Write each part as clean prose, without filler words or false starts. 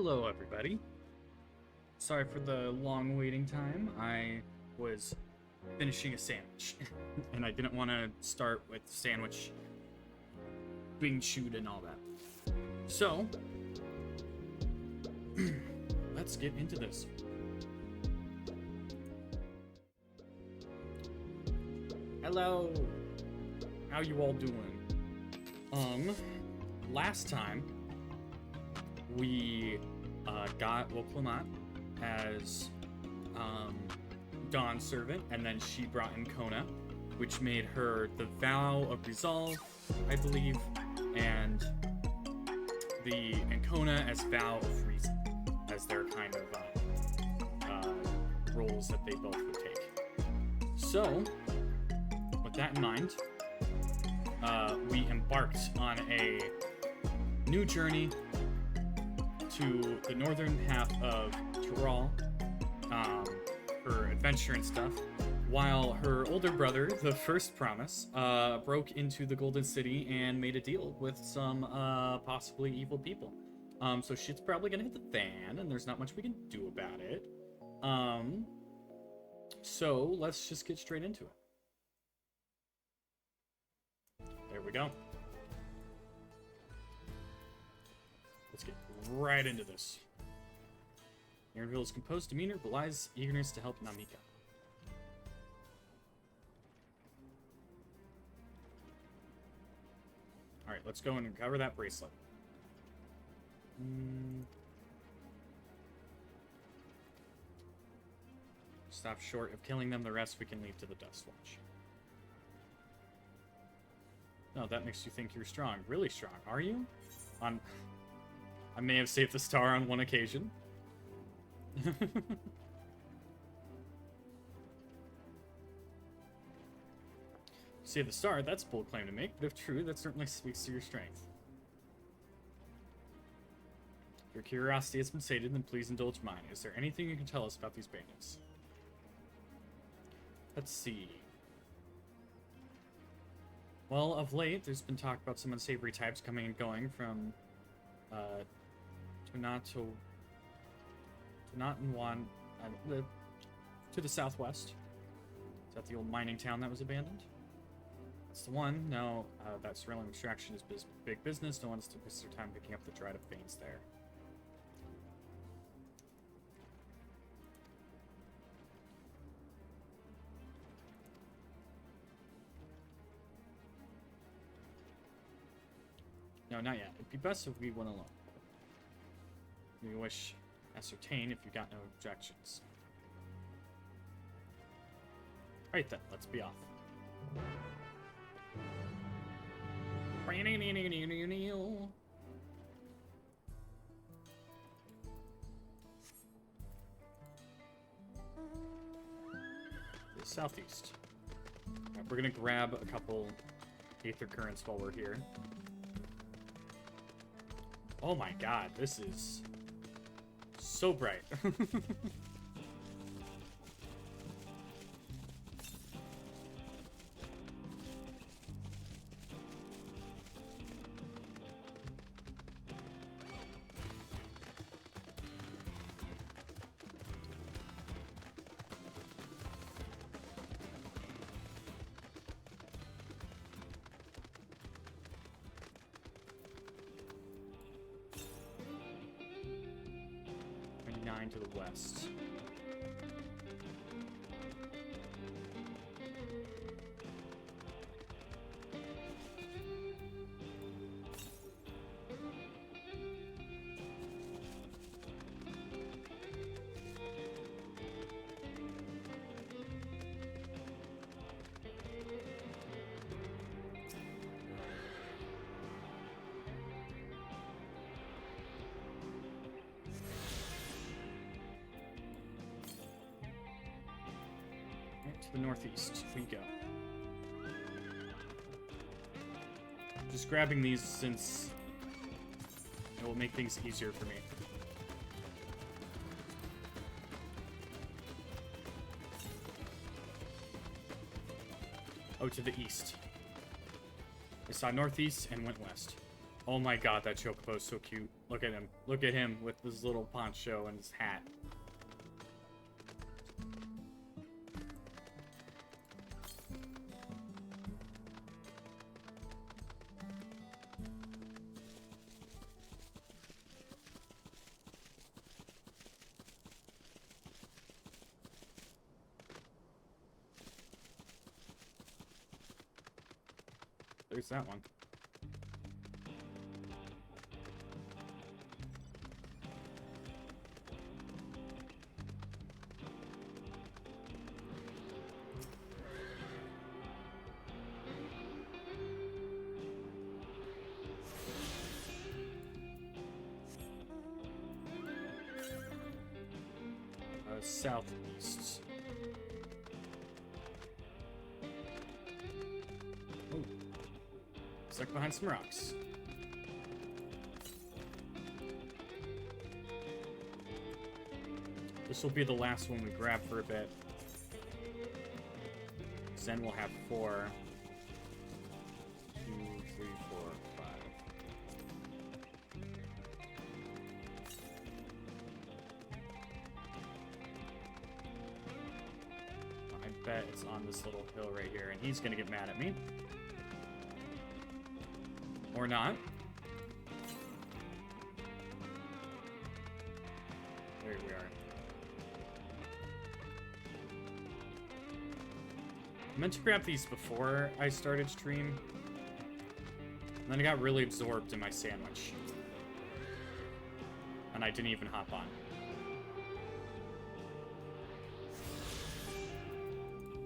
Hello, everybody. Sorry for the long waiting time. I was finishing a sandwich, and I didn't want to start with the sandwich being chewed and all that. So, let's get into this. Hello. How you all doing? Last time we got Woklamat as Dawn's servant, and then she brought in Kona, which made her the Vow of Resolve, I believe, and Kona as Vow of Reason, as their kind of roles that they both would take. So, with that in mind, we embarked on a new journey to the northern half of Tyrol for adventure and stuff, while her older brother, the First Promise, broke into the Golden City and made a deal with some possibly evil people. So shit's probably gonna hit the fan, and there's not much we can do about it. So let's just get straight into it. There we go. Let's get right into this. Aaronville's composed demeanor belies eagerness to help Namika. Alright, let's go and recover that bracelet. Stop short of killing them, the rest we can leave to the Dust Watch. No, that makes you think you're strong. Really strong, are you? I may have saved the star on one occasion. Save the star, that's a bold claim to make, but if true, that certainly speaks to your strength. If your curiosity has been sated, then please indulge mine. Is there anything you can tell us about these bandits? Let's see. Well, of late, there's been talk about some unsavory types coming and going from to the southwest. Is that the old mining town that was abandoned? That's the one. No, that surrounding extraction is big business. No one's to waste their time picking up the dried up veins there. No, not yet. It'd be best if we went alone. We wish ascertain if you got no objections. Alright then, let's be off. The southeast. Right, we're gonna grab a couple Aether Currents while we're here. Oh my god, this is so bright. 29 to the west. To the northeast we go. Just grabbing these since it will make things easier for me. Oh, to the east. I saw northeast and went west. Oh my god, that Chocobo is so cute. Look at him. Look at him with his little poncho and his hat. There's that one. Southeast. Oh. Stuck behind some rocks. This will be the last one we grab for a bit. Then we'll have 4. 2, 3, 4, 5. I bet it's on this little hill right here, and he's gonna get mad at me. Or not. There we are. I meant to grab these before I started stream. And then I got really absorbed in my sandwich. And I didn't even hop on.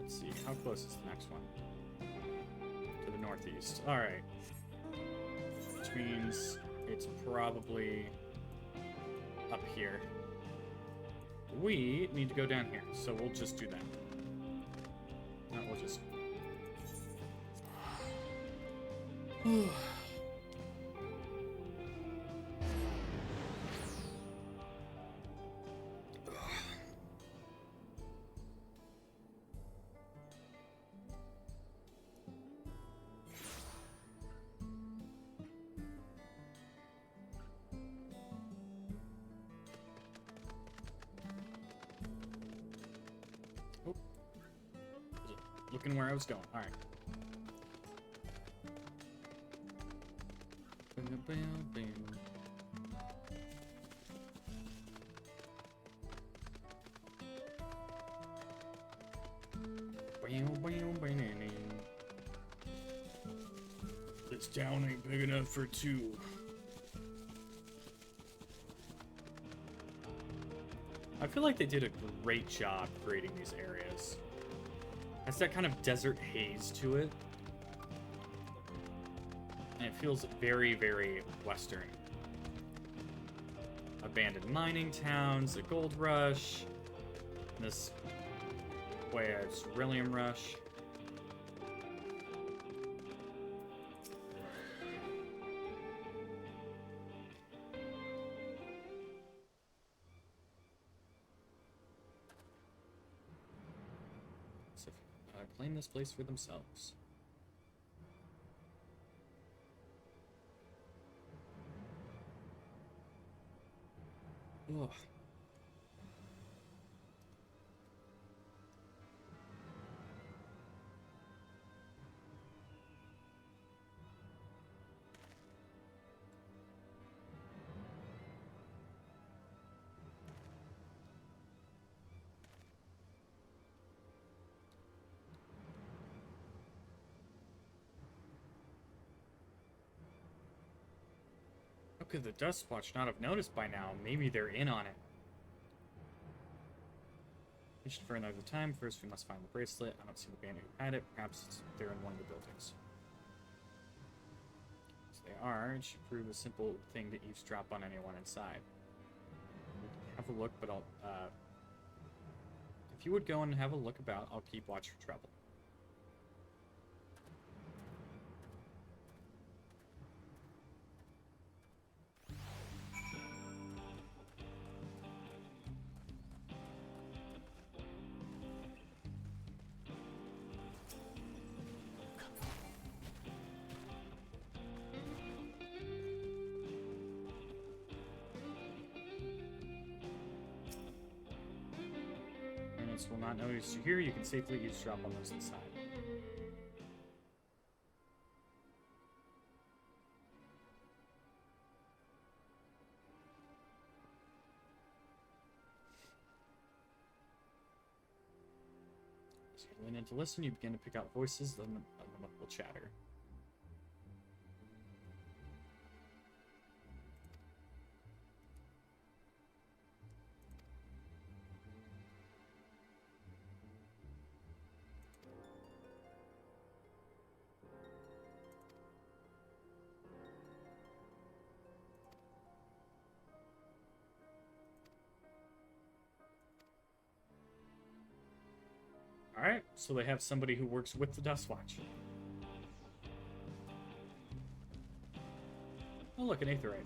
Let's see, how close is the next one? To the northeast. Alright. Which means it's probably up here. We need to go down here, so we'll just do that. No, we'll just... Looking where I was going. All right. This town ain't big enough for 2. I feel like they did a great job creating these areas. Has that kind of desert haze to it. And it feels very, very western. Abandoned mining towns, the gold rush. This way it's beryllium rush. Claim this place for themselves. Ugh. How could the Dust Watch not have noticed by now? Maybe they're in on it. Mission for another time. First, we must find the bracelet. I don't see the bandit who had it. Perhaps it's there in one of the buildings. So they are. It should prove a simple thing to eavesdrop on anyone inside. Have a look, but I'll... if you would go and have a look about, I'll keep watch for trouble. Monster will not notice you here. You can safely eavesdrop on those inside. As you lean in to listen, you begin to pick out voices of the muffled chatter. Alright, so they have somebody who works with the Dustwatch. Oh look, an Aetherite.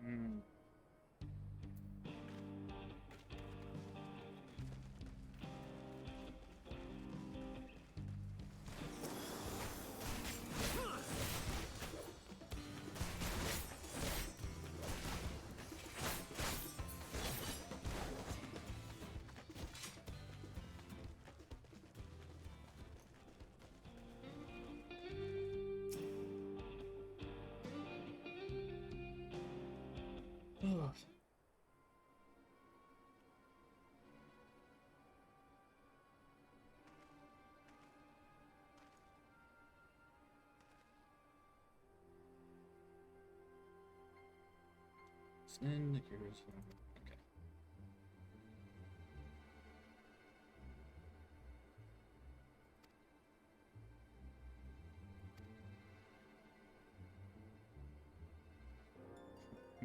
Hmm. Ugh. Send here's okay.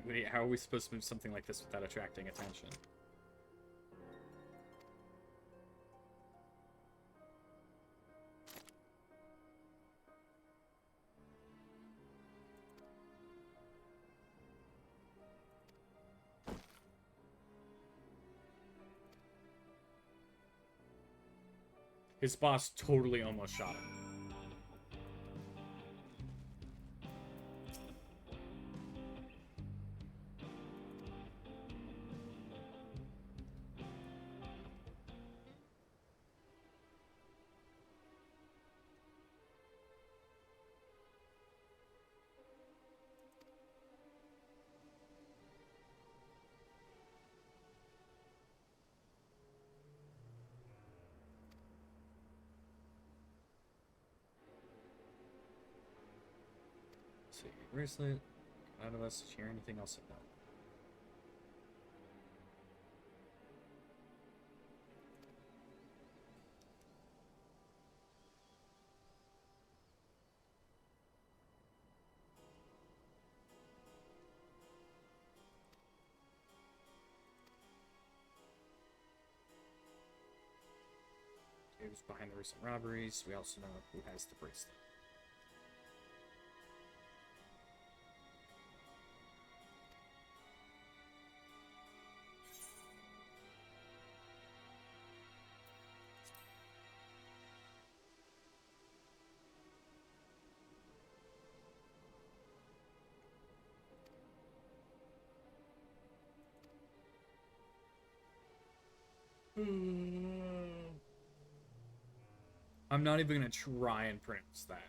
Wait, how are we supposed to move something like this without attracting attention? His boss totally almost shot him. See, bracelet. Out of us. Hear anything else about it? Who's behind the recent robberies? We also know who has the bracelet. I'm not even gonna try and pronounce that.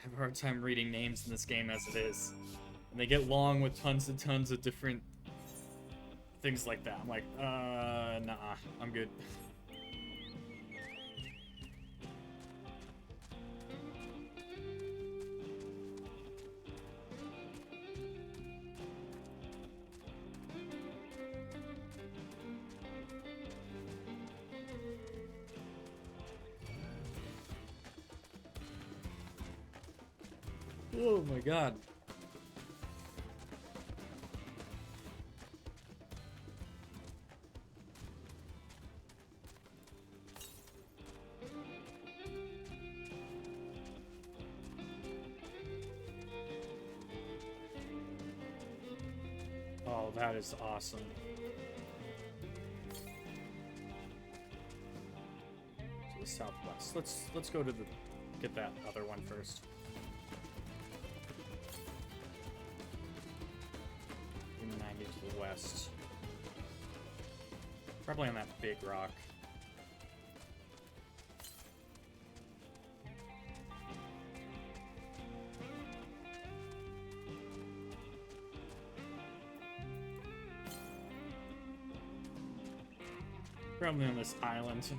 have a hard time reading names in this game as it is. And they get long with tons and tons of different things like that. I'm like, nah, I'm good. Oh my god. Oh, that is awesome. To the southwest. Let's go to the get that other one first. 90 to the west. Probably on that big rock. Probably on this island.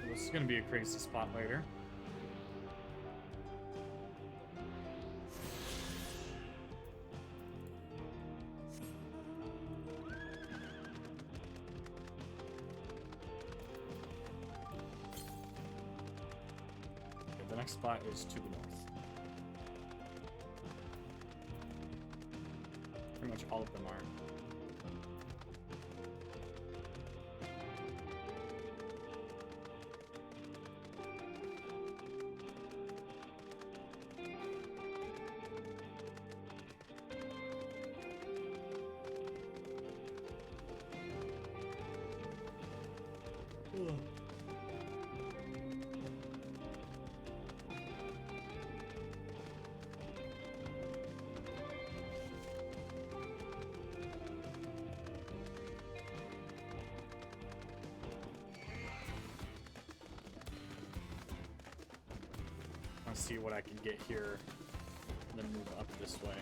This is gonna be a crazy spot later. Okay, the next spot is to the north. Pretty much all of them are. I'll see what I can get here, and then move up this way.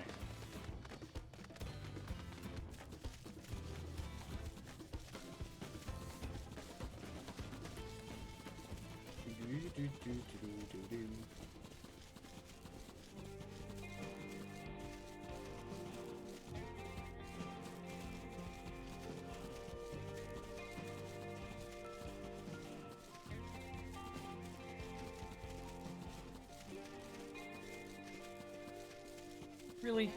Really?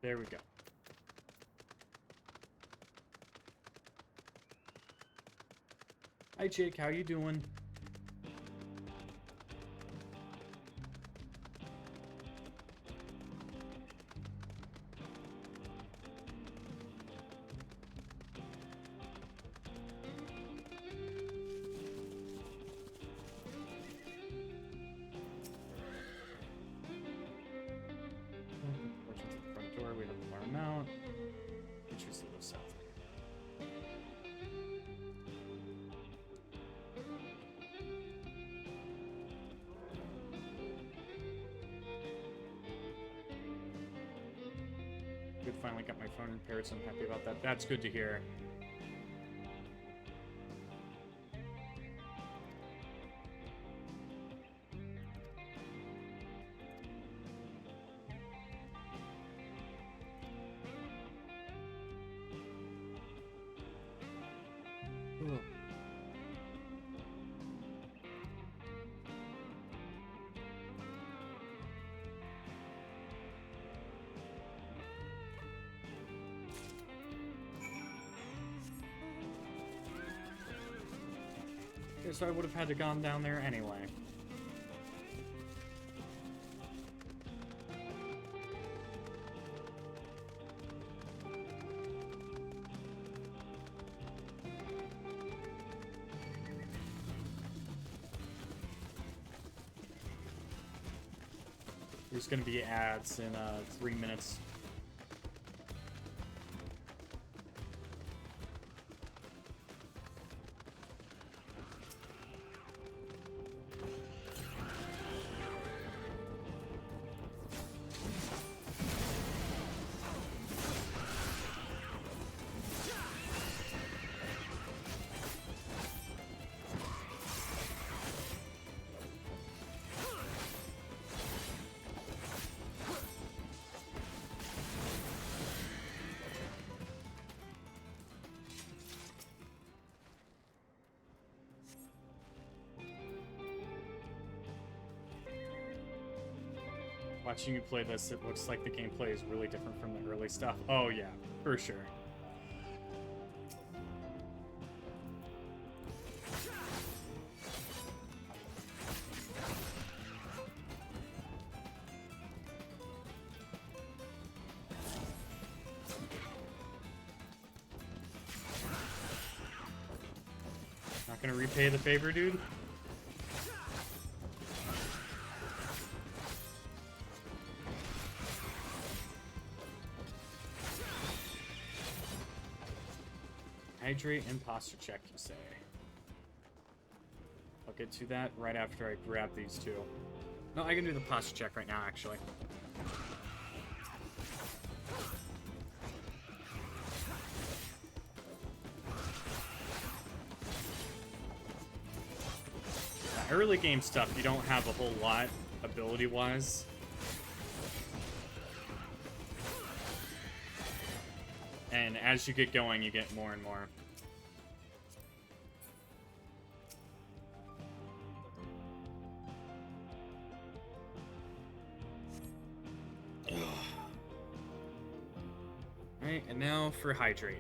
There we go. Hi Jake, how you doing? Good, finally got my phone repaired, so I'm happy about that. That's good to hear. Ugh. Guess I would have had to gone down there anyway. There's gonna be ads in 3 minutes. Watching you play this, it looks like the gameplay is really different from the early stuff. Oh yeah, for sure. Not gonna repay the favor, dude? Hydrate and posture check, you say. I'll get to that right after I grab these two. No, I can do the posture check right now, actually. Early game stuff, you don't have a whole lot ability-wise. And as you get going, you get more and more. Alright, and now for hydrate.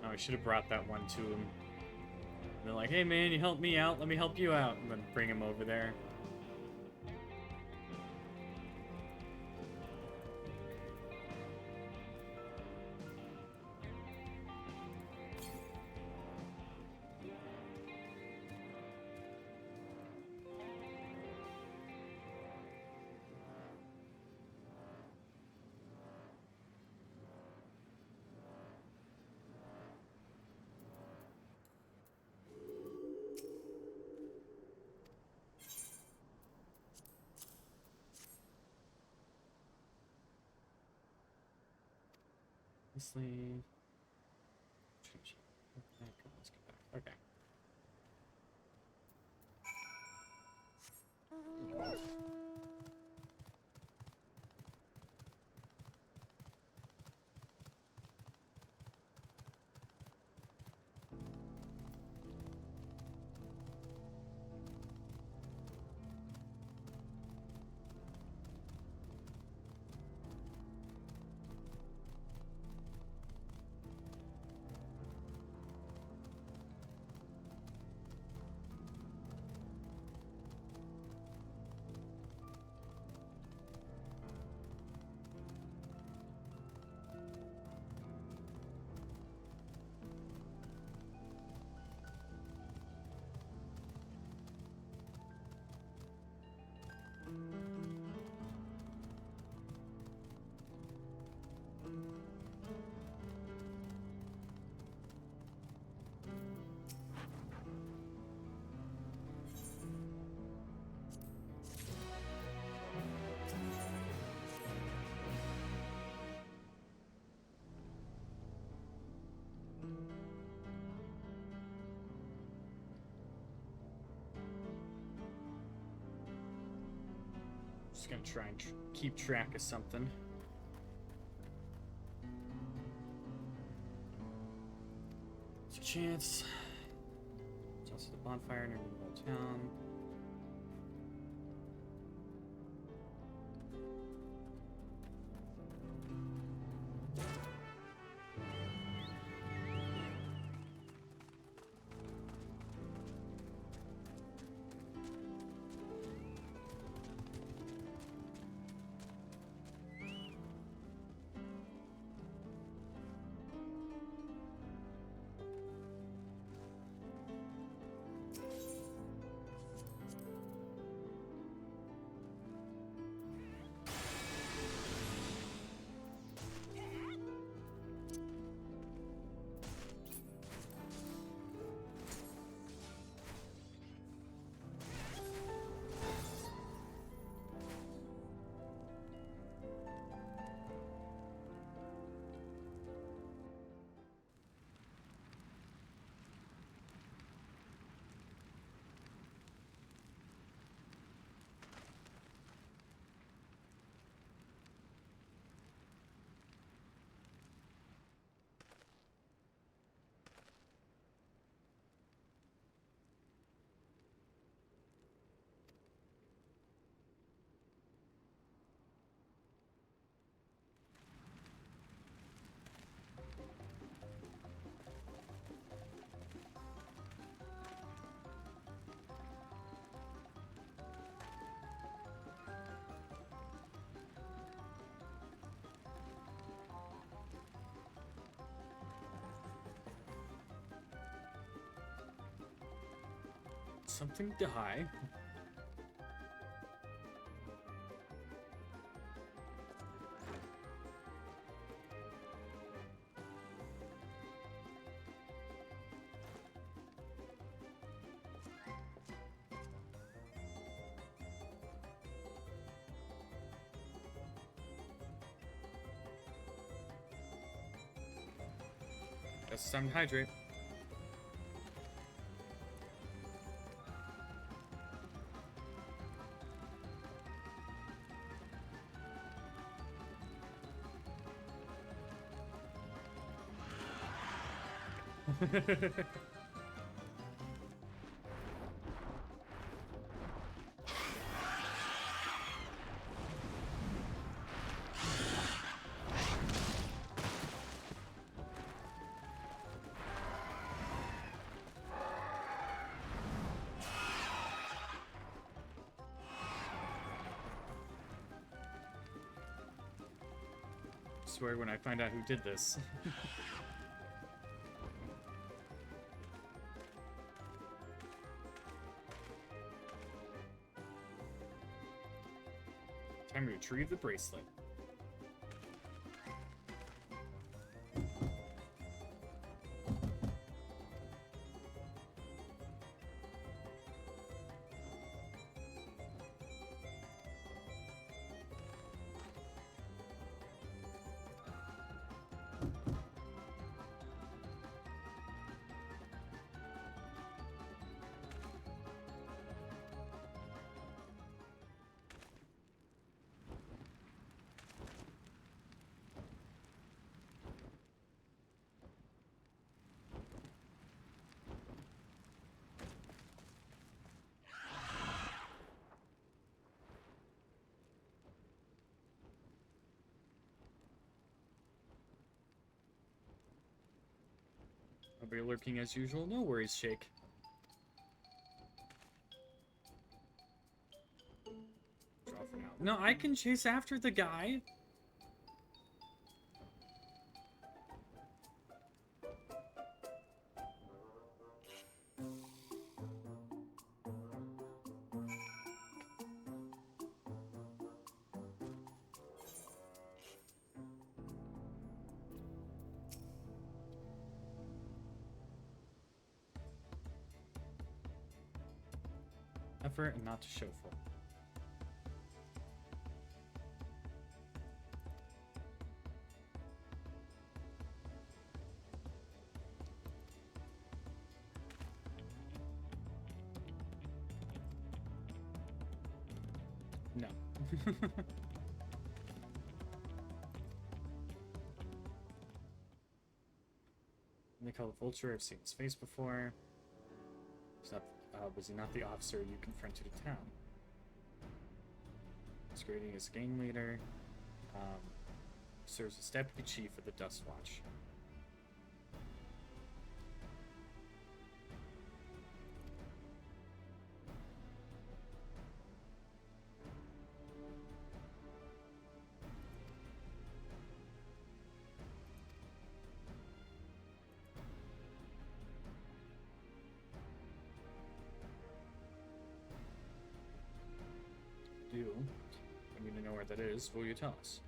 I should have brought that one to him. And they're like, hey man, you helped me out, let me help you out. And then bring him over there. Sleeve. Let's go back. Okay. Just gonna try and keep track of something. There's a chance. There's also the bonfire near the middle of town. Something die. Guess it's time to hydrate. Swear when I find out who did this. Time to retrieve the bracelet. I'll be lurking as usual. No worries, Shake. Draw for now. No, I can chase after the guy. Effort and not to show for. No. They call the vulture. I've seen his face before. Was he not the officer you confronted in town? Masquerading as gang leader. Serves as deputy chief of the Dust Watch. I need to know where that is. Will you tell us?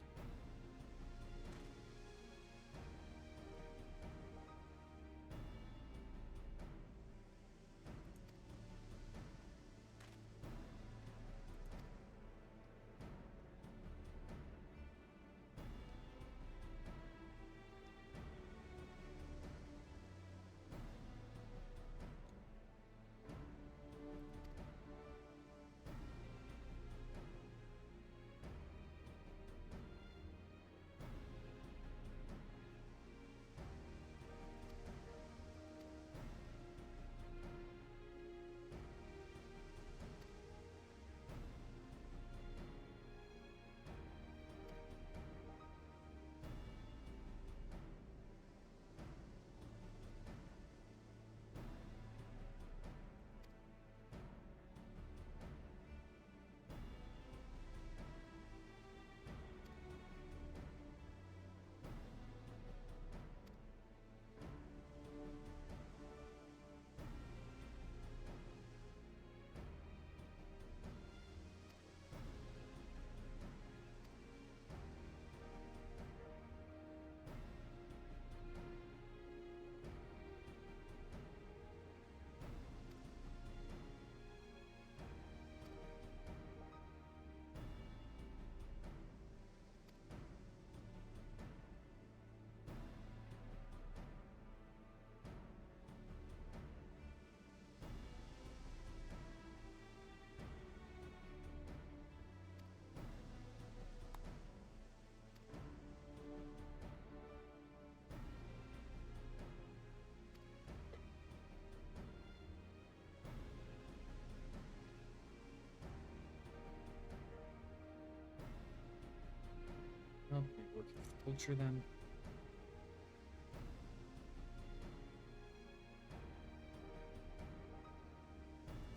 Oh, maybe look at the culture then.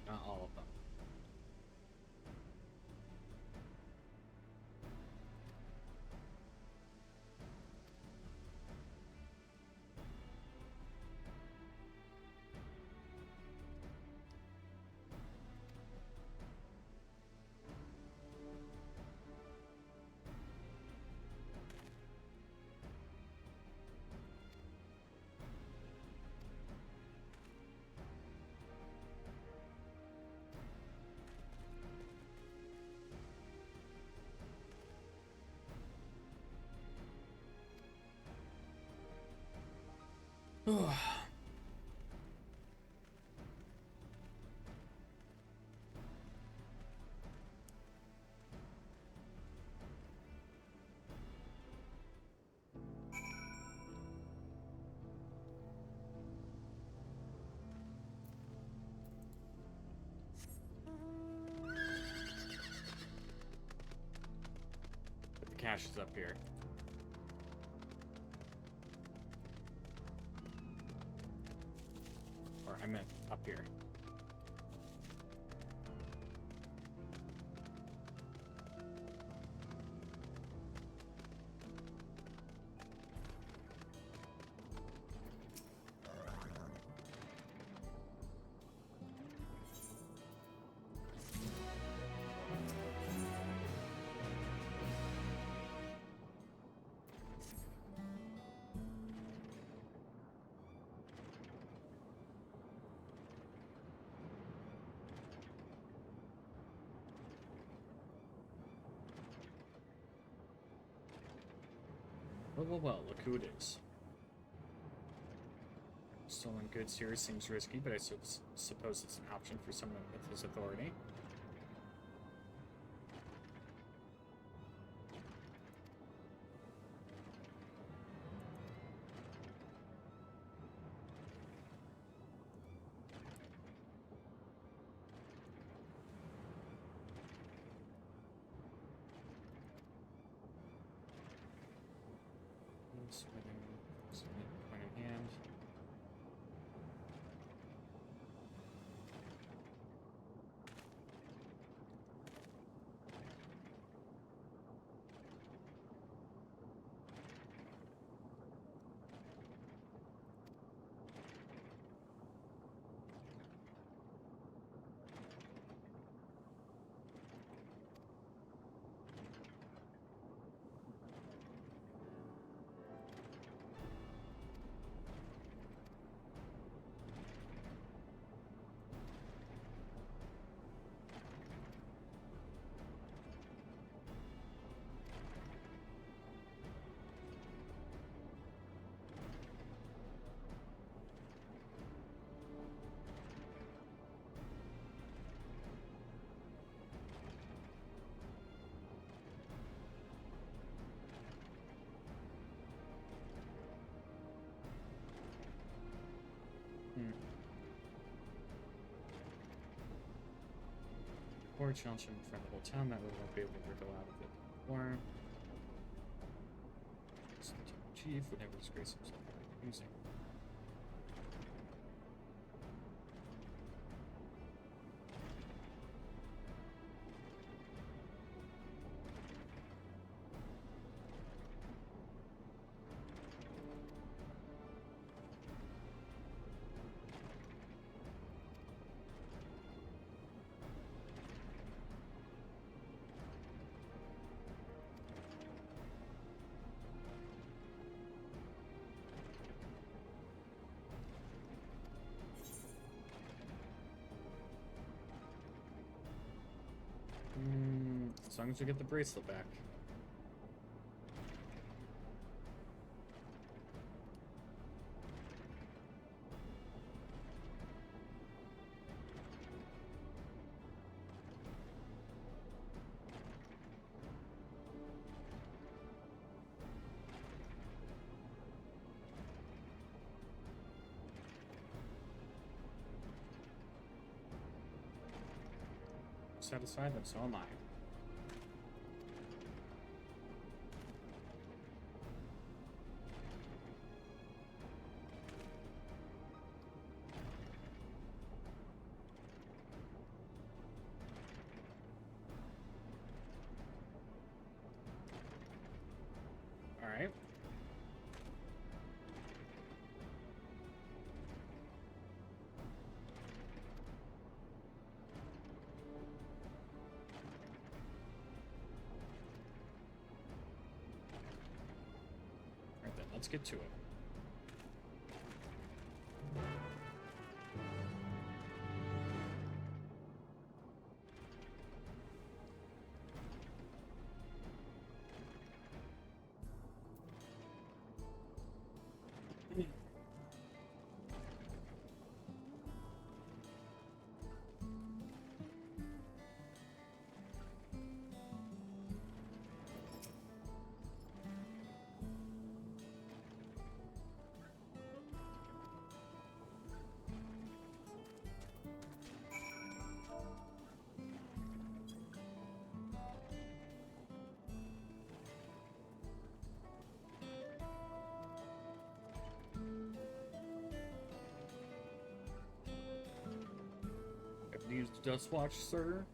Not all of them. But the cache is up here. Or I meant up here. Well, look who it is. Stolen goods here seems risky, but I suppose it's an option for someone with his authority. Submit point in hand. Or challenge him in front of the whole town, that way we won't be able to go out of it. Or chief would never disgrace himself by using. As long as we get the bracelet back. Satisfied, then so am I. Alright. Alright then, let's get to it. Use the dust watch, sir.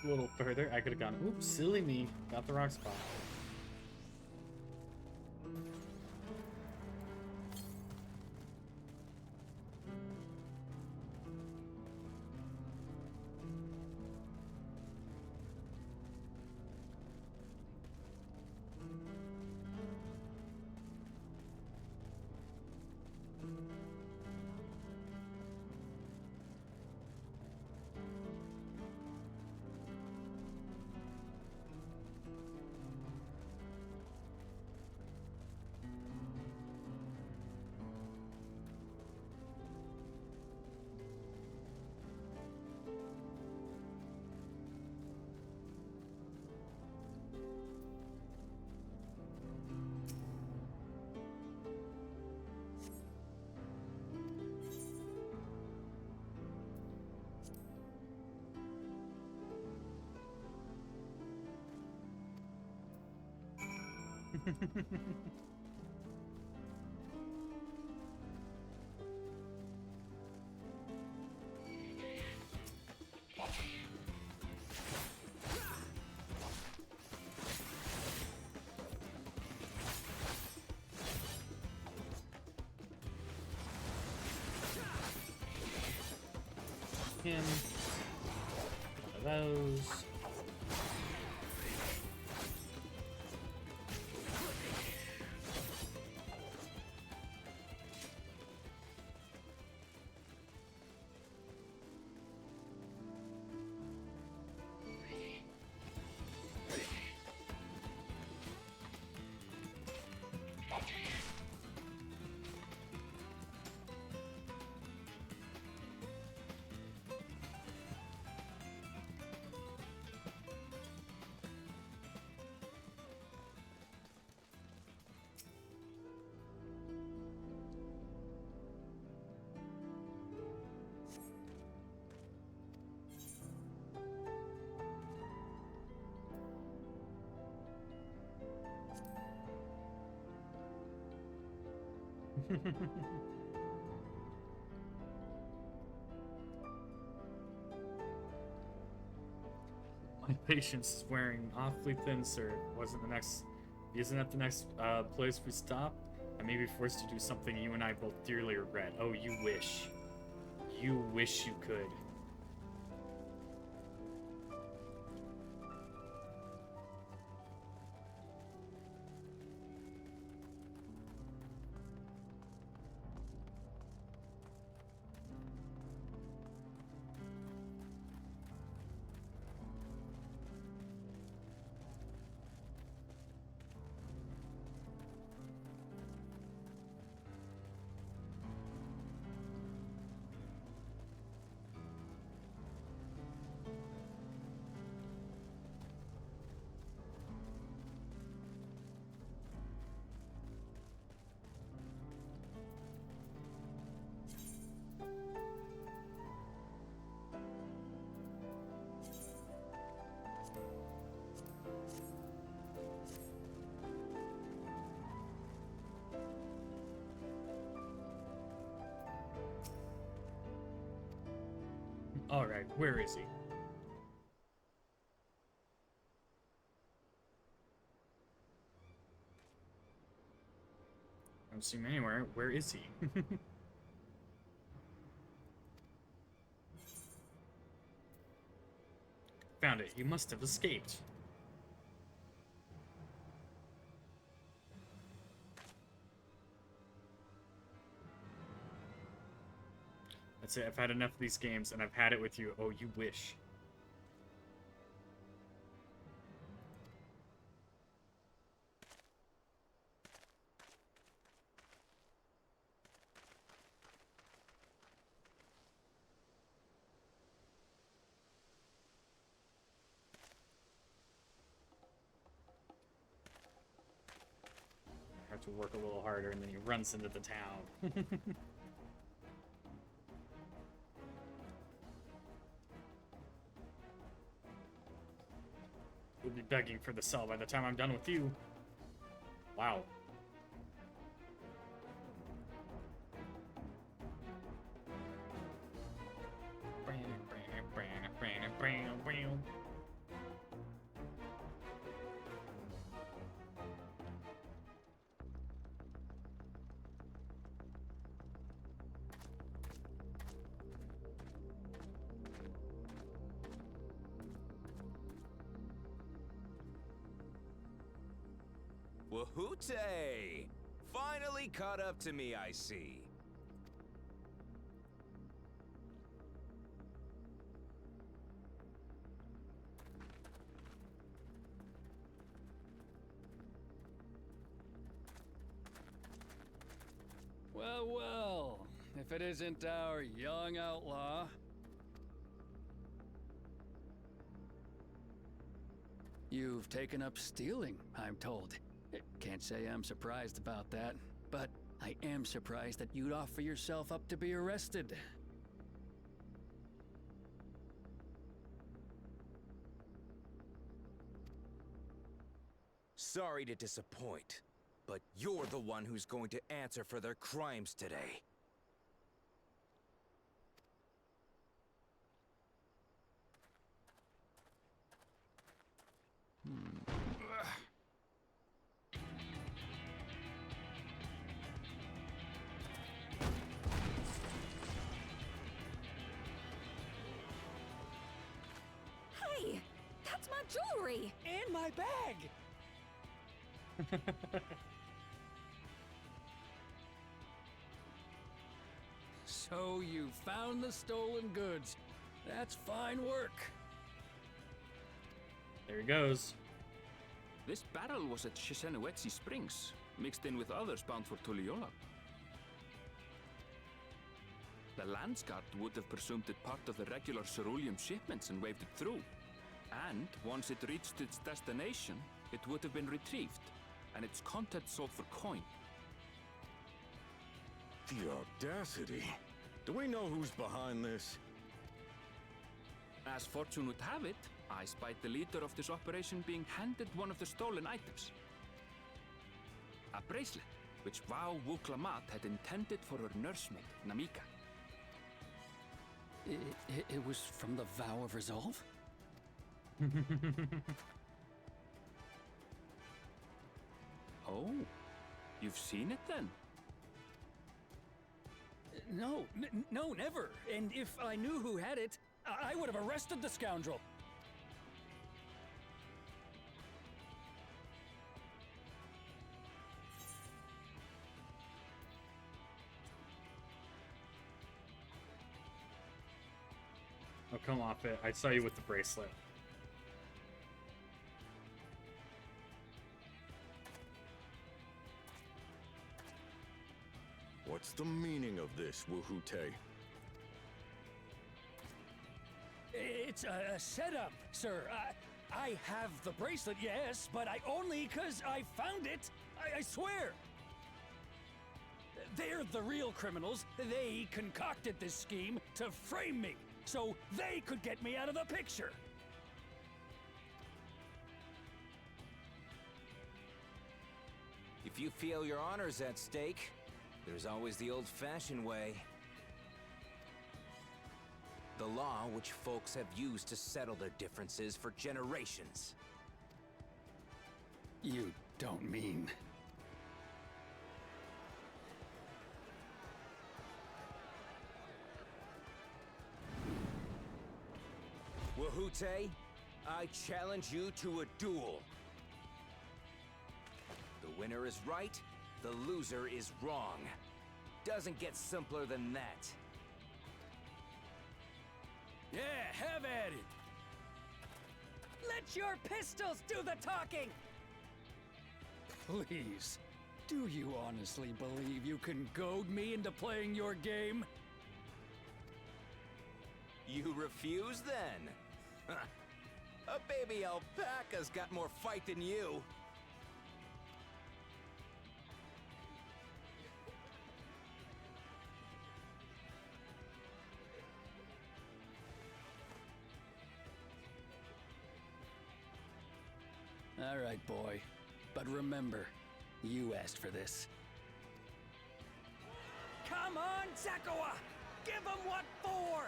a little further. I could have gone, oops, silly me. Got the rock spot. Him. One of those. My patience is wearing awfully thin, sir. Isn't that the next place we stop? I may be forced to do something you and I both dearly regret. Oh, you wish. You wish you could. Alright, where is he? I don't see him anywhere. Where is he? Found it. He must have escaped. That's it. I've had enough of these games, and I've had it with you. Oh, you wish. I have to work a little harder, and then he runs into the town. We'll be begging for the cell by the time I'm done with you. Wow. Wahoote! Finally caught up to me, I see. Well, well, if it isn't our young outlaw. You've taken up stealing, I'm told. Can't say I'm surprised about that, but I am surprised that you'd offer yourself up to be arrested. Sorry to disappoint, but you're the one who's going to answer for their crimes today. Hey, that's my jewelry! And my bag! So you found the stolen goods. That's fine work. There he goes. This barrel was at Shisenowetsi Springs, mixed in with others bound for Tuliyola. The Landsguard would have presumed it part of the regular ceruleum shipments and waved it through. And once it reached its destination, it would have been retrieved, and its contents sold for coin. The audacity. Do we know who's behind this? As fortune would have it, I spied the leader of this operation being handed one of the stolen items. A bracelet, which Vau Wuklamat had intended for her nursemaid, Namika. It was from the Vow of Resolve? Oh, you've seen it then? No, no, never. And if I knew who had it, I would have arrested the scoundrel. Oh, come off it. I saw you with the bracelet. What's the meaning of this, Wahoote? It's a setup, sir. I have the bracelet, yes, but I only 'cause I found it. I swear. They're the real criminals. They concocted this scheme to frame me, so they could get me out of the picture. If you feel your honor's at stake, there's always the old-fashioned way. The law which folks have used to settle their differences for generations. You don't mean... Wahoote, I challenge you to a duel. The winner is right, the loser is wrong. Doesn't get simpler than that. Yeah, have at it! Let your pistols do the talking! Please, do you honestly believe you can goad me into playing your game? You refuse then? A baby alpaca's got more fight than you. All right, boy. But remember, you asked for this. Come on, Zakawa! Give him what for!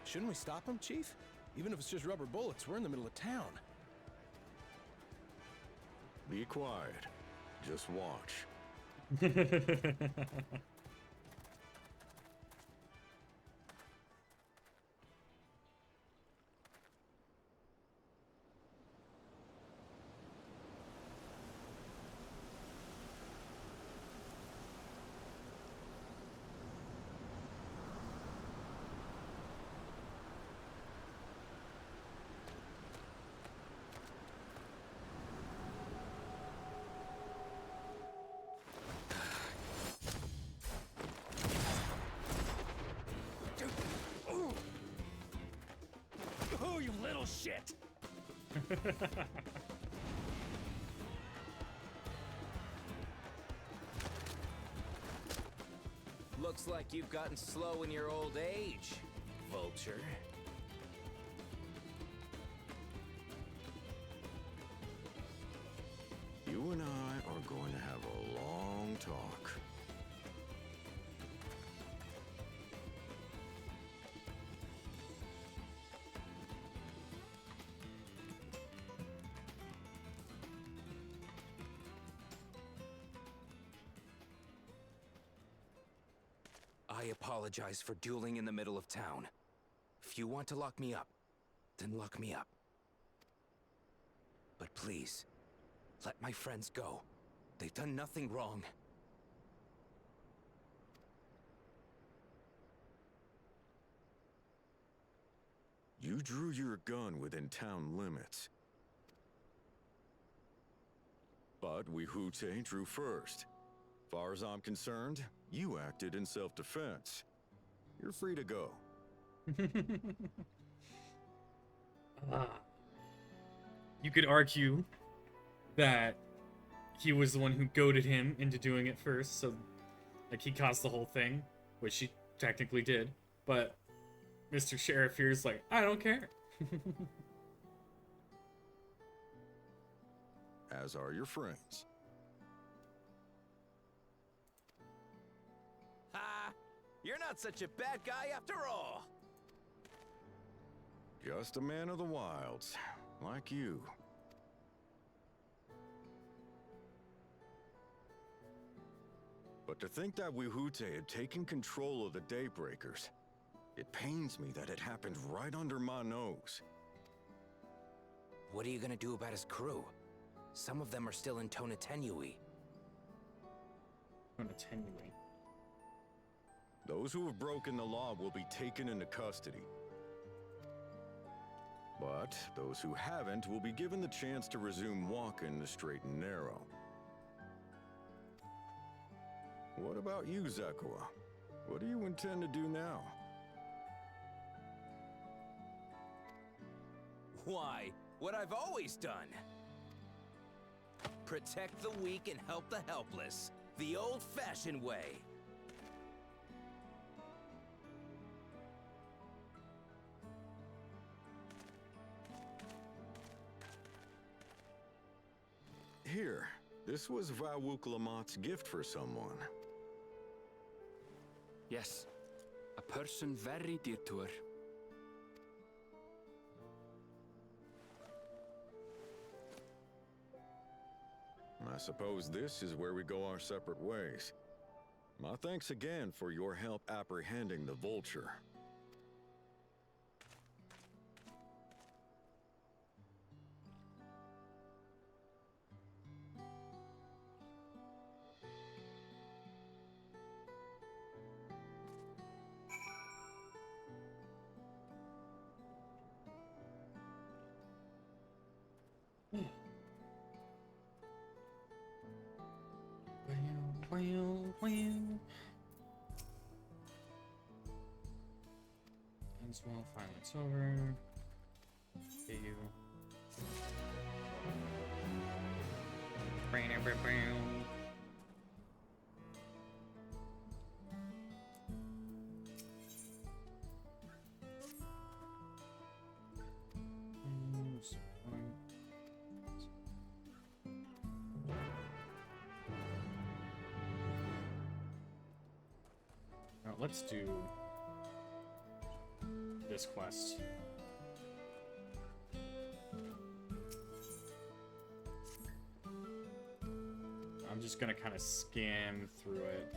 Shouldn't we stop him, Chief? Even if it's just rubber bullets, we're in the middle of town. Be quiet. Just watch. bullshit! Looks like you've gotten slow in your old age, Vulture. You and I are going to have a long talk. I apologize for dueling in the middle of town. If you want to lock me up, then lock me up. But please, let my friends go. They've done nothing wrong. You drew your gun within town limits. But Wihute drew first. Far as I'm concerned, you acted in self-defense. You're free to go. You could argue that he was the one who goaded him into doing it first, so like he caused the whole thing, which he technically did. But Mr. Sheriff here's like, I don't care. As are your friends. Ha! You're not such a bad guy after all! Just a man of the wilds, like you. But to think that Wihute had taken control of the Daybreakers, it pains me that it happened right under my nose. What are you gonna do about his crew? Some of them are still in Tonatenui. Attenuate. Those who have broken the law will be taken into custody. But those who haven't will be given the chance to resume walking the straight and narrow. What about you, Zekua? What do you intend to do now? Why? What I've always done. Protect the weak and help the helpless. The old-fashioned way. Here, this was Vawuklamat's gift for someone. Yes, a person very dear to her. I suppose this is where we go our separate ways. My thanks again for your help apprehending the Vulture. Ends well, fireworks over. See you. Now let's do this quest. I'm just gonna kind of skim through it.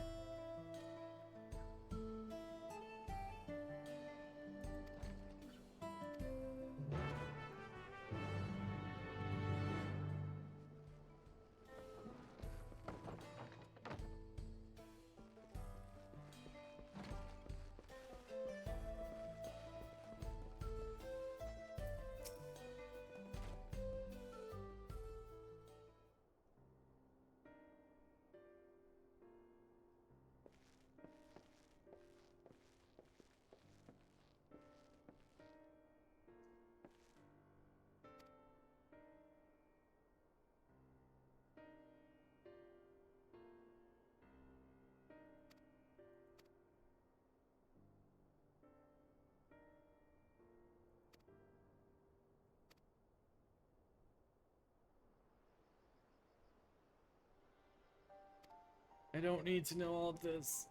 I don't need to know all this.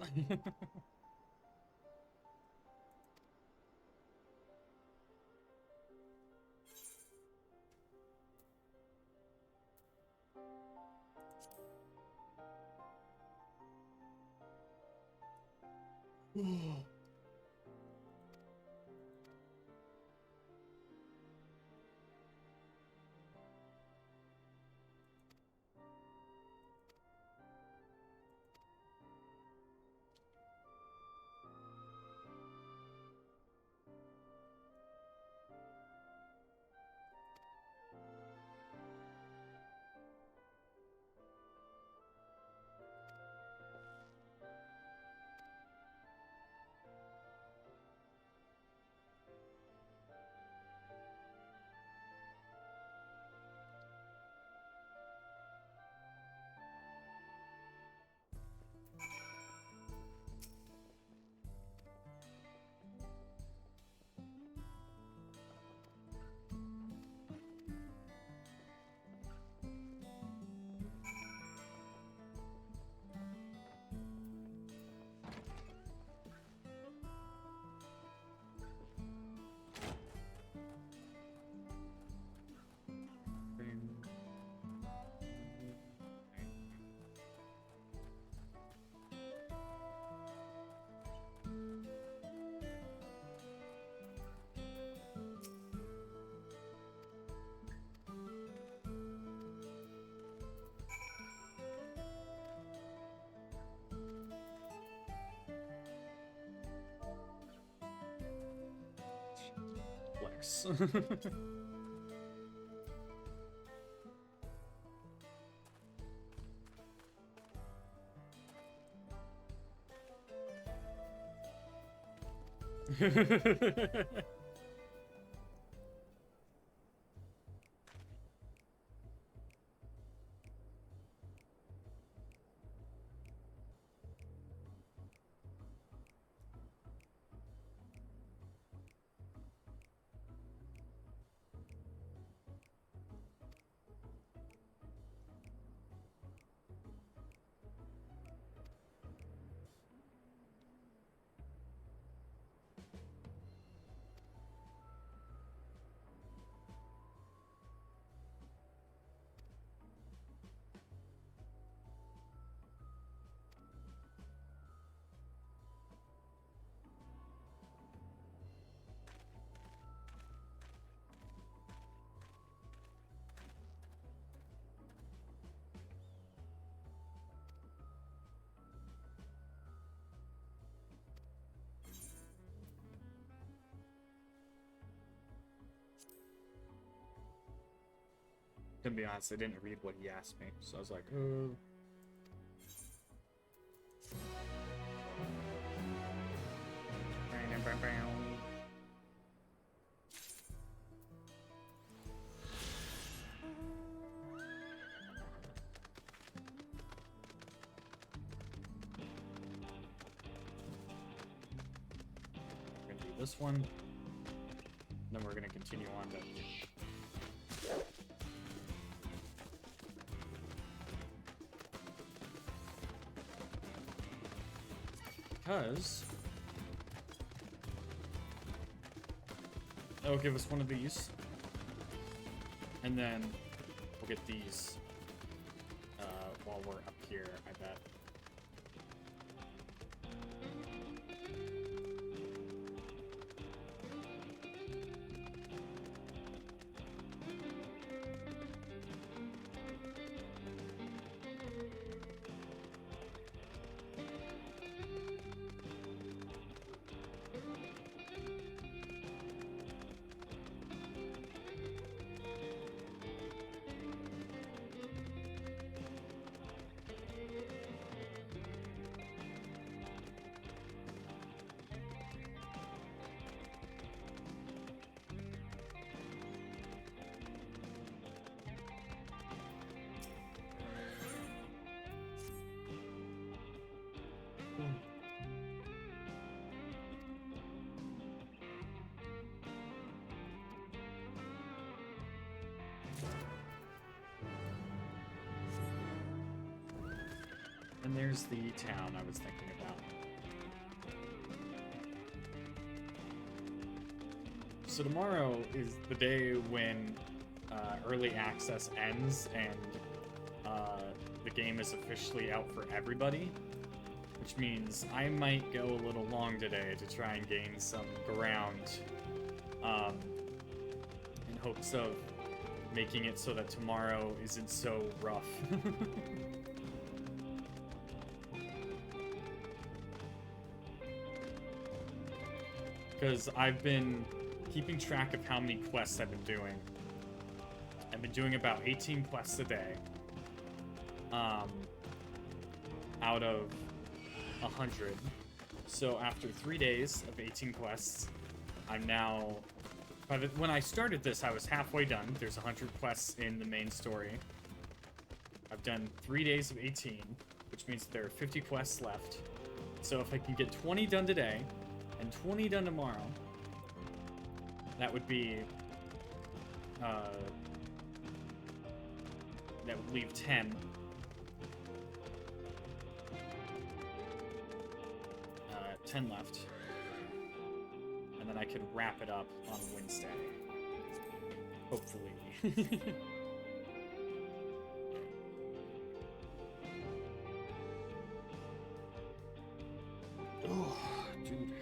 Flex. To be honest, I didn't read what he asked me, so I was like, oh. We're gonna do this one, then we're gonna continue on to because it'll give us one of these, and then we'll get these while we're up here, I bet. And there's the town I was thinking about. So tomorrow is the day when early access ends and the game is officially out for everybody, which means I might go a little long today to try and gain some ground in hopes of making it so that tomorrow isn't so rough. Because I've been keeping track of how many quests I've been doing. I've been doing about 18 quests a day. Out of 100. So after 3 days of 18 quests, I'm now... when I started this, I was halfway done. There's 100 quests in the main story. I've done 3 days of 18, which means there are 50 quests left. So if I can get 20 done today, and 20 done tomorrow, that would be... that would leave 10. 10 left. And then I could wrap it up on Wednesday. Hopefully. Oh, dude.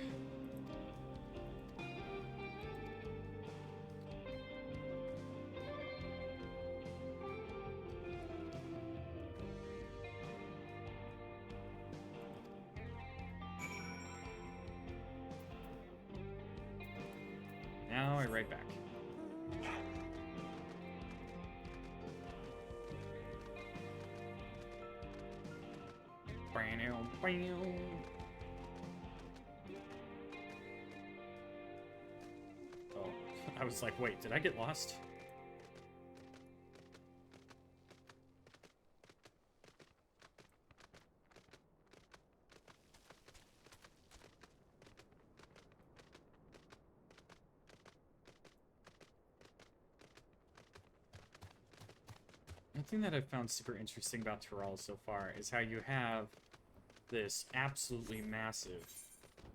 Now I write back. Oh, I was like, wait, did I get lost? One thing that I've found super interesting about Tyrol so far is how you have this absolutely massive...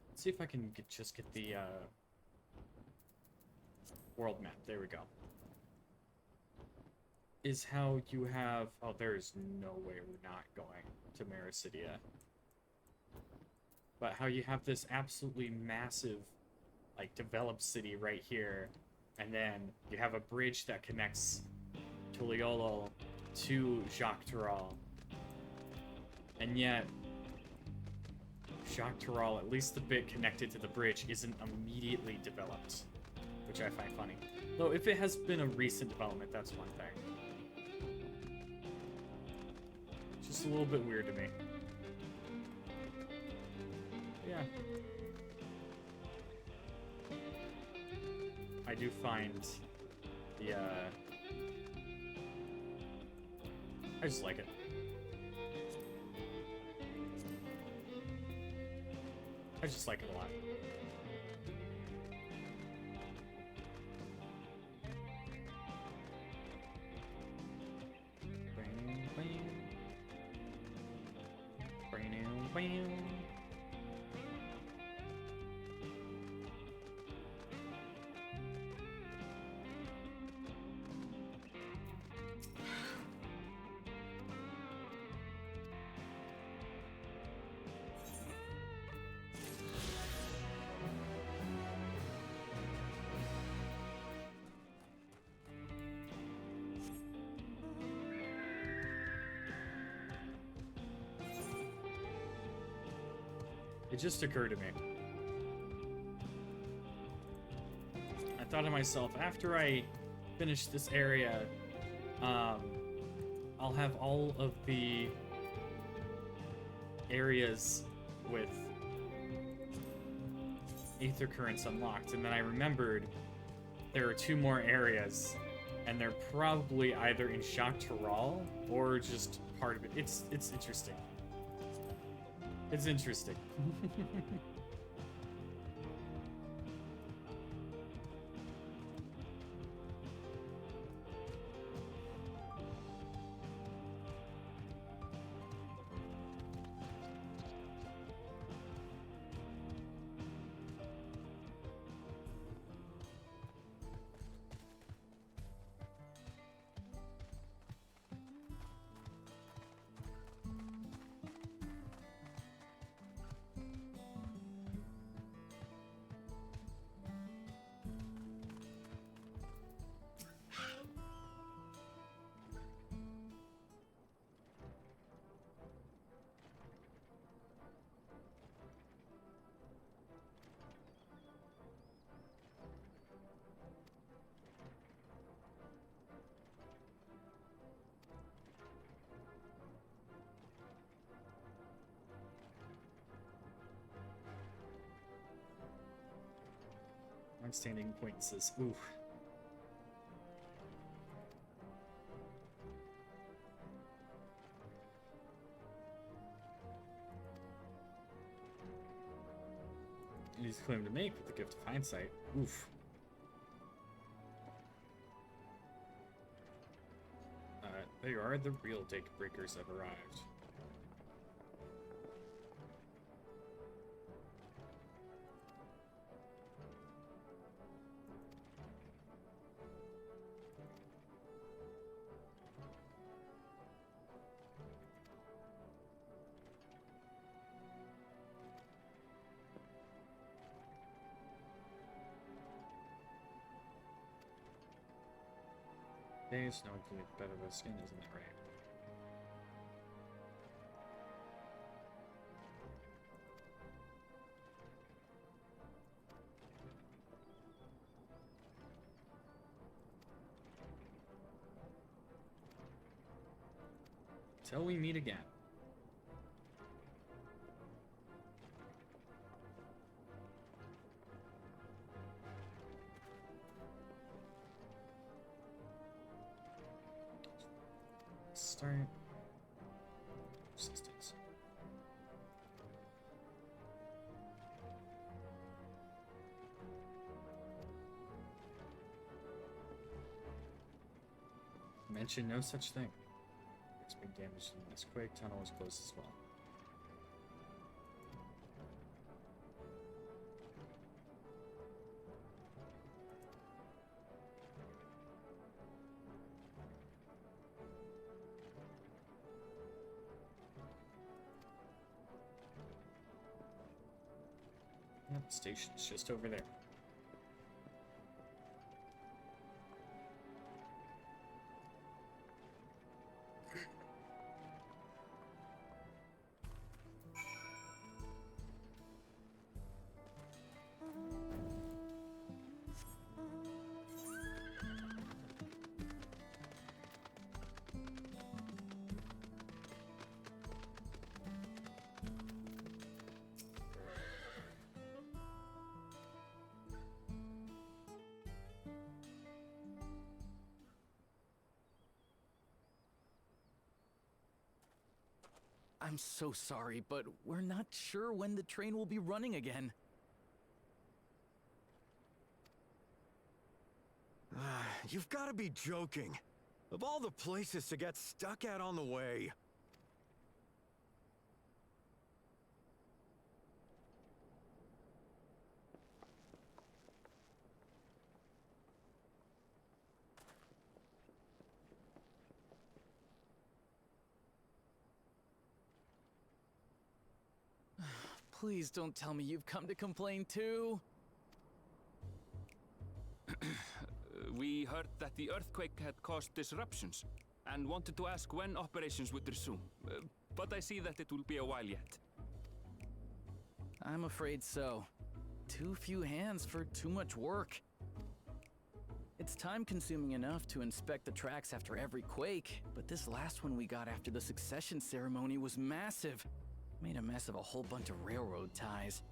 Let's see if I can just get the world map. There we go. Is how you have... Oh, there's no way we're not going to Maricidia. But how you have this absolutely massive, like, developed city right here, and then you have a bridge that connects Tuliolo to Jacques Tyrol. And yet, Jacques Tyrol, at least the bit connected to the bridge, isn't immediately developed, which I find funny. Though, if it has been a recent development, that's one thing. Just a little bit weird to me. Yeah. I do find the, I just like it. I just like it a lot. It just occurred to me. I thought to myself, after I finish this area, I'll have all of the areas with Aether Currents unlocked, and then I remembered there are 2 more areas, and they're probably either in Jacques Tyrol or just part of it. It's interesting. It's interesting. Long-standing acquaintances. Ooh. He's claimed to make with the gift of hindsight. Oof. There are, the real Daybreakers have arrived. Days, no one can make better of a skin, isn't that right? Till we meet again. Start. Resistance. Mention no such thing. Expect damage in this quake. Tunnel is closed as well. Yep, station's just over there. I'm so sorry, but we're not sure when the train will be running again. You've got to be joking. Of all the places to get stuck at on the way. Please don't tell me you've come to complain too. We heard that the earthquake had caused disruptions and wanted to ask when operations would resume. But I see that it will be a while yet. I'm afraid so. Too few hands for too much work. It's time-consuming enough to inspect the tracks after every quake, but this last one we got after the succession ceremony was massive. Made a mess of a whole bunch of railroad ties.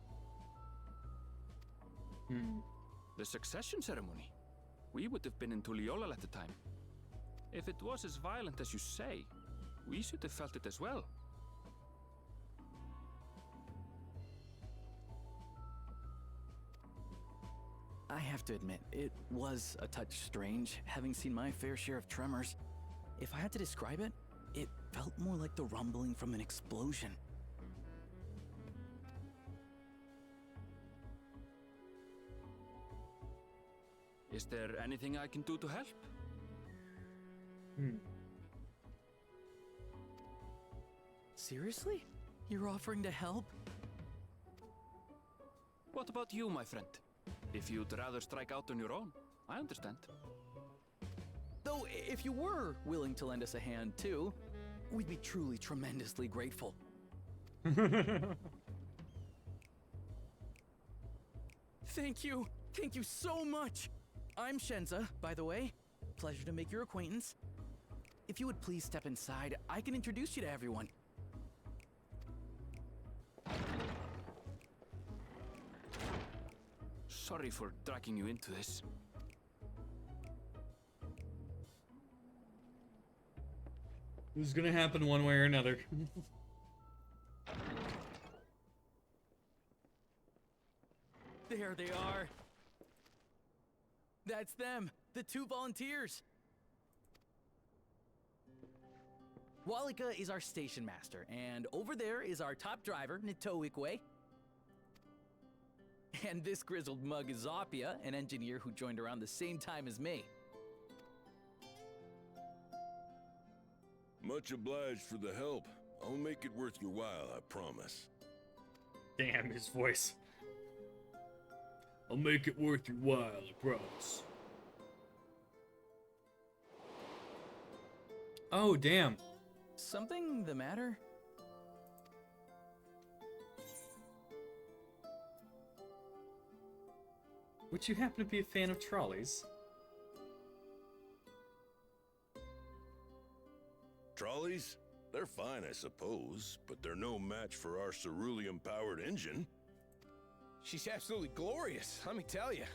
The succession ceremony? We would have been in Tuliolal at the time. If it was as violent as you say, we should have felt it as well. I have to admit, it was a touch strange, having seen my fair share of tremors. If I had to describe it, it felt more like the rumbling from an explosion. Is there anything I can do to help? Seriously? You're offering to help? What about you, my friend? If you'd rather strike out on your own, I understand. Though, if you were willing to lend us a hand too, we'd be truly tremendously grateful. Thank you! Thank you so much! I'm Shenza, by the way. Pleasure to make your acquaintance. If you would please step inside, I can introduce you to everyone. Sorry for dragging you into this. It was gonna happen one way or another. There they are. That's them, the 2 volunteers. Walika is our station master, and over there is our top driver, Nitoikwe. And this grizzled mug is Zapia, an engineer who joined around the same time as me. Much obliged for the help. I'll make it worth your while, I promise. Damn, his voice. I'll make it worth your while, I promise. Oh, damn. Something the matter? Would you happen to be a fan of trolleys? Trolleys? They're fine, I suppose, but they're no match for our ceruleum-powered engine. She's absolutely glorious, let me tell you.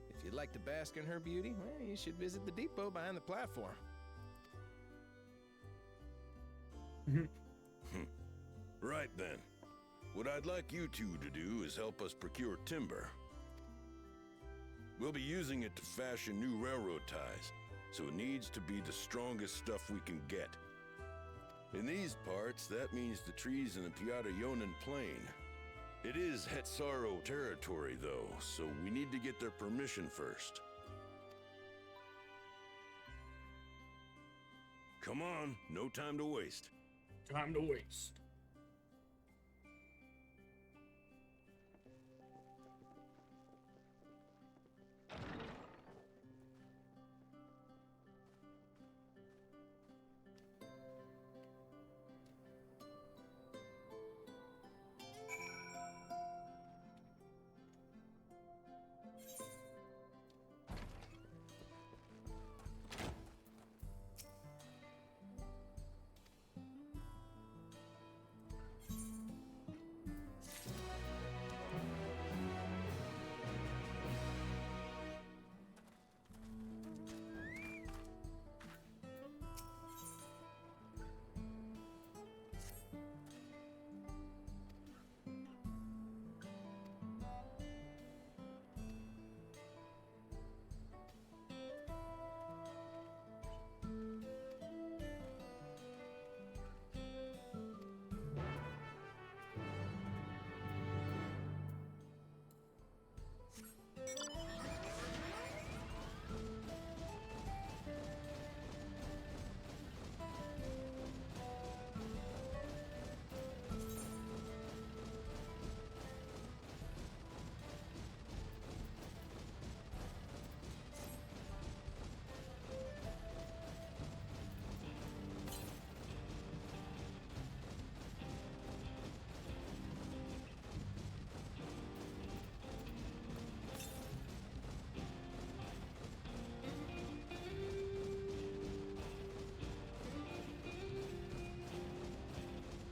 If you'd like to bask in her beauty, well, you should visit the depot behind the platform. Right then. What I'd like you two to do is help us procure timber. We'll be using it to fashion new railroad ties, so it needs to be the strongest stuff we can get. In these parts, that means the trees in the Piata-Yonan Plain. It is Hetsaro territory, though, so we need to get their permission first. Come on, no time to waste. Time to waste.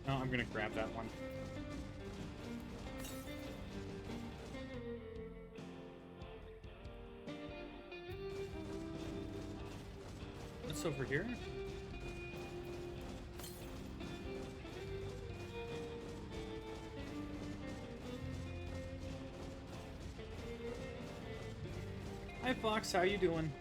No, I'm gonna grab that one. What's over here? Hi Fox, how you doing?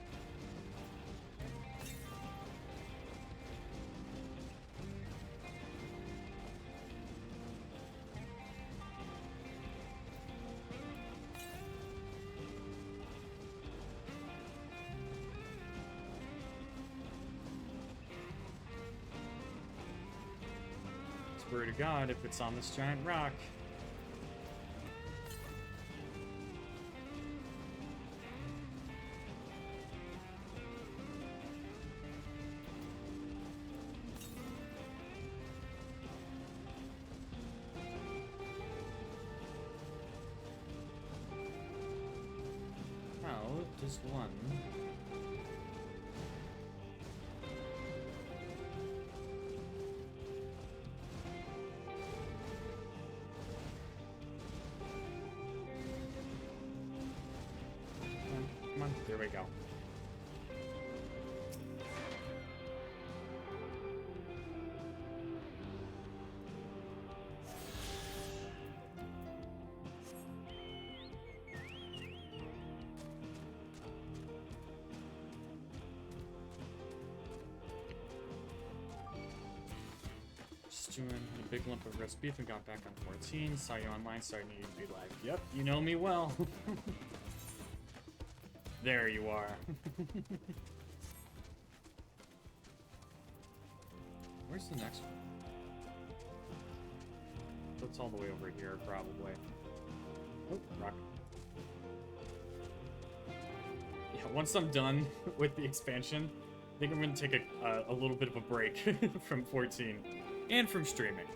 Swear to God, if it's on this giant rock. How does one... There we go. Doing a big lump of roast beef and got back on 14. Saw you online, so I knew you'd be like, yep, you know me well. There you are. Where's the next one? That's all the way over here, probably. Oh, rock. Yeah, once I'm done with the expansion, I think I'm going to take a little bit of a break from 14. And from streaming.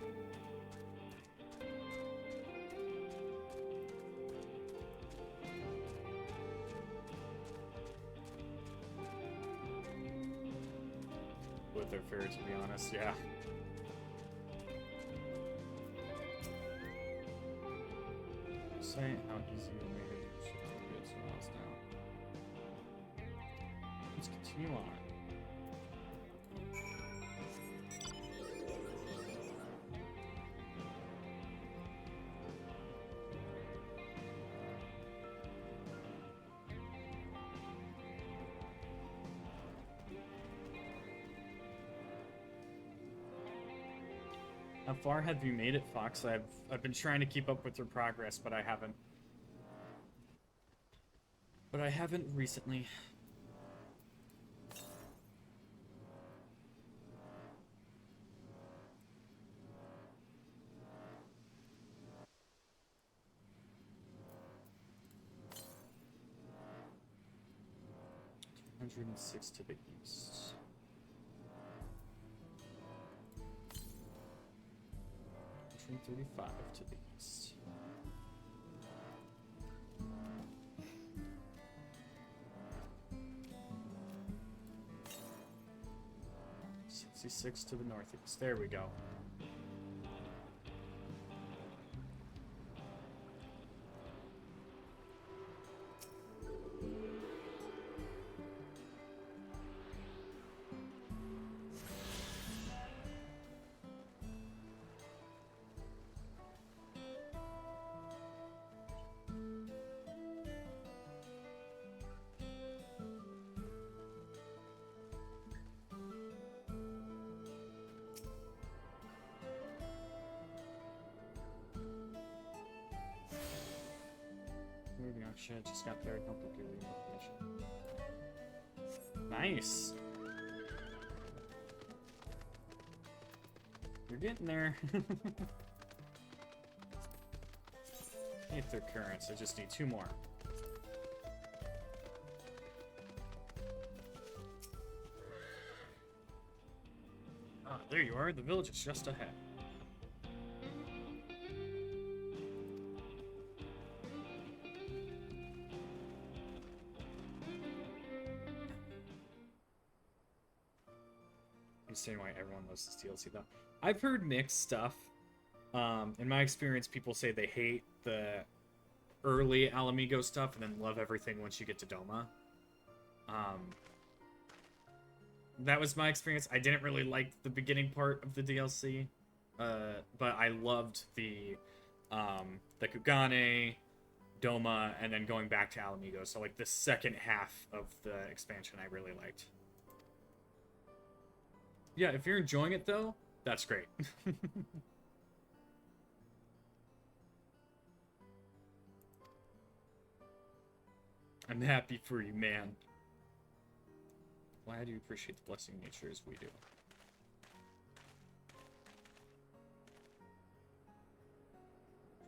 But they're fair, to be honest, yeah. Say how easy you made it. Should be good somewhere else now. Let's continue on. How far have you made it, Fox? I've been trying to keep up with your progress, but I haven't. But I haven't recently. $106 to the east. 135 to the east. $66 to the northeast. There we go. Moving on, shit, just got there. Don't book your information. Nice. You're getting there. 8th occurrence. I just need 2 more. Ah, there you are. The village is just ahead. Understand why everyone loves this DLC though. I've heard mixed stuff. In my experience, people say they hate the early Alamigo stuff and then love everything once you get to Doma. That was my experience. I didn't really like the beginning part of the DLC, but I loved the Kugane, Doma, and then going back to Alamigo. So like the second half of the expansion I really liked. Yeah, if you're enjoying it, though, that's great. I'm happy for you, man. Glad you appreciate the blessing of nature as we do.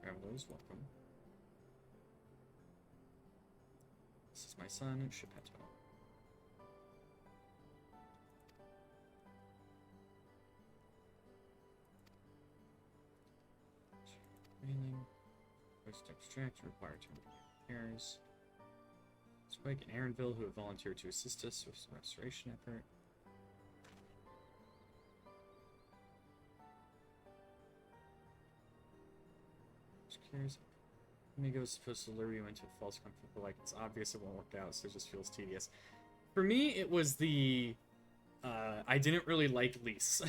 Travelers, welcome. This is my son, Shepetto. Railing. Voice to extract, require 2 repairs. Spike and Aaronville, who have volunteered to assist us with the restoration effort. Just curious. Amigo is supposed to lure you into a false comfort, but like it's obvious it won't work out, so it just feels tedious. For me, it was the I didn't really like Lise.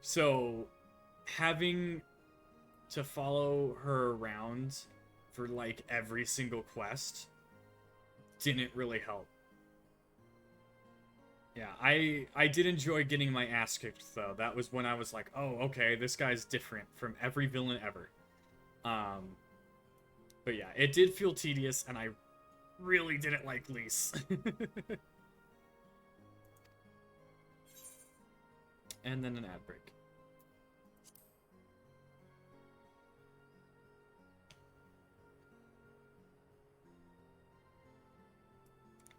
So having to follow her around for like every single quest didn't really help. Yeah, I did enjoy getting my ass kicked though. That was when I was like, oh, okay, this guy's different from every villain ever. But yeah, it did feel tedious, and I really didn't like Lise. And then an ad break.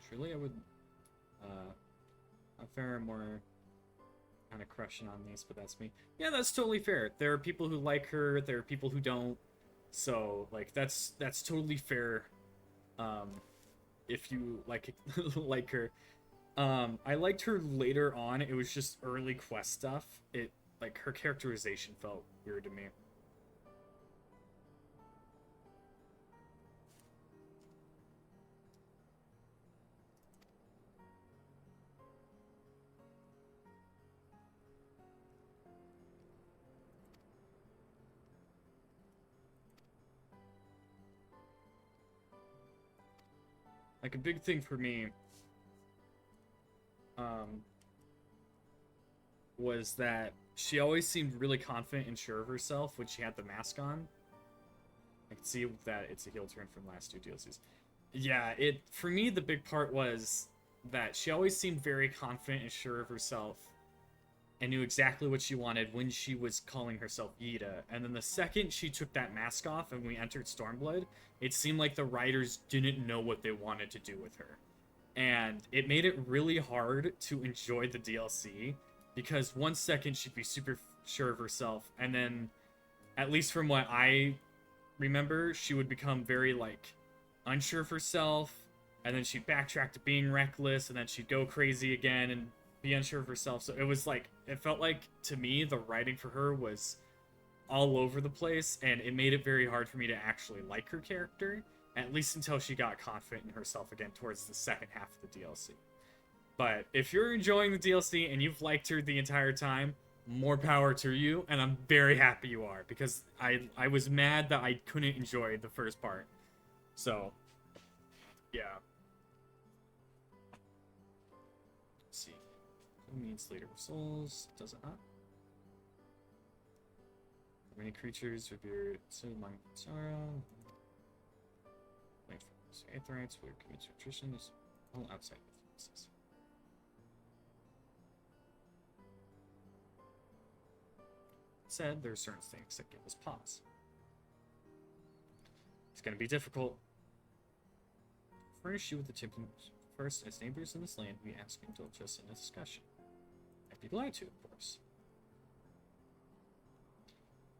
Surely I would, a fair more kind of crushing on Lise, but that's me. Yeah, that's totally fair. There are people who like her, there are people who don't. So, like, that's totally fair, if you like like her. I liked her later on. It was just early quest stuff. It, like, her characterization felt weird to me. Like, a big thing for me, was that she always seemed really confident and sure of herself when she had the mask on. I can see that it's a heel turn from last two DLCs. Yeah, for me, the big part was that she always seemed very confident and sure of herself and knew exactly what she wanted when she was calling herself Ida. And then the second she took that mask off and we entered Stormblood, it seemed like the writers didn't know what they wanted to do with her. And it made it really hard to enjoy the DLC, because one second she'd be super sure of herself, and then, at least from what I remember, she would become very, like, unsure of herself, and then she'd backtrack to being reckless, and then she'd go crazy again and be unsure of herself. So it was like, it felt like, to me, the writing for her was all over the place, and it made it very hard for me to actually like her character, at least until she got confident in herself again towards the second half of the DLC. But if you're enjoying the DLC and you've liked her the entire time, more power to you, and I'm very happy you are, because I was mad that I couldn't enjoy the first part. So, yeah. Let's see. Who needs Leader of Souls? Does it not? Many creatures revered to among sorrow. Wait for Aetherites, weird commits attrition is all outside influences. Said there are certain things that give us pause. It's going to be difficult. Furnish you with the tip. First, as neighbors in this land, we ask you to indulge us in a discussion. I'd be glad to, of course.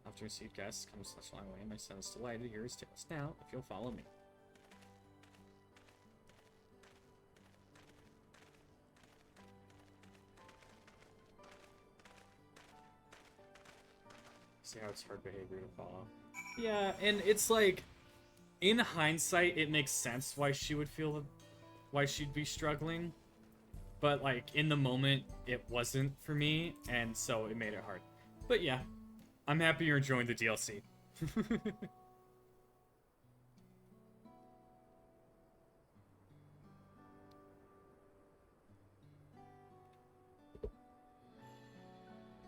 After received guests comes this long way, my son is delighted to hear his tales. Now, if you'll follow me. See how it's hard behavior to follow. Yeah, and it's like, in hindsight, it makes sense why she would feel why she'd be struggling. But like, in the moment, it wasn't for me, and so it made it hard. But yeah, I'm happy you're enjoying the DLC.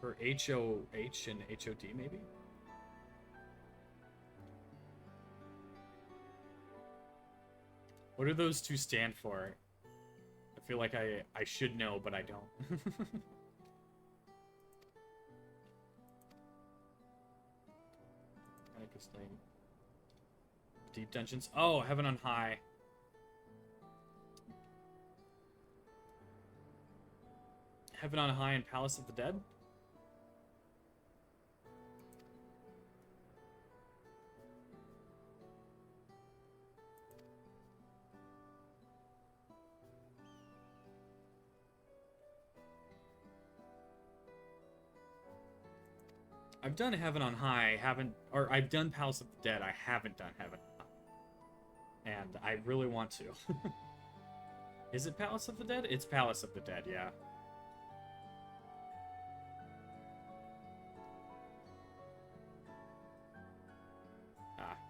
For HOH and HOD, maybe? What do those two stand for? I feel like I should know, but I don't. Deep dungeons. Oh, Heaven on High. Heaven on High and Palace of the Dead? I've done Heaven on High, or I've done Palace of the Dead, I haven't done Heaven on High. And I really want to. Is it Palace of the Dead? It's Palace of the Dead, yeah.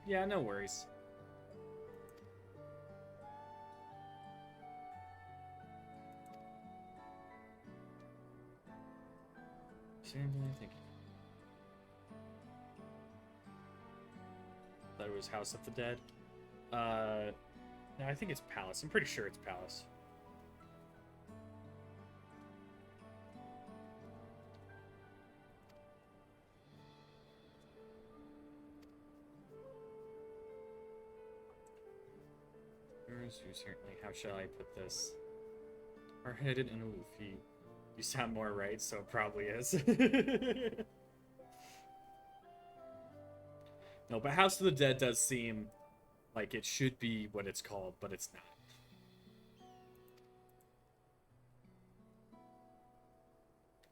Yeah, no worries. Seriously, I think. Thought it was House of the Dead. No, I think it's Palace. I'm pretty sure it's Palace. Certainly. How shall I put this? Hard-headed and aloof. You sound more right, so it probably is. No, but House of the Dead does seem like it should be what it's called, but it's not.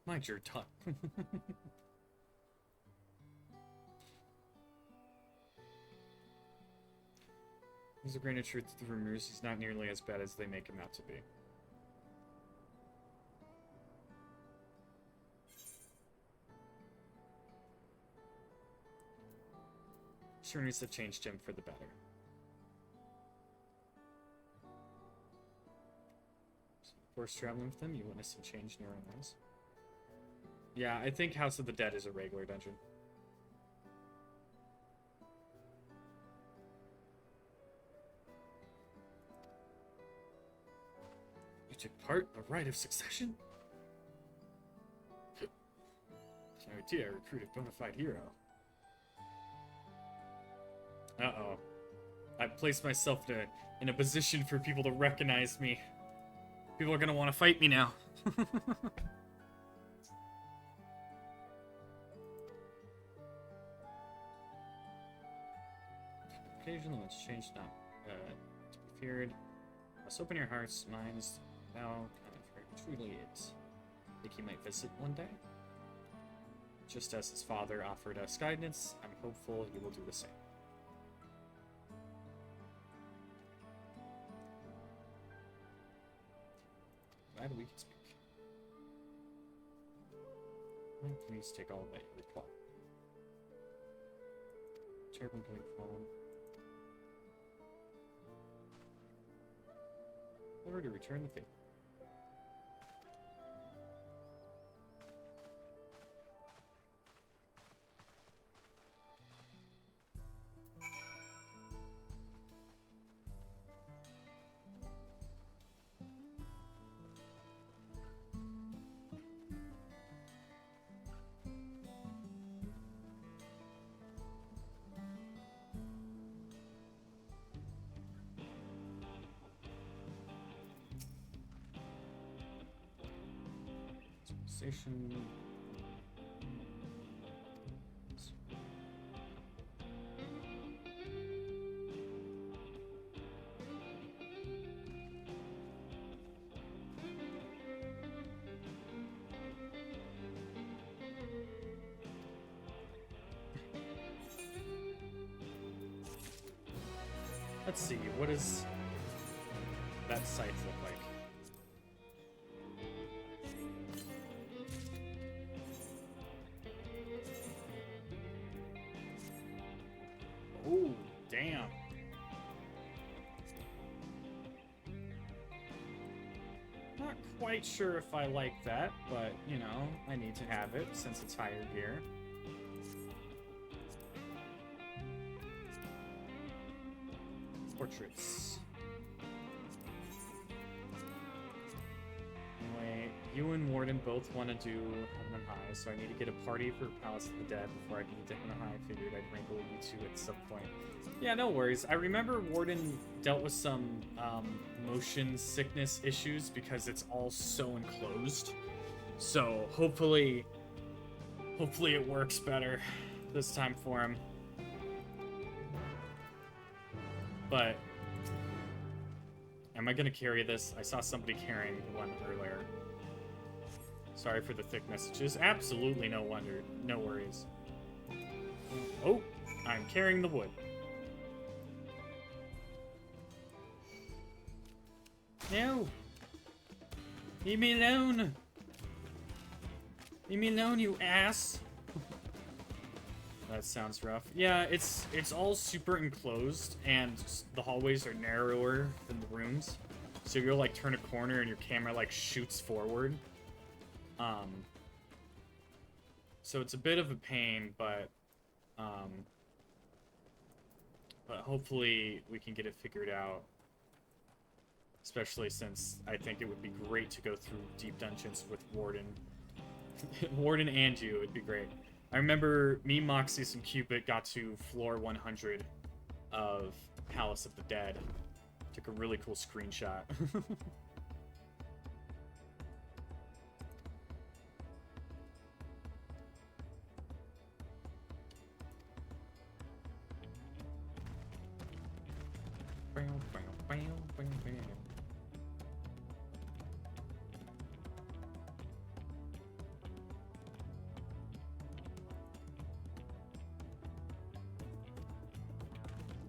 Mind your tongue. There's a grain of truth to the rumors. He's not nearly as bad as they make him out to be. Sure needs to change Jim for the better. So, of course, traveling with them, you witness some change in your own eyes. Yeah, I think House of the Dead is a regular dungeon. You took part in a rite of succession? No idea, I recruited a bona fide hero. Uh-oh. I've placed myself in a position for people to recognize me. People are gonna want to fight me now. Occasionally, it's changed not to be feared. Must open your hearts, minds, now kind of where it truly is. Think he might visit one day? Just as his father offered us guidance, I'm hopeful he will do the same. Glad we can speak. Please take all that you require. Terrible going fallen. Order to return the favor. Station. Let's see, what does that site look like? Oh, damn. Not quite sure if I like that, but, you know, I need to have it since it's higher gear. Portraits. Anyway, you and Warden both want to do Heaven on High, so I need to get a party for Palace of the Dead before I can get to Heaven on High. I figured I'd wrangle you two at some point. Yeah, no worries. I remember Warden dealt with some motion sickness issues because it's all so enclosed. So hopefully it works better this time for him. But am I gonna carry this? I saw somebody carrying one earlier. Sorry for the thick messages. Absolutely no wonder. No worries. Oh, I'm carrying the wood. No! Leave me alone! Leave me alone, you ass! That sounds rough. Yeah, it's all super enclosed, and the hallways are narrower than the rooms. So you'll like turn a corner and your camera like shoots forward. So it's a bit of a pain, but hopefully we can get it figured out. Especially since I think it would be great to go through deep dungeons with Warden. Warden and you, it'd be great. I remember me, Moxie, and Cupid got to floor 100 of Palace of the Dead. Took a really cool screenshot.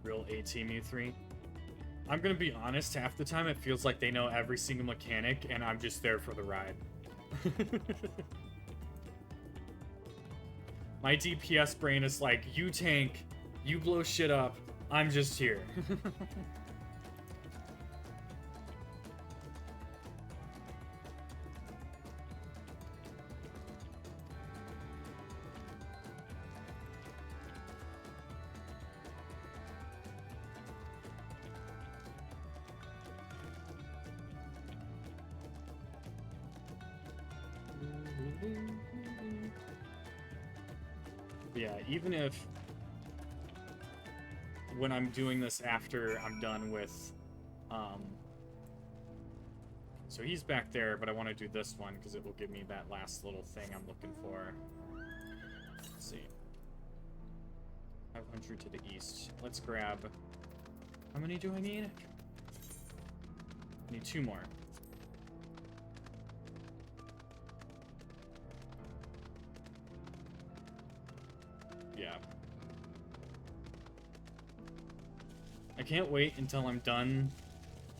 Real A-Team U3. I'm gonna be honest, half the time it feels like they know every single mechanic and I'm just there for the ride. My DPS brain is like, you tank, you blow shit up, I'm just here. Yeah, even if when I'm doing this after I'm done with, so he's back there, but I want to do this one because it will give me that last little thing I'm looking for. Let's see. 500 to the east. Let's grab, how many do I need? I need 2 more. Yeah. I can't wait until I'm done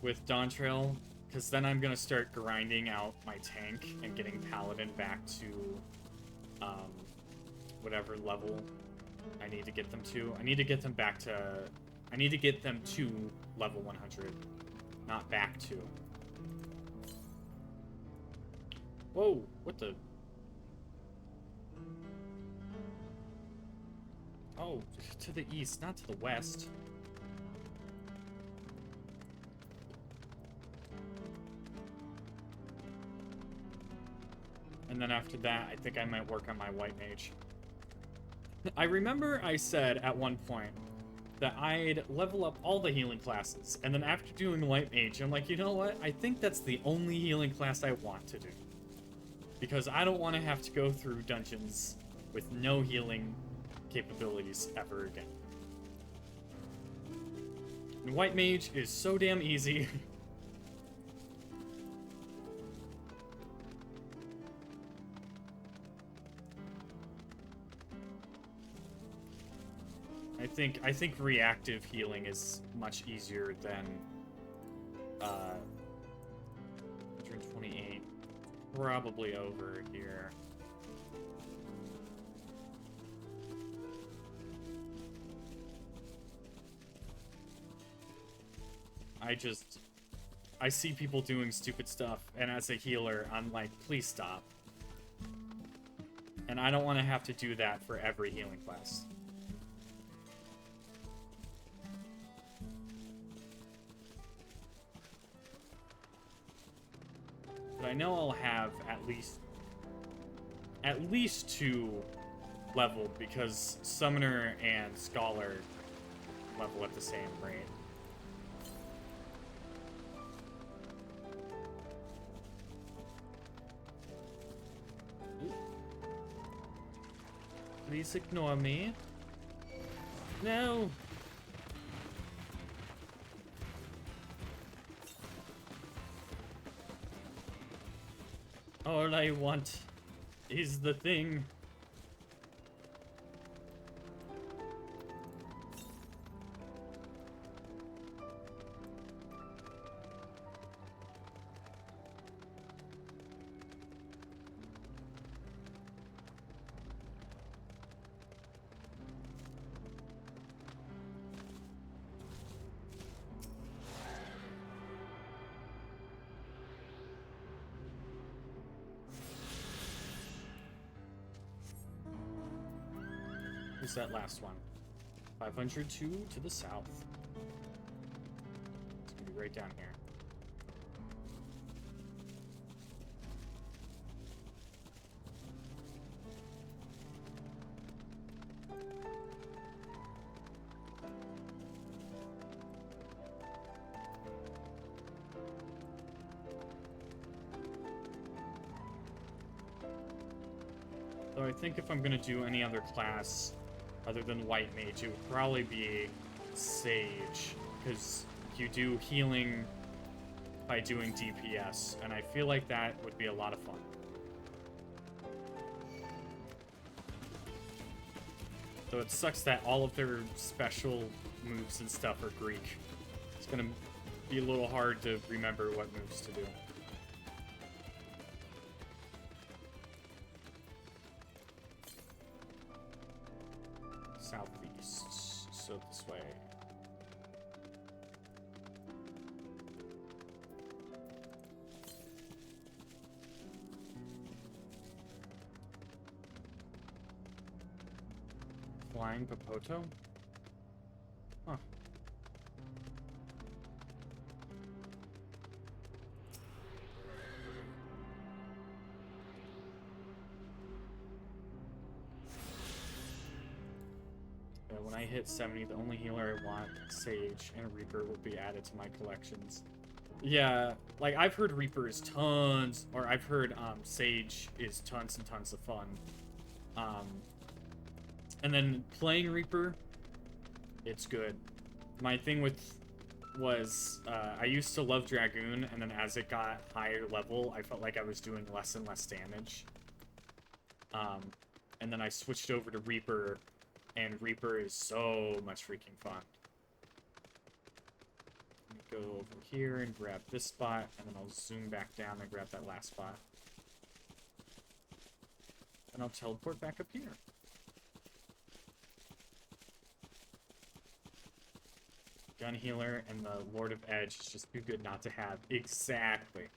with Dawntrail, because then I'm gonna start grinding out my tank and getting Paladin back to whatever level I need to get them to. I need to get them back to... I need to get them to level 100, not back to. Whoa, what the... Oh, to the east, not to the west. And then after that, I think I might work on my white mage. I remember I said at one point that I'd level up all the healing classes, and then after doing white mage, I'm like, you know what? I think that's the only healing class I want to do. Because I don't want to have to go through dungeons with no healing capabilities ever again. And white mage is so damn easy. I think reactive healing is much easier than 128. Probably over here. I see people doing stupid stuff, and as a healer, I'm like, please stop. And I don't want to have to do that for every healing class. But I know I'll have at least 2 leveled, because Summoner and Scholar level at the same rate. Please ignore me. No! All I want is the thing. Who's that last one? 502 to the south. It's gonna be right down here. So I think if I'm gonna do any other class other than White Mage, it would probably be Sage, because you do healing by doing DPS, and I feel like that would be a lot of fun. Though it sucks that all of their special moves and stuff are Greek. It's gonna be a little hard to remember what moves to do. Southeast, so this way. Flying Popoto? Huh. When I hit 70, the only healer I want, Sage and Reaper, will be added to my collections. Yeah, like, I've heard Reaper is tons, or I've heard Sage is tons and tons of fun. And then playing Reaper, it's good. My thing was, I used to love Dragoon, and then as it got higher level, I felt like I was doing less and less damage. And then I switched over to Reaper, and Reaper is so much freaking fun. Let me go over here and grab this spot, and then I'll zoom back down and grab that last spot. And I'll teleport back up here. Gun Healer and the Lord of Edge is just too good not to have. Exactly.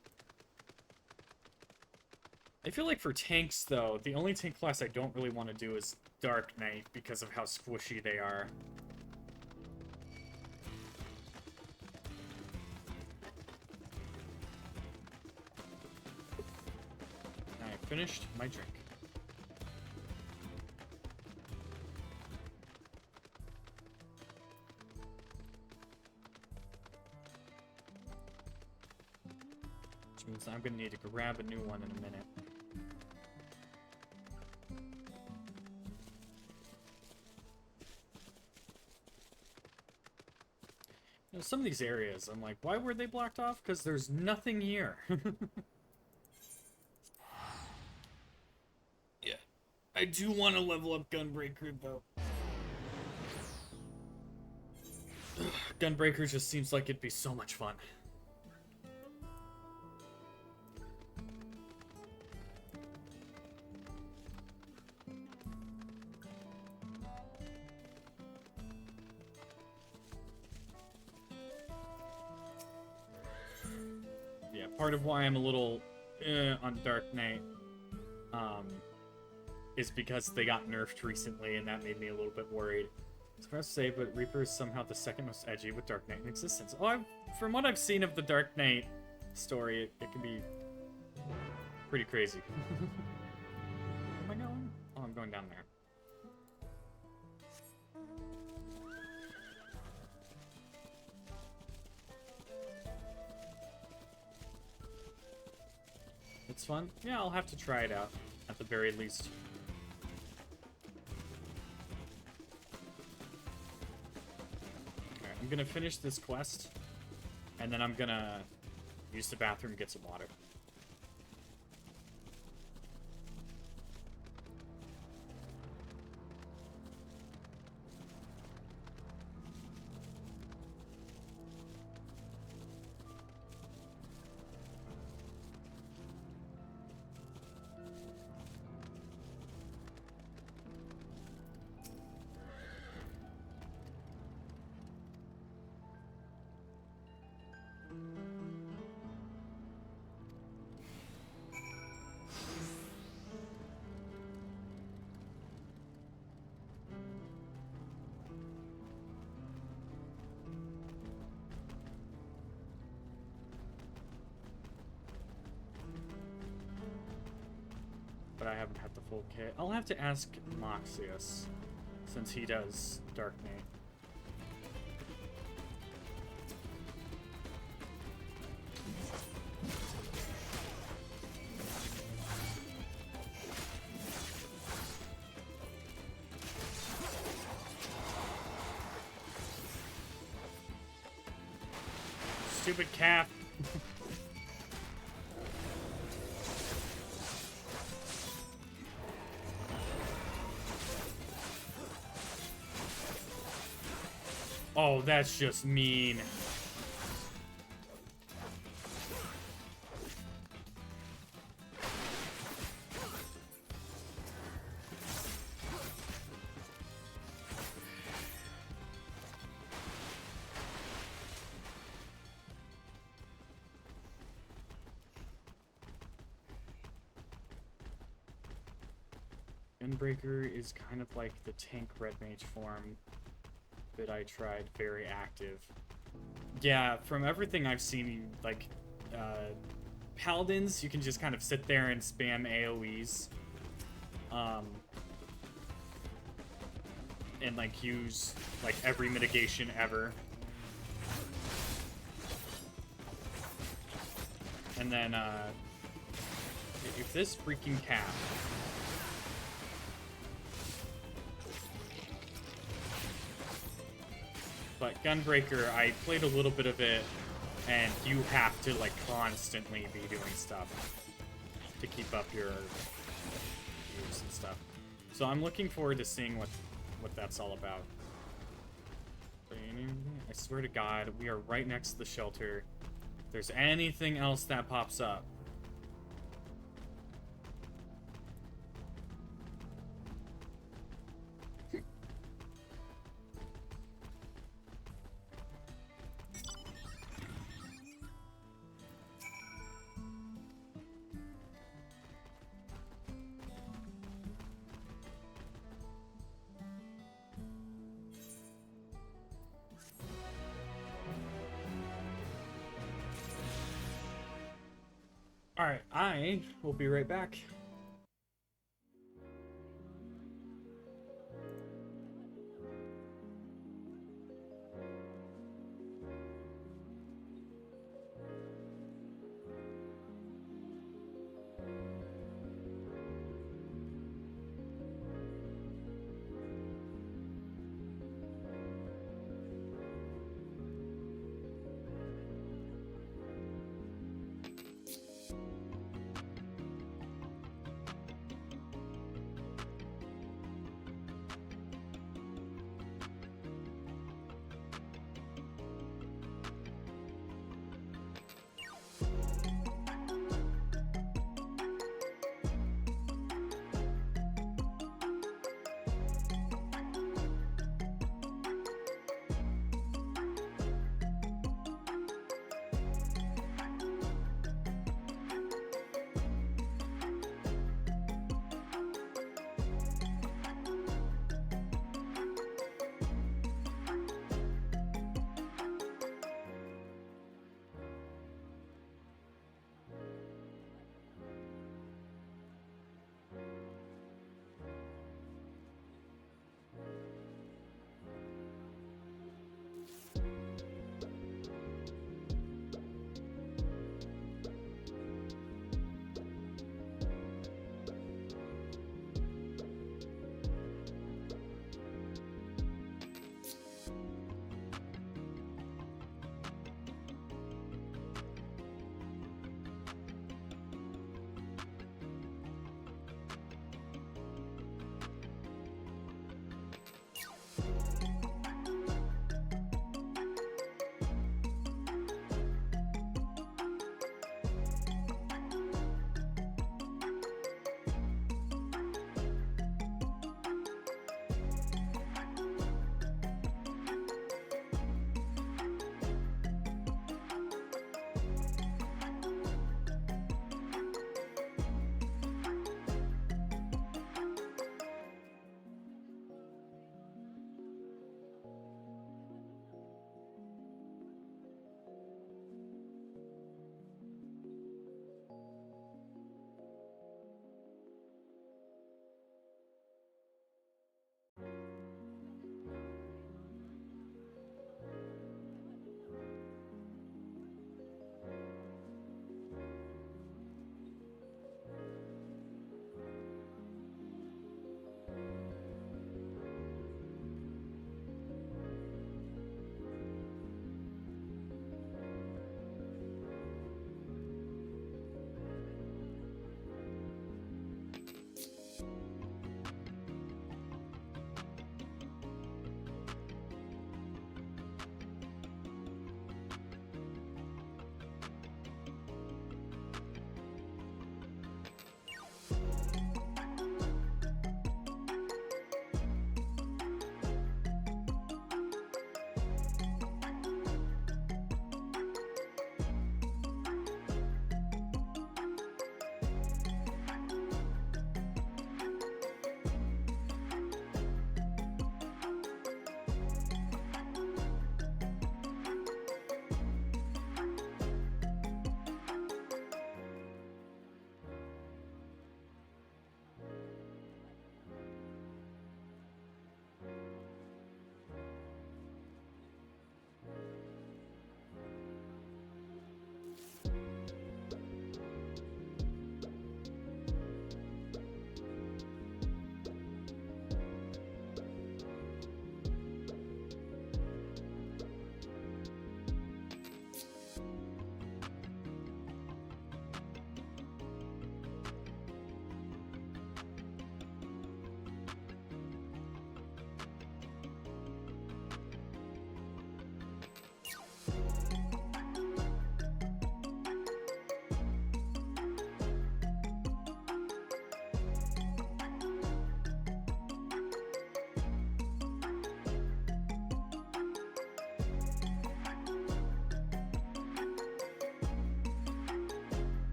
I feel like for tanks, though, the only tank class I don't really want to do is Dark Knight because of how squishy they are. I finished my drink. Which means I'm gonna need to grab a new one in a minute. You know, some of these areas, I'm like, why were they blocked off? Because there's nothing here. Yeah. I do want to level up Gunbreaker, though. Gunbreaker just seems like it'd be so much fun. Yeah, part of why I'm a little on Dark Knight is because they got nerfed recently, and that made me a little bit worried. I was about to say, but Reaper is somehow the second most edgy with Dark Knight in existence. Oh, from what I've seen of the Dark Knight story, it can be pretty crazy. Where am I going? Oh, I'm going down there. It's fun? Yeah, I'll have to try it out, at the very least. Alright, I'm gonna finish this quest, and then I'm gonna use the bathroom and get some water. but I haven't had the full kit. I'll have to ask Moxius, since he does Dark Knight. Stupid calf. Oh, that's just mean. Gunbreaker is kind of like the tank red mage form that I tried, very active. Yeah, from everything I've seen, like, Paladins, you can just kind of sit there and spam AoEs. And, like, use, like, every mitigation ever. And then, if this freaking cat... But Gunbreaker, I played a little bit of it, and you have to, like, constantly be doing stuff to keep up your views and stuff. So I'm looking forward to seeing what that's all about. I swear to God, we are right next to the shelter. If there's anything else that pops up, alright, I will be right back.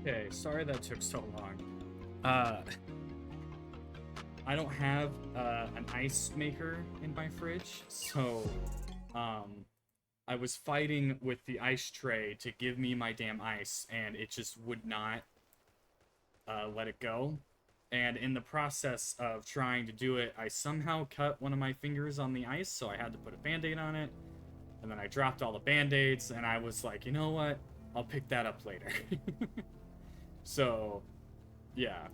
Okay, sorry that took so long. I don't have an ice maker in my fridge, so I was fighting with the ice tray to give me my damn ice, and it just would not let it go. And in the process of trying to do it, I somehow cut one of my fingers on the ice, so I had to put a band-aid on it. And then I dropped all the band-aids, and I was like, you know what? I'll pick that up later. So, yeah.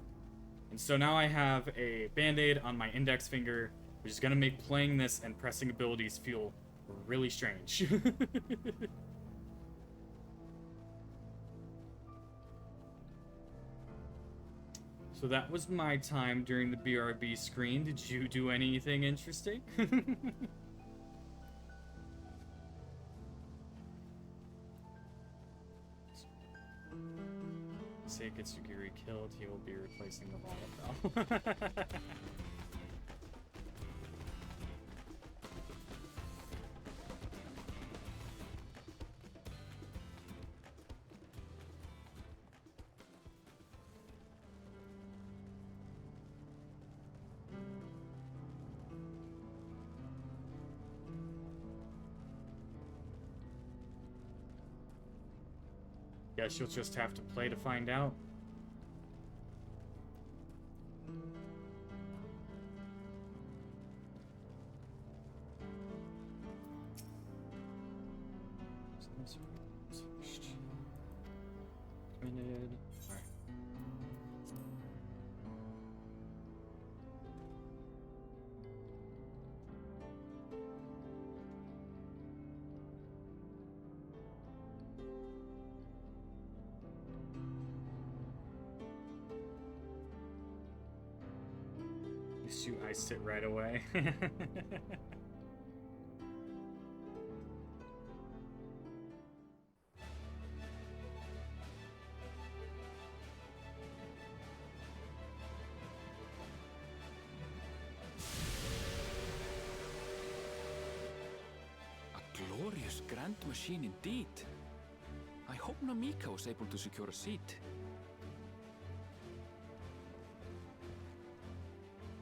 And so now I have a band-aid on my index finger, which is going to make playing this and pressing abilities feel really strange. So that was my time during the BRB screen. Did you do anything interesting? Say Getsugiri killed, he will be replacing the Volleybell. Guess you'll just have to play to find out. Minute. All right. You iced it right away. A glorious grand machine indeed. I hope Namika was able to secure a seat.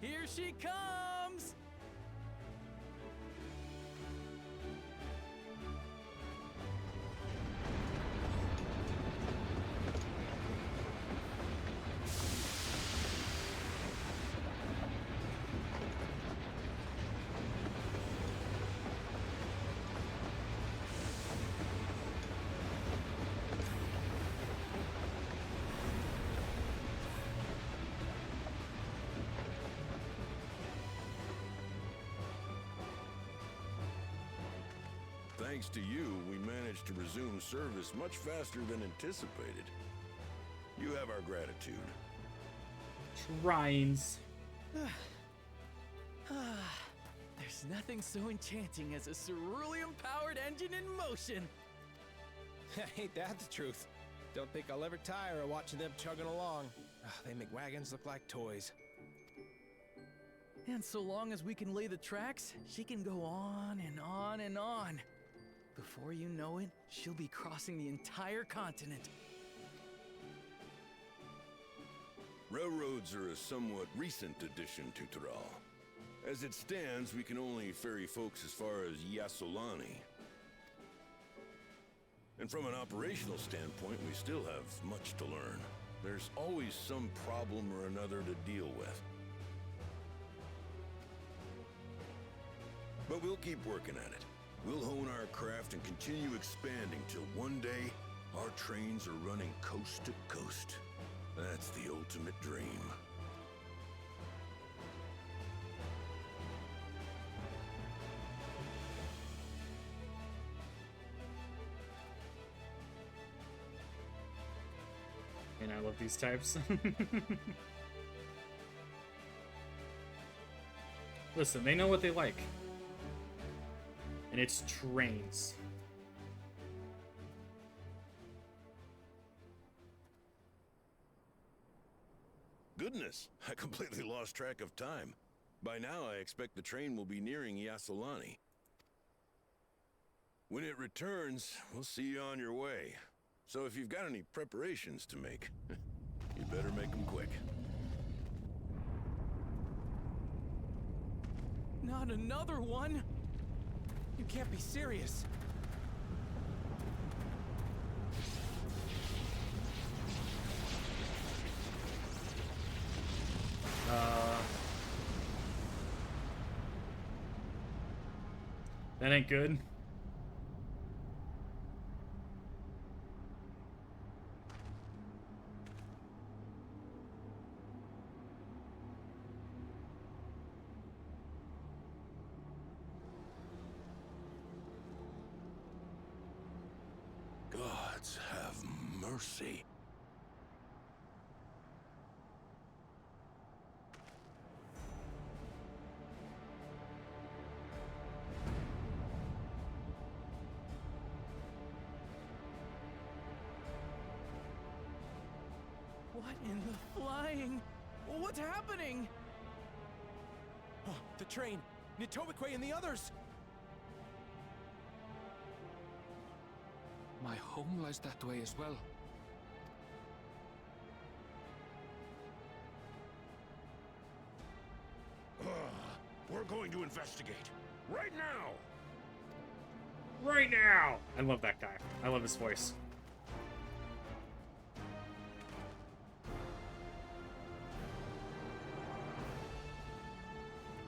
Here she comes! Thanks to you, we managed to resume service much faster than anticipated. You have our gratitude. Shrines. There's nothing so enchanting as a cerulean-powered engine in motion. Ain't that the truth? Don't think I'll ever tire of watching them chugging along. They make wagons look like toys. And so long as we can lay the tracks, she can go on and on and on. Before you know it, she'll be crossing the entire continent. Railroads are a somewhat recent addition to Tyrol. As it stands, we can only ferry folks as far as Yasolani. And from an operational standpoint, we still have much to learn. There's always some problem or another to deal with. But we'll keep working at it. We'll hone our craft and continue expanding till one day, our trains are running coast to coast. That's the ultimate dream. And I love these types. Listen, they know what they like. And it's trains. Goodness, I completely lost track of time. By now, I expect the train will be nearing Yasolani. When it returns, we'll see you on your way. So if you've got any preparations to make, you better make them quick. Not another one? You can't be serious. That ain't good. Gods have mercy. What in the flying? What's happening? Oh, the train! Nitobekwe and the others! My home lies that way as well. We're going to investigate. Right now! Right now! I love that guy. I love his voice.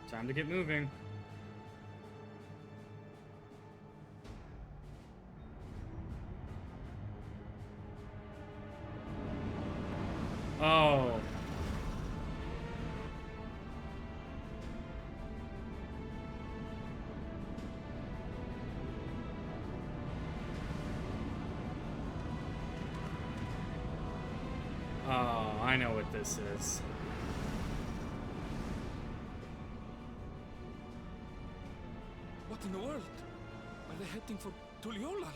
Time to get moving. Oh. Oh, I know what this is. What in the world? Are they heading for Tuliolal?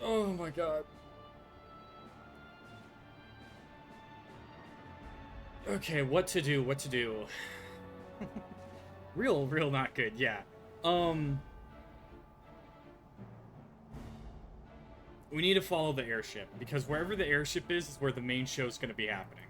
Oh my god. Okay, what to do, what to do. real not good, yeah. We need to follow the airship, because wherever the airship is where the main show's gonna be happening.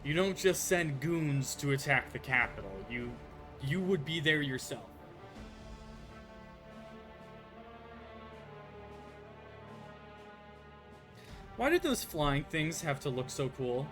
You don't just send goons to attack the capital. You would be there yourself. Why did those flying things have to look so cool?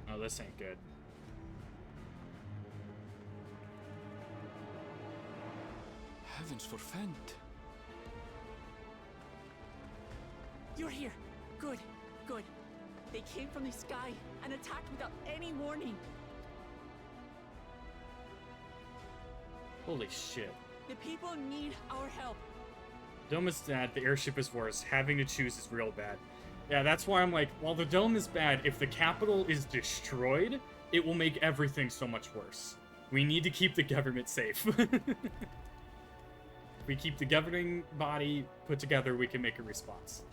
Oh, this ain't good. Heavens forfend. You're here. Good, good. They came from the sky and attacked without any warning. Holy shit. The people need our help. Dome is bad, the airship is worse. Having to choose is real bad. Yeah, that's why I'm like, while the dome is bad, if the capital is destroyed, it will make everything so much worse. We need to keep the government safe. If we keep the governing body put together, we can make a response.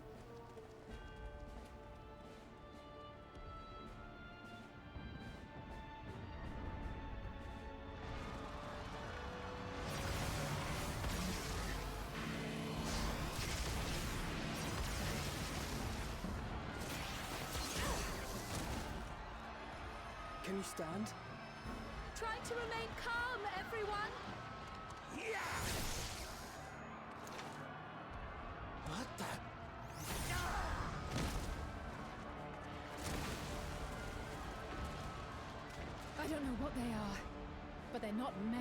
Can you stand? Try to remain calm, everyone. What the? I don't know what they are, but they're not men.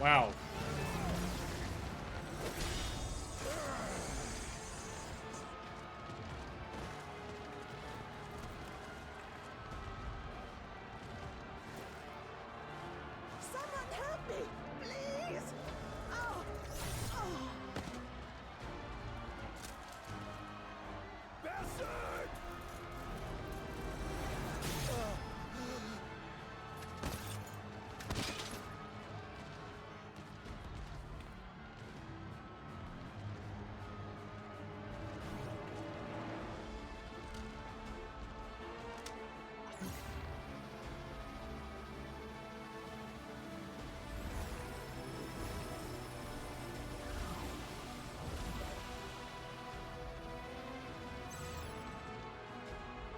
Wow. Someone help me, please! Oh! Oh! Bastard!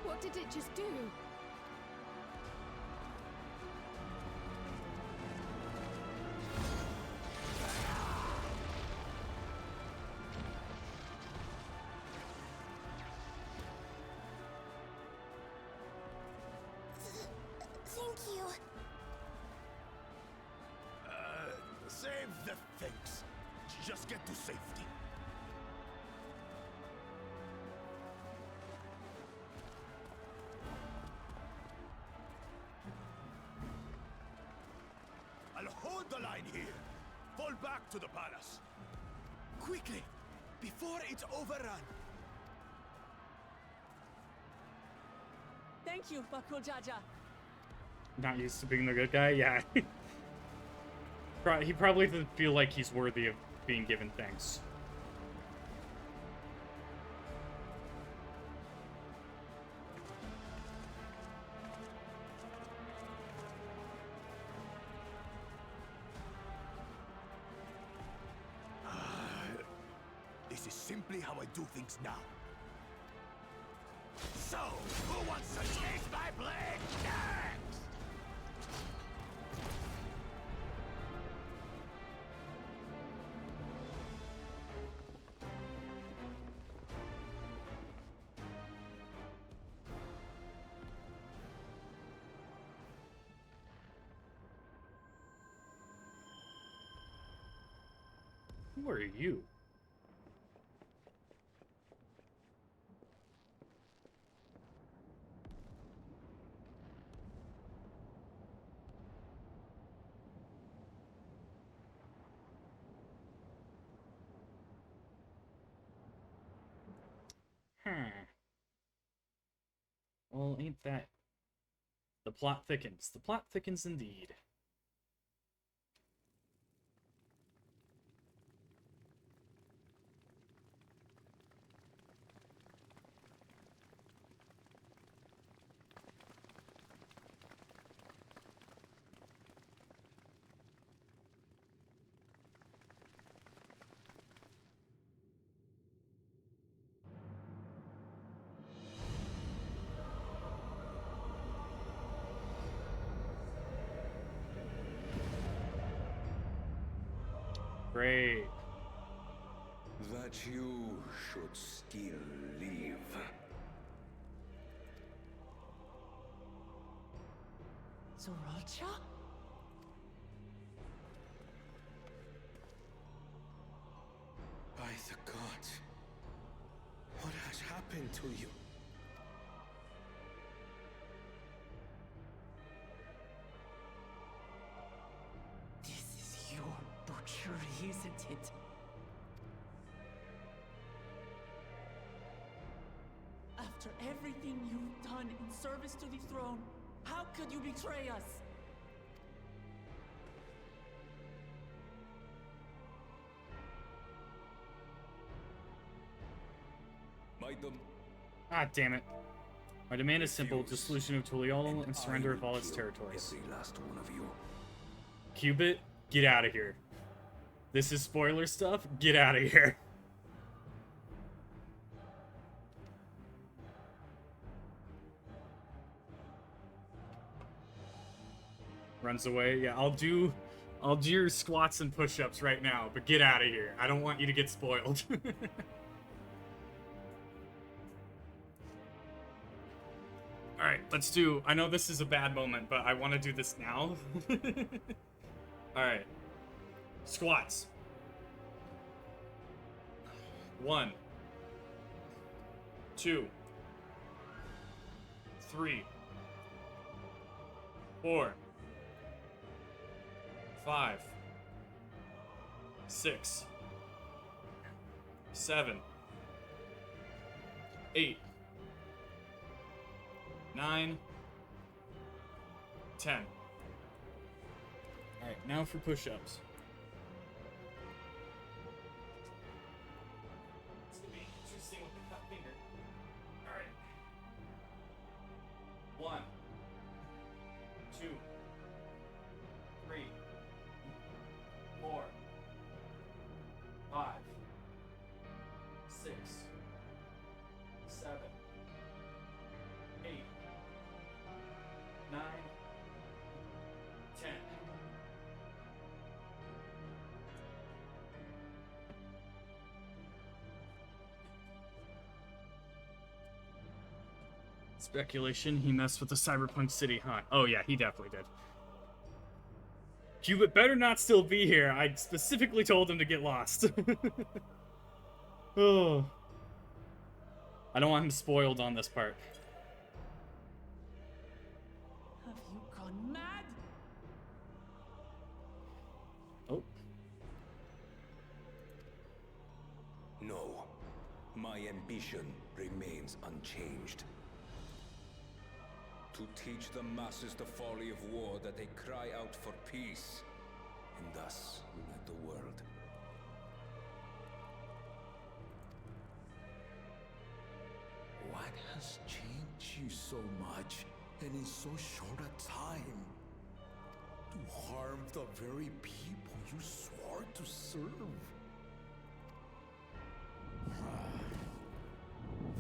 What did it just do? Thank you. Save the things. Just get to safety. I'll hold the line here. Fall back to the palace. Quickly, before it's overrun. Thank you, Bakul Jaja. Not used to being the good guy? Yeah. He probably doesn't feel like he's worthy of being given thanks. This is simply how I do things now. So, who wants to taste my blade next? Who are you? Well, ain't that... The plot thickens. The plot thickens indeed. Great. That you should still live. Sriracha? By the gods, what has happened to you? This is your butchery, isn't it? After everything you've done in service to the throne, how could you betray us? Ah, damn it. My demand is simple: dissolution of Tuliol and surrender of all its territories. Every last one of you. Cubit, get out of here. This is spoiler stuff? Get out of here. Runs away. Yeah, I'll do I'll do your squats and push-ups right now, but get out of here. I don't want you to get spoiled. Alright, let's do... I know this is a bad moment, but I want to do this now. Alright. Squats. 1, 2, 3, 4, 5, 6, 7, 8, 9, 10. Alright, now for push-ups. It's gonna be interesting with the cut finger. Alright. 1, 2, 3, 4, 5, 6, 7, 8, 9, 10. Speculation, he messed with the Cyberpunk City, huh? Oh yeah, he definitely did. You better not still be here. I specifically told him to get lost. Oh. I don't want him spoiled on this part. Have you gone mad? Oh. No. My ambition remains unchanged. To teach the masses the folly of war, that they cry out for peace, and thus unite the world. What has changed you so much, and in so short a time? To harm the very people you swore to serve?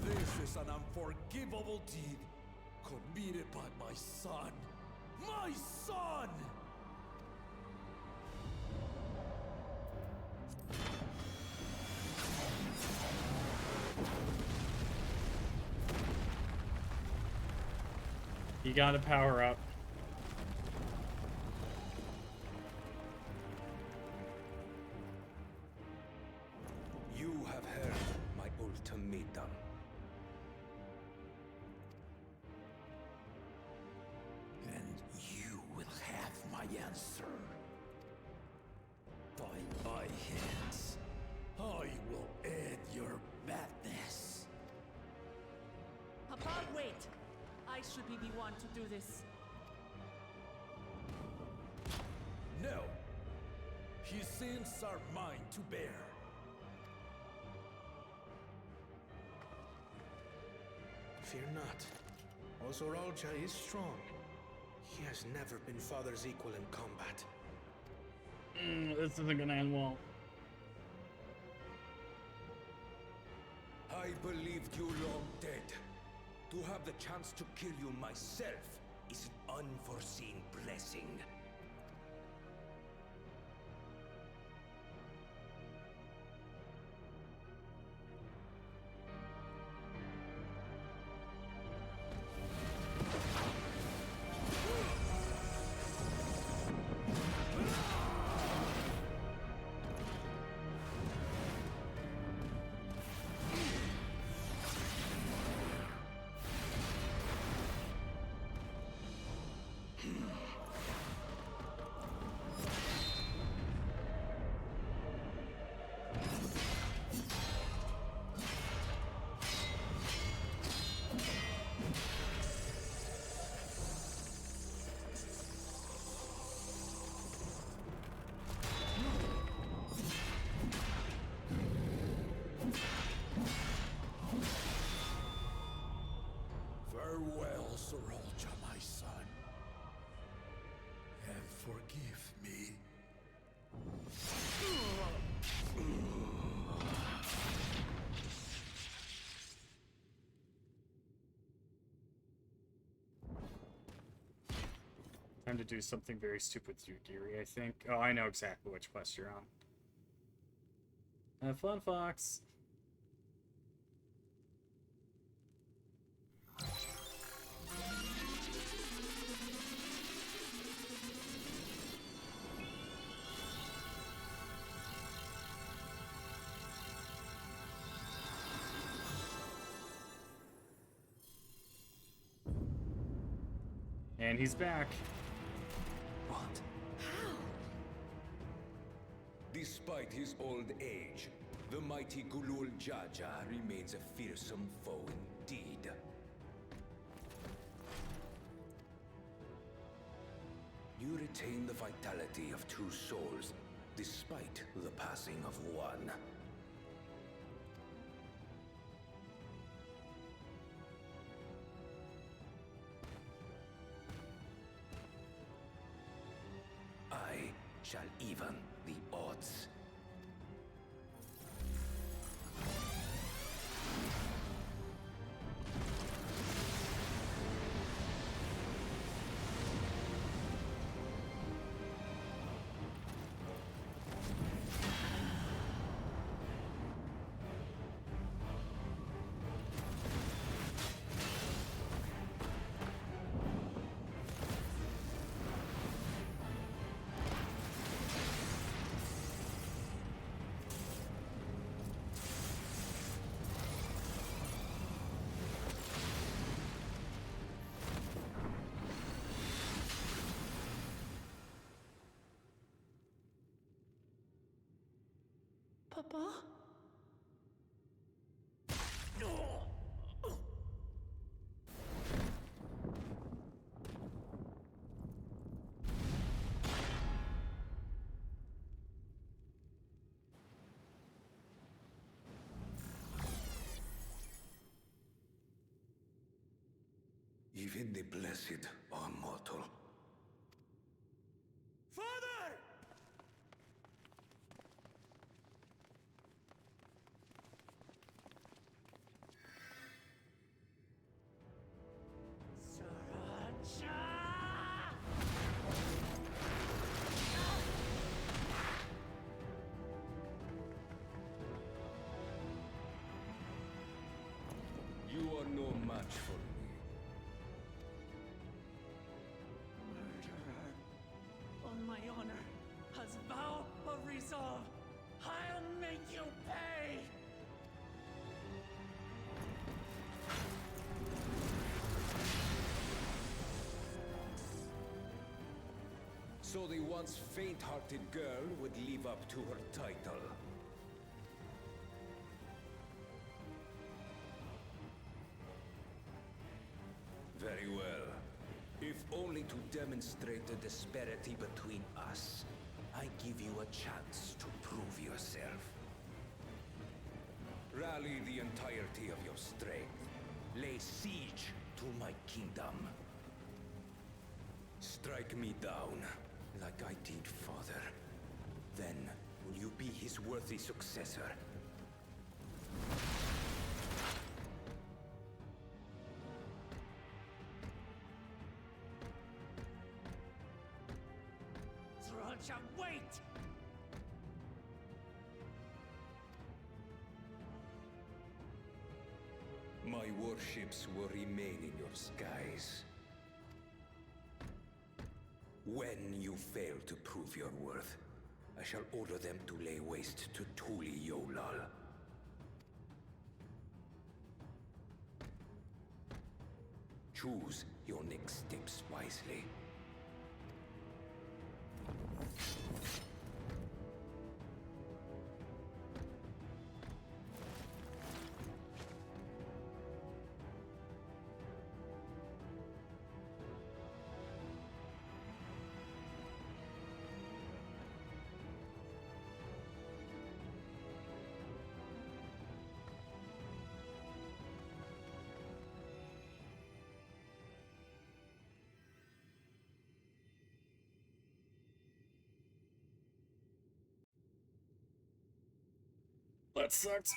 This is an unforgivable deed committed by my son. My son! You gotta power up. You have heard my ultimatum. And you will have my answer. By my hands, I will end your madness. Papa, wait. I should be the one to do this. No. His sins are mine to bear. Fear not. Ozoralja is strong. He has never been father's equal in combat. This isn't gonna end well. I believed you long dead. To have the chance to kill you myself is an unforeseen blessing. Time to do something very stupid with you, dearie, I think. Oh, I know exactly which quest you're on. Have fun, Fox. And he's back. What? How? Despite his old age, the mighty Gulul Jaja remains a fearsome foe indeed. You retain the vitality of two souls, despite the passing of one. I shall even the odds. Papa? Even the blessed are mortal. Father! You are no match for me. Murderer. On my honor, as vow of resolve, I'll make you pay! So the once faint-hearted girl would live up to her title. Very well. If only to demonstrate the disparity between us, I give you a chance to prove yourself. Rally the entirety of your strength. Lay siege to my kingdom. Strike me down, like I did father. Then will you be his worthy successor? Zralcha, wait! My warships will remain in your skies. When you fail to prove your worth, I shall order them to lay waste to Tuli Yolal. Choose your next steps wisely. That sucks.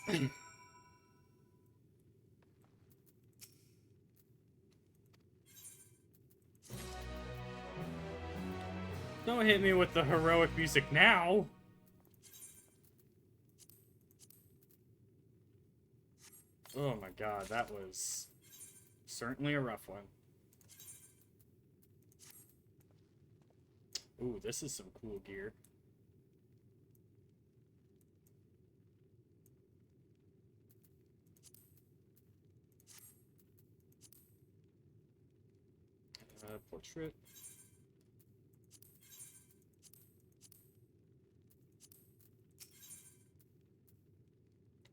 Don't hit me with the heroic music now. Oh my god, that was certainly a rough one. Ooh, this is some cool gear. Portrait.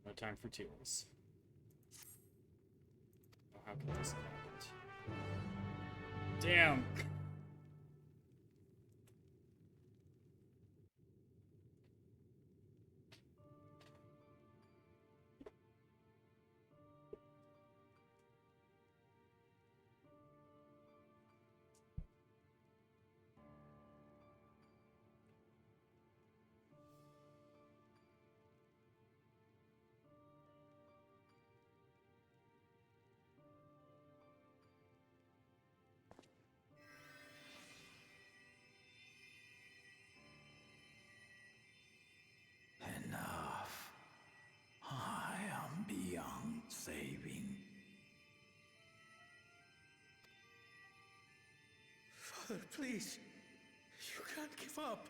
No time for tears. Oh, how could this have happened? Damn! Enough. I am beyond saving. Father, please. You can't give up.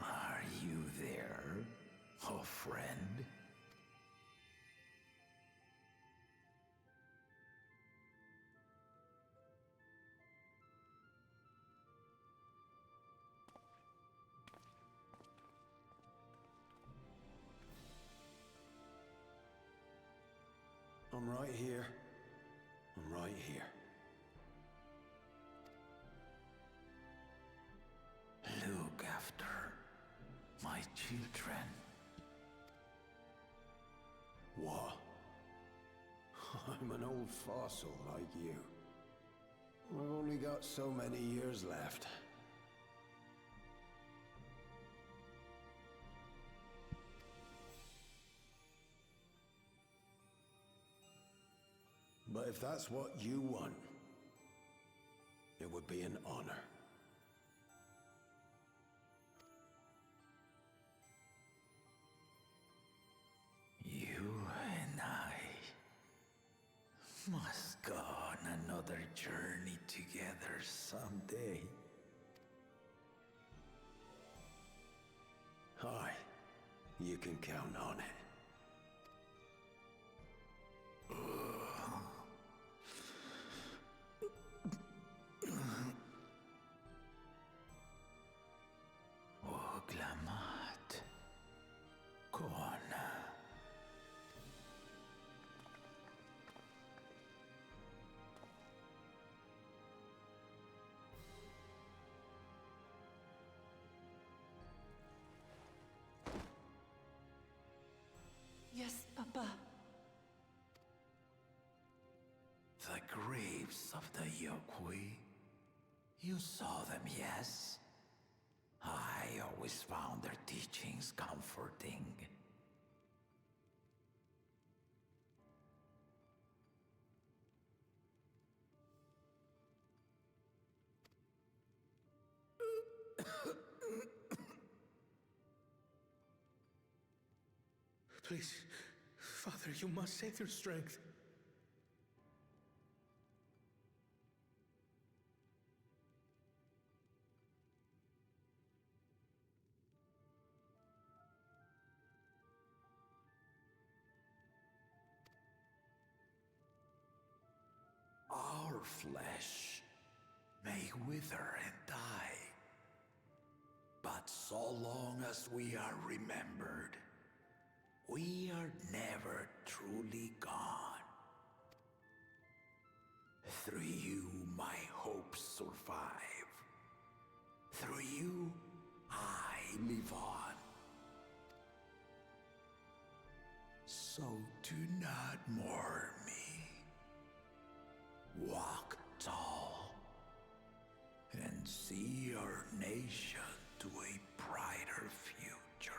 Are you there, oh friend? I'm right here. I'm right here. Look after my children. What? I'm an old fossil like you. I've only got so many years left. But if that's what you want, it would be an honor. You and I must go on another journey together someday. Aye, you can count on it. Oglamat. Kona. Yes, Papa. The graves of the Yokwi. You saw them, yes? I always found their teachings comforting. Please, Father, you must save your strength. Our flesh may wither and die, but so long as we are remembered, we are never truly gone. Through you, my hopes survive. Through you, I live on. So do not mourn me. Walk tall and see our nation to a brighter future.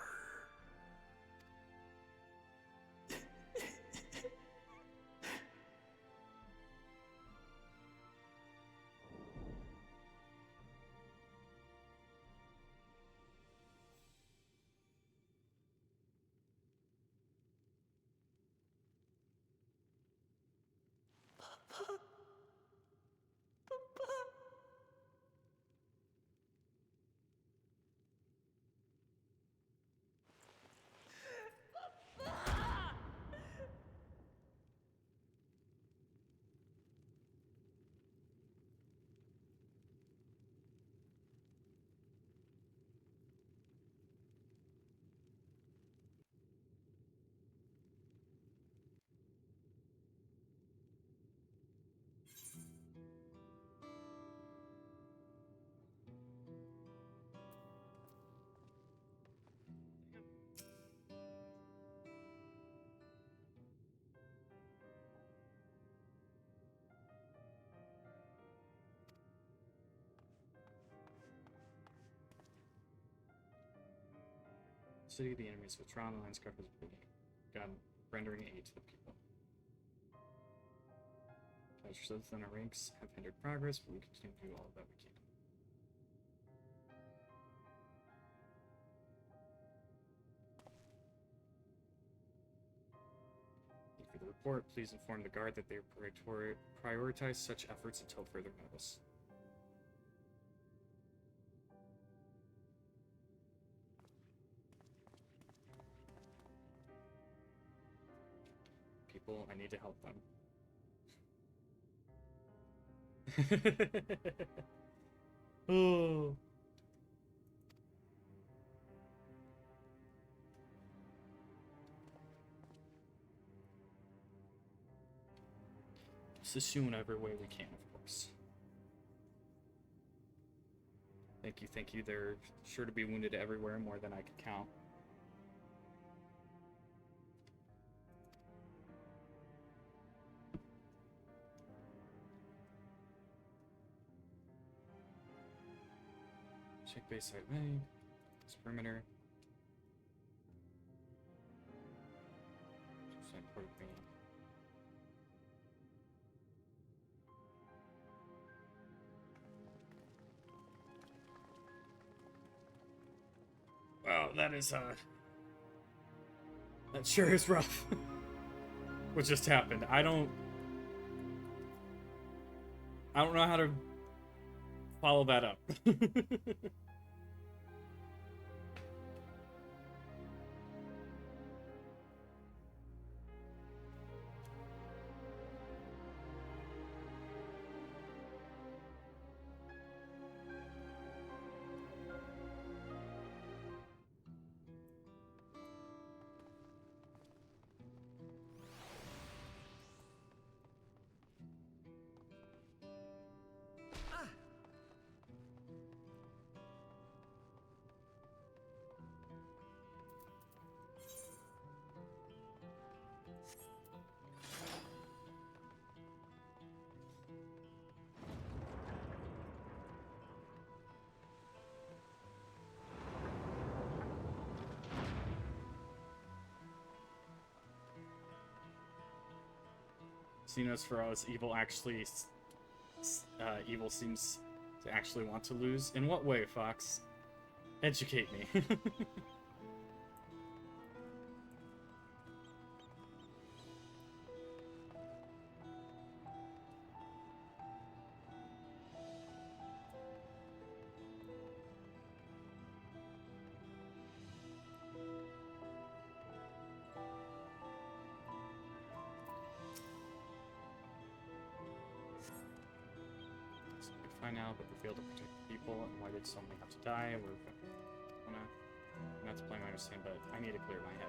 city. The enemy is withdrawn. The landscape has begun rendering aid to the people. Casualties within our ranks have hindered progress, but we continue to do all that we can. Thank you for the report. Please inform the guard that they prioritize such efforts until further notice. People, I need to help them. Oh. Sassoon in every way we can, of course. Thank you, thank you. They're sure to be wounded everywhere, more than I could count. Check base side main. This perimeter. Side port main. Wow, that is that sure is rough. What just happened? I don't know how to follow that up. Xenos for us, evil actually, evil seems to actually want to lose. In what way, Fox? Educate me. Fine now, but we failed to protect the people, and why did so many have to die? Not to blame, I understand, but I need to clear my head.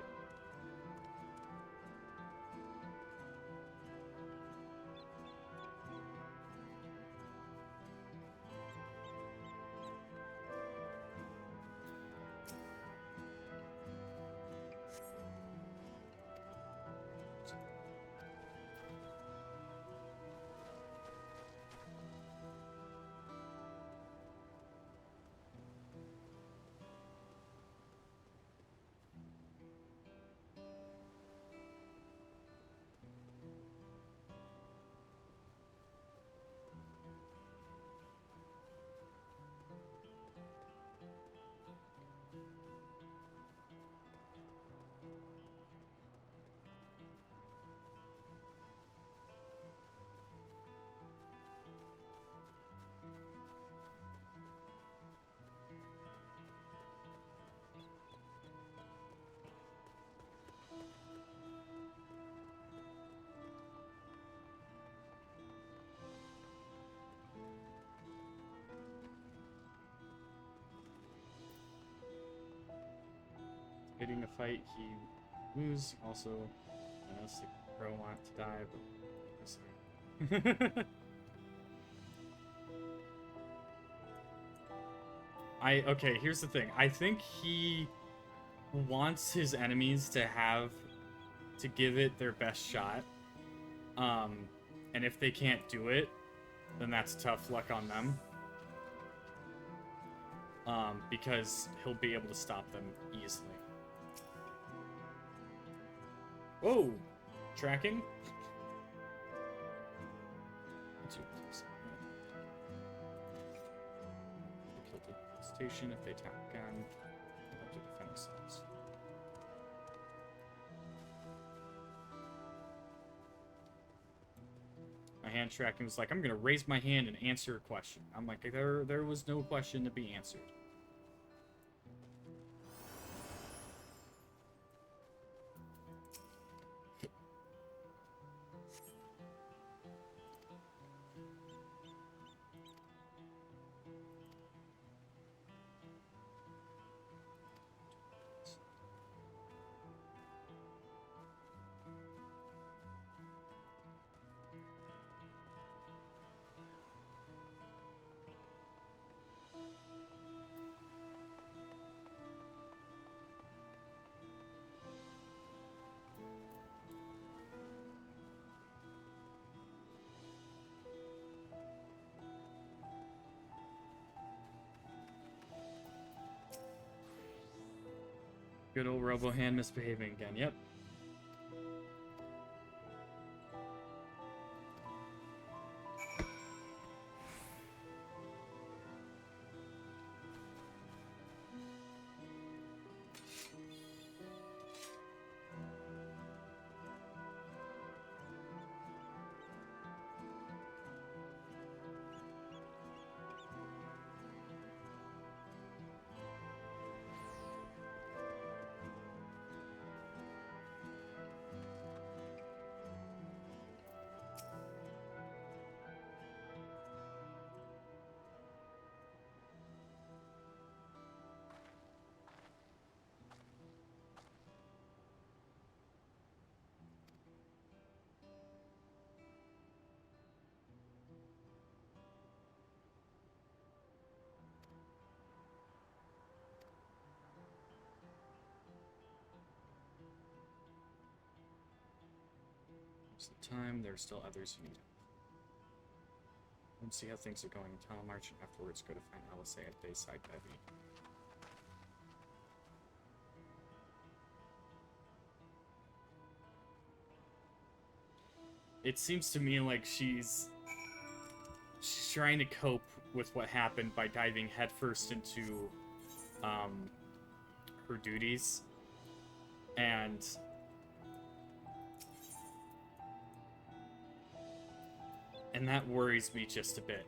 Hitting a fight, he lose. Also, unless the crow want to die, but okay, here's the thing. I think he wants his enemies to give it their best shot. And if they can't do it, then that's tough luck on them. Because he'll be able to stop them easily. Whoa! Tracking? Station if they attack again. Have to defend themselves. My hand tracking was like, I'm gonna raise my hand and answer a question. I'm like, there was no question to be answered. Good old Robohand misbehaving again, yep. The time, there's still others who need it. Let's see how things are going in Telemarch, and afterwards go to find LSA at Bayside Bevy. It seems to me like she's trying to cope with what happened by diving headfirst into her duties, and that worries me just a bit.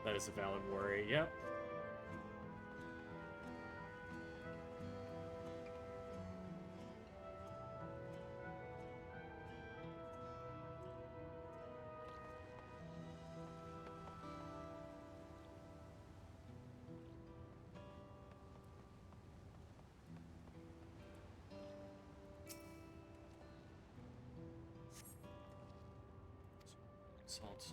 That is a valid worry, yep. Salt.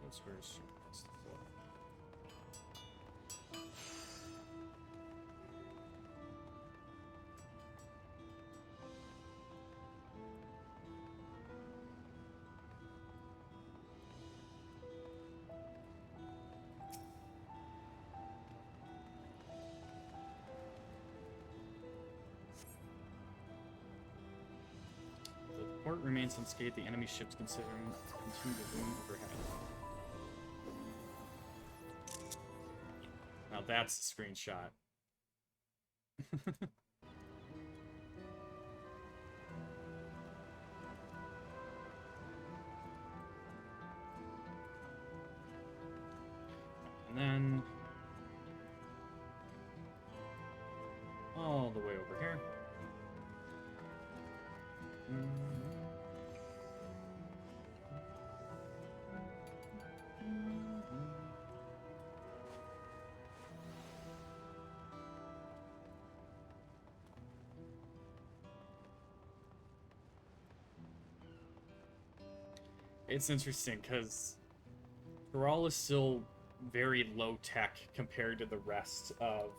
That's very strong. That's the floor. The port remains unscathed. The enemy ships continue to loom overhead. Now that's a screenshot. And then all the way over here. It's interesting because Thrall is still very low tech compared to the rest of.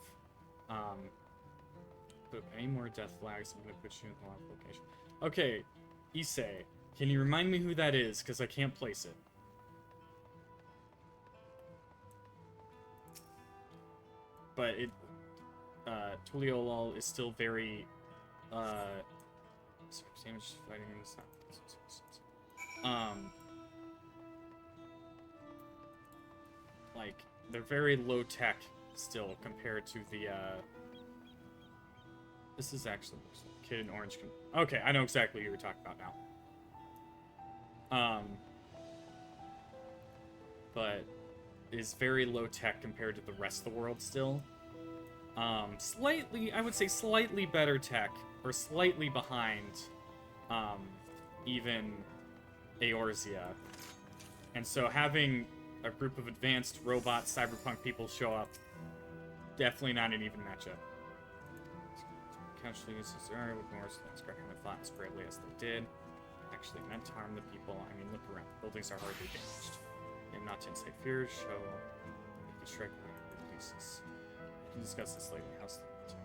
But any more death flags, I'm gonna put you in the wrong location. Okay, Issei, can you remind me who that is? Because I can't place it. But it, Tuliolol is still very, damage fighting in the sun. Like, they're very low tech still compared to the, this is actually Kid in Orange. Okay, I know exactly who you're talking about now. But is very low tech compared to the rest of the world still. Slightly, I would say slightly better tech, or slightly behind, even Eorzea. And so having a group of advanced robot cyberpunk people show up, definitely not an even matchup. Casually necessary with Norse things kind of fought as bravely as they did. Actually meant to harm the people. I mean, look around. The buildings are hardly damaged. And not to incite fear, show the strike pieces. We can discuss this later. How's the time?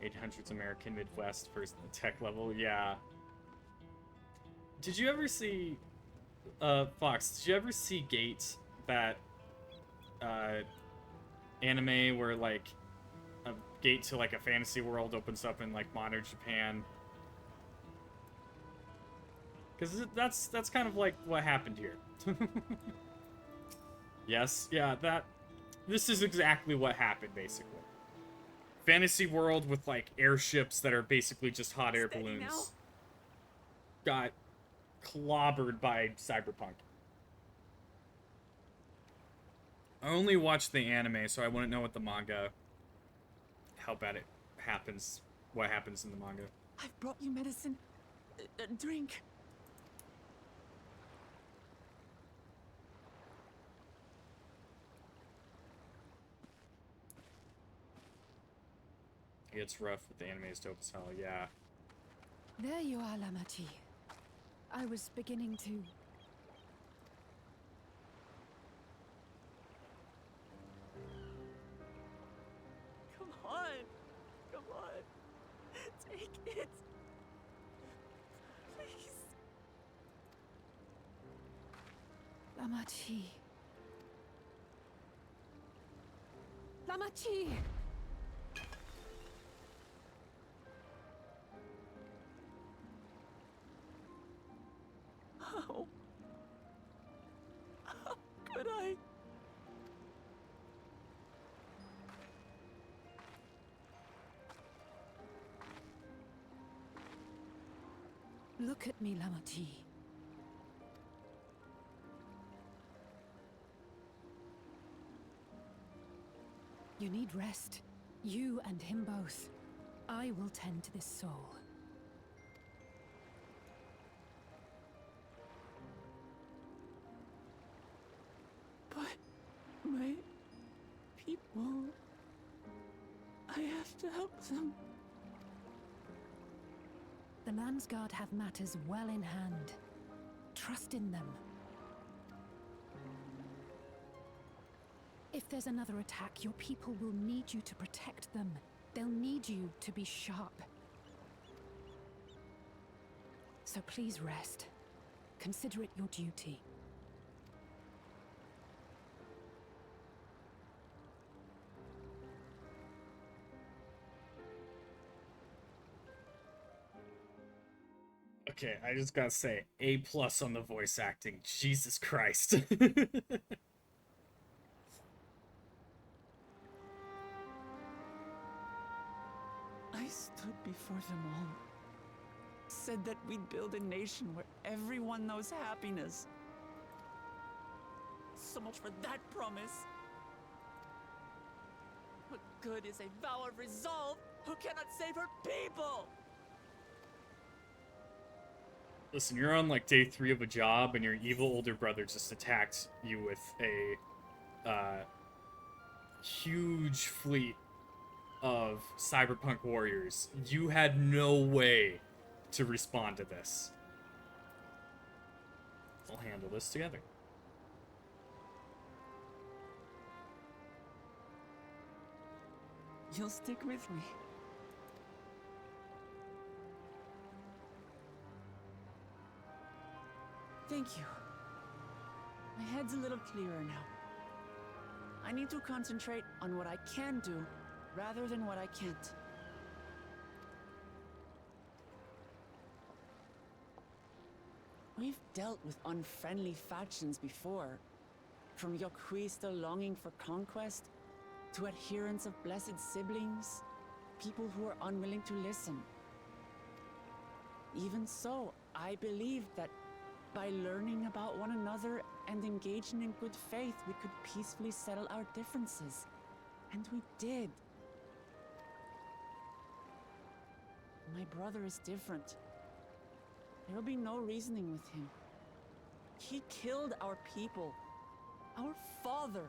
800s American Midwest versus the tech level, yeah. Did you ever see, Fox, did you ever see Gate, that, anime where, like, a gate to, like, a fantasy world opens up in, like, modern Japan? Because that's kind of like what happened here. Yes, yeah, this is exactly what happened, basically. Fantasy world with, like, airships that are basically just hot air balloons. Got clobbered by Cyberpunk. I only watched the anime, so I wouldn't know what the manga, how bad it happens, what happens in the manga. I've brought you medicine. A drink. It's rough, but the anime is dope as hell, yeah. There you are, Lamachi. I was beginning to... Come on. Come on. Take it. Please. Lamachi. Lamachi! How could I? Look at me, Lamachi. You need rest. You and him both. I will tend to this soul. But my people, I have to help them. The Landsguard have matters well in hand. Trust in them. If there's another attack, your people will need you to protect them. They'll need you to be sharp. So please rest. Consider it your duty. Okay, I just gotta say, A+ on the voice acting. Jesus Christ. I stood before them all. Said that we'd build a nation where everyone knows happiness. So much for that promise. What good is a vow of resolve who cannot save her people? Listen, you're on like day 3 of a job, and your evil older brother just attacked you with a huge fleet of cyberpunk warriors. You had no way to respond to this. We'll handle this together. You'll stick with me. Thank you. My head's a little clearer now. I need to concentrate on what I can do rather than what I can't. We've dealt with unfriendly factions before. From Yokui still longing for conquest, to adherents of blessed siblings, people who are unwilling to listen. Even so, I believe that by learning about one another and engaging in good faith, we could peacefully settle our differences. And we did. My brother is different. There will be no reasoning with him. He killed our people, our father.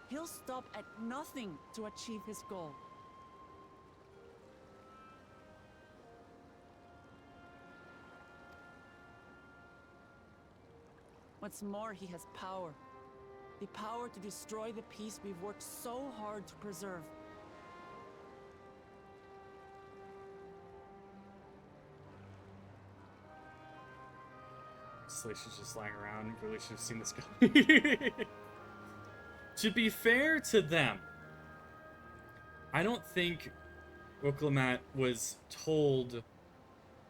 He'll stop at nothing to achieve his goal. What's more, he has power. The power to destroy the peace we've worked so hard to preserve. She's just lying around. Really should have seen this coming. To be fair to them, I don't think Wilklamat was told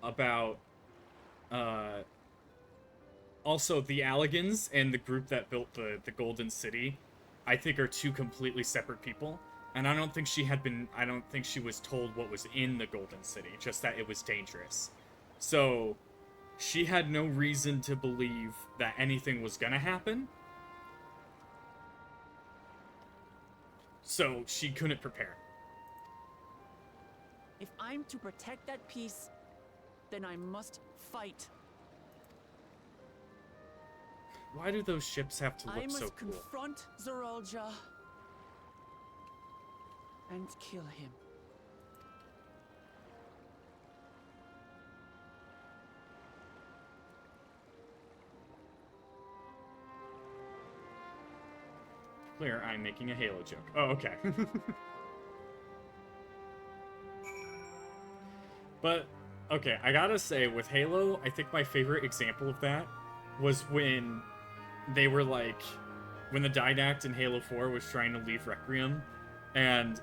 about also the Alligans and the group that built the Golden City. I think are two completely separate people, and I don't think she was told what was in the Golden City, just that it was dangerous. So she had no reason to believe that anything was gonna happen. So she couldn't prepare. If I'm to protect that peace, then I must fight. Why do those ships have to look so cool? I must confront Zorolja and kill him. Clear, I'm making a Halo joke. Oh, okay. But, okay, I gotta say, with Halo, I think my favorite example of that was when they were like, when the Didact in Halo 4 was trying to leave Requiem, and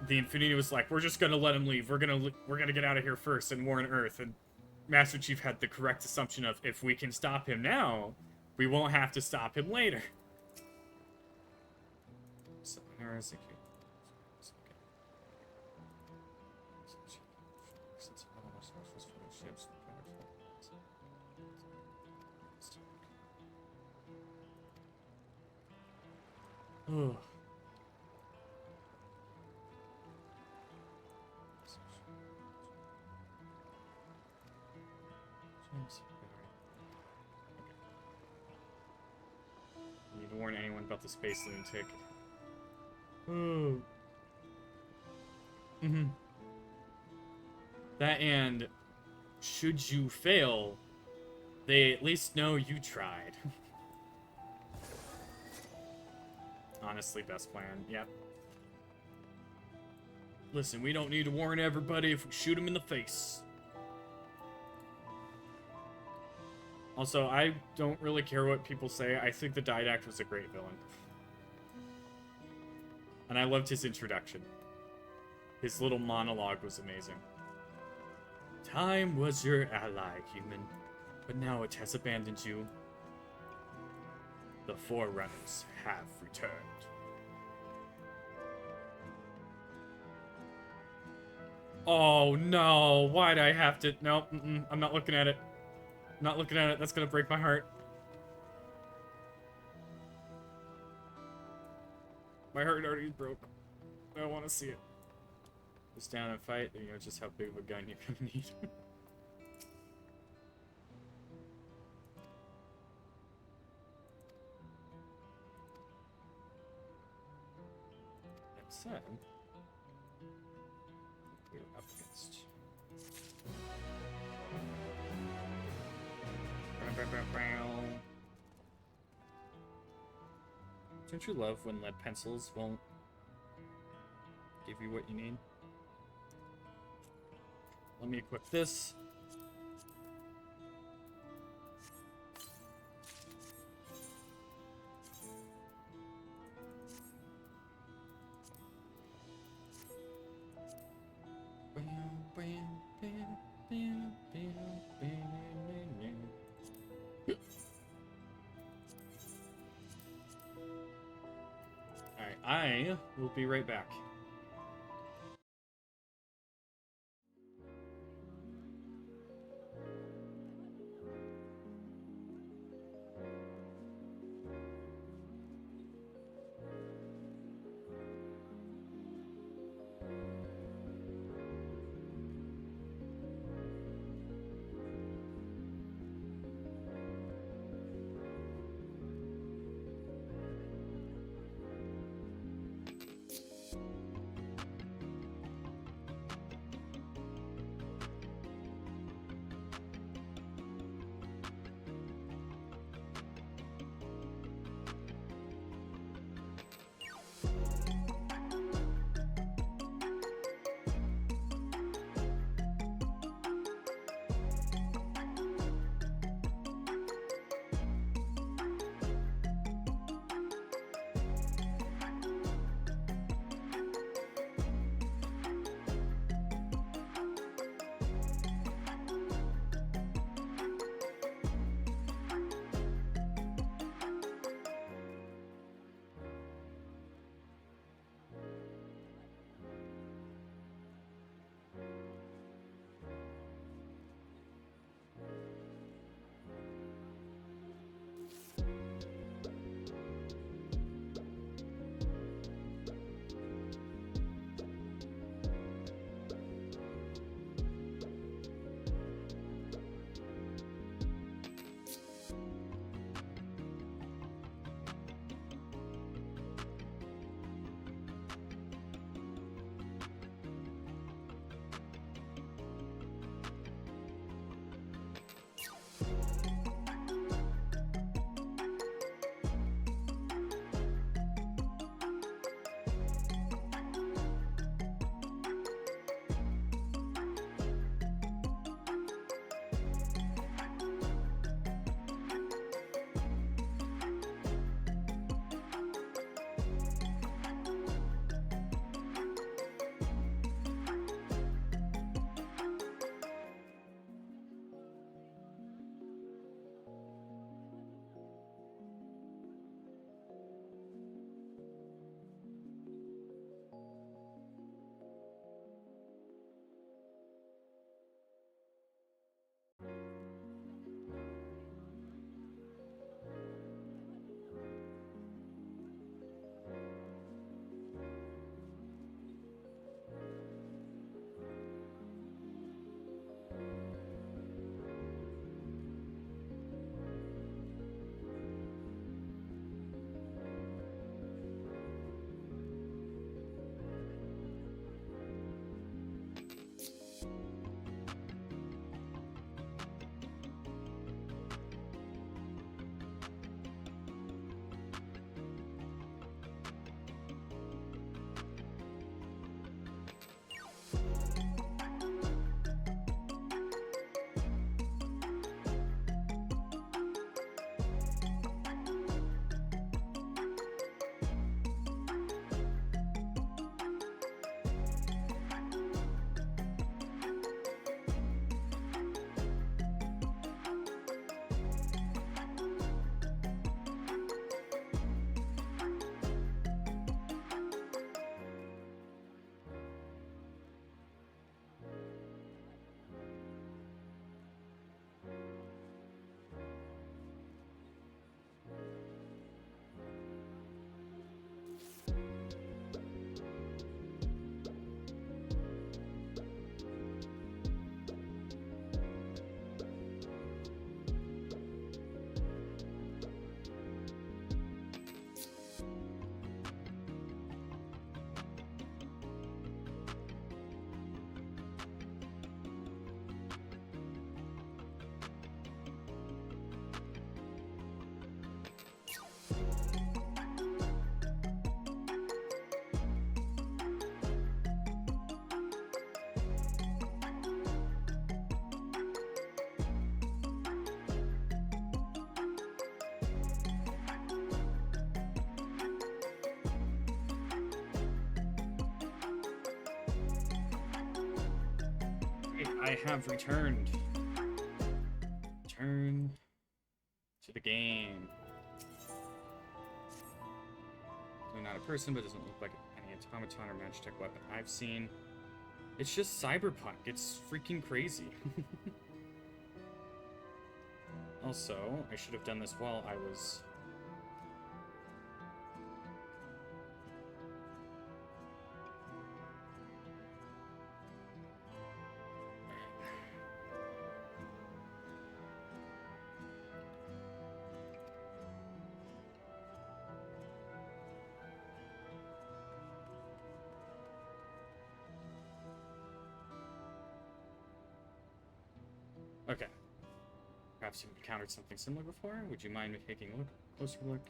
the Infinity was like, we're just gonna let him leave, we're gonna get out of here first and warn Earth, and Master Chief had the correct assumption of, if we can stop him now, we won't have to stop him later. So, oh. You need to warn anyone about the space lunatic. Oh. That, and should you fail, they at least know you tried. Honestly, best plan. Yep. Listen, we don't need to warn everybody if we shoot him in the face. Also, I don't really care what people say. I think the Didact was a great villain. And I loved his introduction. His little monologue was amazing. Time was your ally, human, but now it has abandoned you. The Forerunners have returned. Oh no, why'd I have to? No, I'm not looking at it. Not looking at it, that's gonna break my heart. My heart already broke. I don't want to see it. Just down and fight, you know just how big of a gun you're gonna need. That said, we're up against. Don't you love when lead pencils won't give you what you need? Let me equip this. Alright, I will be right back. I have returned. Return to the game. Clearly not a person, but doesn't look like any automaton or magitech weapon I've seen. It's just cyberpunk. It's freaking crazy. Also, I should have done this while I was... Okay. Perhaps you've encountered something similar before? Would you mind me taking a closer look?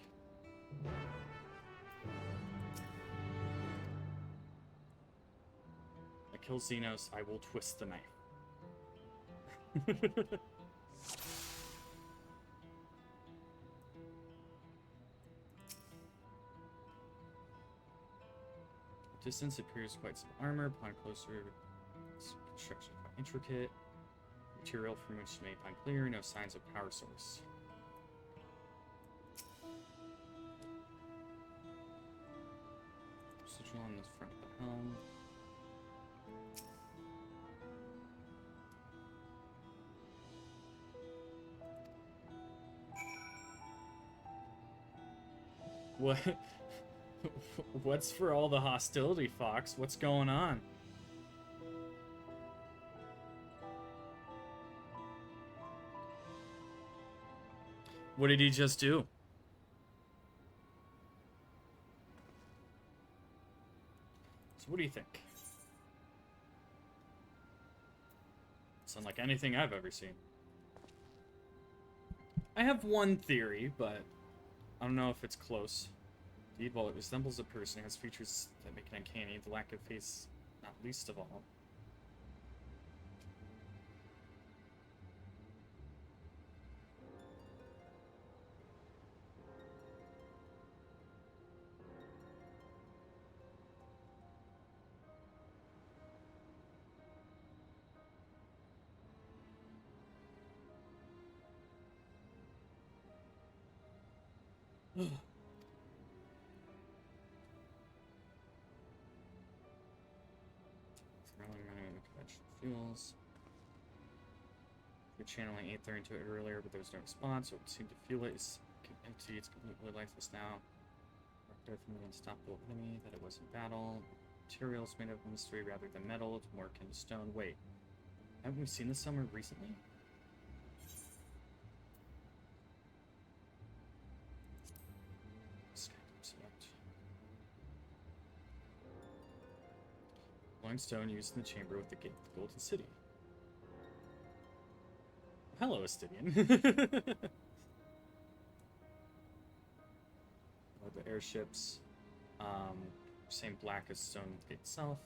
I kill Xenos, I will twist the knife. Distance appears quite some armor. Upon closer, construction quite intricate. Material from which may find clear. No signs of power source. Sigil on the front of the helm. What? What's for all the hostility, Fox? What's going on? What did he just do? So what do you think? It's unlike anything I've ever seen. I have one theory, but I don't know if it's close. Indeed, while it resembles a person, it has features that make it uncanny, the lack of face not least of all. Fuels. We're channeling Aether into it earlier, but there was no response, so it seemed to feel it is empty. It's completely lifeless now. Marked from an unstoppable enemy, that it was in battle. Materials made of mystery rather than metal, it's more akin to stone. Wait, haven't we seen this somewhere recently? Glowing stone used in the chamber with the gate of the Golden City. Hello, Astidian. The airships. Same black as stone gate itself.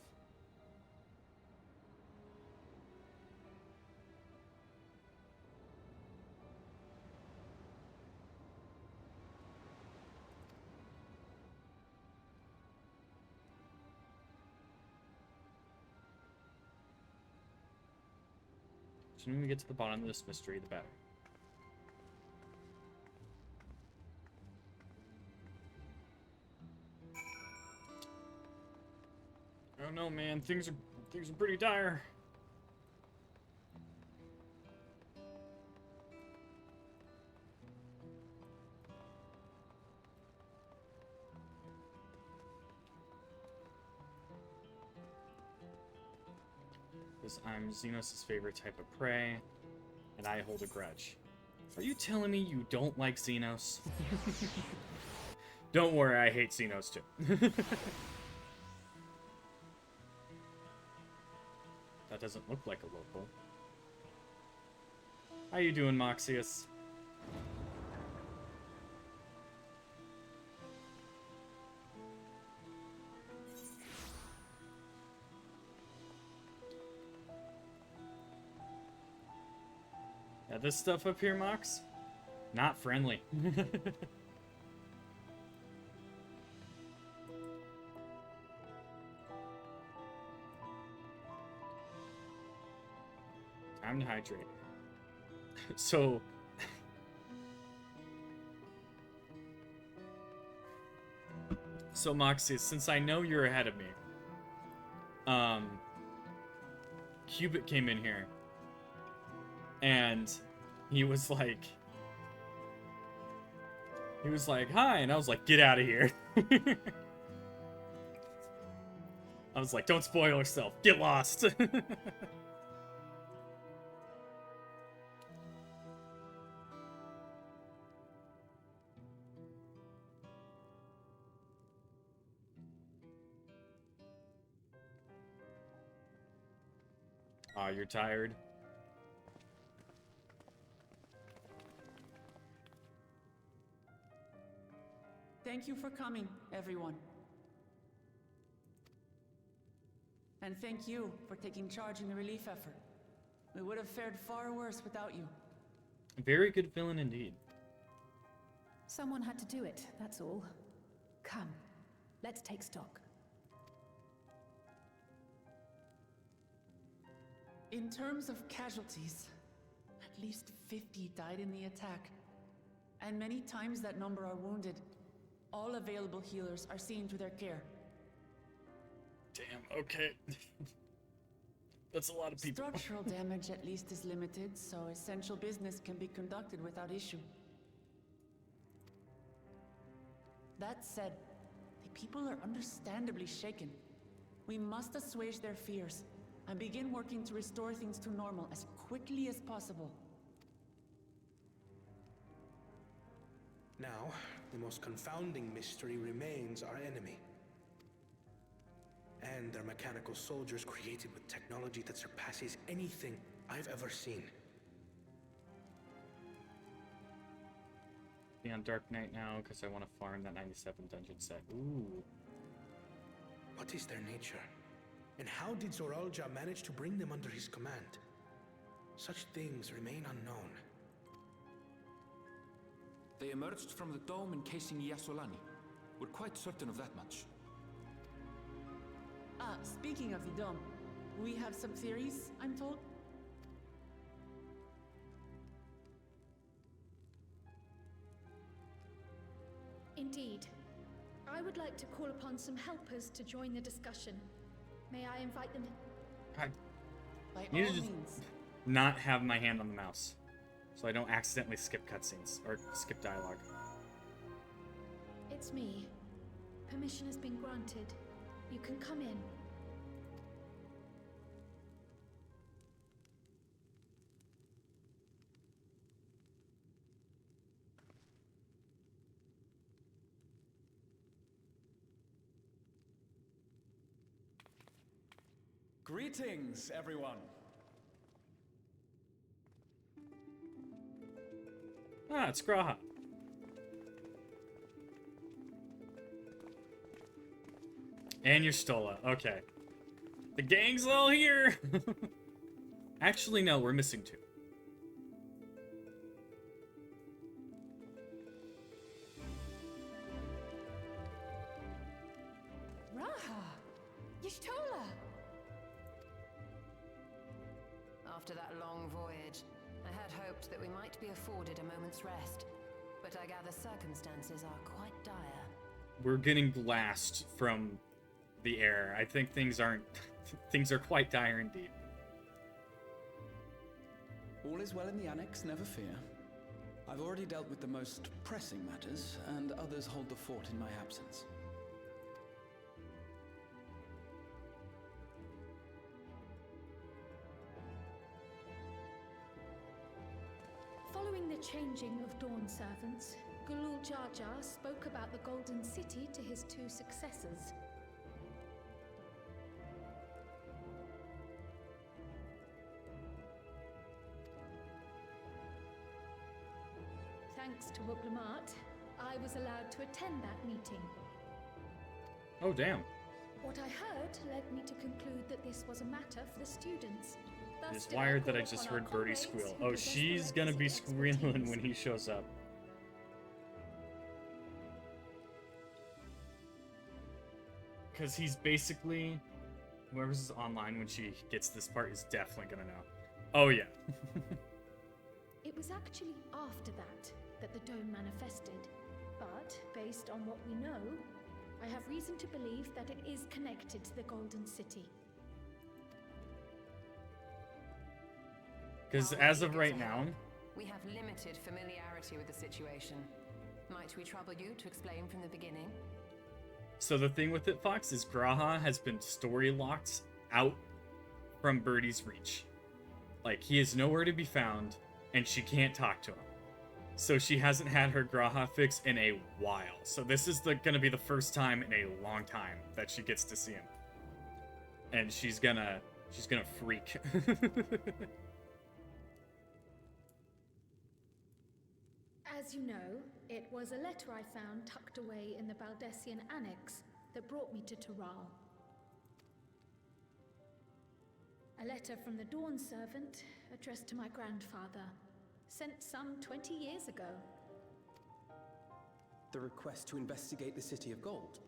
The sooner we get to the bottom of this mystery, the better. Oh no, man, things are pretty dire. Because I'm Xenos' favorite type of prey, and I hold a grudge. Are you telling me you don't like Xenos? Don't worry, I hate Xenos too. That doesn't look like a local. How you doing, Moxius? Yeah, this stuff up here, Mox, not friendly. Time to hydrate. So... So, Moxie, since I know you're ahead of me, Cubit came in here, and he was like, hi, and I was like, get out of here. I was like, don't spoil yourself, get lost. Aw, you're tired? Thank you for coming, everyone. And thank you for taking charge in the relief effort. We would have fared far worse without you. Very good villain indeed. Someone had to do it, that's all. Come, let's take stock. In terms of casualties, at least 50 died in the attack. And many times that number are wounded. All available healers are seen to their care. Damn, okay. That's a lot of people. Structural damage at least is limited, so essential business can be conducted without issue. That said, the people are understandably shaken. We must assuage their fears and begin working to restore things to normal as quickly as possible. Now, the most confounding mystery remains our enemy. And their mechanical soldiers created with technology that surpasses anything I've ever seen. Be on Dark Knight now, because I want to farm that 97 dungeon set. Ooh. What is their nature? And how did Zoralja manage to bring them under his command? Such things remain unknown. They emerged from the dome encasing Yasolani. We're quite certain of that much. Speaking of the dome, we have some theories, I'm told? Indeed. I would like to call upon some helpers to join the discussion. May I invite them in? I By need all to just means. not have my hand on the mouse, so I don't accidentally skip cutscenes or skip dialogue. It's me. Permission has been granted. You can come in. Greetings, everyone. Ah, it's Graha. And you're Stola. Okay. The gang's all here! Actually, no, we're missing two. Raha! Y'shtola! After that long voyage, I had hoped that we might be afforded a moment's rest, but I gather circumstances are quite dire. We're getting glassed from the air. I think things aren't... things are quite dire indeed. All is well in the Annex, never fear. I've already dealt with the most pressing matters, and others hold the fort in my absence. Following the changing of Dawn servants, Gulul Jar Jar spoke about the Golden City to his two successors. Thanks to Wublamat, I was allowed to attend that meeting. Oh, damn. What I heard led me to conclude that this was a matter for the students. Thus It's did wired that call I just upon our heard Birdie comrades squeal. who Oh, possess the she's gonna be requisite squealing expertise. when he shows up. Because he's basically... Whoever's online when she gets this part is definitely gonna know. Oh, yeah. It was actually after that the dome manifested. But, based on what we know, I have reason to believe that it is connected to the Golden City. Because as of right now, we have limited familiarity with the situation. Might we trouble you to explain from the beginning? so the thing with it, Fox, is Graha has been story locked out from Birdie's reach. Like, he is nowhere to be found, and she can't talk to him. So she hasn't had her Graha fix in a while. So this is gonna be the first time in a long time that she gets to see him. And she's gonna freak. As you know, it was a letter I found tucked away in the Baldessian Annex that brought me to Toral. A letter from the Dawn servant addressed to my grandfather, sent some 20 years ago. The request to investigate the City of Gold?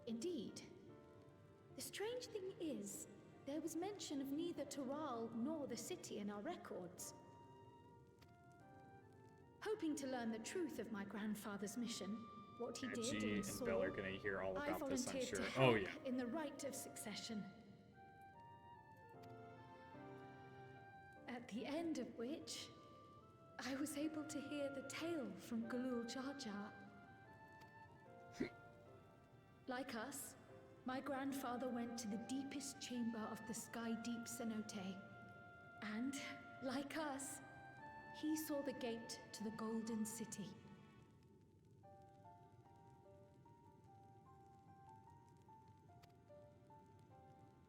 Indeed. The strange thing is, there was mention of neither Toral nor the city in our records. Hoping to learn the truth of my grandfather's mission, what he did G and and Belle are gonna hear all I about this, I'm volunteered sure. to Oh help yeah. in the right of succession. At the end of which, I was able to hear the tale from Galul Jar Jar. Like us, my grandfather went to the deepest chamber of the Sky Deep Cenote. And, like us, he saw the gate to the Golden City.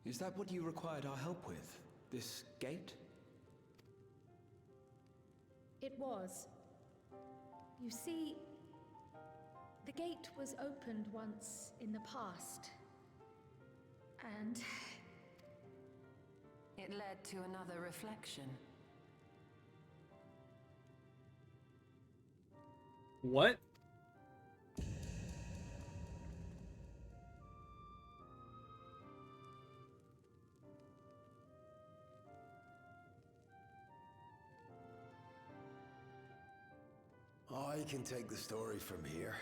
Is that what you required our help with? This gate? It was. You see, the gate was opened once in the past. And it led to another reflection. What? I can take the story from here.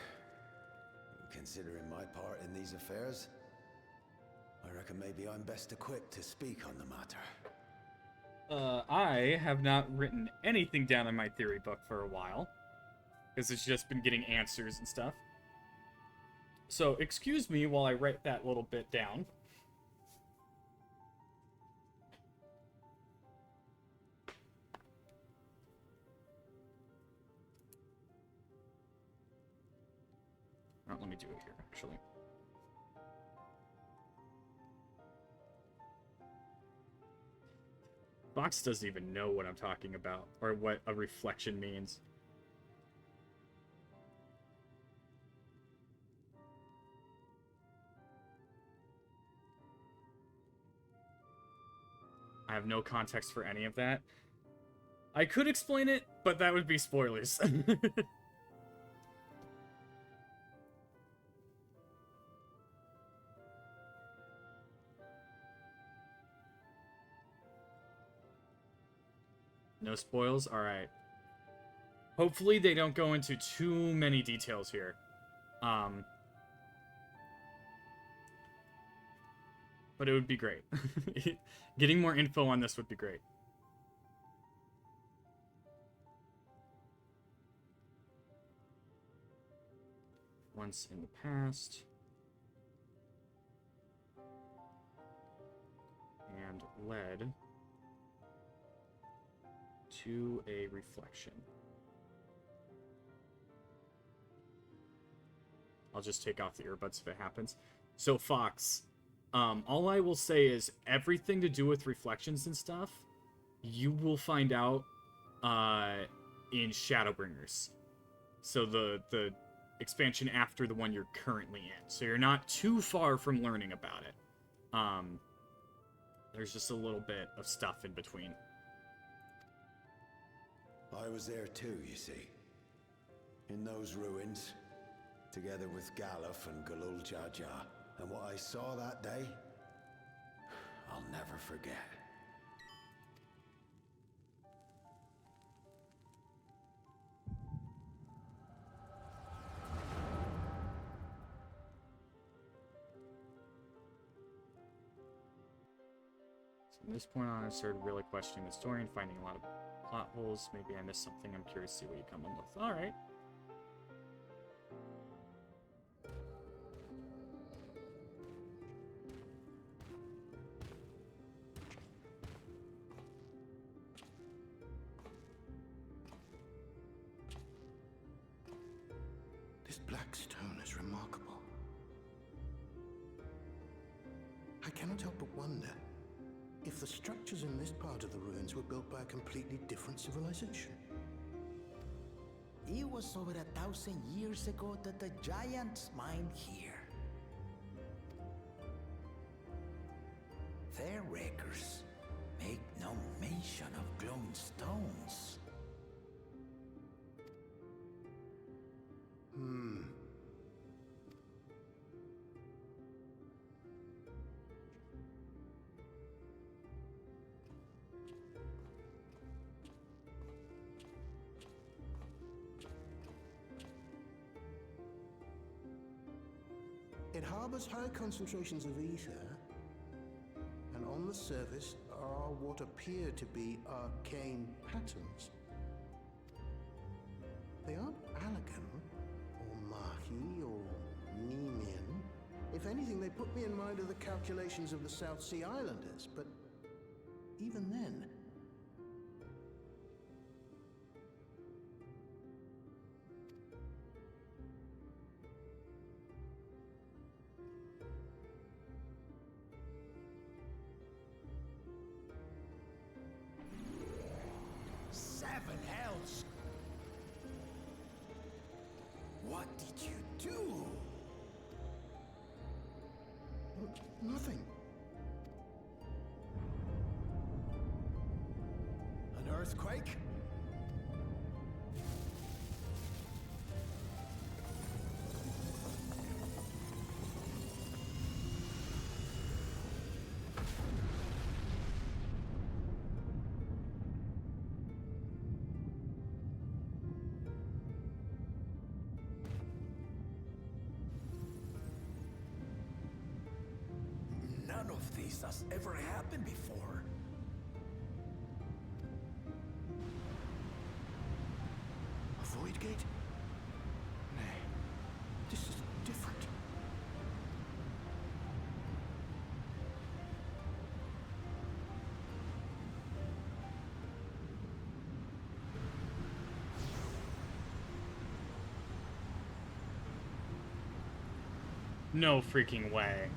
Considering my part in these affairs, I reckon maybe I'm best equipped to speak on the matter. I have not written anything down in my theory book for a while, because it's just been getting answers and stuff. So, excuse me while I write that little bit down. Oh, let me do it here, actually. Fox doesn't even know what I'm talking about, or what a reflection means. I have no context for any of that. I could explain it, but that would be spoilers. No spoils? Alright. Hopefully they don't go into too many details here. But it would be great. Getting more info on this would be great. Once in the past. And led to a reflection. I'll just take off the earbuds if it happens. So, Fox, all I will say is everything to do with reflections and stuff, you will find out in Shadowbringers. So the expansion after the one you're currently in. So you're not too far from learning about it. There's just a little bit of stuff in between. I was there too, you see. In those ruins, together with Galuf and Galul Jar Jar. And what I saw that day, I'll never forget. From this point on, I started really questioning the story and finding a lot of plot holes. Maybe I missed something. I'm curious to see what you come up with. Alright. This black stone is remarkable. I cannot help but wonder if the structures in this part of the ruins were built by a completely different civilization. It was over 1,000 years ago that the giants mined here. Their records make no mention of glowing stones. It harbors high concentrations of ether, and on the surface are what appear to be arcane patterns. They aren't Allagan, or Mahi, or Nemean. If anything, they put me in mind of the calculations of the South Sea Islanders, but even then... Seven hells! What did you do? Nothing. An earthquake? None of this has ever happened before. A void gate? Nay, this is different. No freaking way.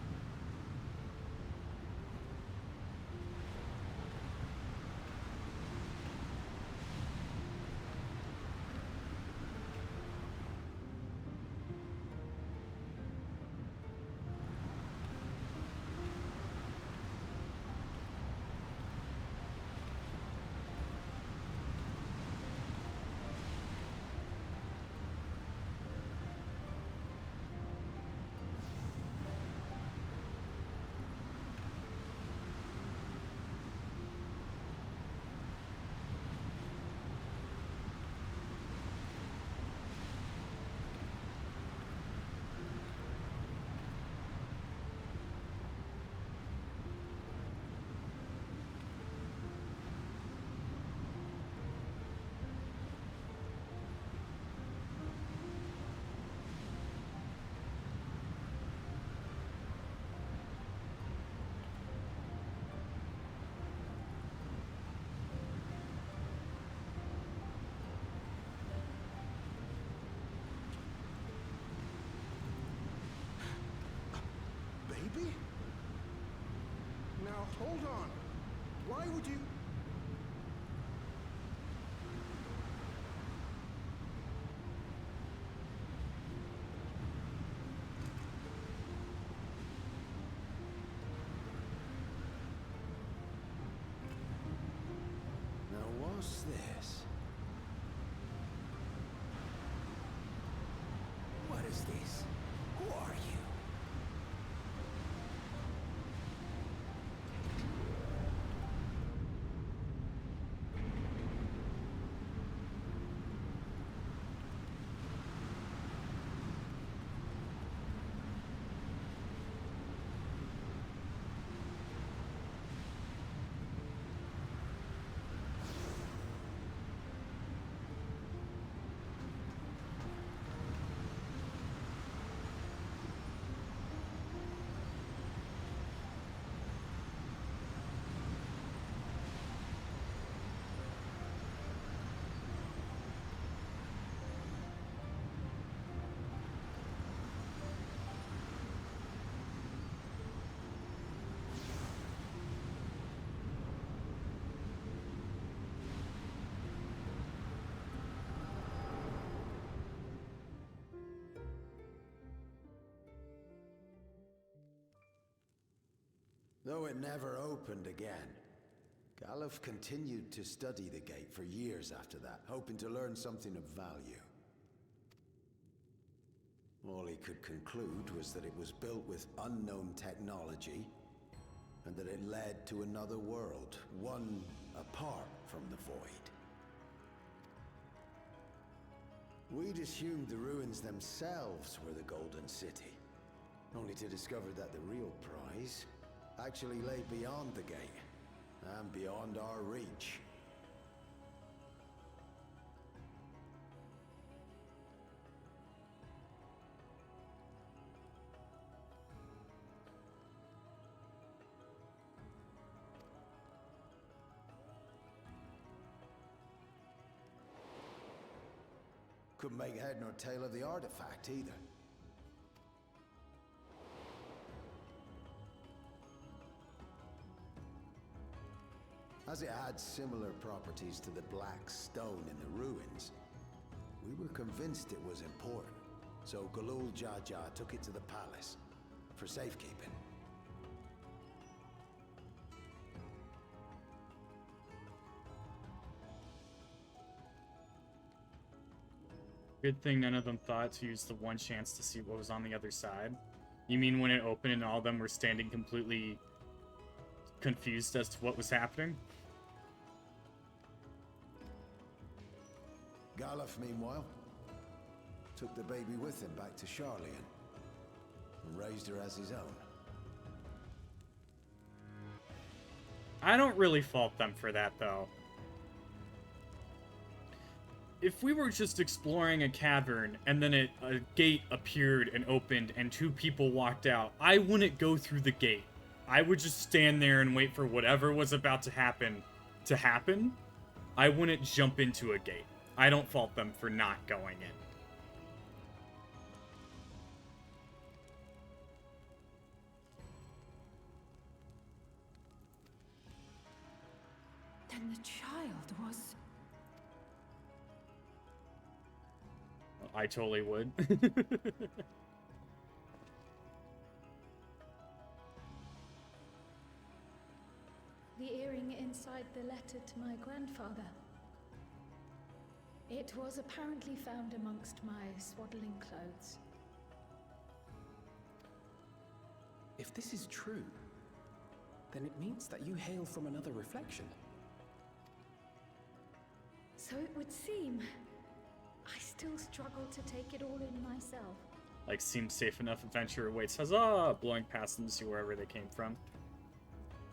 Baby? Now hold on. Why would you... Now what's this? What is this? Who are you? Though it never opened again. Galuf continued to study the gate for years after that, hoping to learn something of value. All he could conclude was that it was built with unknown technology, and that it led to another world, one apart from the Void. We'd assumed the ruins themselves were the Golden City, only to discover that the real prize actually lay beyond the gate, and beyond our reach. Couldn't make head nor tail of the artifact either. As it had similar properties to the black stone in the ruins, we were convinced it was important, so Galul Jaja took it to the palace for safekeeping. Good thing none of them thought to use the one chance to see what was on the other side. You mean when it opened and all of them were standing completely confused as to what was happening? Galuf, meanwhile, took the baby with him back to Charlian and raised her as his own. I don't really fault them for that, though. If we were just exploring a cavern and then a gate appeared and opened and two people walked out, I wouldn't go through the gate. I would just stand there and wait for whatever was about to happen. I wouldn't jump into a gate. I don't fault them for not going in. Then the child was... I totally would. The earring inside the letter to my grandfather. It was apparently found amongst my swaddling clothes. If this is true, then it means that you hail from another reflection. So it would seem. I still struggle to take it all in myself. Like, seems safe enough, adventure awaits. Huzzah! Blowing past them to see wherever they came from.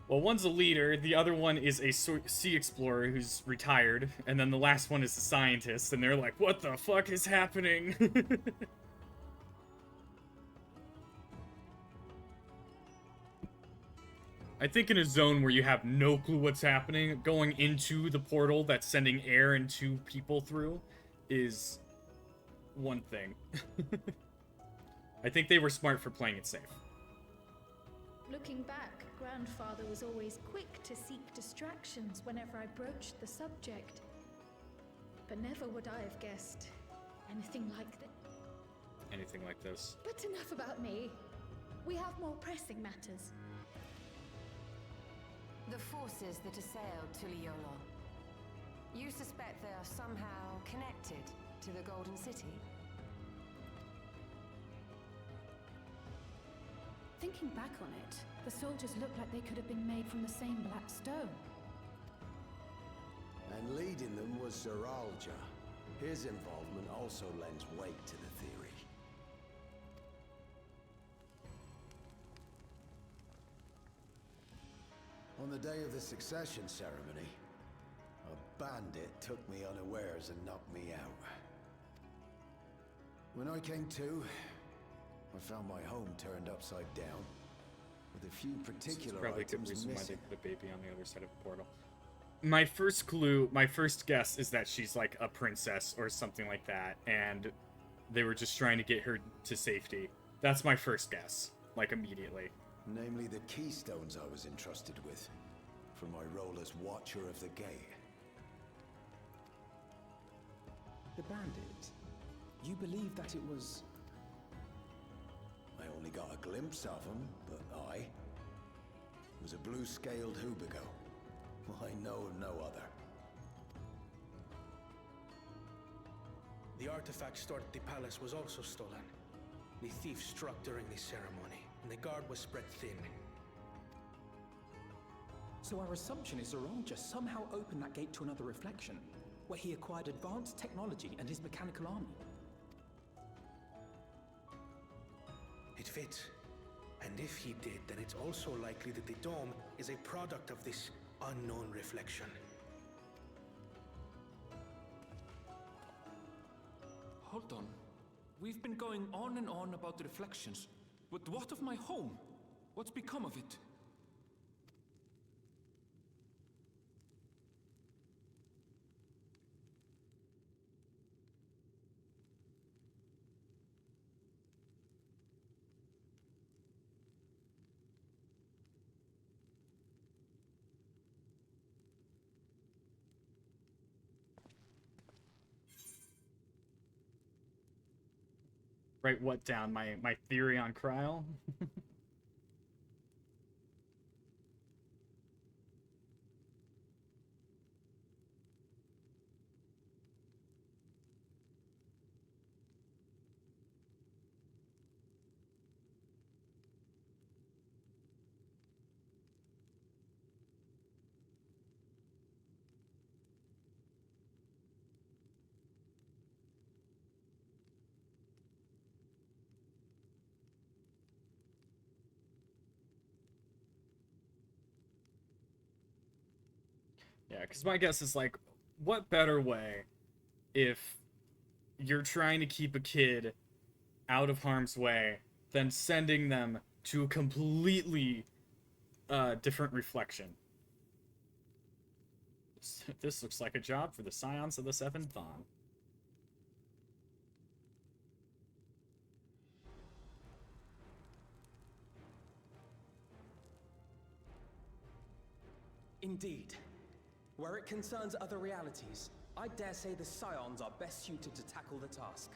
Well, one's a leader, the other one is a sea explorer who's retired, and then the last one is a scientist, and they're like, what the fuck is happening? I think in a zone where you have no clue what's happening, going into the portal that's sending air and two people through is one thing. I think they were smart for playing it safe. Looking back, Grandfather was always quick to seek distractions whenever I broached the subject. But never would I have guessed anything like this. Anything like this. But enough about me. We have more pressing matters. The forces that assailed Tuliolo. You suspect they are somehow connected to the Golden City? Thinking back on it, the soldiers look like they could have been made from the same black stone. And leading them was Sir Alja. His involvement also lends weight to the theory. On the day of the succession ceremony, a bandit took me unawares and knocked me out. When I came to, I found my home turned upside down, with a few particular Probably a good items reason why missing. they put a baby on the other side of the portal. My first clue, my first guess is that she's like a princess or something like that, and they were just trying to get her to safety. That's my first guess, like immediately. Namely the keystones I was entrusted with, for my role as Watcher of the Gate. The bandit. You believe that it was... I only got a glimpse of him, but was a blue-scaled Hubigo. I know of no other. The artifact stored at the palace was also stolen. The thief struck during the ceremony, and the guard was spread thin. So our assumption is Zoranger somehow opened that gate to another reflection, where he acquired advanced technology and his mechanical army. It fits. And if he did, then it's also likely that the dome is a product of this unknown reflection. Hold on. We've been going on and on about the reflections, but what of my home? What's become of it? Write what down? My theory on Kryl? Yeah, because my guess is like, what better way if you're trying to keep a kid out of harm's way than sending them to a completely different reflection? This looks like a job for the Scions of the Seventh Dawn. Indeed. Where it concerns other realities, I dare say the Scions are best suited to tackle the task.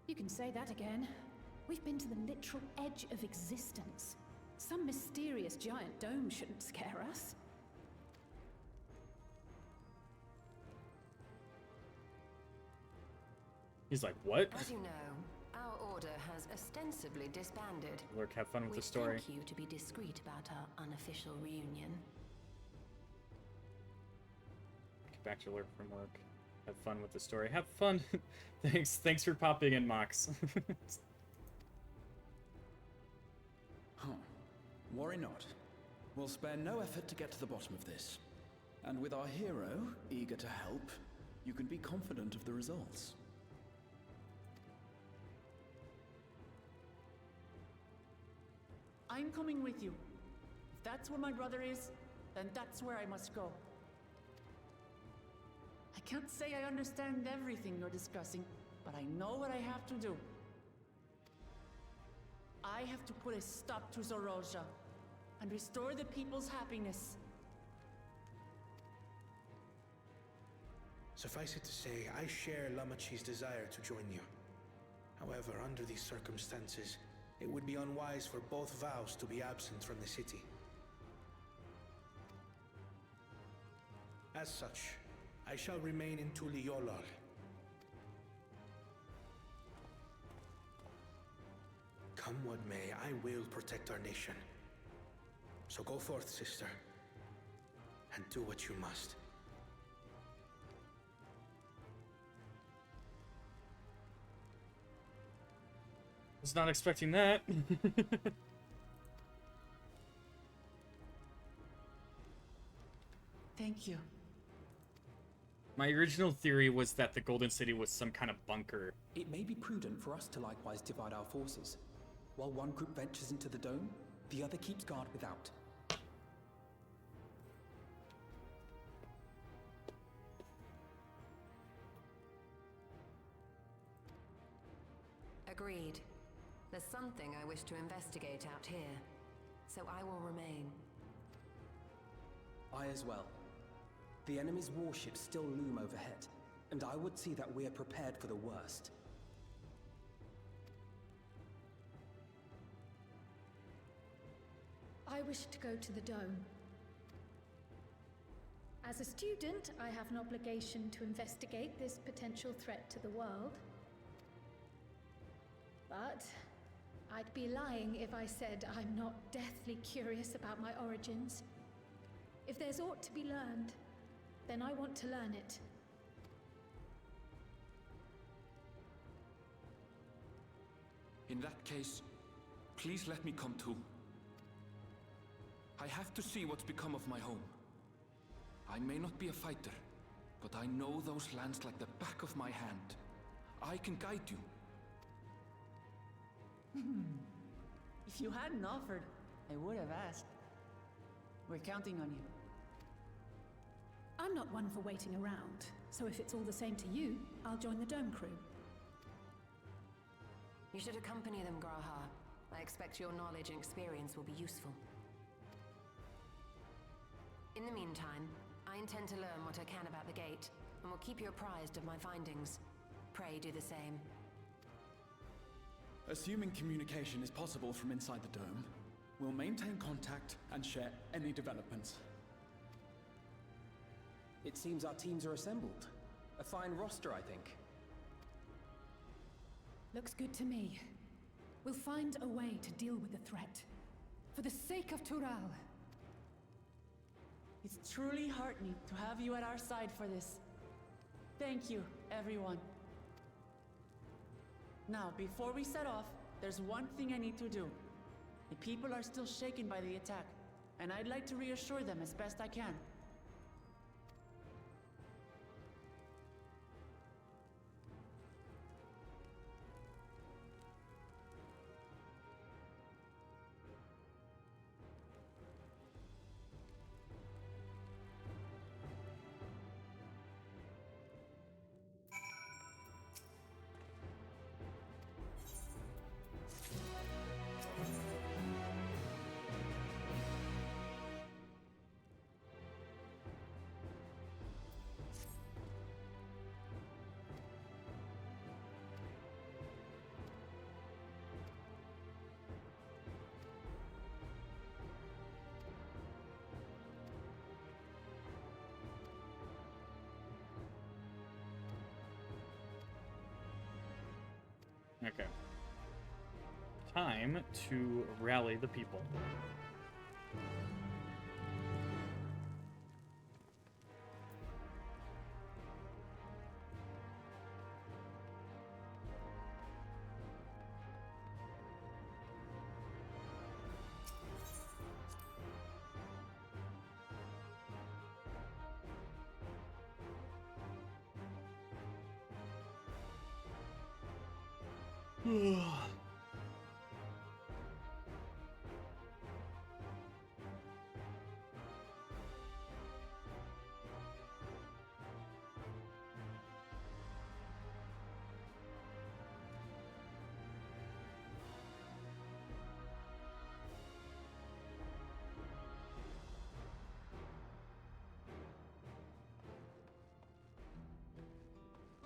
You can say that again. We've been to the literal edge of existence. Some mysterious giant dome shouldn't scare us. He's like, what? As you know, our order has ostensibly disbanded. Lurk, have fun with the story. We thank you to be discreet about our unofficial reunion. Get back to Lurk from work. Have fun with the story. Have fun. Thanks for popping in, Mox. Huh. Worry not. We'll spare no effort to get to the bottom of this. And with our hero eager to help, you can be confident of the results. I'm coming with you. If that's where my brother is, then that's where I must go. I can't say I understand everything you're discussing, but I know what I have to do. I have to put a stop to Zoroja and restore the people's happiness. Suffice it to say, I share Lamachi's desire to join you. However, under these circumstances, it would be unwise for both vows to be absent from the city. As such, I shall remain in Tuliolal. Come what may, I will protect our nation. So go forth, sister, and do what you must. Was not expecting that. Thank you. My original theory was that the Golden City was some kind of bunker. It may be prudent for us to likewise divide our forces. While one group ventures into the dome, the other keeps guard without. Agreed. There's something I wish to investigate out here, so I will remain. I as well. The enemy's warships still loom overhead, and I would see that we are prepared for the worst. I wish to go to the dome. As a student, I have an obligation to investigate this potential threat to the world. But I'd be lying if I said I'm not deathly curious about my origins. If there's aught to be learned, then I want to learn it. In that case, please let me come too. I have to see what's become of my home. I may not be a fighter, but I know those lands like the back of my hand. I can guide you. If you hadn't offered, I would have asked. We're counting on you. I'm not one for waiting around, so if it's all the same to you, I'll join the dome crew. You should accompany them, Graha. I expect your knowledge and experience will be useful. In the meantime, I intend to learn what I can about the gate, and will keep you apprised of my findings. Pray do the same. Assuming communication is possible from inside the dome, we'll maintain contact and share any developments. It seems our teams are assembled. A fine roster, I think. Looks good to me. We'll find a way to deal with the threat. For the sake of Tural. It's truly heartening to have you at our side for this. Thank you, everyone. Now, before we set off, there's one thing I need to do. The people are still shaken by the attack, and I'd like to reassure them as best I can. Okay. Time to rally the people.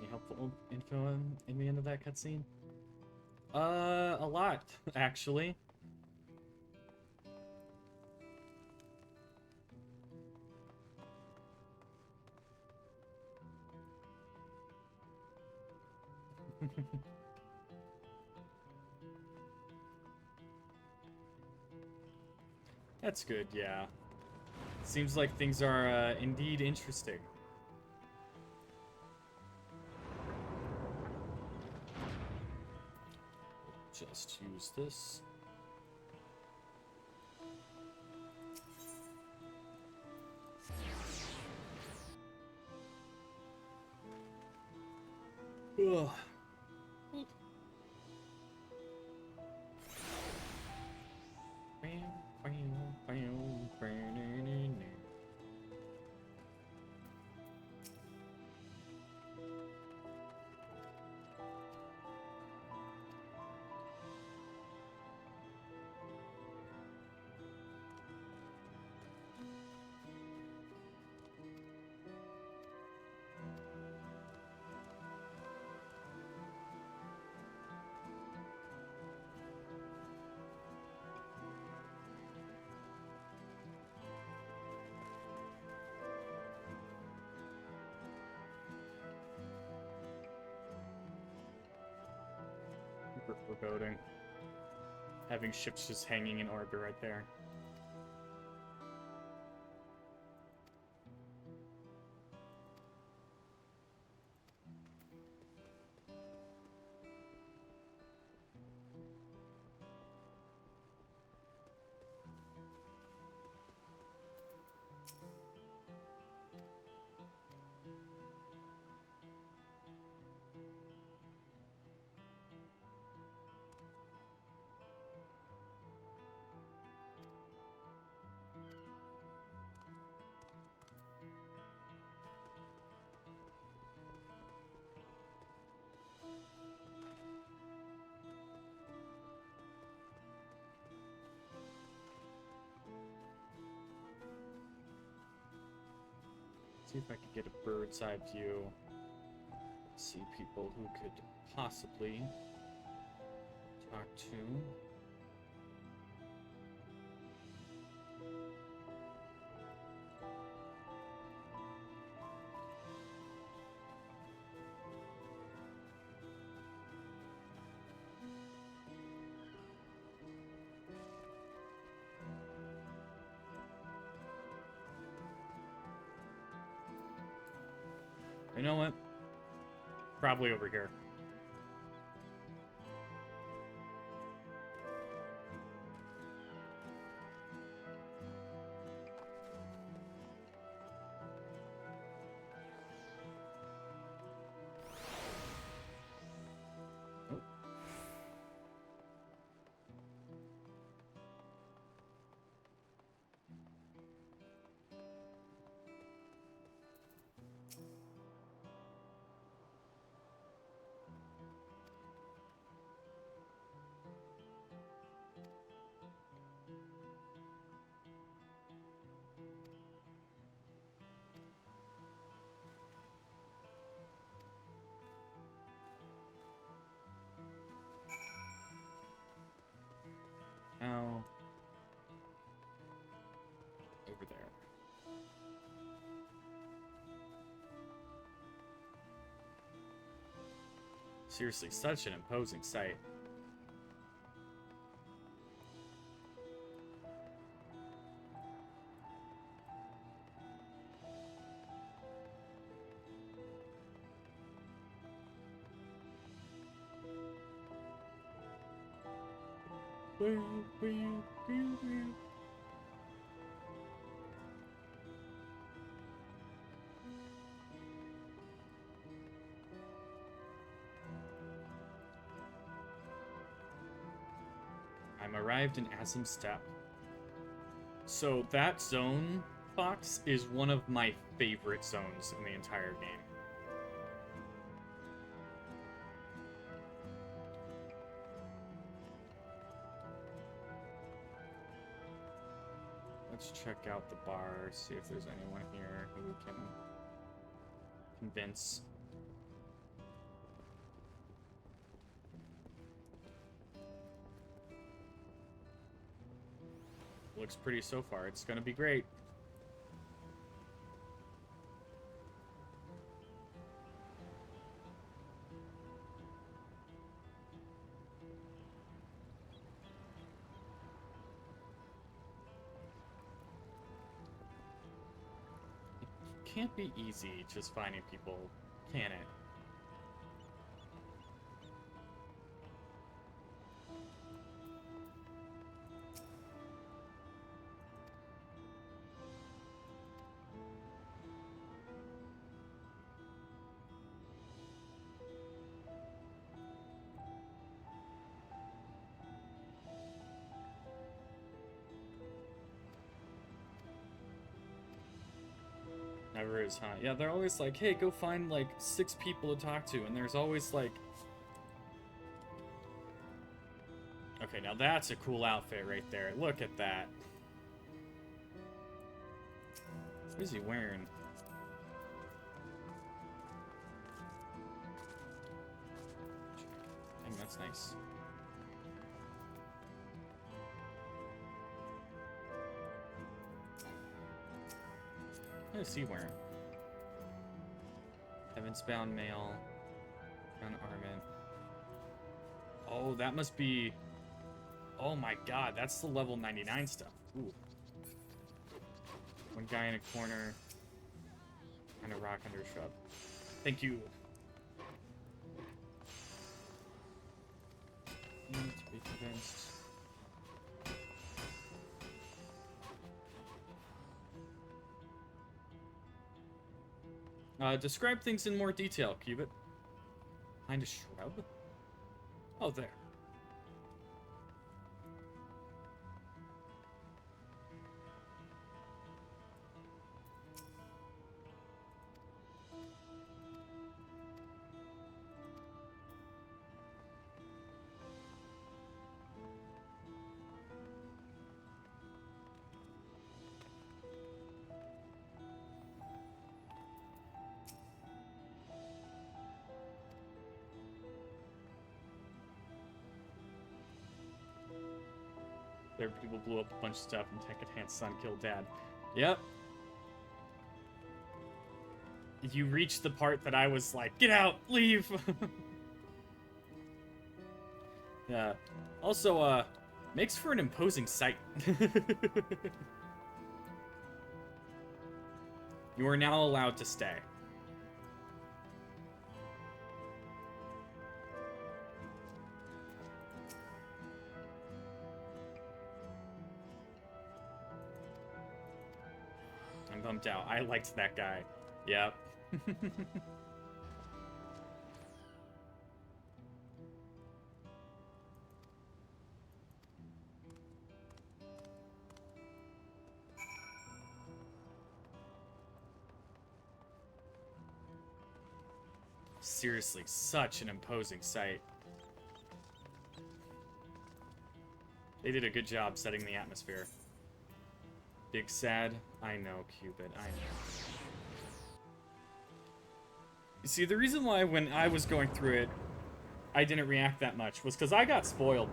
Any helpful info in the end of that cutscene? A lot, actually. That's good, yeah. Seems like things are indeed interesting. Just use this. Ugh. foreboding. Having ships just hanging in orbit right there. See if I could get a bird's eye view. See people who could possibly talk to. You know what? Probably over here. Oh. Now, over there. Seriously, such an imposing sight. I'm arrived in Azim Steppe. So that zone, Fox, is one of my favorite zones in the entire game. Let's check out the bar, see if there's anyone here who we can convince. Looks pretty so far. It's gonna be great. It can't be easy just finding people, can it? Never is, huh? Yeah, they're always like, hey, go find like 6 people to talk to, and there's always like... Okay, now that's a cool outfit right there. Look at that. What is he wearing? Dang, that's nice. What is he wearing? Heavensbound mail, gun armament. Oh, that must be... Oh my god, that's the level 99 stuff. Ooh. One guy in a corner. And a rock under a shrub. Thank you. Need to be convinced. Describe things in more detail, Cubit. Behind a shrub? Oh, there. There, people blew up a bunch of stuff and Tekkenhand's son killed dad. Yep. You reached the part that I was like, get out, leave. Yeah. Also, makes for an imposing sight. You are now allowed to stay. I'm bummed out. I liked that guy. Yep. Seriously, such an imposing sight. They did a good job setting the atmosphere. Big sad. I know, Cupid. I know. You see, the reason why when I was going through it, I didn't react that much was because I got spoiled.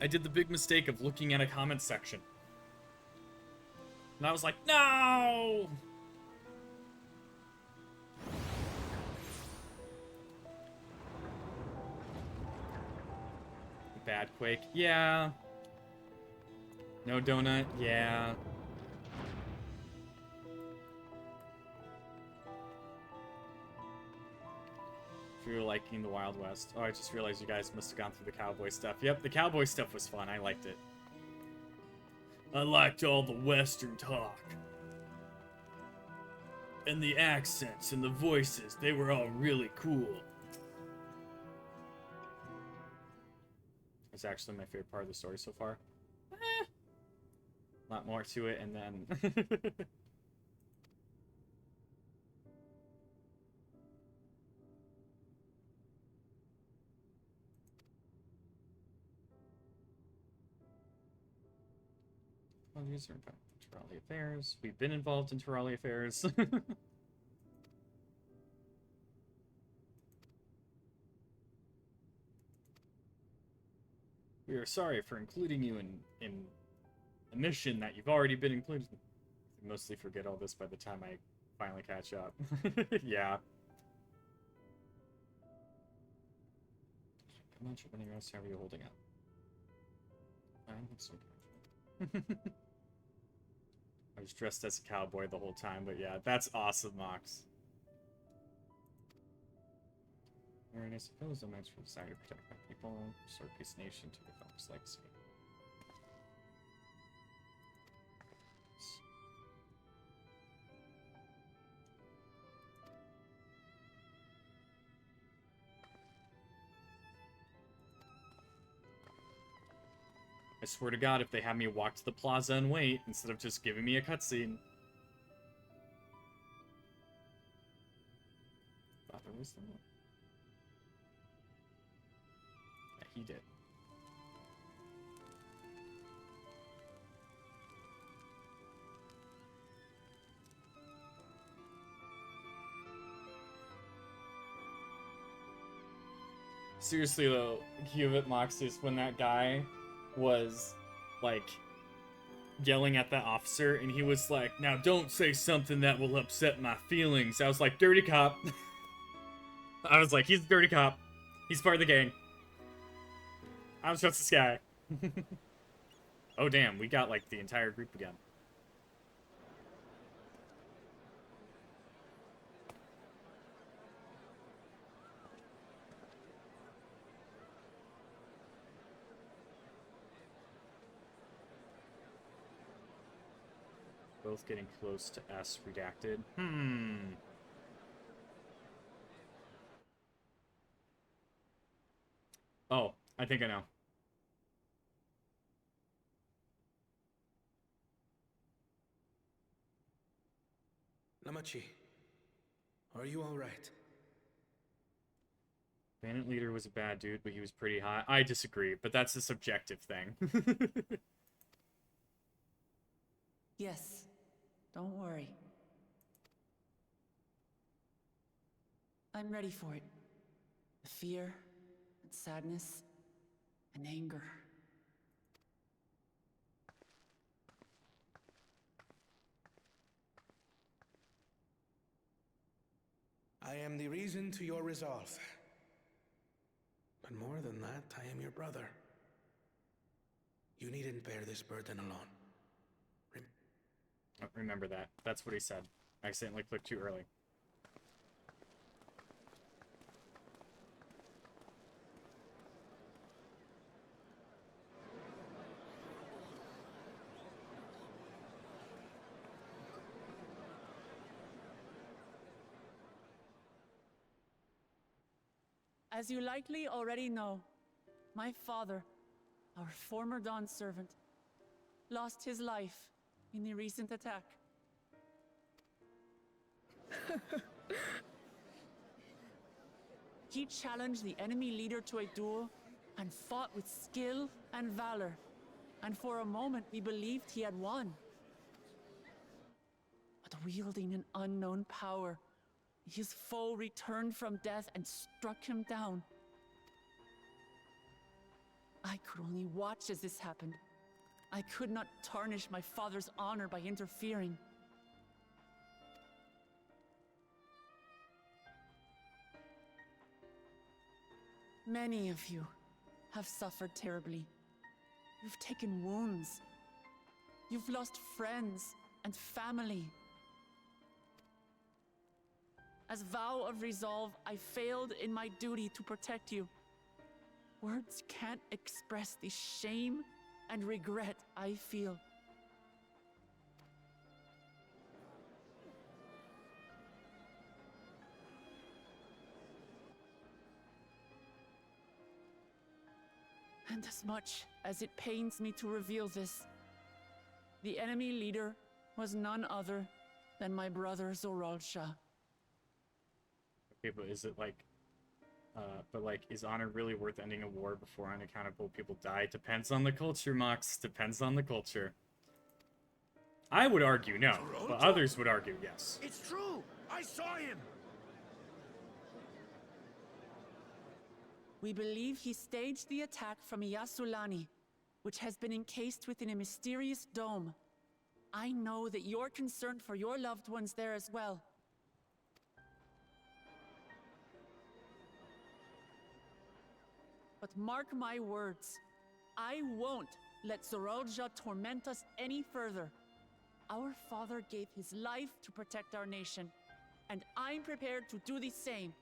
I did the big mistake of looking at a comment section. And I was like, no! Bad Quake, yeah. No donut, yeah. If you're liking the Wild West. Oh, I just realized you guys must have gone through the cowboy stuff. Yep, the cowboy stuff was fun. I liked it. I liked all the Western talk. And the accents and the voices. They were all really cool. It's actually my favorite part of the story so far. A lot more to it, and then... Well, these are about Terralia affairs. We've been involved in Terralia affairs. We are sorry for including you in a mission that you've already been included in. I mostly forget all this by the time I finally catch up. Yeah. Come on, Tripping Rose, how are you holding up? I'm so good. I was dressed as a cowboy the whole time, but yeah, that's awesome, Mox. And I suppose the match for desire to protect my people, restore peace nation to the film's legacy. I swear to God, if they had me walk to the plaza and wait, instead of just giving me a cutscene. Thought there was the one. Yeah, he did. Seriously though, Cubit Moxus, when that guy was like yelling at the officer and he was like, now don't say something that will upset my feelings, I was like, dirty cop. I was like, he's a dirty cop. He's part of the gang. I don't trust this guy. Oh, damn. We got, like, the entire group again. Both getting close to S redacted. Oh, I think I know. Lamachi, are you alright? Bandit leader was a bad dude, but he was pretty hot. I disagree, but that's a subjective thing. Yes. Don't worry. I'm ready for it. The fear, and sadness, and anger. I am the reason to your resolve. But more than that, I am your brother. You needn't bear this burden alone. Remember that. That's what he said. I accidentally clicked too early. As you likely already know, my father, our former Dawn servant, lost his life in the recent attack. He challenged the enemy leader to a duel and fought with skill and valor. And for a moment, we believed he had won. But wielding an unknown power, his foe returned from death and struck him down. I could only watch as this happened. I could not tarnish my father's honor by interfering. Many of you have suffered terribly. You've taken wounds. You've lost friends and family. As vow of resolve, I failed in my duty to protect you. Words can't express the shame and regret I feel. And as much as it pains me to reveal this, the enemy leader was none other than my brother Zoral Shah. Okay, but is it like... is honor really worth ending a war before unaccountable people die? Depends on the culture, Mox. Depends on the culture. I would argue no, but others would argue yes. It's true! I saw him! We believe he staged the attack from Yasulani, which has been encased within a mysterious dome. I know that you're concerned for your loved ones there as well. But mark my words, I won't let Zoralja torment us any further. Our father gave his life to protect our nation, and I'm prepared to do the same.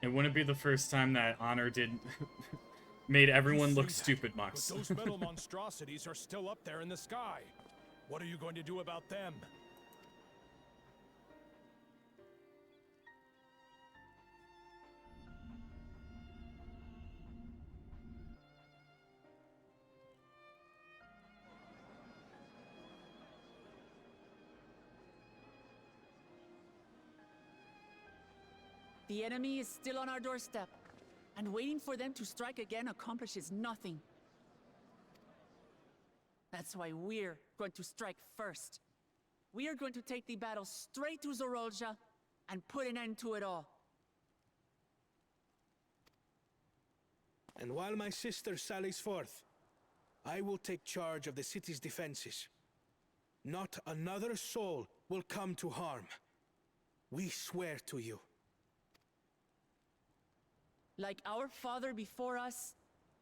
It wouldn't be the first time that honor did made everyone look stupid, Mox. But those metal monstrosities are still up there in the sky. What are you going to do about them? The enemy is still on our doorstep, and waiting for them to strike again accomplishes nothing. That's why we're going to strike first. We are going to take the battle straight to Zoralja and put an end to it all. And while my sister sallies forth, I will take charge of the city's defenses. Not another soul will come to harm. We swear to you. Like our father before us,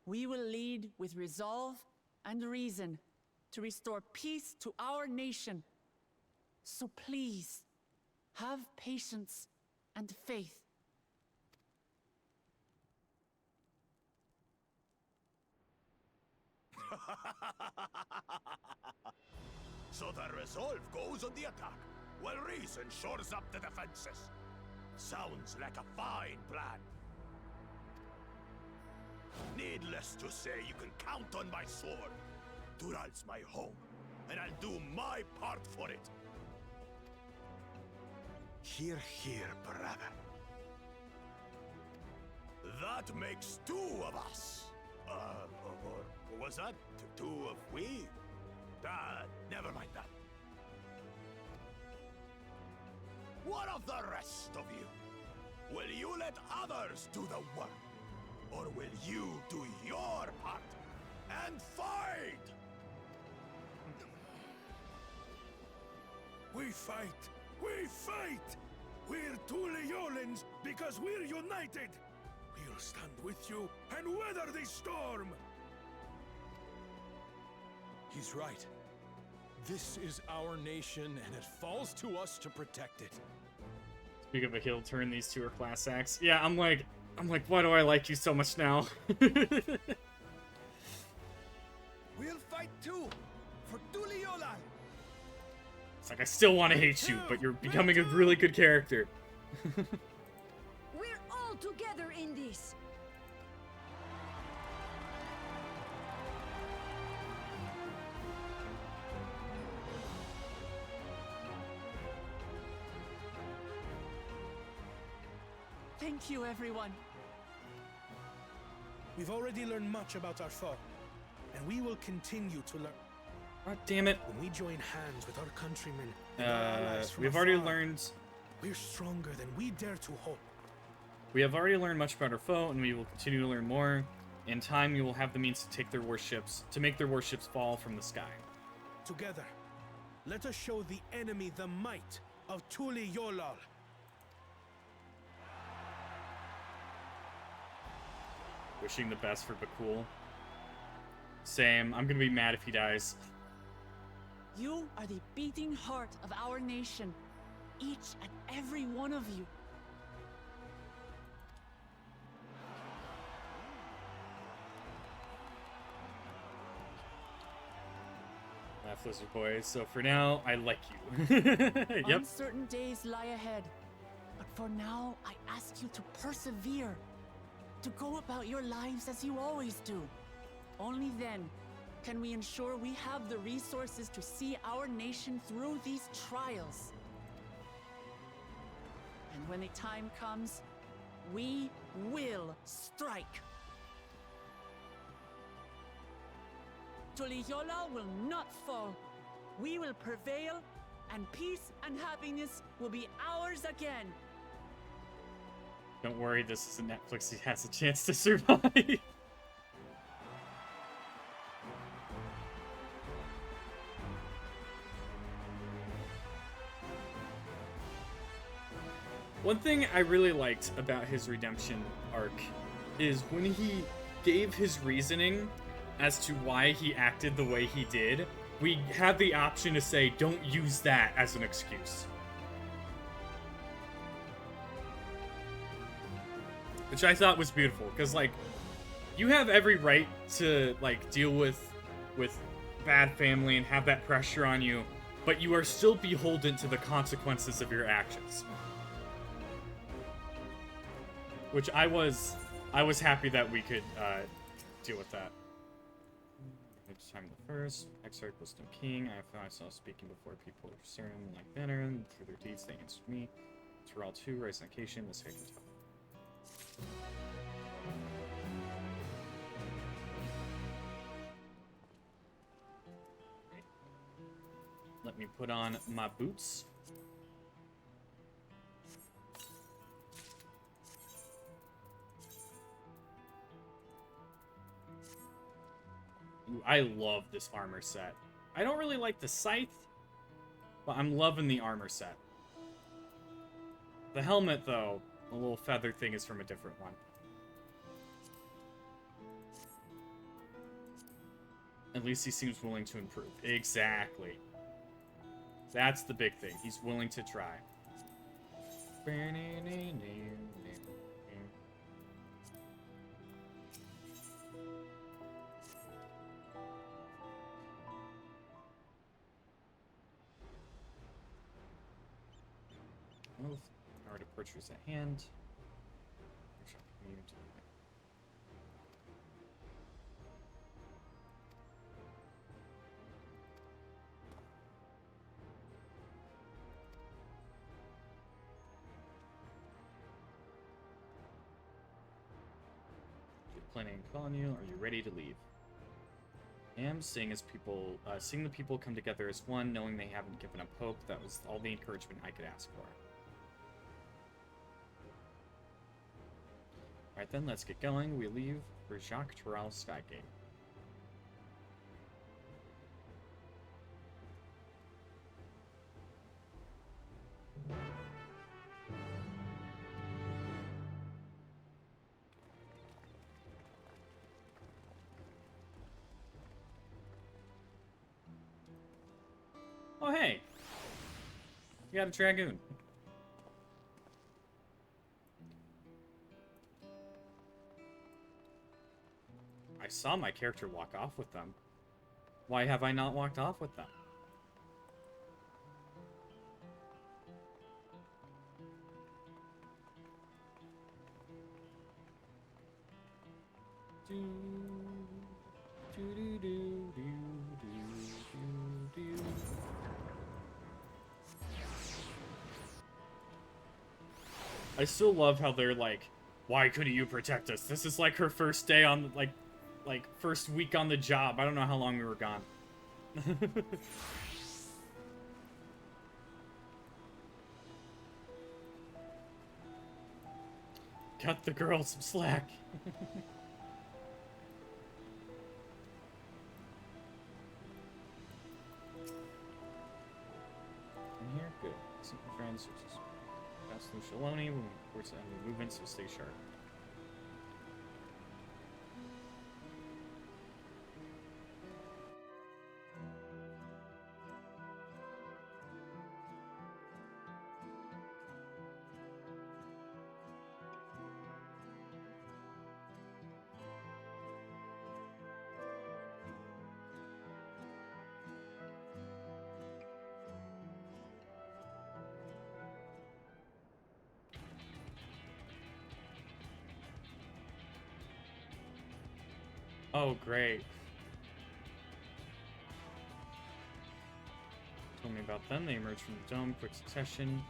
we will lead with resolve and reason to restore peace to our nation. So please, have patience and faith. So the resolve goes on the attack, while reason shores up the defenses. Sounds like a fine plan. Needless to say, you can count on my sword. Tural's my home, and I'll do my part for it. Hear, hear, brother. That makes two of us. Or was that two of we? Never mind that. What of the rest of you? Will you let others do the work? Or will you do your part and fight? We fight! We fight! We're two Leolans because we're united! We'll stand with you and weather this storm! He's right. This is our nation, and it falls to us to protect it. Speak of a heel turn, these two are class acts. Yeah, I'm like, why do I like you so much now? We'll fight too, for Tuliola. It's like, I still want to hate you, but you're becoming a really good character. We're all together in this. Thank you, everyone. We've already learned much about our foe, and we will continue to learn. God damn it. When we join hands with our countrymen, and our allies from we've already afar, learned. We're stronger than we dare to hope. We have already learned much about our foe, and we will continue to learn more. In time, you will have the means to take their warships, to make their warships fall from the sky. Together, let us show the enemy the might of Tuliolal. Wishing the best for Bakul. Same. I'm gonna be mad if he dies. You are the beating heart of our nation. Each and every one of you. Lizard Boy. So for now, I like you. Yep. Uncertain days lie ahead. But for now, I ask you to persevere. To go about your lives as you always do. Only then can we ensure we have the resources to see our nation through these trials. And when the time comes, we will strike. Tuliola will not fall. We will prevail, and peace and happiness will be ours again. Don't worry, this isn't Netflix. He has a chance to survive. One thing I really liked about his redemption arc is when he gave his reasoning as to why he acted the way he did, we had the option to say, don't use that as an excuse. Which I thought was beautiful, because, like, you have every right to, like, deal with bad family and have that pressure on you, but you are still beholden to the consequences of your actions. Which I was happy that we could deal with that. It's time the first. Exarch Wisdom King. I found myself speaking before people who serve him like manner, and through their deeds they answered me. Tural 2, Rise in Occasion, this I can tell. Let me put on my boots. Ooh, I love this armor set. I don't really like the scythe, But I'm loving the armor set. The helmet, though, the little feather thing is from a different one. At least he seems willing to improve. Exactly. That's the big thing. He's willing to try. Move. Power to purchase at hand. Planning on calling you. Are you ready to leave? I am seeing the people come together as one, knowing they haven't given up hope. That was all the encouragement I could ask for. Alright then, let's get going. We leave for Jacques Toral Skygate. Oh, hey! You got a Dragoon. I saw my character walk off with them. Why have I not walked off with them? I still love how they're like, why couldn't you protect us? This is like her first day on, like first week on the job. I don't know how long we were gone. Cut the girl some slack. In here, good. Simple friends. Pass through Shaloni when we report to enemy movement, so stay sharp. Oh, great. Told me about them. They emerged from the dome, quick succession,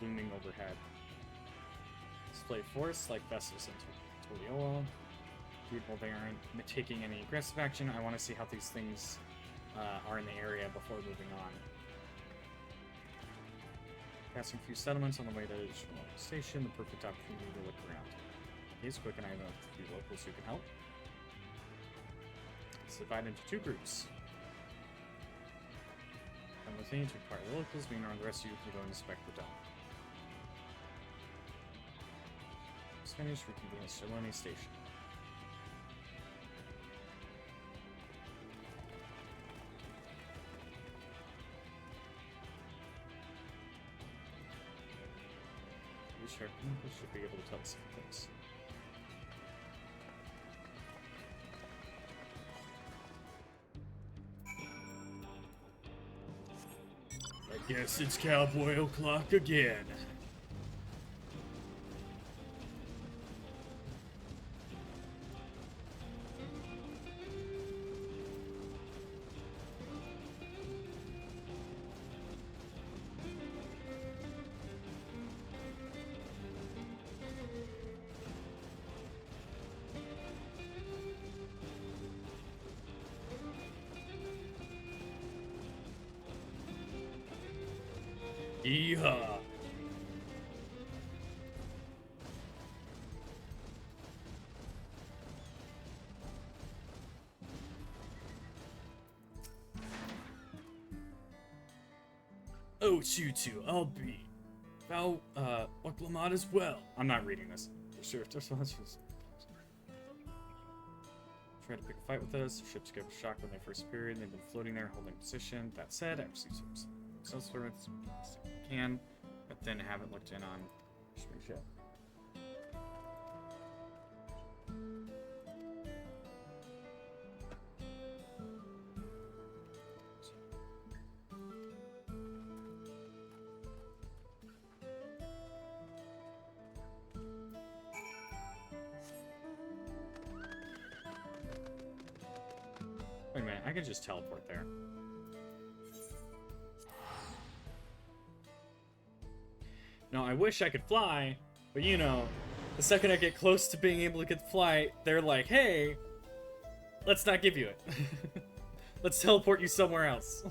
looming overhead. Display force like vessels into Toliola. While they aren't taking any aggressive action, I want to see how these things are in the area before moving on. Passing a few settlements on the way to the station, the perfect opportunity to look around. He's quick and I know a few locals who can help. Let's divide into two groups. I'm with me to acquire the locals, meanwhile the rest of you can go and inspect the dome. It's finished, reconvene at Shaloni Station. We should be able to tell us some things. I guess it's cowboy o'clock again. Yeehaw! Oh, you two, I'll be. Val, Waklamad as well. I'm not reading this. Sure, just try to pick a fight with us. Ships gave a shock when they first appeared. They've been floating there, holding position. That said, I received some servants can, but then haven't looked in on spring ship. Wait a minute, I can just teleport there. No, I wish I could fly, but you know, the second I get close to being able to get the flight, they're like, hey, let's not give you it. Let's teleport you somewhere else.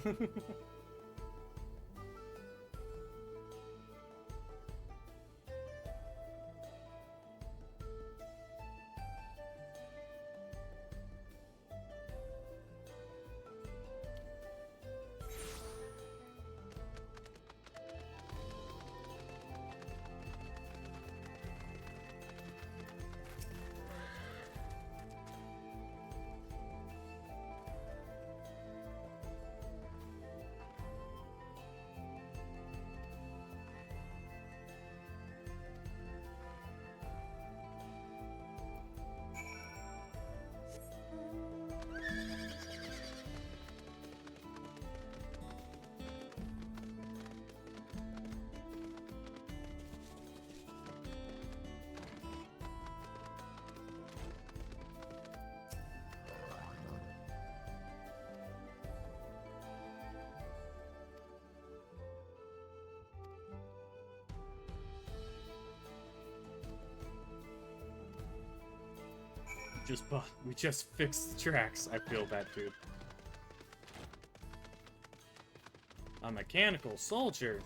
We just fixed the tracks. I feel that, dude. A mechanical soldier.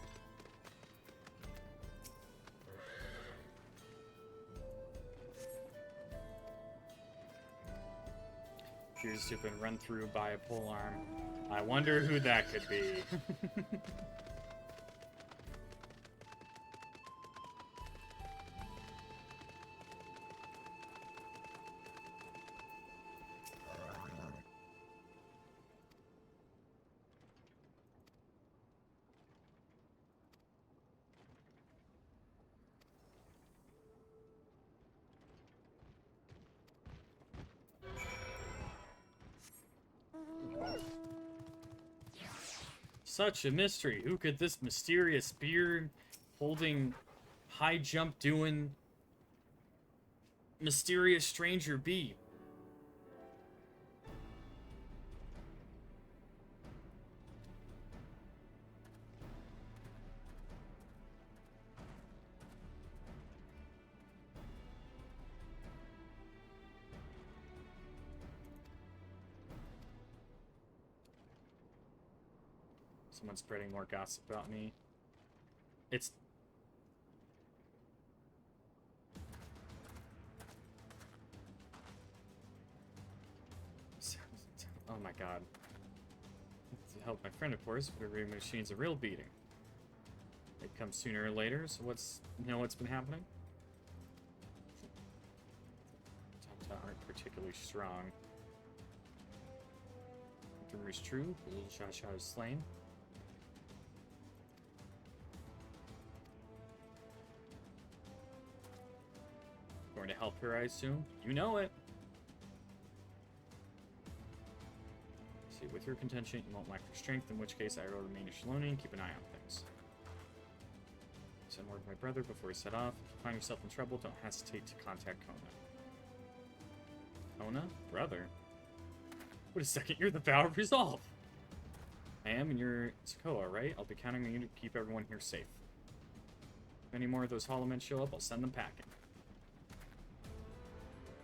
Here's to been run through by a pole arm. I wonder who that could be. Such a mystery. Who could this mysterious beard holding high jump doing mysterious stranger be? Someone's spreading more gossip about me. It's... Oh my god. To help my friend, of course, but every machine's a real beating. It comes sooner or later, so what's been happening? Tata aren't particularly strong. The rumor is true, the little Shah is slain. Going to help her, I assume? You know it! See, with your contention, you won't lack your strength, in which case I will remain a Shaloni and keep an eye on things. Send word to my brother before he set off. If you find yourself in trouble, don't hesitate to contact Kona. Kona? Brother? Wait a second, you're the Vow of Resolve! I am, and you're Sokoa, right? I'll be counting on you to keep everyone here safe. If any more of those hollow men show up, I'll send them packing.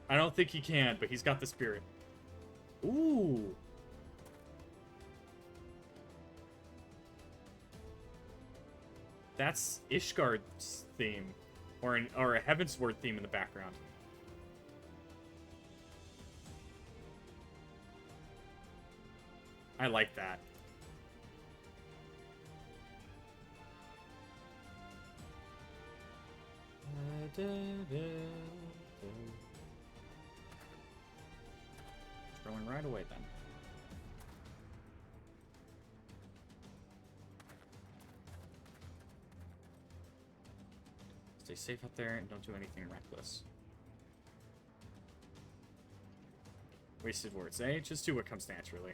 I don't think he can, but he's got the spirit. Ooh! That's Ishgard's theme. Or a Heavensward theme in the background. I like that. Throwing right away then. Stay safe out there and don't do anything reckless. Wasted words, eh? Just do what comes naturally.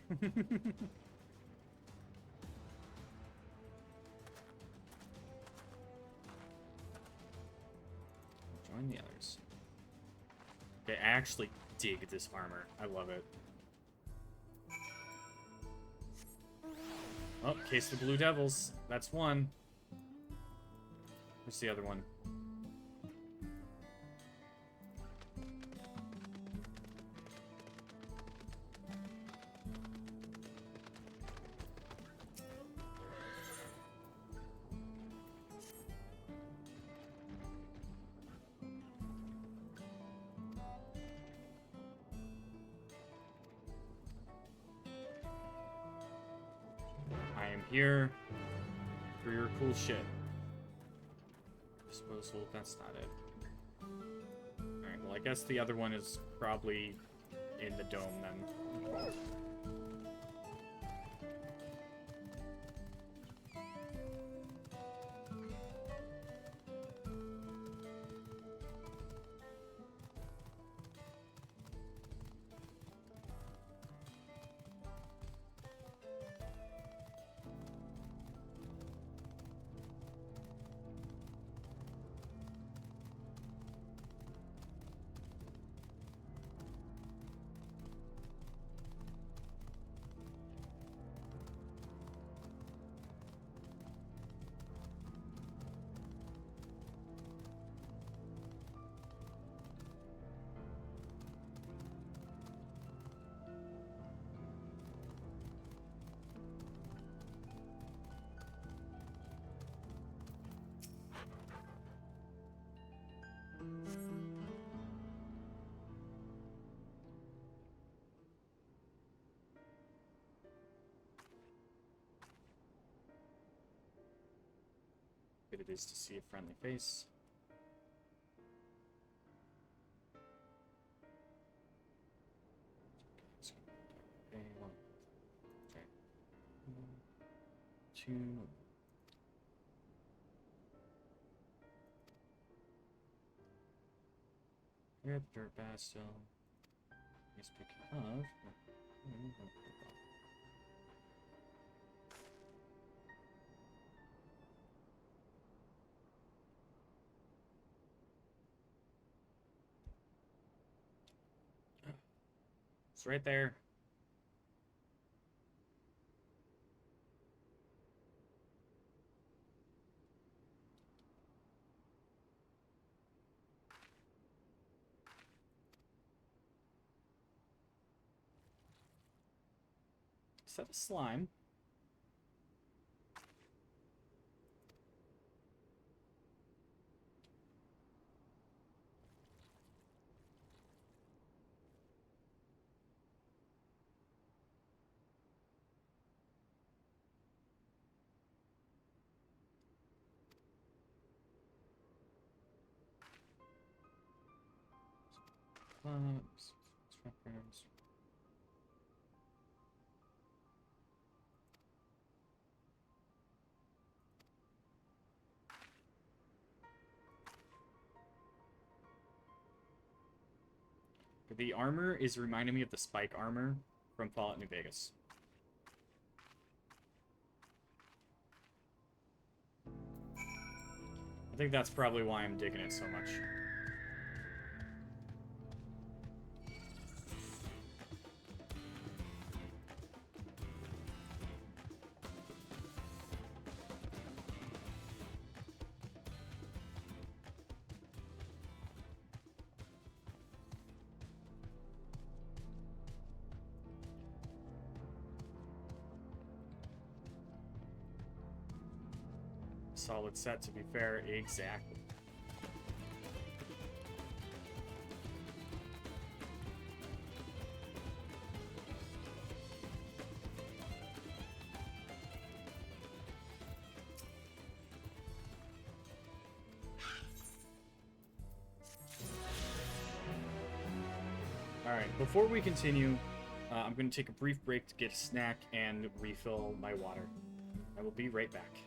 Join the others. Okay, I actually dig this armor. I love it. Oh, case of the Blue Devils. That's one. Where's the other one? Here for your cool shit. Disposal, that's not it. Alright, well I guess the other one is probably in the dome then. Good it is to see a friendly face. Okay, one. Okay. 2. Rip, dirt bastel. Yes, speaking of. It's right there. Is that a slime? Trappers. The armor is reminding me of the spike armor from Fallout New Vegas. I think that's probably why I'm digging it so much. Solid set, to be fair. Exactly. Alright, before we continue, I'm going to take a brief break to get a snack and refill my water. I will be right back.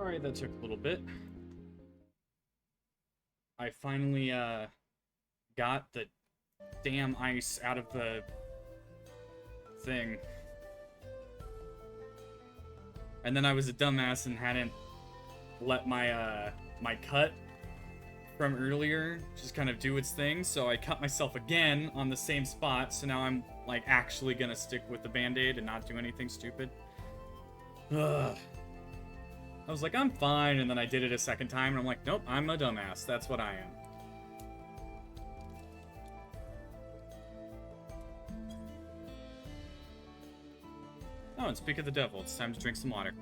Alright, that took a little bit. I finally, got the damn ice out of the thing. And then I was a dumbass and hadn't let my, my cut from earlier just kind of do its thing, so I cut myself again on the same spot, so now I'm, like, actually gonna stick with the Band-Aid and not do anything stupid. Ugh. I was like, I'm fine, and then I did it a second time, and I'm like, nope, I'm a dumbass. That's what I am. Oh, and speak of the devil, it's time to drink some water.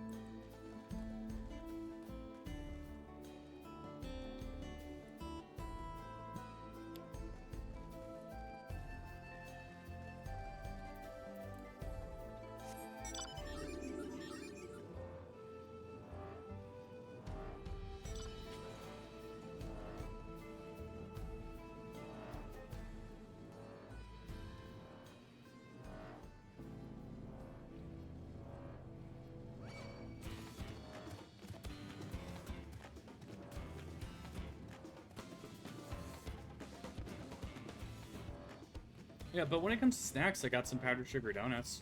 Yeah, but when it comes to snacks, I got some powdered sugar donuts.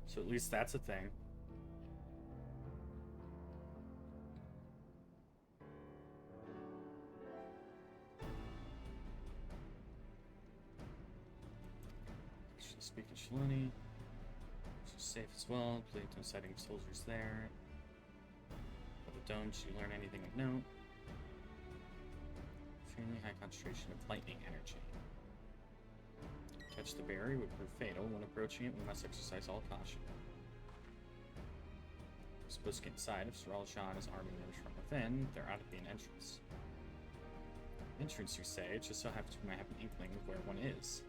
So at least that's a thing. Speak of Shalani. She's safe as well. Please no sighting soldiers there. But don't you learn anything of note? Extremely high concentration of lightning energy. Touch the barrier would prove fatal. When approaching it, we must exercise all caution. We're supposed to get inside. If Saral Shan is arming them from within, there ought to be an entrance. Entrance, you say? It just so happens we might have an inkling of where one is.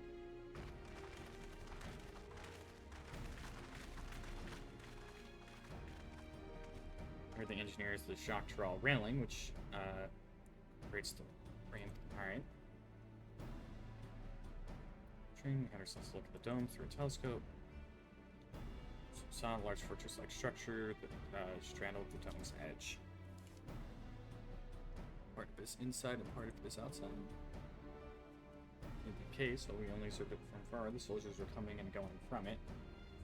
Here are the engineers of the Dawntrail railing, which creates the ramp. Alright. We had ourselves look at the dome through a telescope. So we saw a large fortress-like structure that straddled the dome's edge. Part of this inside and part of this outside. In the case, while we only observed it from far, the soldiers were coming and going from it.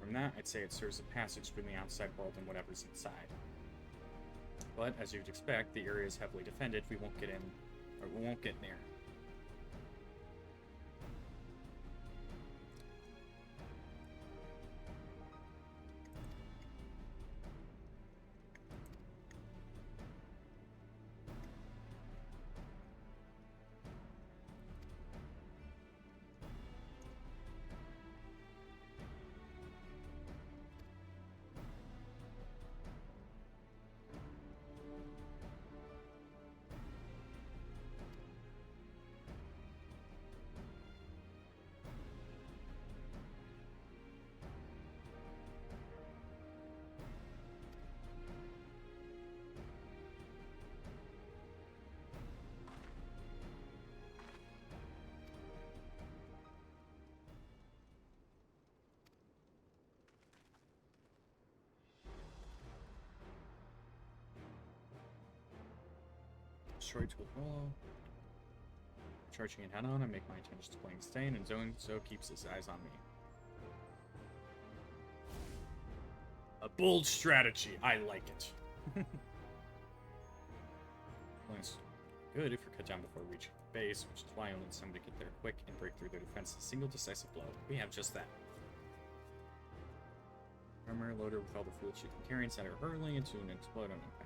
From that, I'd say it serves a passage between the outside world and whatever's inside. But, as you'd expect, the area is heavily defended. We won't get in, or we won't get near. Destroyed to a wall. Charging it head on, I make my intentions plain stain, and doing so keeps his eyes on me. A bold strategy. I like it. Well, it's good if you're cut down before reaching the base, which is why I only need somebody to get there quick and break through their defense in a single decisive blow. We have just that. Armor loader with all the fuel she can carry inside her hurling into an explode on impact.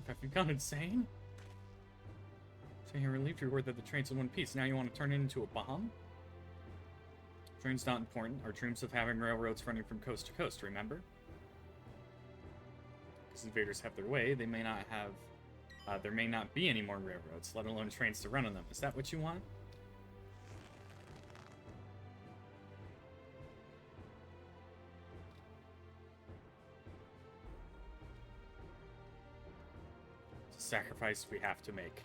Have you gone insane? So you relieved your word that the train's in one piece. Now you want to turn it into a bomb? Train's not important. Our dreams of having railroads running from coast to coast, remember? Because invaders have their way, they may not have... there may not be any more railroads, let alone trains to run on them. Is that what you want? Sacrifice we have to make.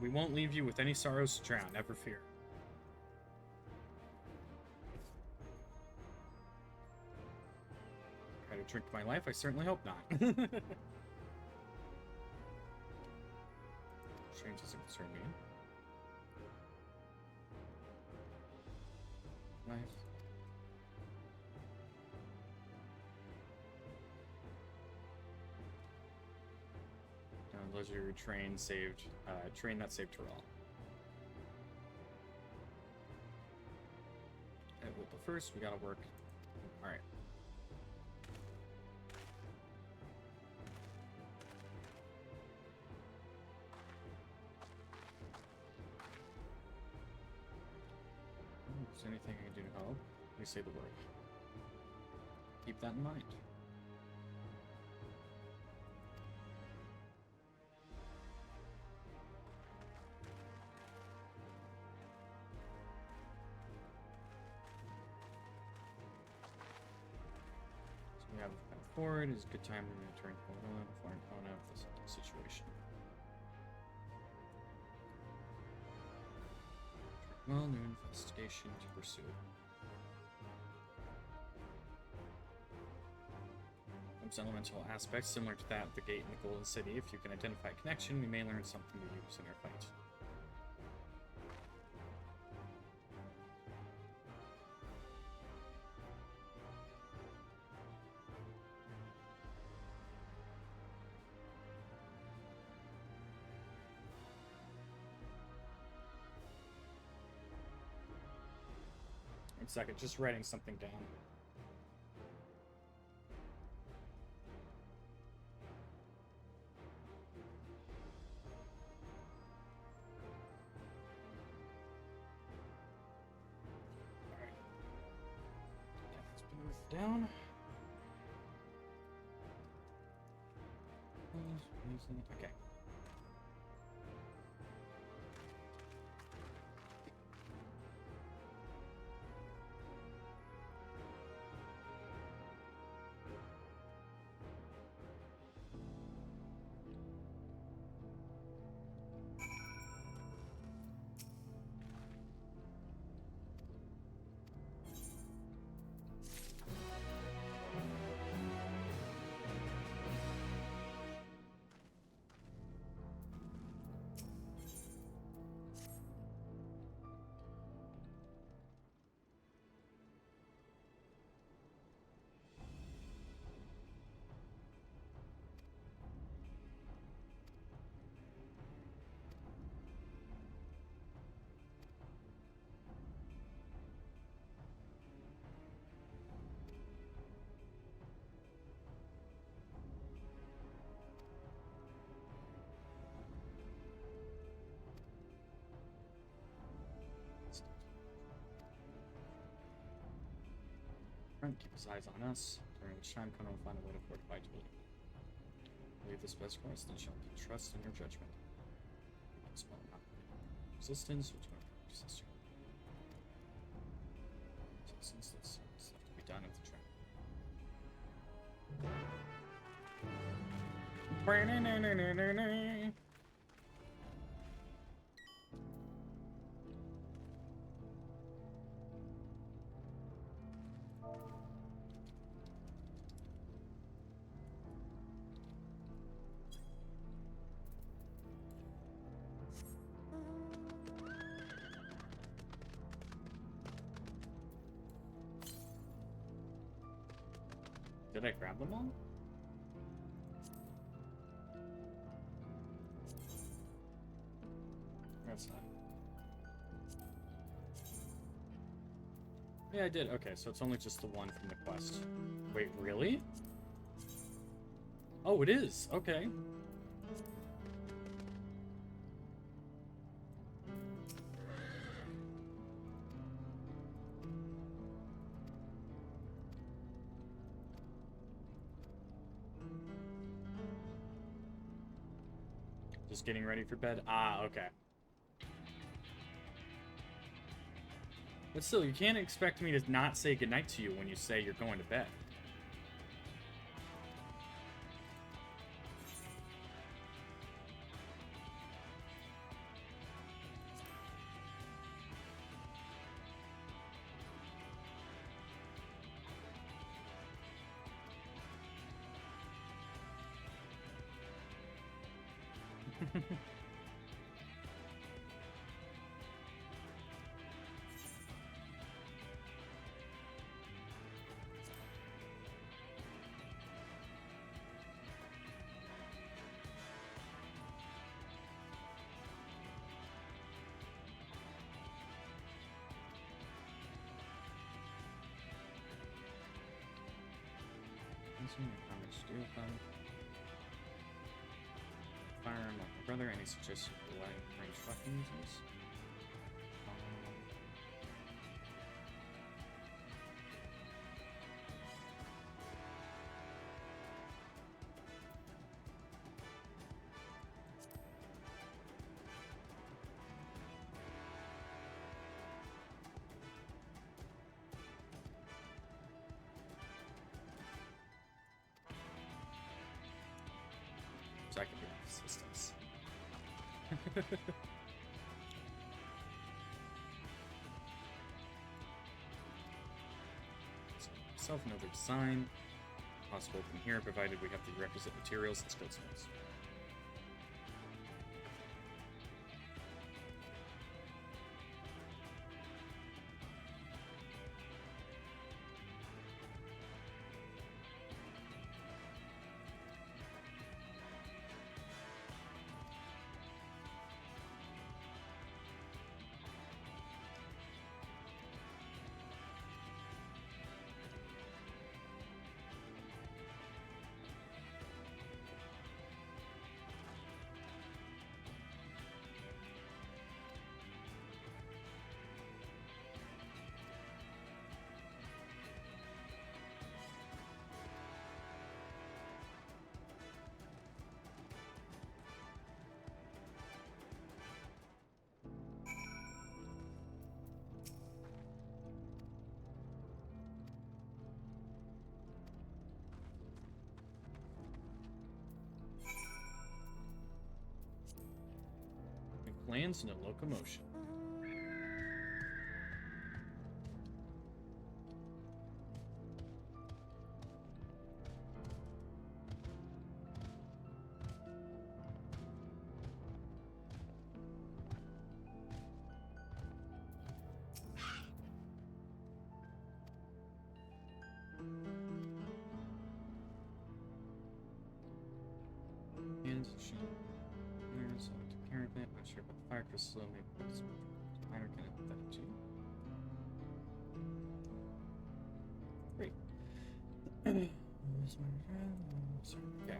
We won't leave you with any sorrows to drown, never fear. Try to drink my life? I certainly hope not. Strange doesn't concern me. Life. Legendary train saved, train that saved Terrell. And but first, we gotta work. All right. Is there anything I can do to help? Let me say the word. Keep that in mind. We have forward is a good time to turn Kona for an Kona of this situation. Well, new investigation to pursue. Some elemental aspects similar to that of the gate in the Golden City. If you can identify a connection, we may learn something to use in our fight. One second, just writing something down. Alright. That's been written down. Okay. Keep his eyes on us, during which time Conan will find a way to fortify to believe. Believe this best course, then shall be trust in your judgment. We can spell not resistance, which will resist you. Resistance, that's stuff to be done with the trap. Did I grab them all? That's not. Yeah, I did. Okay, so it's only just the one from the quest. Wait, really? Oh, it is. Okay. Just getting ready for bed? Ah, okay. But still, you can't expect me to not say goodnight to you when you say you're going to bed. How much to do with them? Firearm like my brother. Any suggestions for why range weapon uses? I can be assistance. Self-another design. Possible from here, provided we have the requisite materials and skill sets. Plans and a locomotion. So I took care of it. Not sure about the fire crystal. Maybe this miner can have that too. Great. Yeah.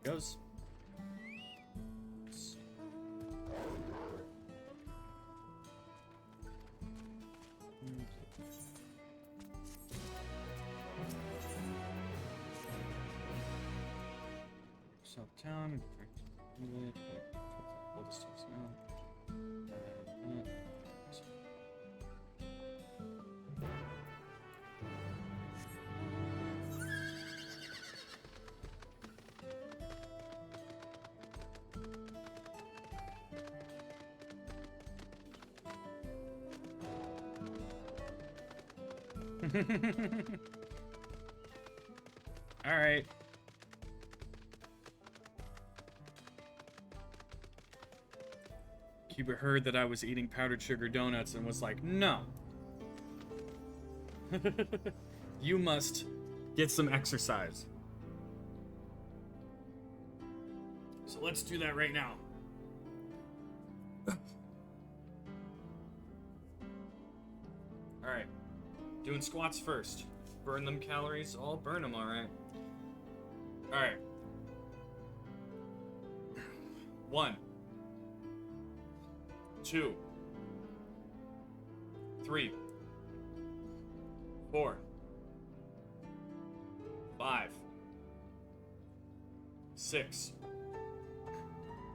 Goes. South town. Oldest house now. All right. Cuba heard that I was eating powdered sugar donuts and was like, no. You must get some exercise. So let's do that right now. Alright. Doing squats first. Burn them calories. I'll burn them, alright. Alright. 1, 2, 3, 4, 5, 6,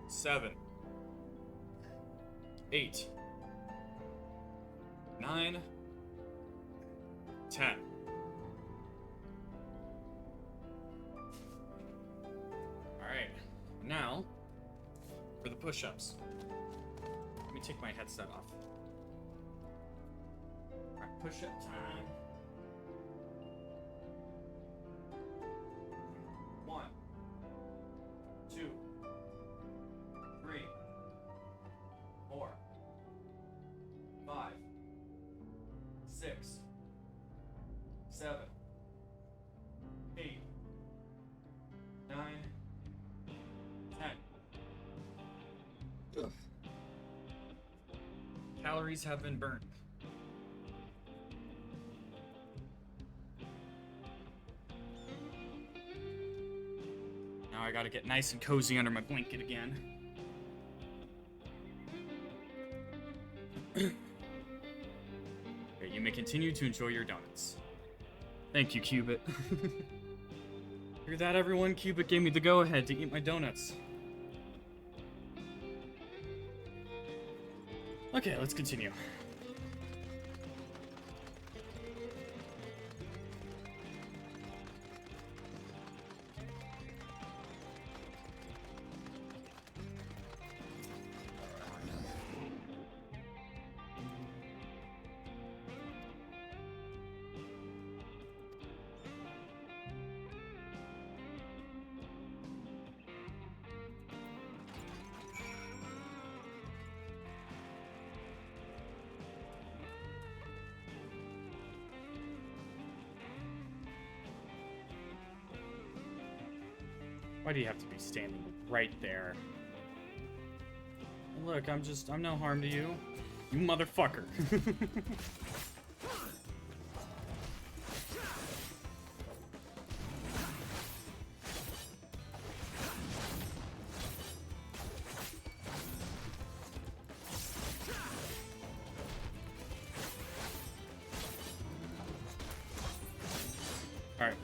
7, 8, 9, 10. Alright, now for the push-ups. Let me take my headset off. Alright, push-up time. 1, 2, 3, 4, 5, 6, 7, 8, 9, 10. Ugh. Calories have been burned. Now I gotta get nice and cozy under my blanket again. Okay, you may continue to enjoy your donuts. Thank you, Cubit. Hear that, everyone? Cubit gave me the go-ahead to eat my donuts. Okay, let's continue. Why do you have to be standing right there? Look, I'm no harm to you. You motherfucker. Alright.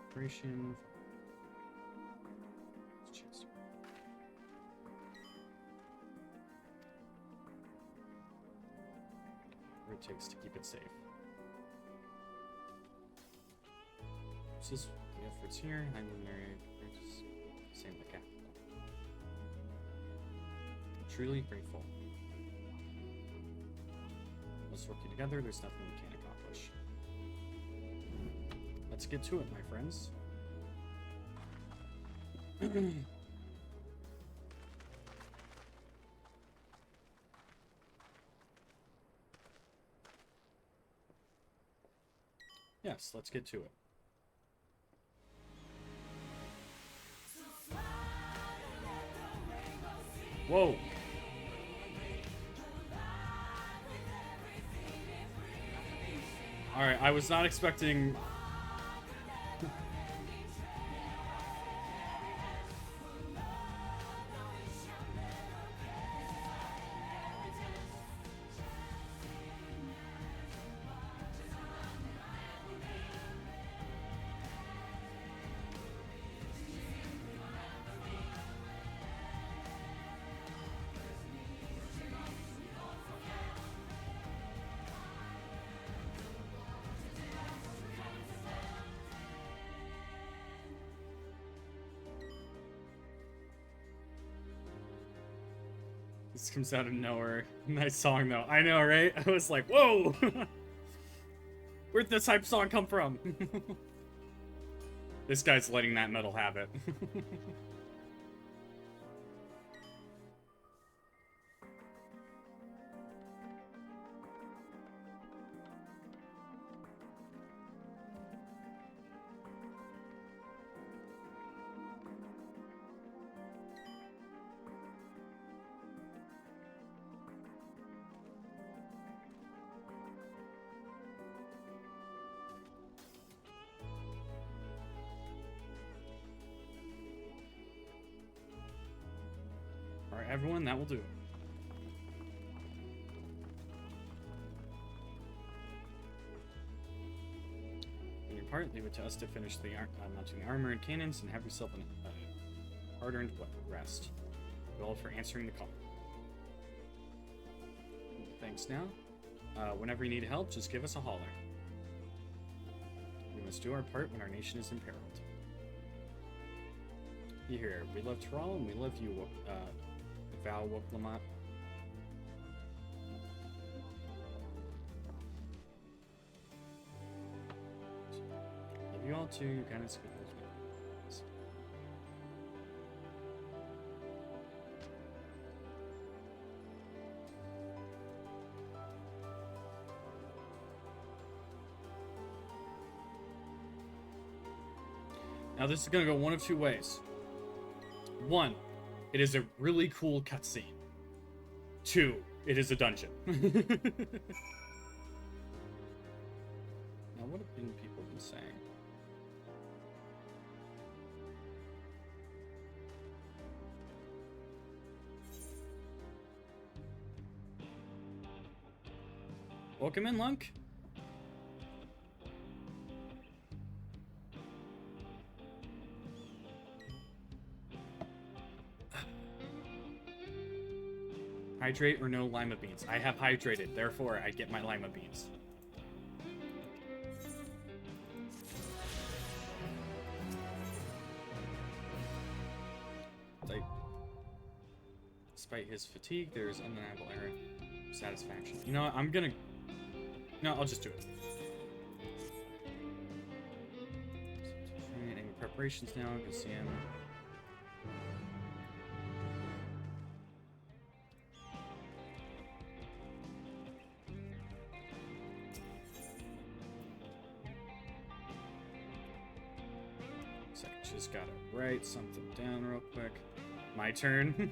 Operation. What it takes to keep it safe. This is the efforts here. I'm same like capital. Truly grateful. Let's work together. There's nothing we can't accomplish. Let's get to it, my friends. Yes, let's get to it. Whoa! Alright, I was not expecting... This comes out of nowhere. Nice song, though. I know, right? I was like, whoa! Where'd this hype song come from? This guy's letting that metal have it. Alright, everyone, that will do. On your part, leave it to us to finish the mounting the armor and cannons and have yourself a hard-earned rest. Well, for answering the call. Thanks now. Whenever you need help, just give us a holler. We must do our part when our nation is imperiled. You hear, we love Tural and we love you, Val Woklamat. Love you all too, you kind of speak those words. Now this is gonna go one of two ways. One, it is a really cool cutscene. Two, it is a dungeon. Now, what have people been saying? Welcome in, Lunk. Hydrate or no lima beans? I have hydrated, therefore I get my lima beans. Despite his fatigue, there is undeniable error satisfaction. You know what? I'm gonna... No, I'll just do it. Training preparations now. I can see him. So I just gotta write something down real quick. My turn.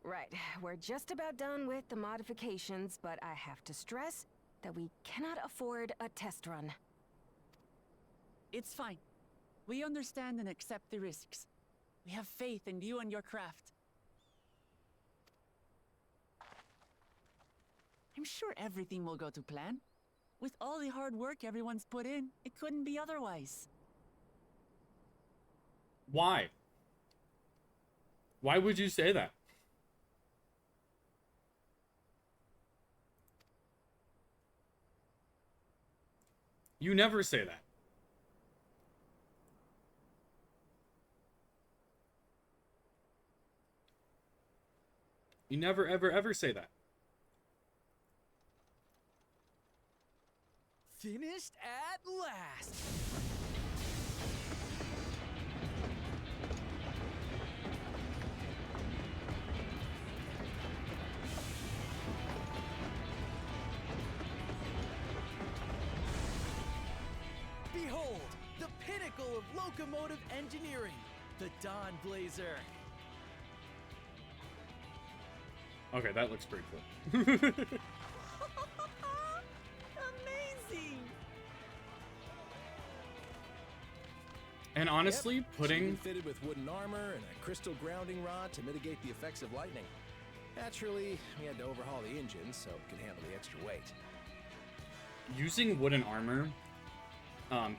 Right, we're just about done with the modifications, but I have to stress that we cannot afford a test run. It's fine. We understand and accept the risks. We have faith in you and your craft. I'm sure everything will go to plan. With all the hard work everyone's put in, it couldn't be otherwise. Why? Why would you say that? You never say that. You never, ever, ever say that. Finished at last! Behold, the pinnacle of locomotive engineering, the Dawn Blazer. Okay, that looks pretty cool. Amazing! And honestly, Yep, putting... she's been fitted with wooden armor and a crystal grounding rod to mitigate the effects of lightning. Naturally, we had to overhaul the engine so it could handle the extra weight. Using wooden armor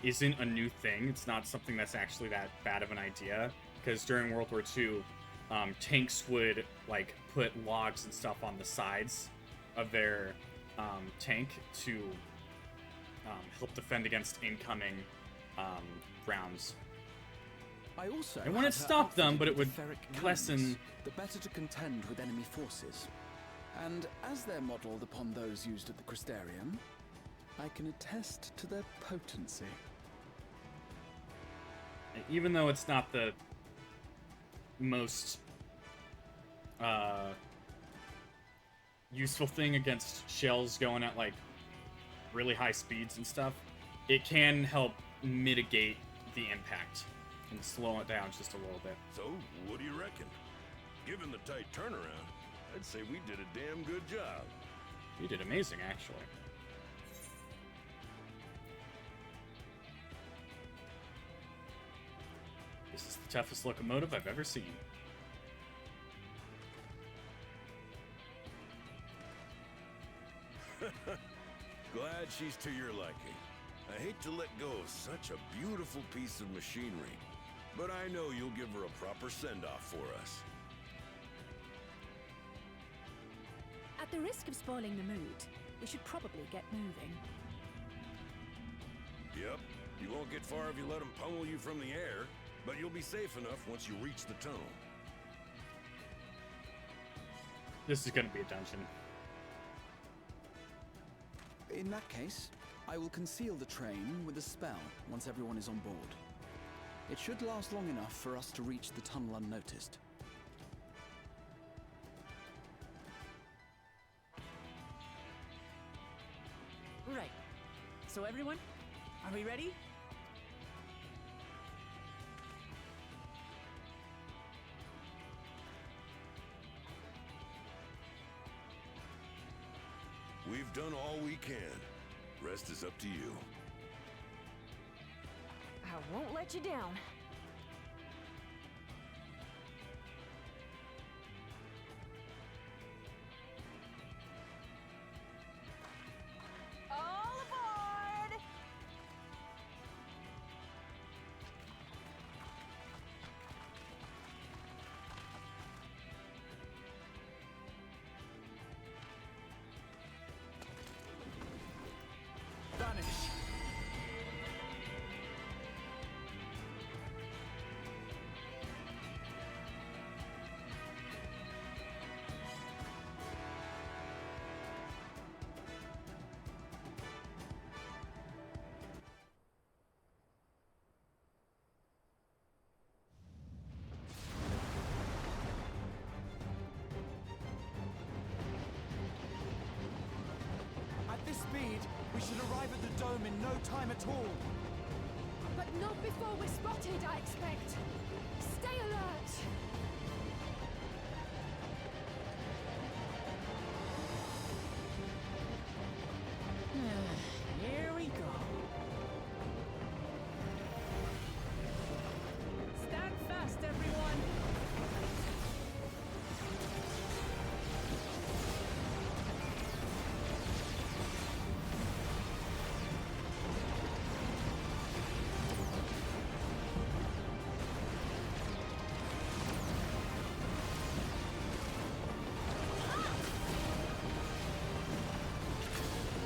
isn't a new thing. It's not something that's actually that bad of an idea, because during World War II, tanks would like put logs and stuff on the sides of their tank to help defend against incoming rounds. I also I want to had her stop them, outfitted but it with would ferric lessen... cannons, the better to contend with enemy forces. And as they're modelled upon those used at the Crystarium, I can attest to their potency. Even though it's not the most useful thing against shells going at like really high speeds and stuff, it can help mitigate the impact and slow it down just a little bit. So, what do you reckon? Given the tight turnaround, I'd say we did a damn good job. You did amazing, actually. This is the toughest locomotive I've ever seen. Glad she's to your liking. I hate to let go of such a beautiful piece of machinery, but I know you'll give her a proper send-off for us. At the risk of spoiling the mood, we should probably get moving. Yep, you won't get far if you let them pummel you from the air, but you'll be safe enough once you reach the tunnel. This is gonna be a dungeon. In that case, I will conceal the train with a spell once everyone is on board. It should last long enough for us to reach the tunnel unnoticed. So everyone, are we ready? We've done all we can. Rest is up to you. I won't let you down. All aboard! Vanish. At this speed, we should arrive at the dome in no time at all. But not before we're spotted, I expect. Stay alert! Here we go. Stand fast, everyone.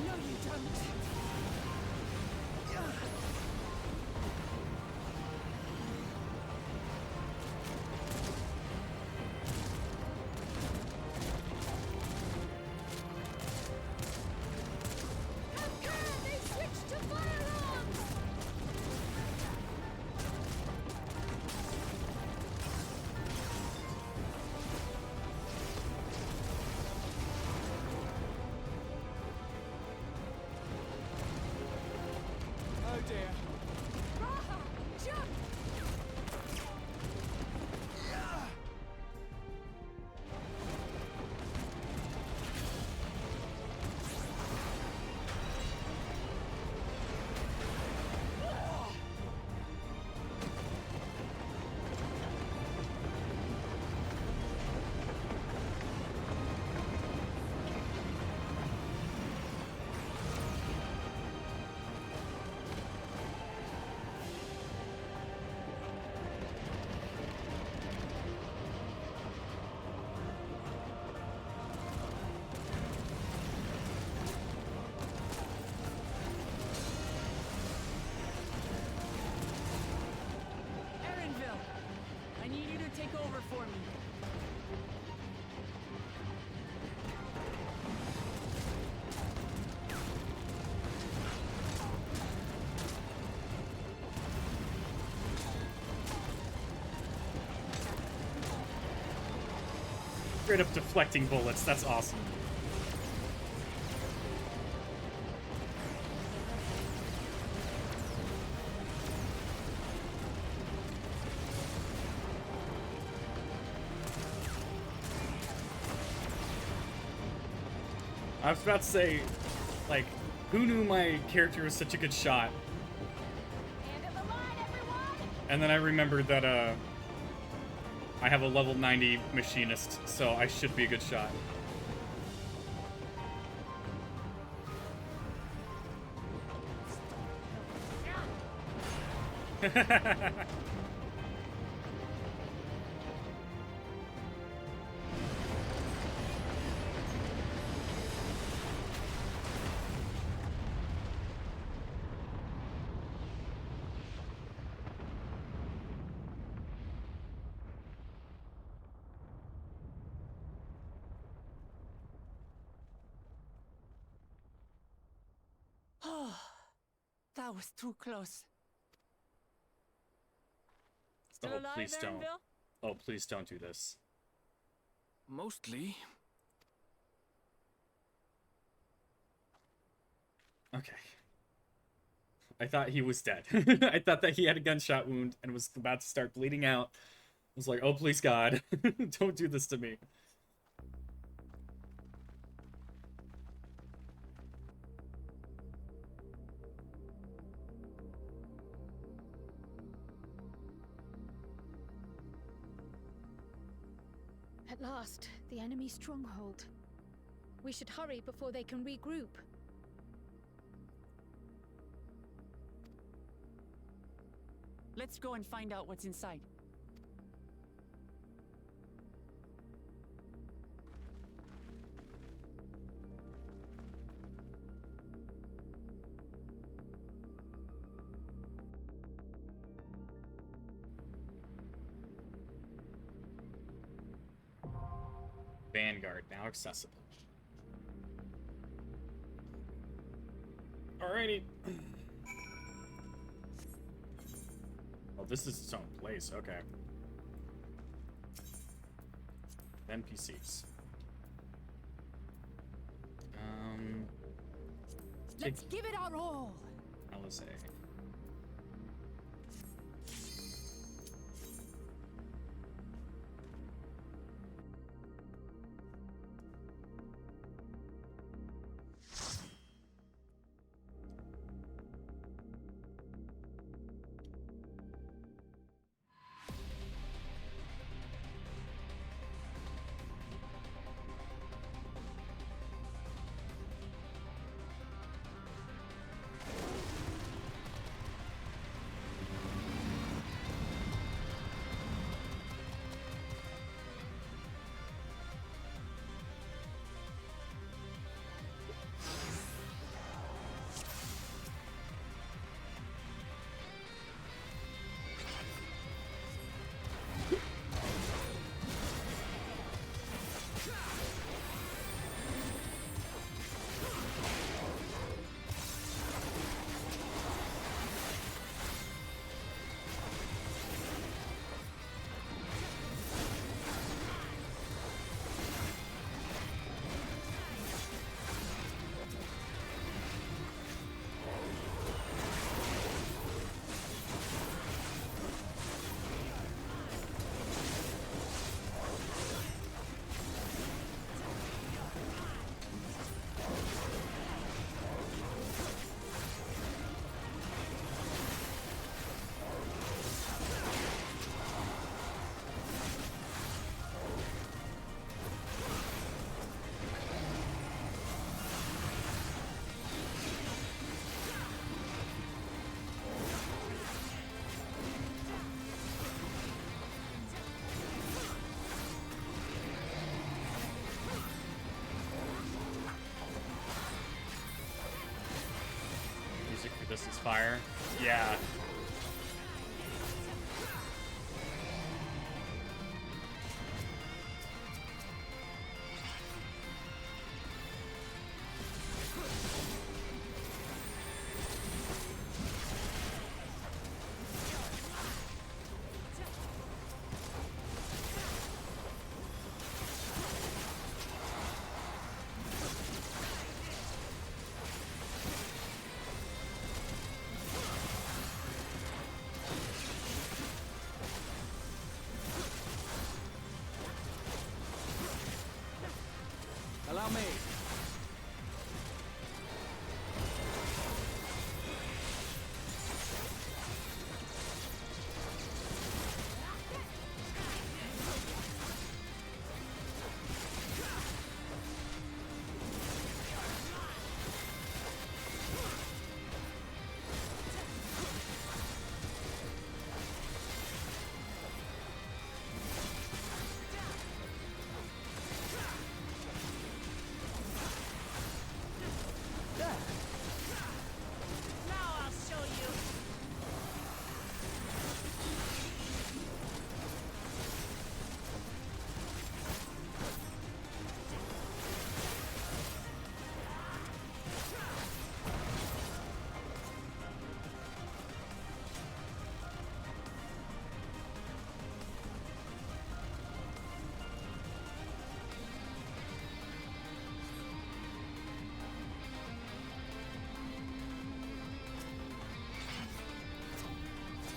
No, you don't. They switched to firearms! Oh dear. Raha, jump! Erinville, I need you to take over for me. Straight up deflecting bullets. That's awesome. I was about to say, like, who knew my character was such a good shot? And then I remembered that, I have a level 90 machinist, so I should be a good shot. Oh, that was too close. Still Oh, alive, please don't. Erinville? Oh, please don't do this. Mostly. Okay. I thought he was dead. I thought that he had a gunshot wound and was about to start bleeding out. I was like, oh, please, God. Don't do this to me. At last, the enemy stronghold. We should hurry before they can regroup. Let's go and find out what's inside. Vanguard, now accessible. Alrighty. Oh, this is its own place, okay. NPCs. Let's give it our all. LSA. This is fire. Yeah. Allow me.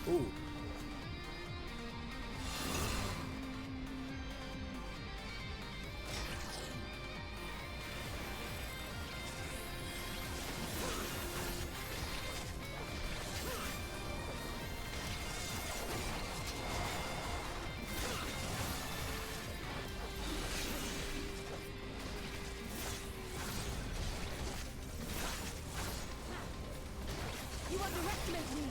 Ooh. You underestimate me!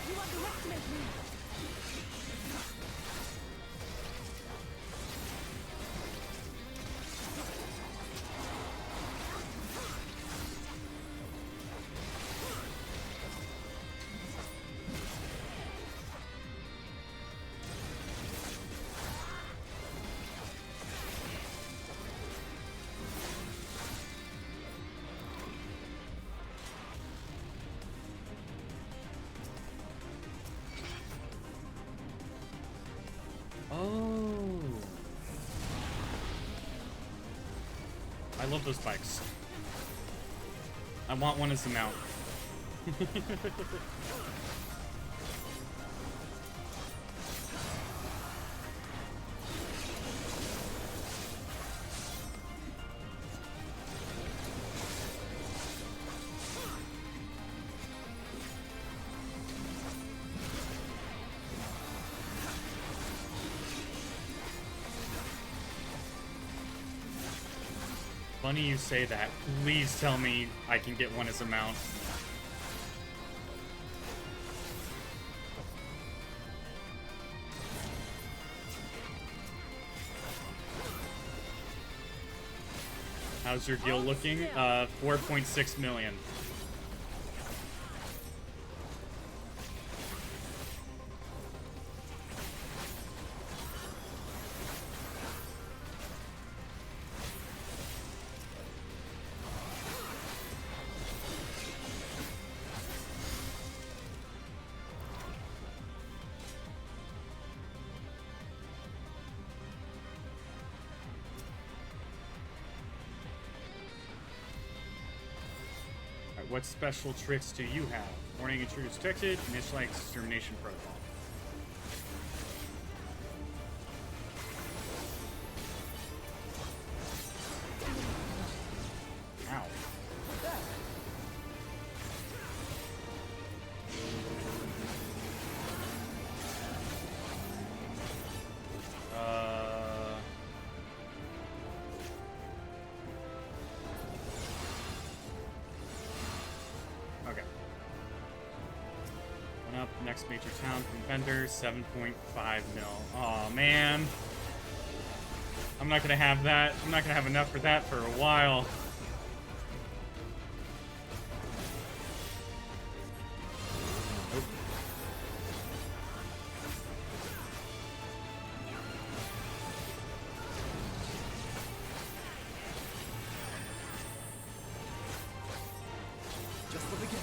You underestimate me! Oh. I love those bikes. I want one as a mount. Funny you say that. Please tell me I can get one as a mount. How's your deal looking? 4.6 million. What special tricks do you have? Warning intruders detected, initialize extermination protocol. Ow. Okay. Went up, next major town from vendors, 7.5 mil. Aw, man. I'm not gonna have that. I'm not gonna have enough for that for a while. Nope. Just the beginning.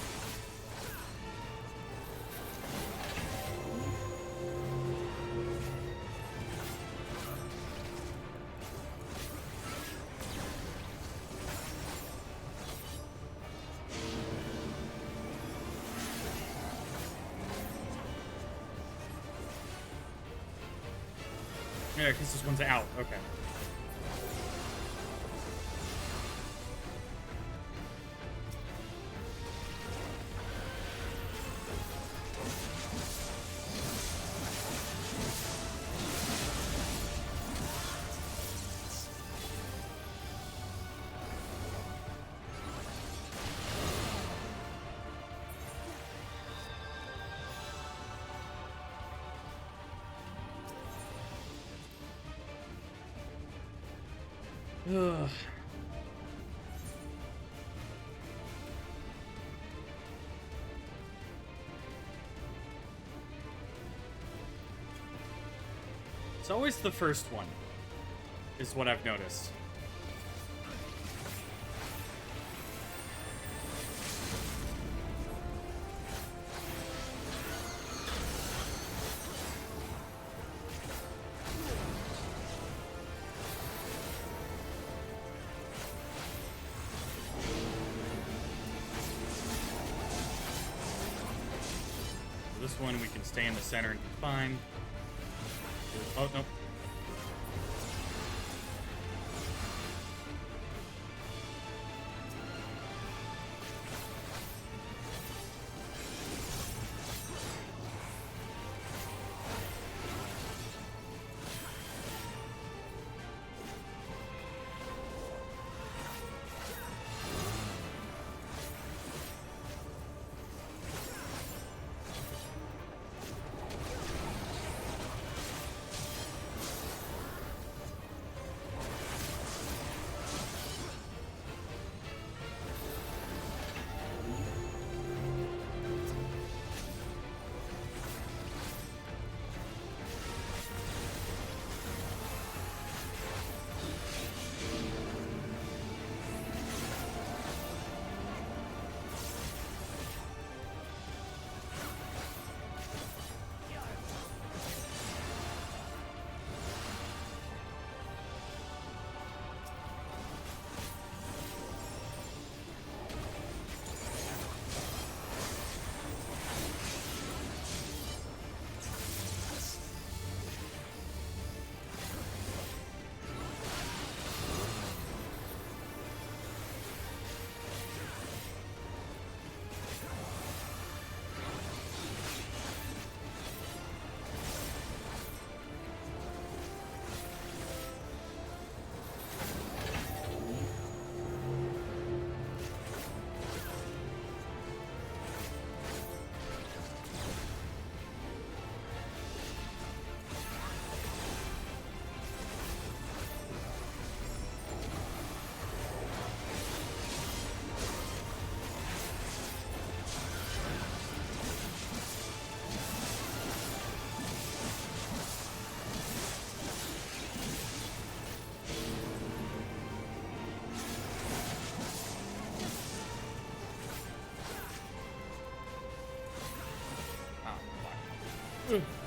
Yeah, because this one's out. Okay. Ugh. It's always the first one, is what I've noticed. this one we can stay in the center and be fine. Oh, nope.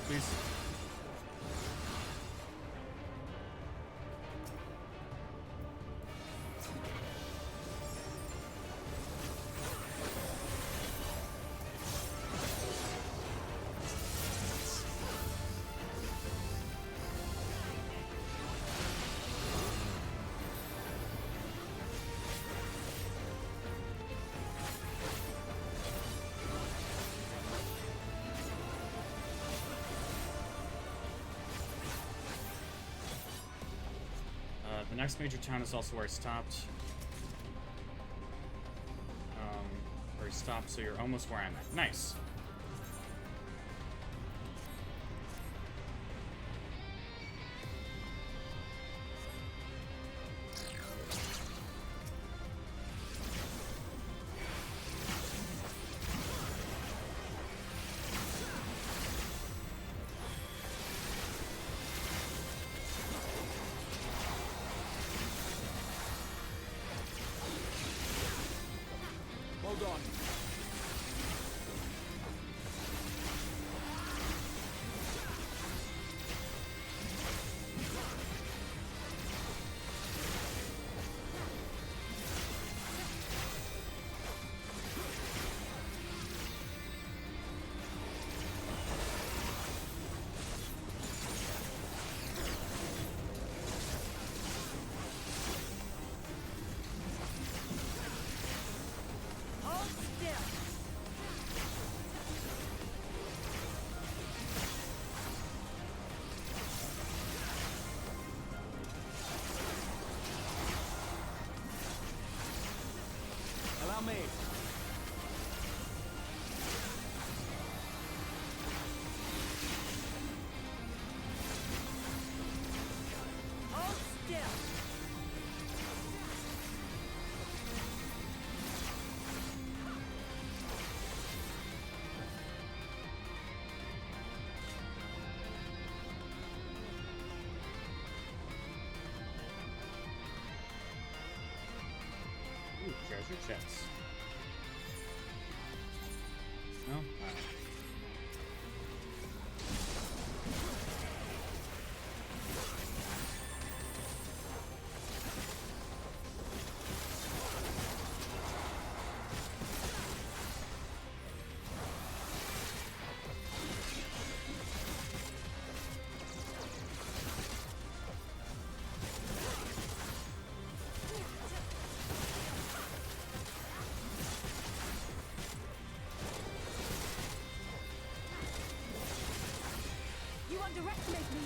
Please. The next major town is also where I stopped. Where I stopped, so you're almost where I'm at. Nice. Hold on. Allow me. Hold still. Ooh, treasure chests. No? Alright. underestimate me!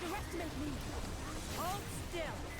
Underestimate me! Hold still!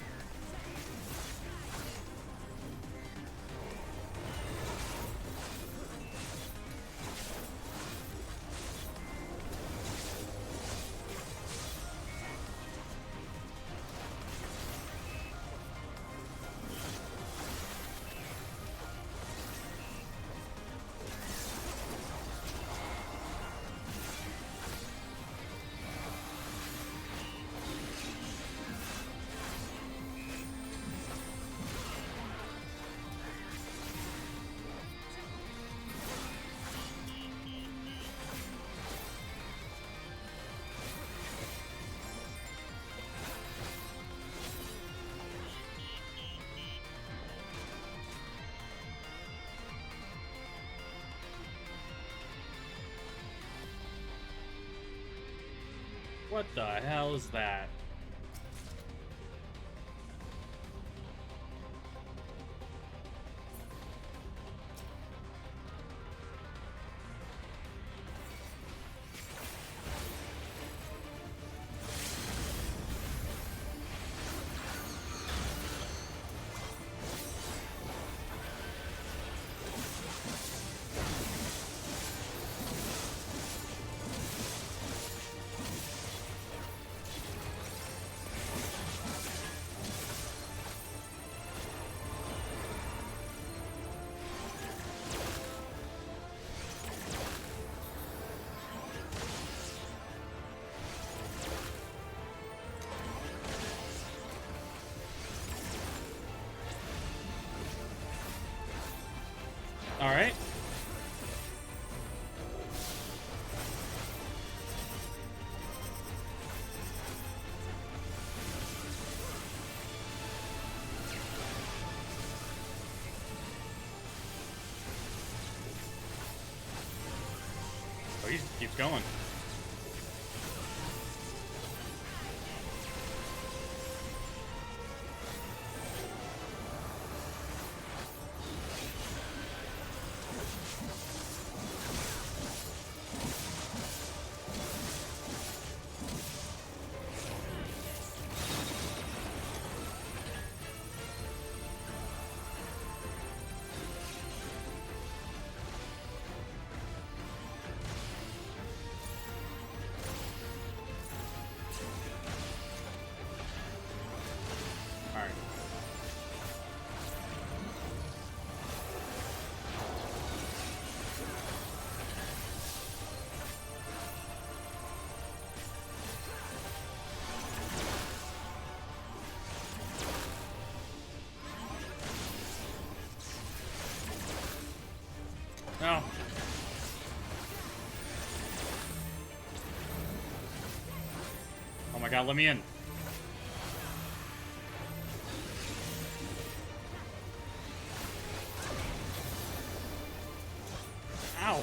What the hell is that? All right. Oh, he just keeps going. No. Oh my god, let me in. Ow.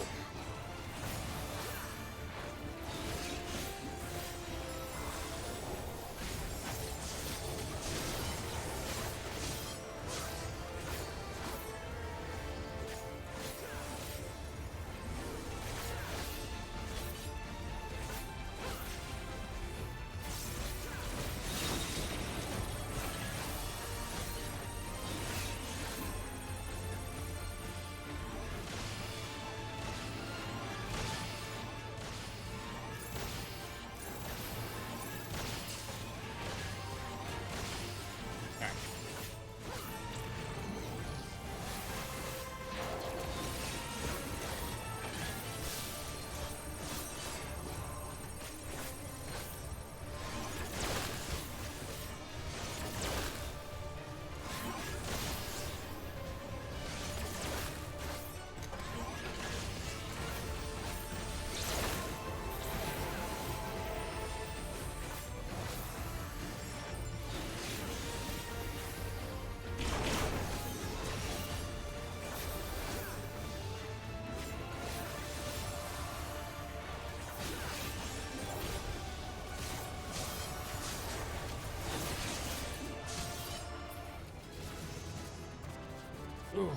Ooh.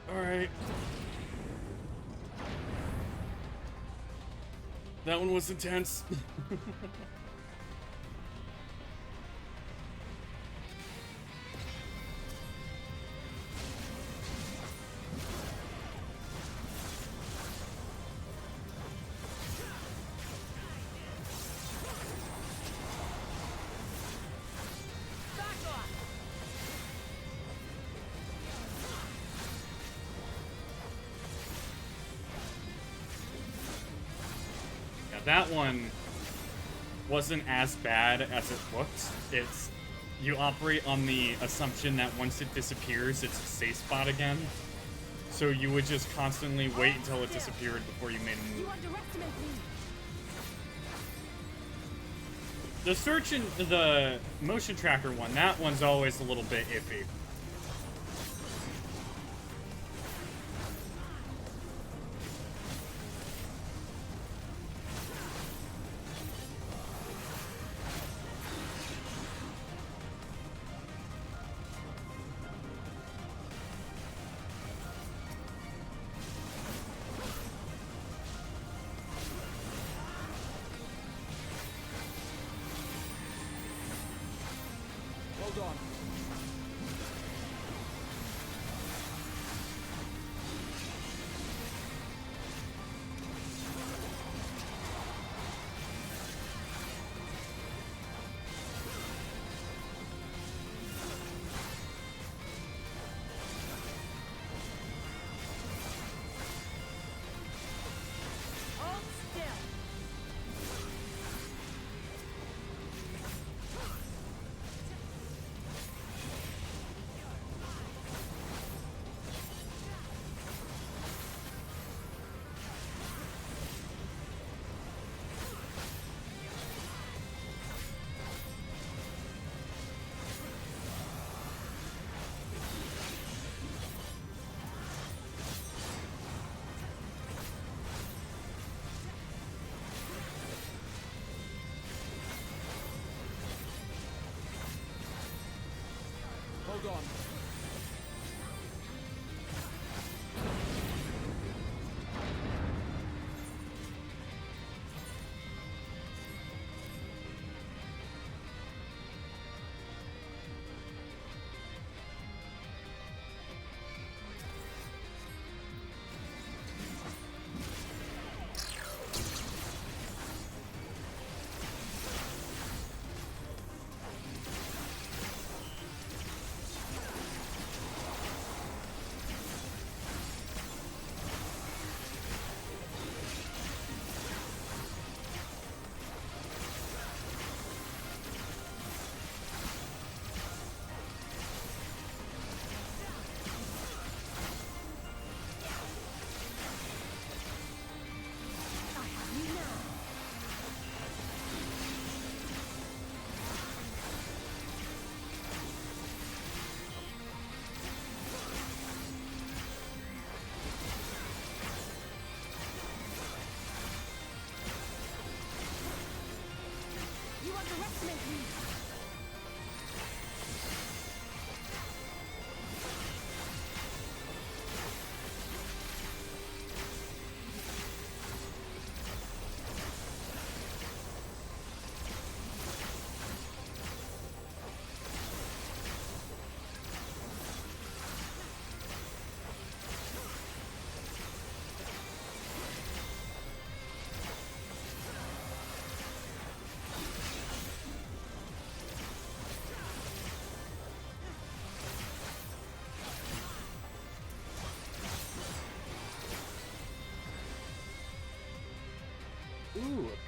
All right. That one was intense. That one wasn't as bad as it looked. It's, you operate on the assumption that once it disappears, it's a safe spot again. So you would just constantly wait until it disappeared before you made a move. The search and the motion tracker one, that one's always a little bit iffy. Hold on.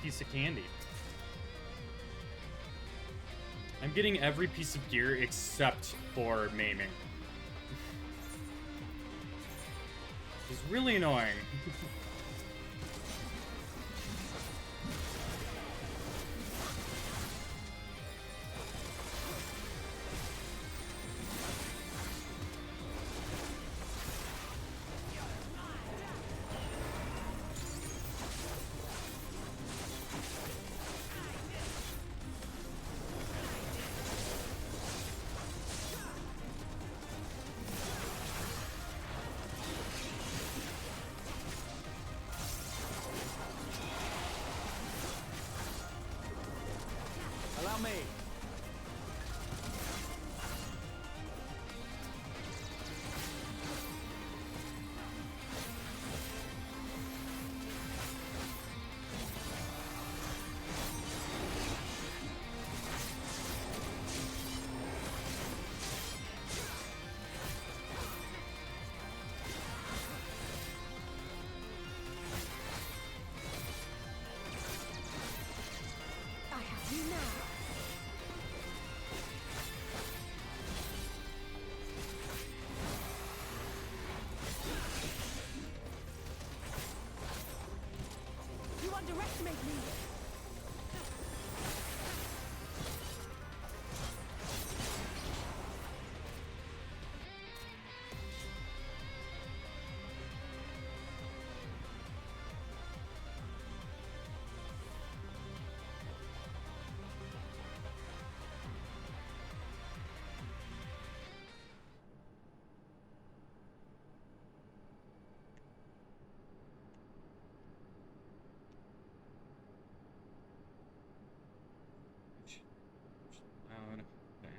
piece of candy. I'm getting every piece of gear except for maiming. It's really annoying. Allow me. I have you now. You underestimate me.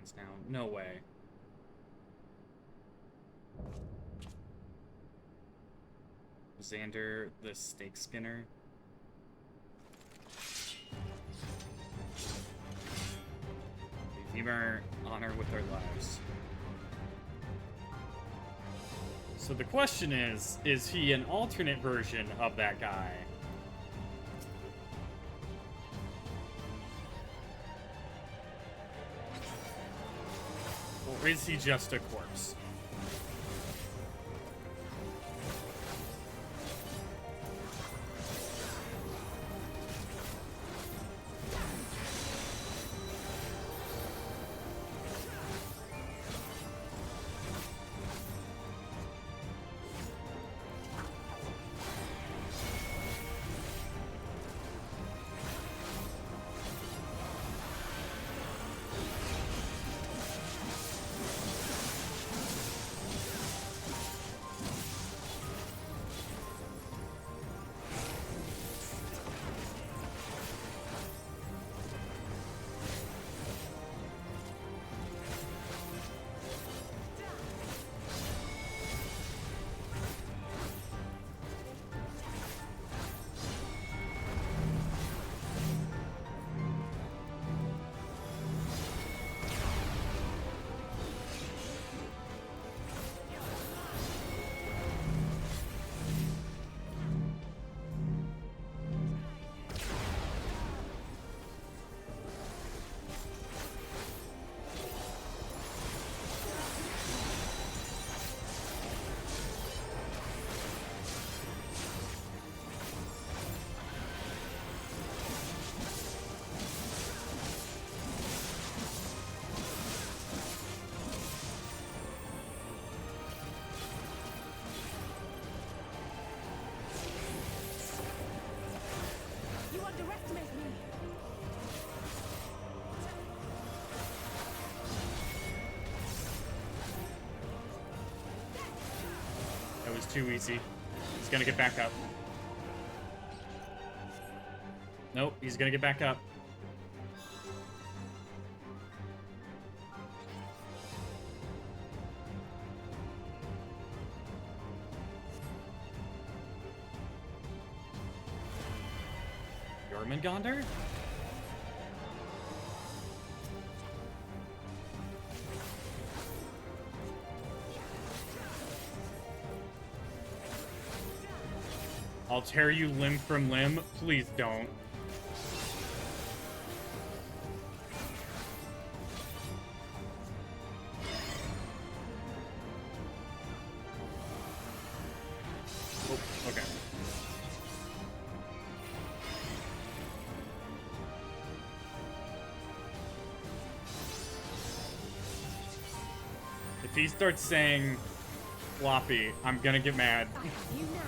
Advance now. No way. Xander, the Stake Skinner. Redeem our honor with their lives. So the question is he an alternate version of that guy? Or is he just a corpse? You underestimate me. That was too easy. He's gonna get back up. Nope, he's gonna get back up. Jormungandr? I'll tear you limb from limb. Please don't. Oh, okay. If he starts saying floppy, I'm gonna get mad. You now.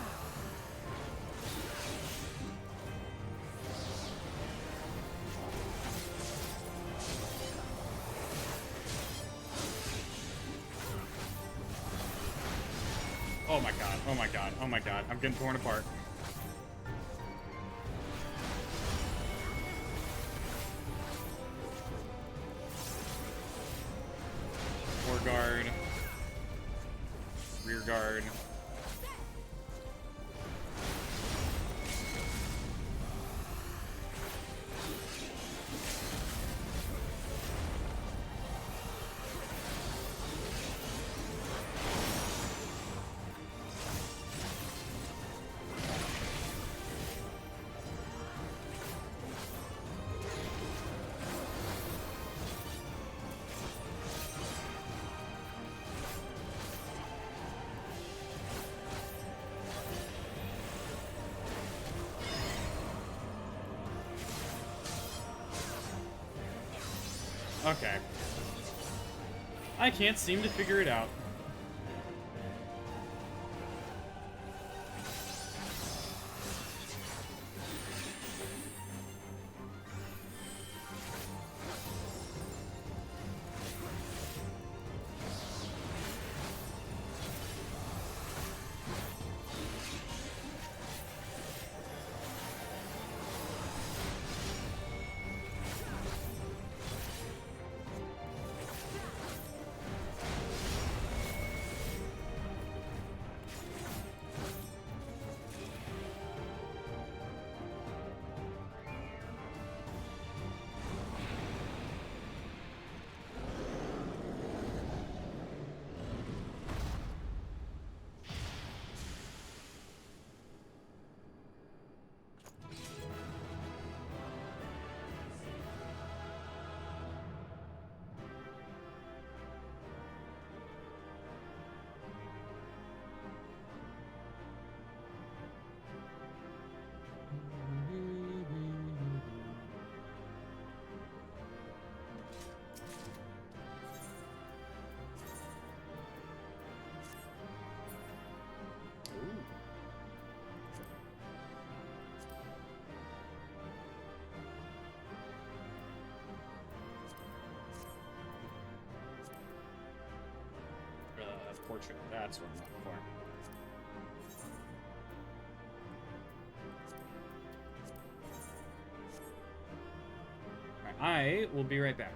Oh my god, oh my god, oh my god. I'm getting torn apart. Fore guard. Rear guard. Okay. I can't seem to figure it out. Portrait. That's what I'm looking for. Alright, I will be right back.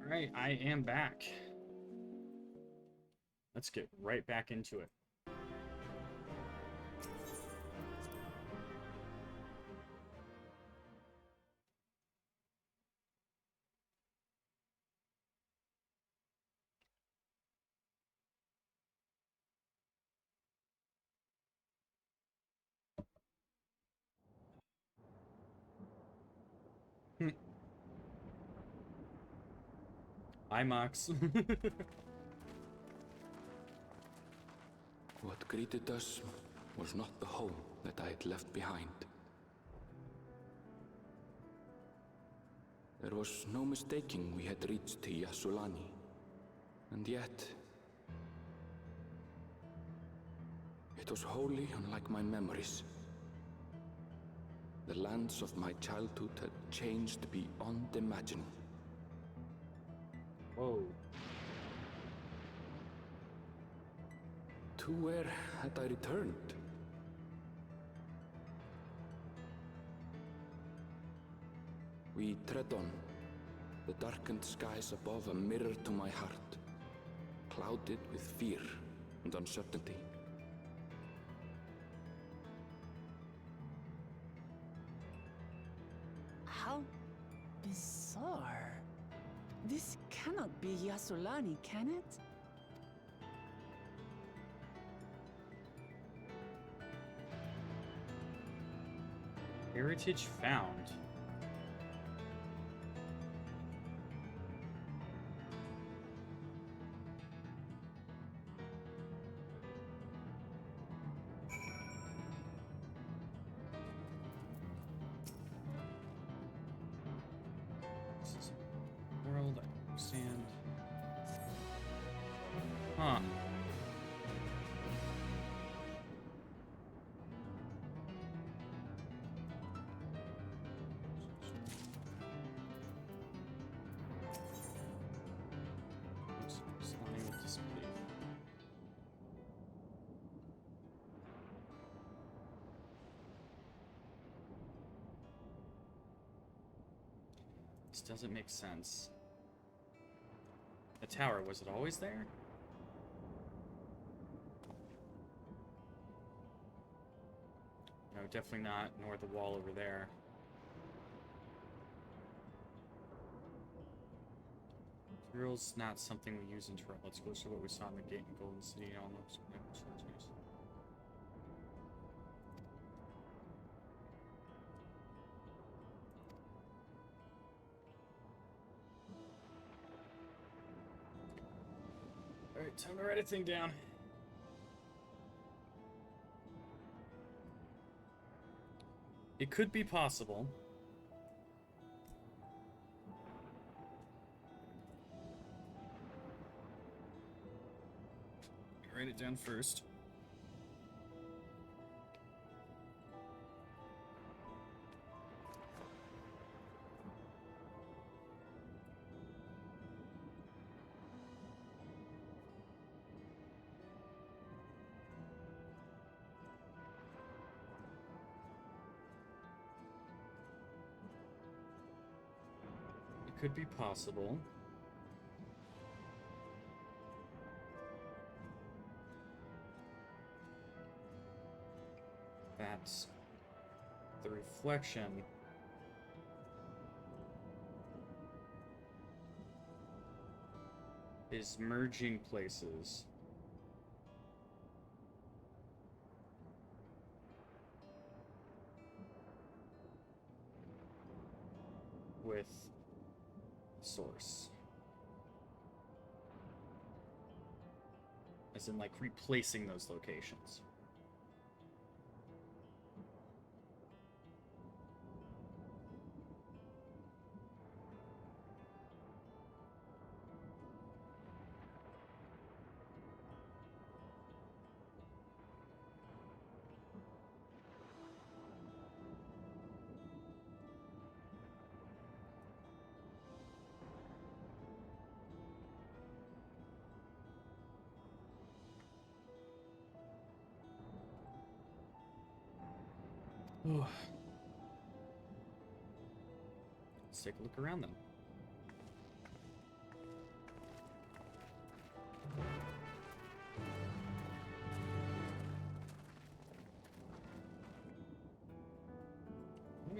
Alright, I am back. Let's get right back into it. Hi, Mox. What greeted us was not the home that I had left behind. There was no mistaking we had reached Yassulani, and yet it was wholly unlike my memories. The lands of my childhood had changed beyond imagining. Whoa. To where had I returned? We tread on, the darkened skies above a mirror to my heart, clouded with fear and uncertainty. How bizarre. This cannot be Yassulani, can it? Heritage found. This is world, I understand. Huh. This doesn't make sense. The tower, was it always there? No, definitely not, nor the wall over there. Materials not something we use in Trail. Let's go to what we saw in the gate in Golden City and all those soldiers. Alright, time to write a thing down. It could be possible. Write it down first. It could be possible. That's the reflection is merging places. With source. As in, like, replacing those locations. Let's take a look around then.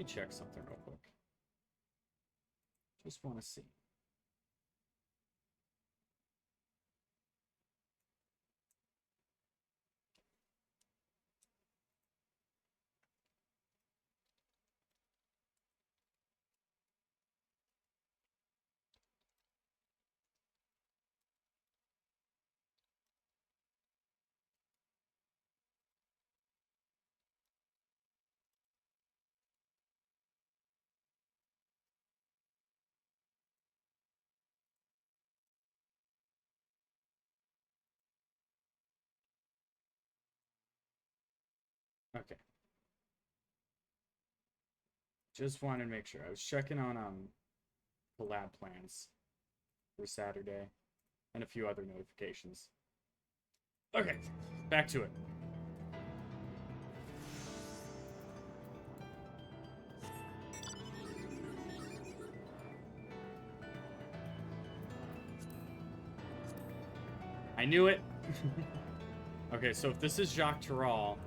check something real quick. Just want to see. Okay. Just wanted to make sure. I was checking on collab plans for Saturday and a few other notifications. Okay, back to it. I knew it. Okay, so if this is Jacques Terral,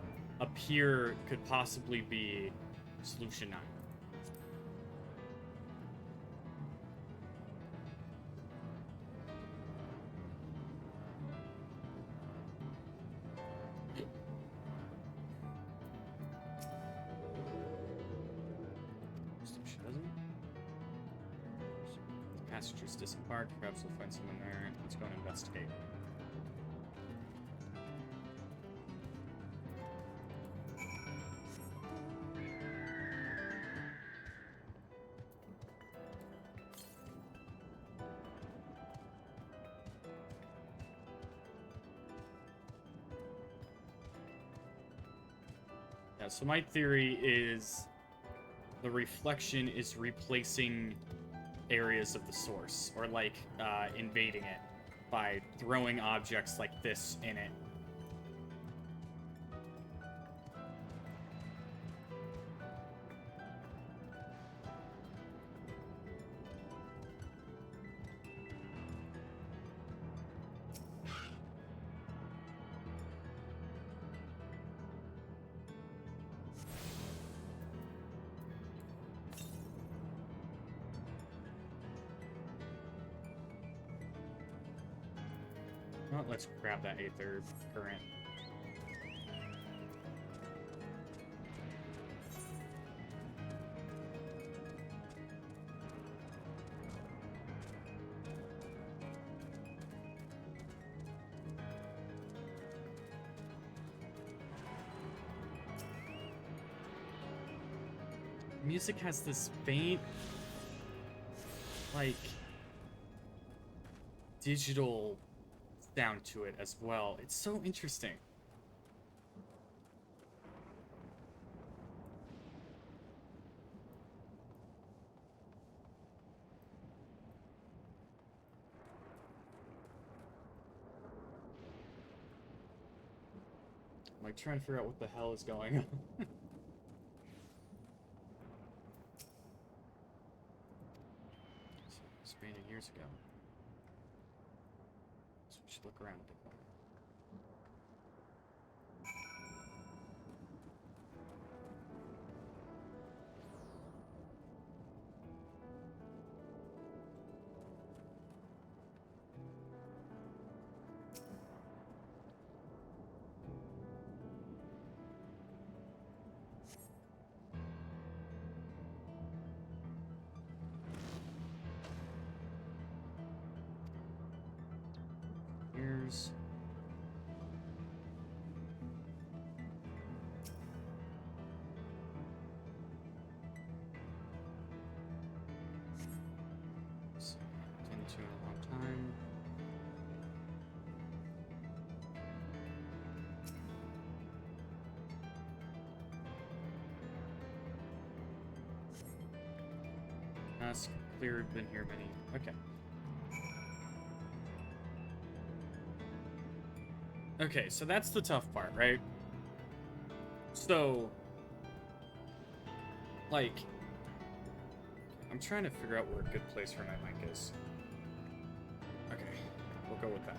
a pier could possibly be Solution 9. Solution doesn't. Passengers disembarked. Perhaps we'll find someone there. Let's go and investigate. Yeah, so my theory is the reflection is replacing areas of the source, or like invading it by throwing objects like this in it. Well, let's grab that Aether current. Music has this faint, like, digital sound to it as well. It's so interesting. I'm like trying to figure out what the hell is going on. Expanded years ago. So we should look around a bit more. Here's been to in a long time. That's cleared, been here many. Okay. Okay, so that's the tough part, right? So, like, I'm trying to figure out where a good place for my mic is. Okay, we'll go with that.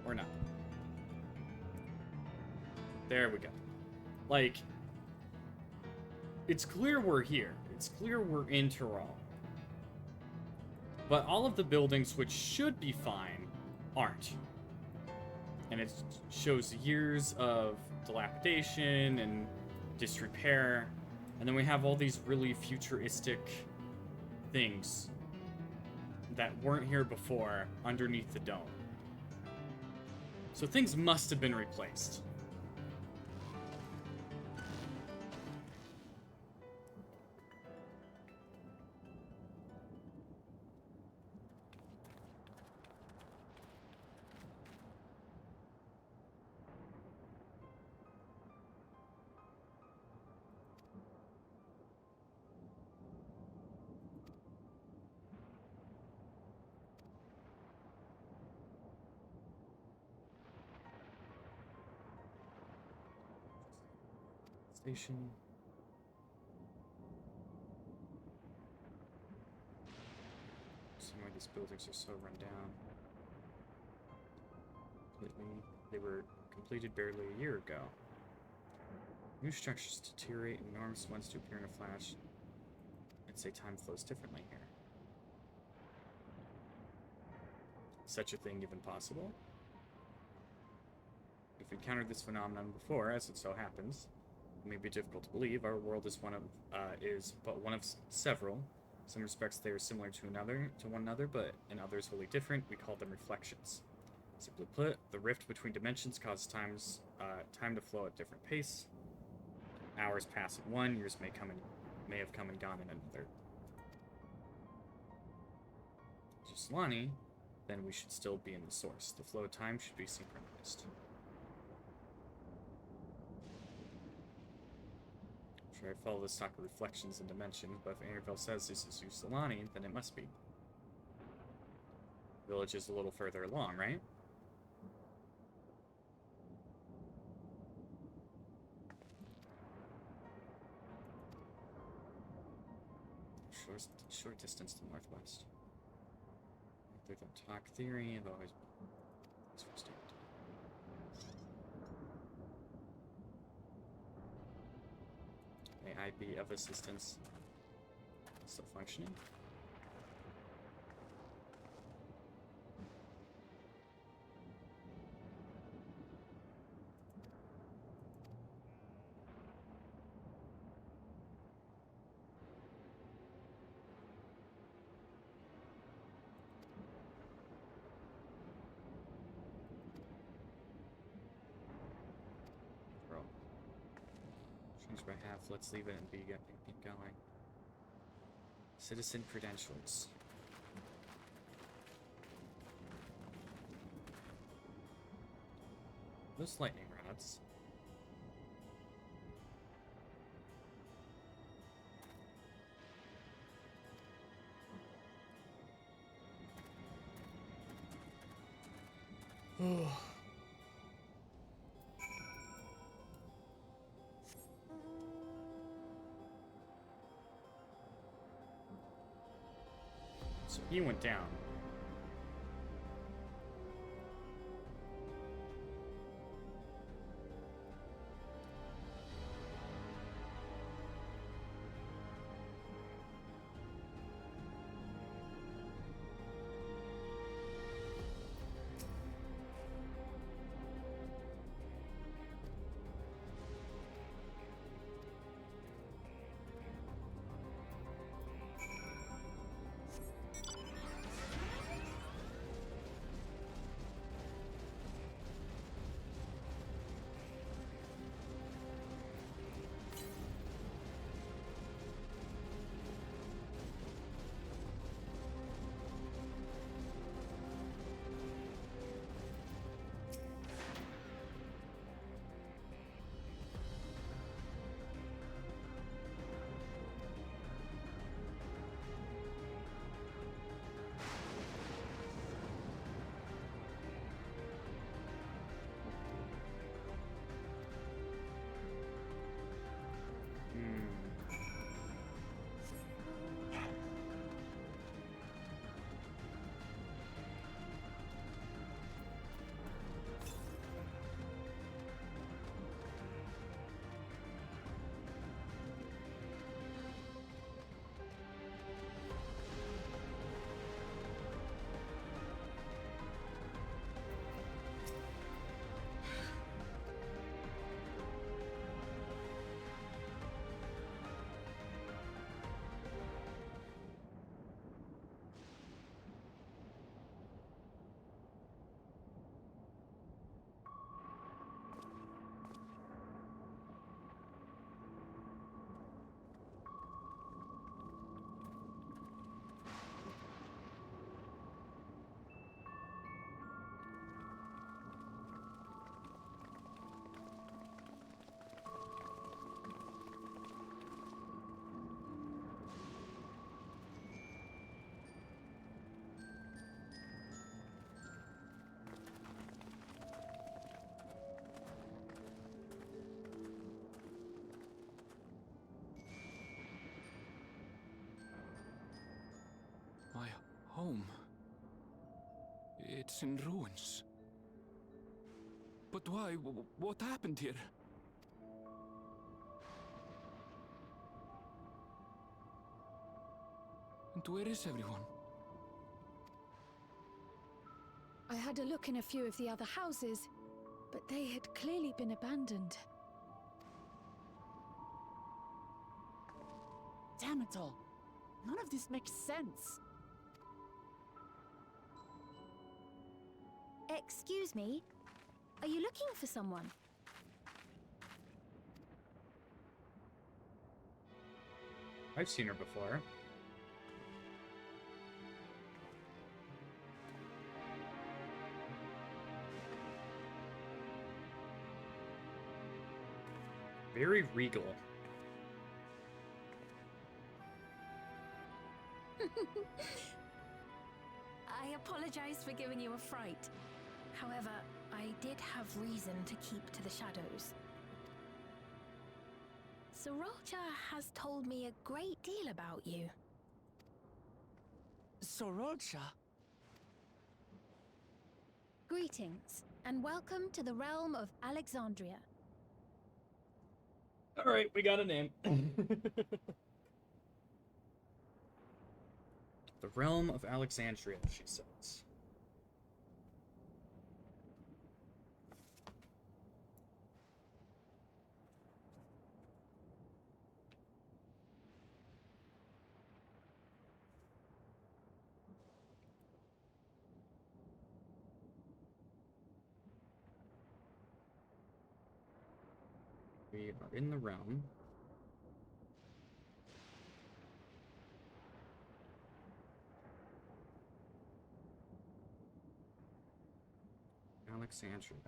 Or not. There we go. Like, it's clear we're here. It's clear we're in Tyrol. But all of the buildings which should be fine aren't. And it shows years of dilapidation and disrepair. And then we have all these really futuristic things that weren't here before underneath the dome. So things must have been replaced. Station. Some of these buildings are so run down. They were completed barely a year ago. New structures deteriorate and enormous ones to appear in a flash. I'd say time flows differently here. Such a thing even possible? We've encountered this phenomenon before, as it so happens. It may be difficult to believe. Our world is but one of several. In some respects, they are similar to one another, but in others wholly different. We call them reflections. Simply put, the rift between dimensions causes time to flow at different pace. Hours pass in one, years may have come and gone in another. Giuslani, then we should still be in the source. The flow of time should be synchronized. Sure, I follow this talk of reflections and dimensions, but if Annabelle says this is Giuslani, then it must be. Village is a little further along, right? Short distance to the northwest. They don't talk theory, I've always been. May I be of assistance? Still functioning? By half, let's leave it and keep going. Citizen credentials. Those lightning rods. Oh. So he went down. home. It's in ruins. But why? What happened here? And where is everyone? I had a look in a few of the other houses, but they had clearly been abandoned. Damn it all. None of this makes sense. Excuse me? Are you looking for someone? I've seen her before. Very regal. I apologize for giving you a fright. However, I did have reason to keep to the shadows. Sorolcha has told me a great deal about you. Sorolcha? Greetings, and welcome to the realm of Alexandria. All right, we got a name. The realm of Alexandria, she says. We are in the realm. Alexandria.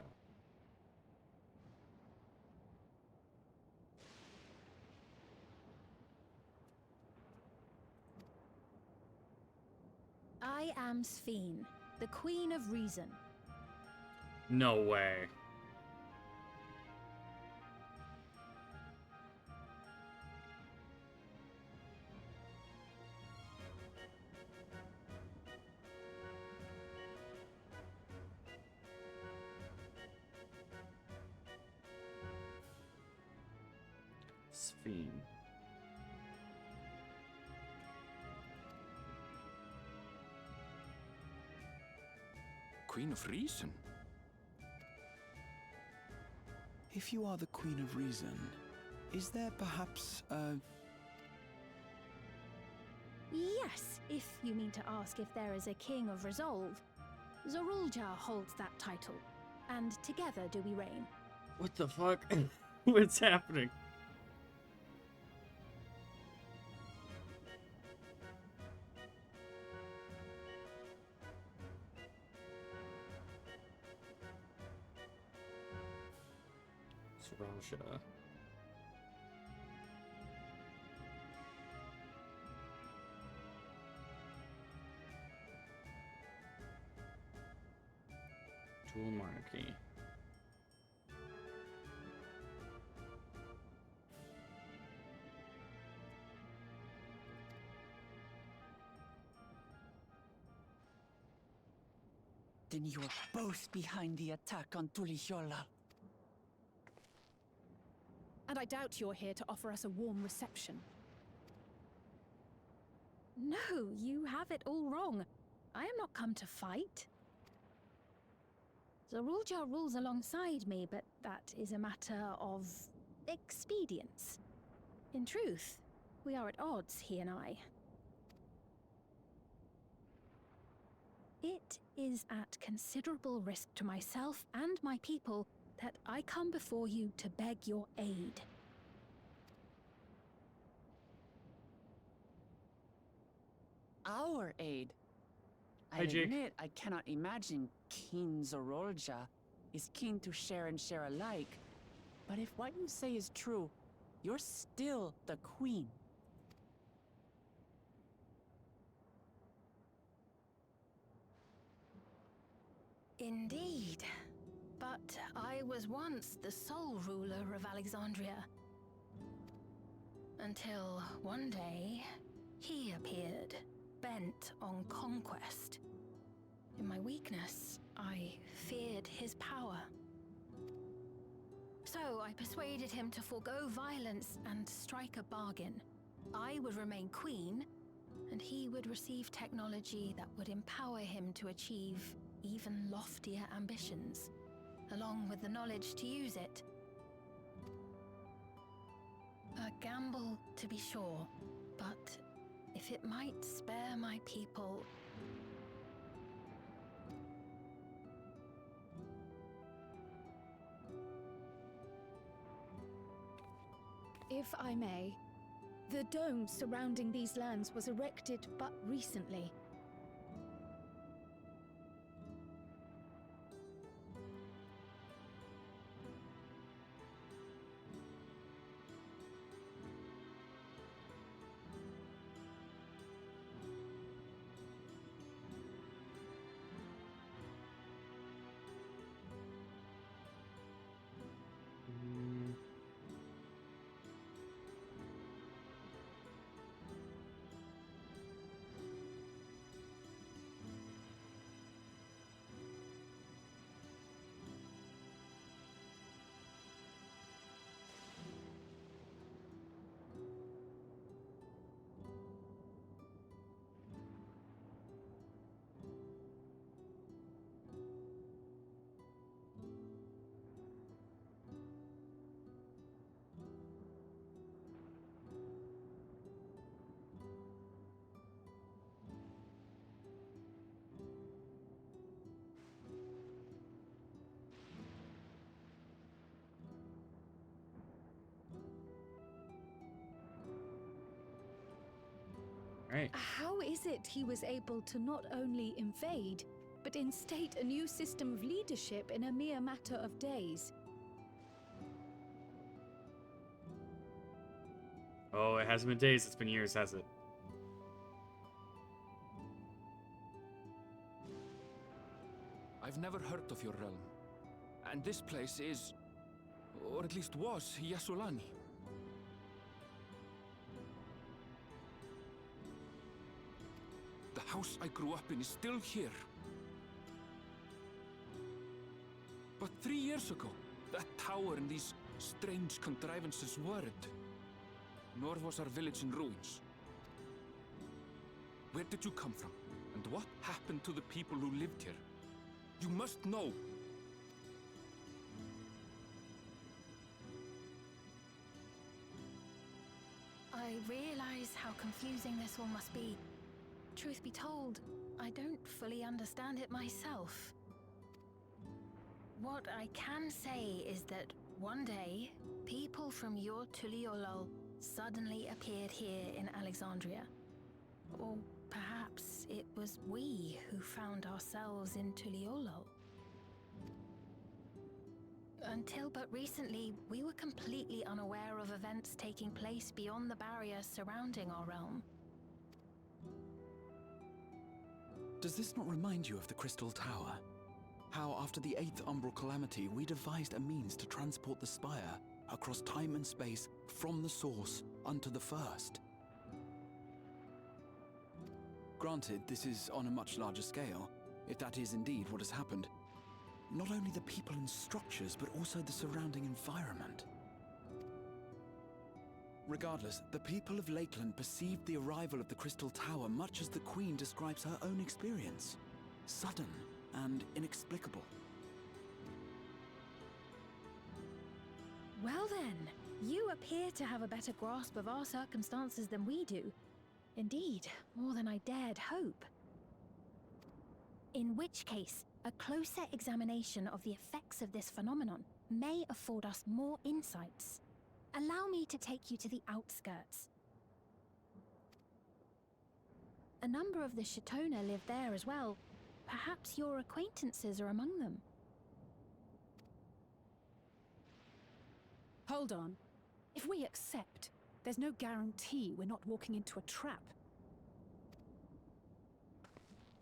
I am Sphene, the Queen of Reason. No way. Sphene. Queen of Reason? If you are the Queen of Reason, is there perhaps a... Yes, if you mean to ask if there is a King of Resolve. Zorulja holds that title, and together do we reign. What the fuck? What's happening? Sorolcha. Dual monarchy. Then you are both behind the attack on Tulihiola. And I doubt you're here to offer us a warm reception. No, you have it all wrong. I am not come to fight. Zorulja rules alongside me, but that is a matter of expedience. In truth, we are at odds, he and I. It is at considerable risk to myself and my people that I come before you to beg your aid. Our aid? I Hi, Jake. admit I cannot imagine King Zorolja is keen to share and share alike. But if what you say is true, you're still the queen. Indeed. But I was once the sole ruler of Alexandria. Until one day, he appeared, bent bent on conquest. In my weakness, I feared his power. So I persuaded him to forego violence and strike a bargain. I would remain queen, and he would receive technology that would empower him to achieve even loftier ambitions, along with the knowledge to use it. A gamble, to be sure, but if it might spare my people... If I may, the dome surrounding these lands was erected but recently. Right. How is it he was able to not only invade, but instate a new system of leadership in a mere matter of days? Oh, it hasn't been days, it's been years, has it? I've never heard of your realm. And this place is, or at least was, Yasulani. The house I grew up in is still here. But 3 years ago, that tower and these strange contrivances weren't. Nor was our village in ruins. Where did you come from? And what happened to the people who lived here? You must know! I realize how confusing this all must be. Truth be told, I don't fully understand it myself. What I can say is that one day, people from your Tuliolol suddenly appeared here in Alexandria. Or perhaps it was we who found ourselves in Tuliolol. Until but recently, we were completely unaware of events taking place beyond the barriers surrounding our realm. Does this not remind you of the Crystal Tower? How after the 8th Umbral Calamity, we devised a means to transport the Spire across time and space from the source unto the First. Granted, this is on a much larger scale, if that is indeed what has happened. Not only the people and structures, but also the surrounding environment. Regardless, the people of Lakeland perceived the arrival of the Crystal Tower much as the Queen describes her own experience. Sudden and inexplicable. Well then, you appear to have a better grasp of our circumstances than we do. Indeed, more than I dared hope. In which case, a closer examination of the effects of this phenomenon may afford us more insights. Allow me to take you to the outskirts. A number of the Shatona live there as well. Perhaps your acquaintances are among them. Hold on. If we accept, there's no guarantee we're not walking into a trap.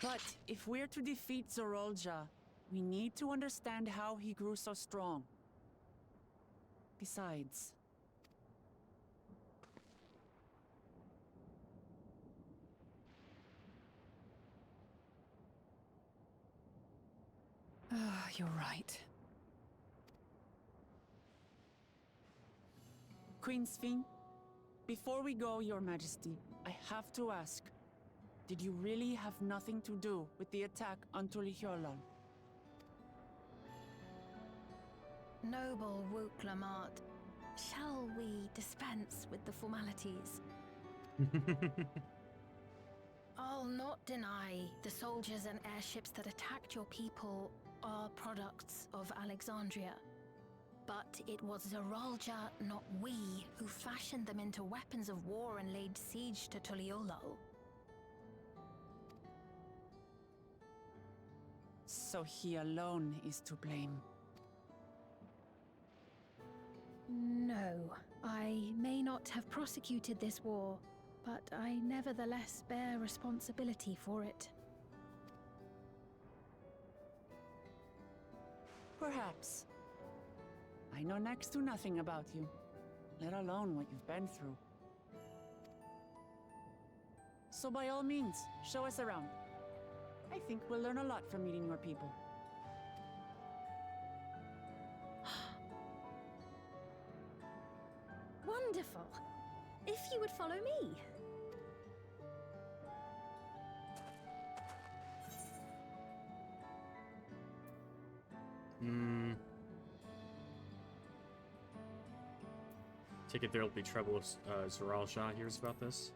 But if we're to defeat Zorolja, we need to understand how he grew so strong. Besides... You're right. Queen Sphene, before we go, Your Majesty, I have to ask, did you really have nothing to do with the attack on Tulihyolon? Noble Wook Lamart, shall we dispense with the formalities? I'll not deny the soldiers and airships that attacked your people are products of Alexandria. But it was Zeralja, not we, who fashioned them into weapons of war and laid siege to Tuliolo. So he alone is to blame. No, I may not have prosecuted this war, but I nevertheless bear responsibility for it. Perhaps. I know next to nothing about you, let alone what you've been through. So by all means, show us around. I think we'll learn a lot from meeting your people. Wonderful. If you would follow me. Take it there'll be trouble if Zoral Shah hears about this.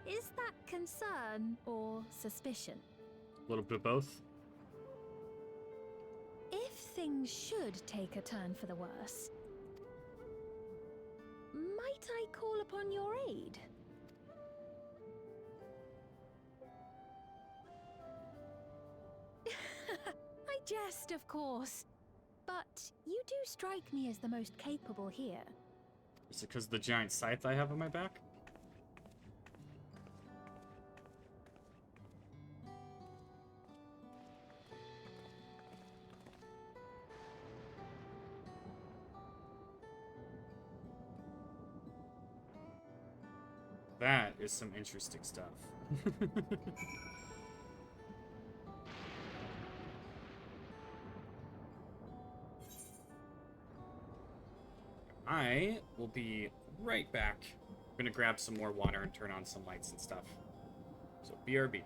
Is that concern or suspicion? A little bit of both. If things should take a turn for the worse, might I call upon your aid? I jest, of course. But you do strike me as the most capable here. Is it because of the giant scythe I have on my back? That is some interesting stuff. I will be right back. I'm gonna grab some more water and turn on some lights and stuff. So BRB.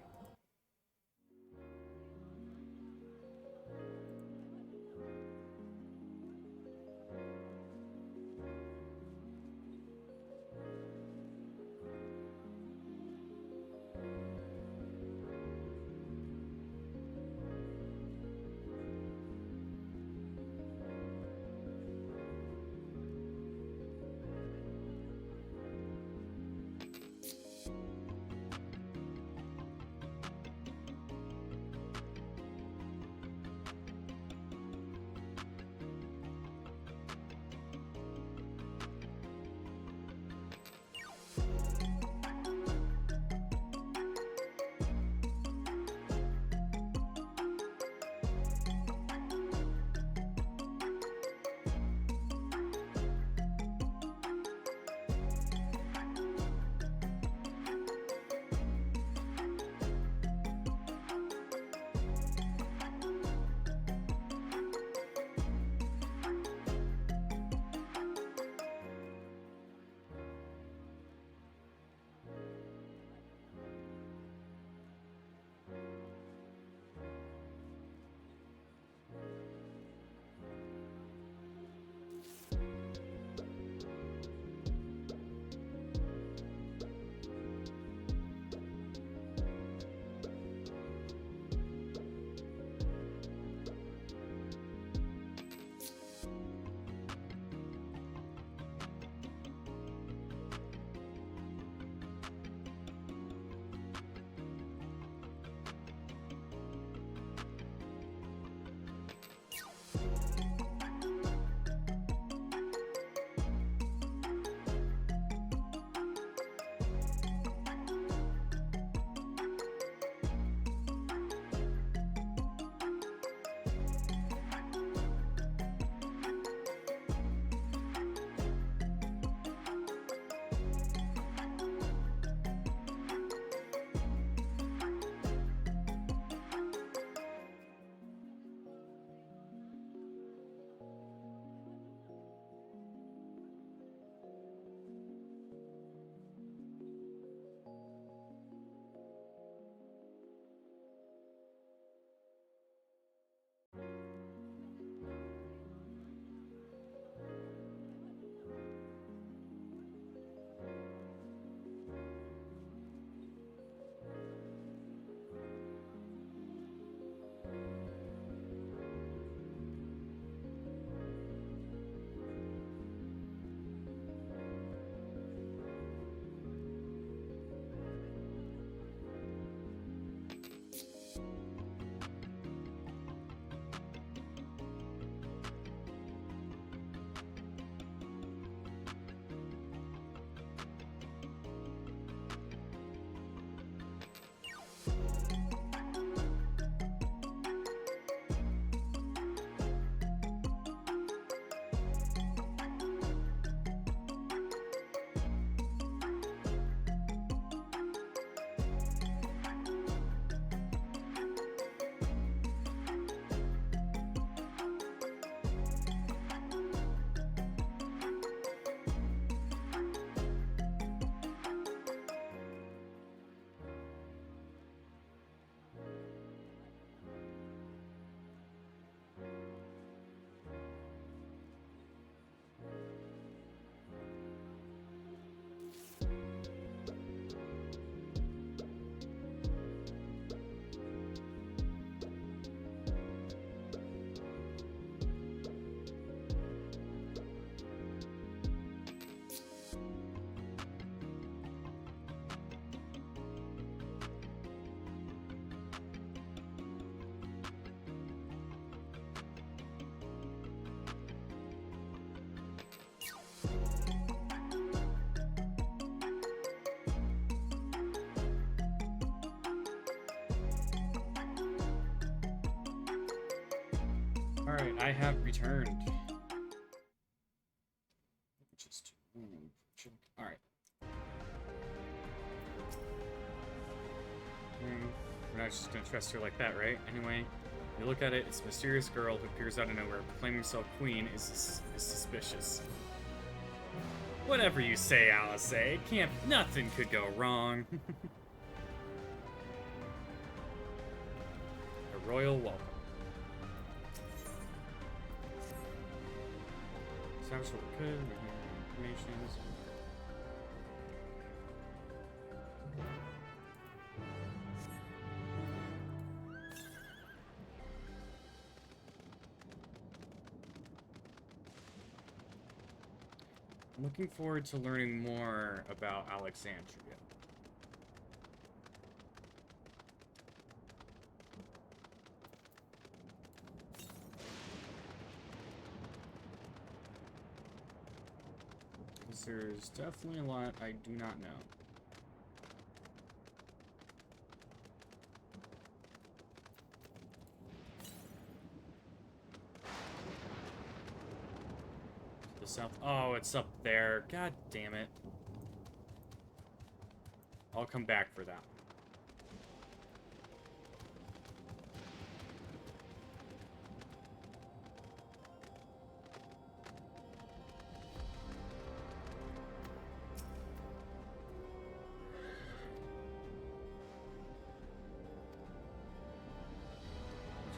Alright, I have returned. Just... Alright. We're not just gonna trust her like that, right? Anyway, you look at it, it's a mysterious girl who appears out of nowhere, proclaiming herself queen is suspicious. Whatever you say, Alice, nothing could go wrong. A royal welcome. Establish what we could, informations. I'm looking forward to learning more about Alexandria. Because there's definitely a lot I do not know. The south. Oh, it's up there. God damn it. I'll come back for that.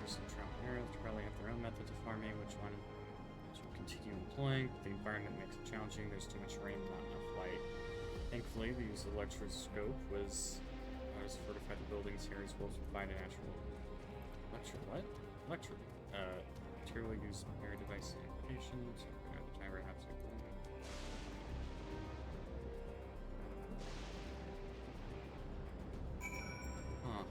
Some trout arrows probably have their own methods of farming, which one to continue employing. The environment makes it challenging. There's too much rain, not enough light. Thankfully, the use of electroscope was to fortify the buildings here as well as provide a natural material use air device applications. The timer has to huh.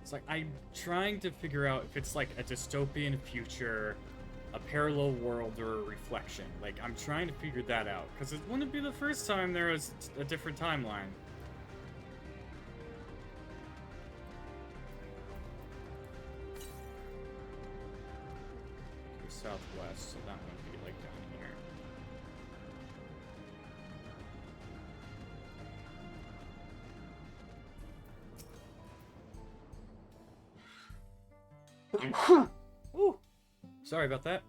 It's like, I'm trying to figure out if it's like a dystopian future, a parallel world, or a reflection. Like, I'm trying to figure that out, because it wouldn't be the first time there was a different timeline. Okay, southwest, so that would be like down here. Ooh. Sorry about that.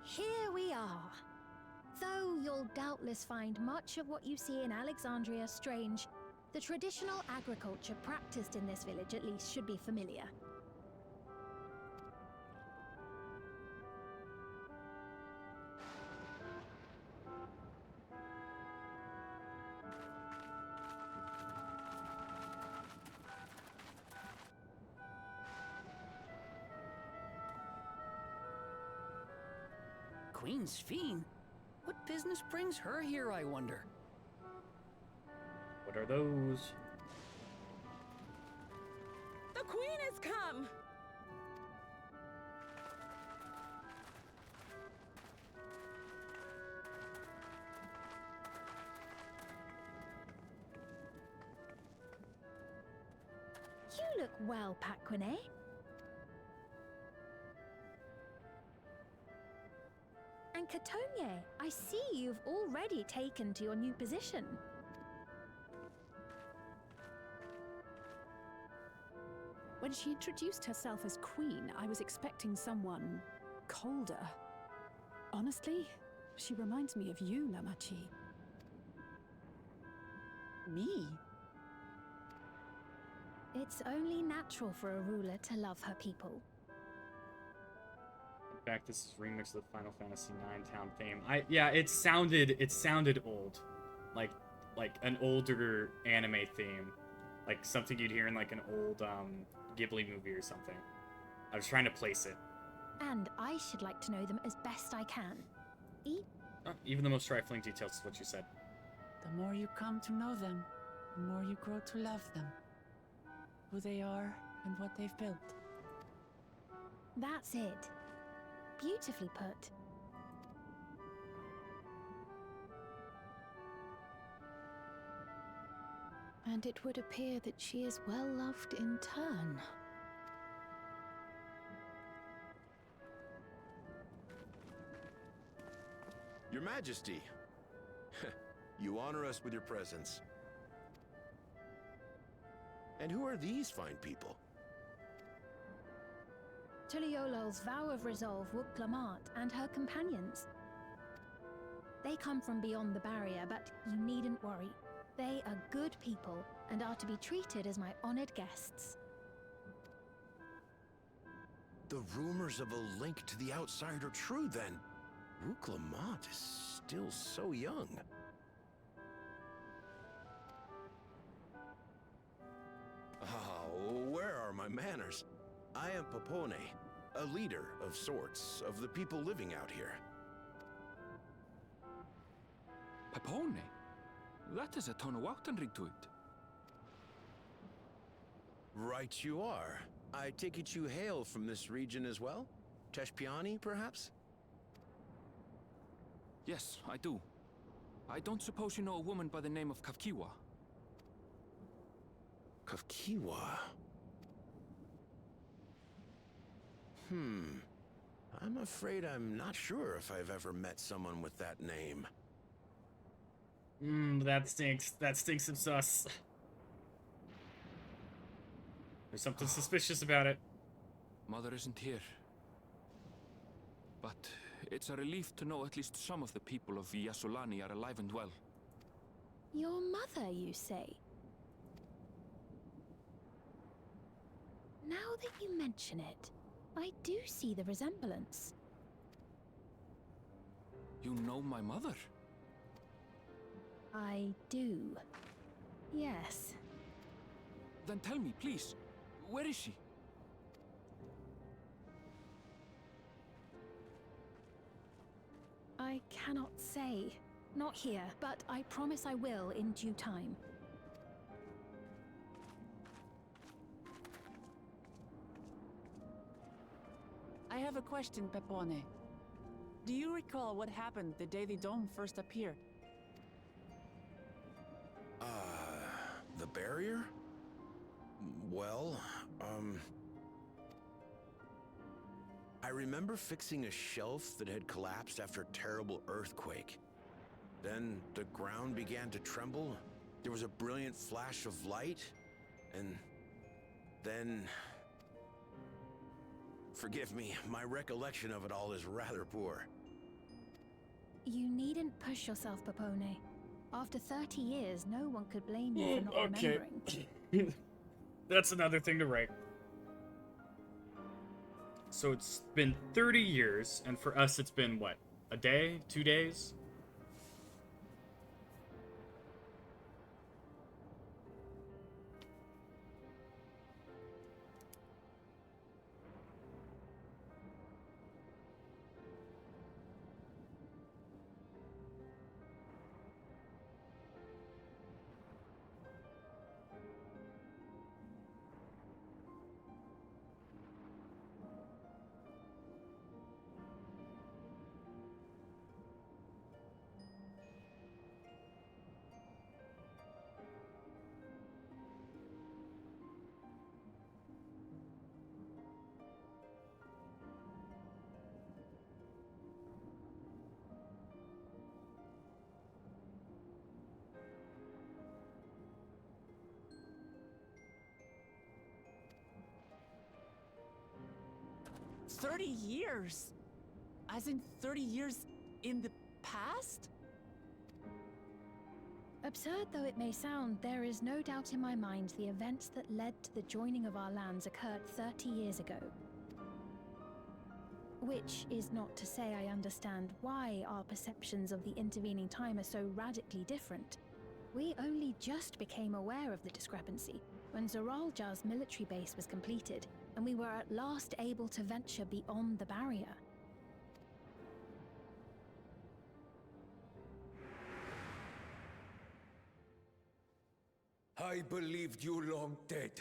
Here we are. Though you'll doubtless find much of what you see in Alexandria strange, the traditional agriculture practiced in this village at least should be familiar. Queen's Fiend? What business brings her here, I wonder? What are those? The Queen has come! You look well, Paquine. And Catonia, I see you've already taken to your new position. When she introduced herself as queen, I was expecting someone colder. Honestly, she reminds me of you, Lamachi. Me? It's only natural for a ruler to love her people. In fact, this is remix of the Final Fantasy IX town theme. Yeah, it sounded old, like an older anime theme, like something you'd hear in like an old Ghibli movie or something. I was trying to place it. And I should like to know them as best I can. Even the most trifling details is what you said. The more you come to know them, the more you grow to love them. Who they are and what they've built. That's it. Beautifully put. And it would appear that she is well loved in turn. Your Majesty, you honor us with your presence. And who are these fine people? Tuliolol's vow of resolve Wuk-Lamat and her companions. They come from beyond the barrier, but you needn't worry. They are good people and are to be treated as my honored guests. The rumors of a link to the outside are true, then. Wuk-Lamat is still so young. Oh, where are my manners? I am Papone, a leader of sorts of the people living out here. Papone? That is a Tonawautanrig to it. Right you are. I take it you hail from this region as well? Teshpiani, perhaps? Yes, I do. I don't suppose you know a woman by the name of Kavkiwa? Kavkiwa? I'm afraid I'm not sure if I've ever met someone with that name. That stinks. That stinks of sus. There's something suspicious about it. Mother isn't here. But it's a relief to know at least some of the people of Yasulani are alive and well. Your mother, you say? Now that you mention it, I do see the resemblance. You know my mother? I do. Yes. Then tell me, please, where is she? I cannot say. Not here, but I promise I will in due time. I have a question, Pepone. Do you recall what happened the day the dome first appeared? The barrier? Well, I remember fixing a shelf that had collapsed after a terrible earthquake. Then the ground began to tremble. There was a brilliant flash of light, and then... Forgive me, my recollection of it all is rather poor. You needn't push yourself, Papone. After 30 years, no one could blame you for not remembering. That's another thing to write. So it's been 30 years, and for us it's been, what, a day? 2 days? $30? As in 30 years in the past? Absurd though it may sound, there is no doubt in my mind the events that led to the joining of our lands occurred 30 years ago. Which is not to say I understand why our perceptions of the intervening time are so radically different. We only just became aware of the discrepancy when Zoralja's military base was completed, and we were at last able to venture beyond the barrier. believed you long dead.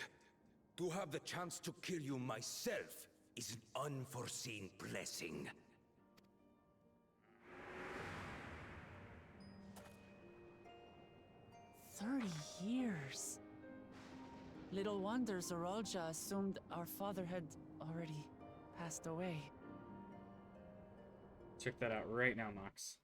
To have the chance to kill you myself is an unforeseen blessing. Years. Little wonder Zoralja assumed our father had already passed away. Check that out right now, Mox.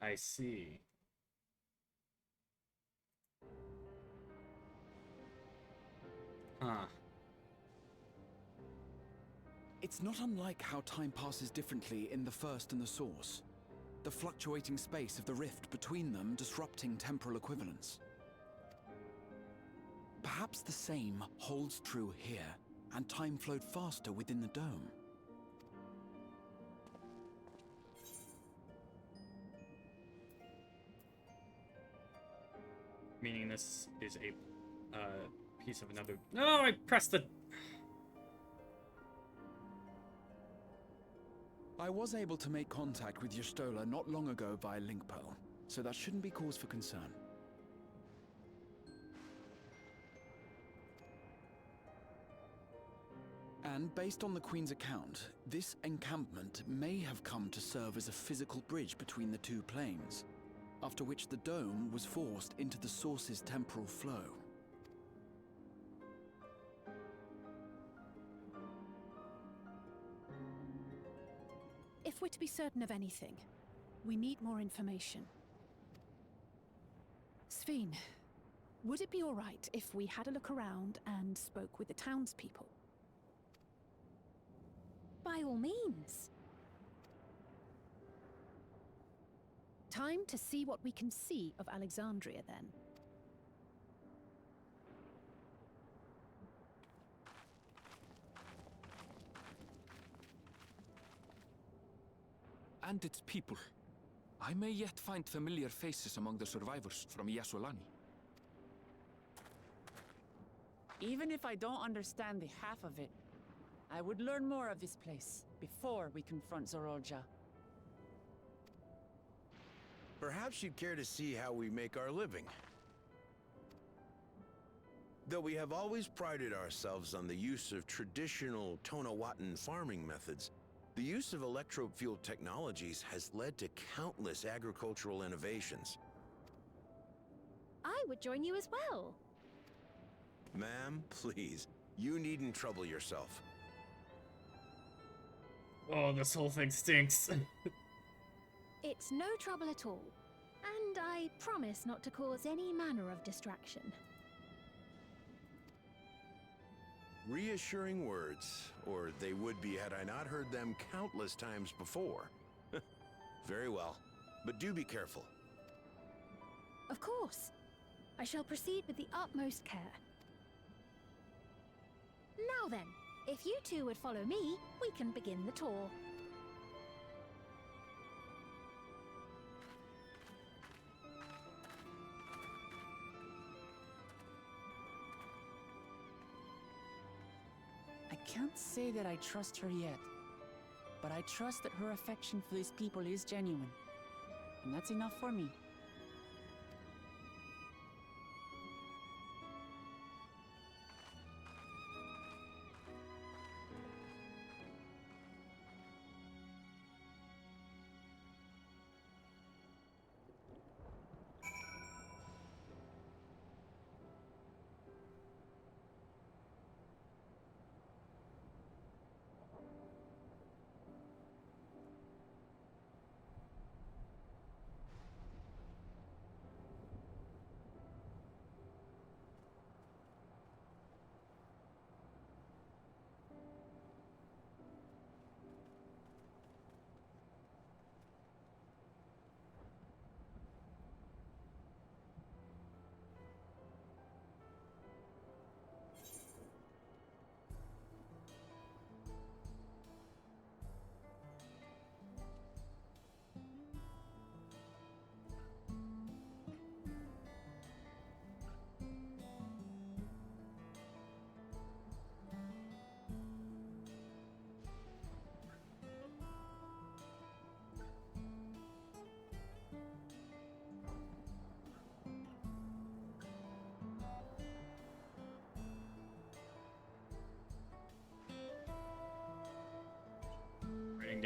I see. Huh. It's not unlike how time passes differently in the First and the Source. The fluctuating space of the rift between them disrupting temporal equivalence. Perhaps the same holds true here, and time flowed faster within the dome. Meaning this is a piece of another... No, I pressed the... I was able to make contact with Y'shtola not long ago via link pearl, so that shouldn't be cause for concern. And based on the Queen's account, this encampment may have come to serve as a physical bridge between the two planes, after which the dome was forced into the Source's temporal flow. If we're to be certain of anything, we need more information. Sveen, would it be all right if we had a look around and spoke with the townspeople? By all means. Time to see what we can see of Alexandria, then. And its people. I may yet find familiar faces among the survivors from Yasolani. Even if I don't understand the half of it, I would learn more of this place before we confront Zoralja. Perhaps you'd care to see how we make our living. Though we have always prided ourselves on the use of traditional Tonawatan farming methods, the use of electro-fueled technologies has led to countless agricultural innovations. I would join you as well. Ma'am, please, you needn't trouble yourself. Oh, this whole thing stinks. It's no trouble at all. And I promise not to cause any manner of distraction. Reassuring words, or they would be had I not heard them countless times before. Very well, but do be careful. Of course. I shall proceed with the utmost care. Now then, if you two would follow me, we can begin the tour. I can't say that I trust her yet, but I trust that her affection for these people is genuine, and that's enough for me.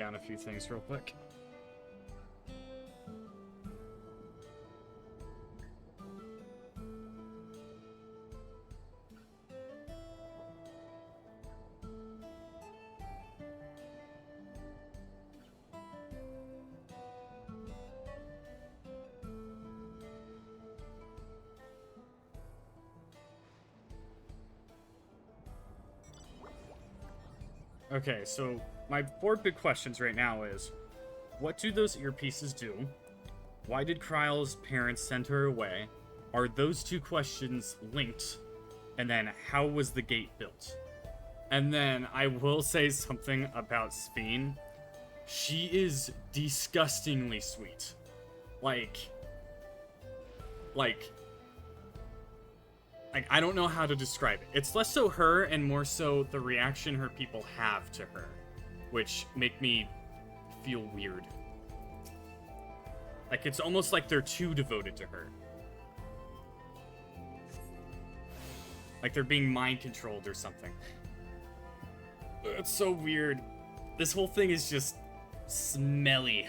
down a few things real quick. Okay, so my 4 big questions right now is, what do those earpieces do? Why did Kryle's parents send her away? Are those 2 questions linked? And then, how was the gate built? And then, I will say something about Sphene. She is disgustingly sweet. Like, I don't know how to describe it. It's less so her and more so the reaction her people have to her, which make me feel weird. Like, it's almost like they're too devoted to her. Like they're being mind controlled or something. It's so weird. This whole thing is just smelly.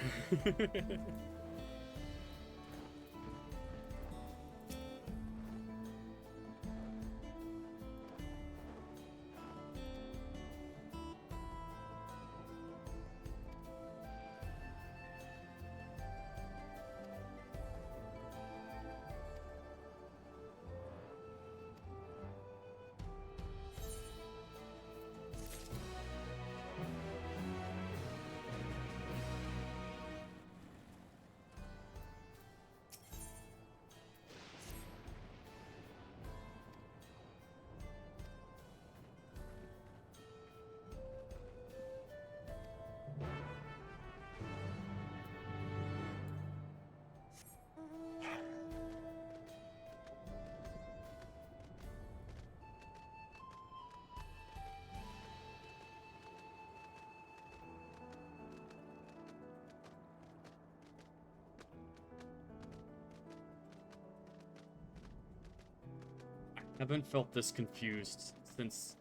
Haven't felt this confused since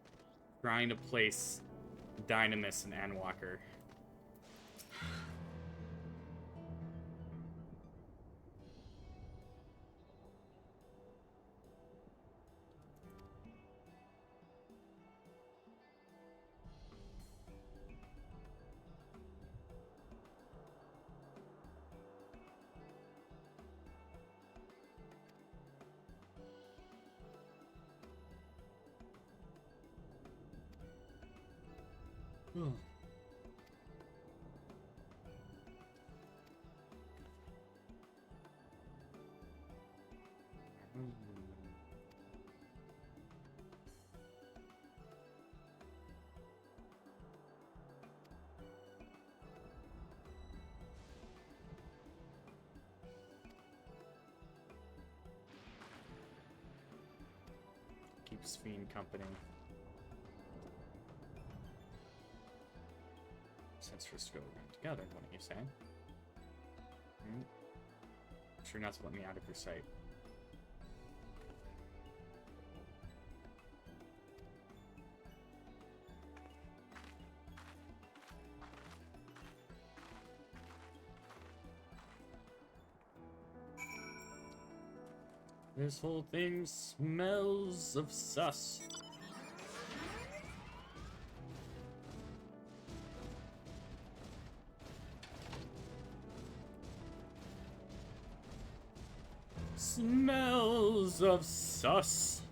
trying to place Dynamis and Anwalker. Keeps Fiend company. Since we're still around together, what are you saying? Sure not to let me out of your sight. This whole thing smells of sus. Smells of sus.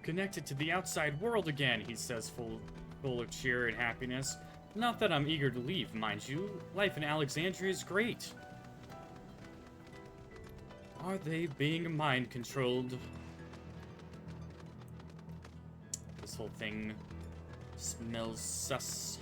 We're connected to the outside world again, he says, full of cheer and happiness. Not that I'm eager to leave, mind you. Life in Alexandria is great. Are they being mind-controlled? This whole thing smells sus.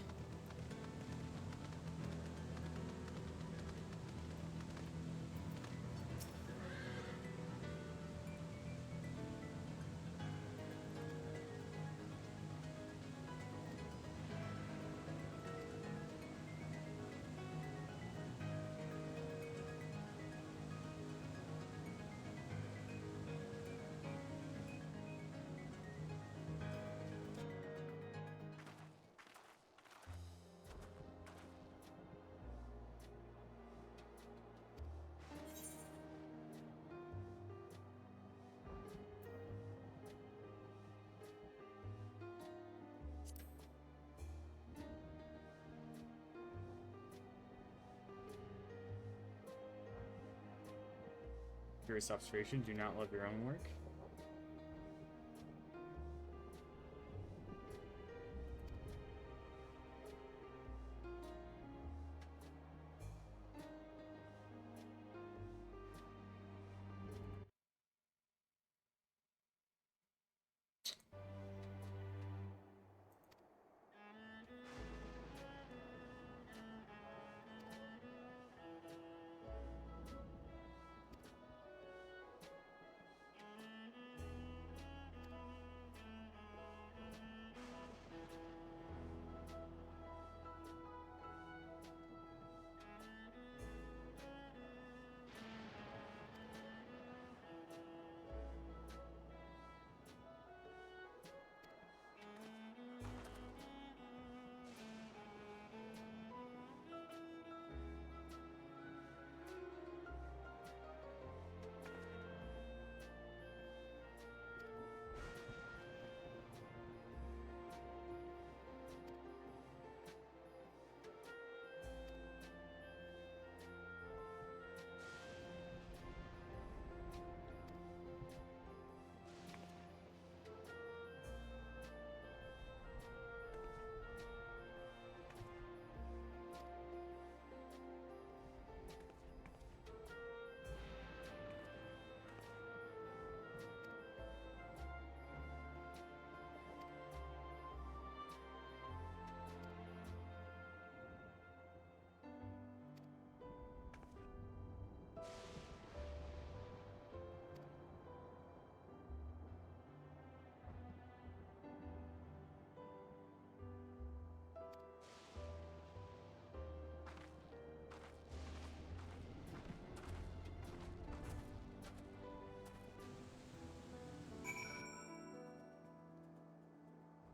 Curious observation, do not love your own work.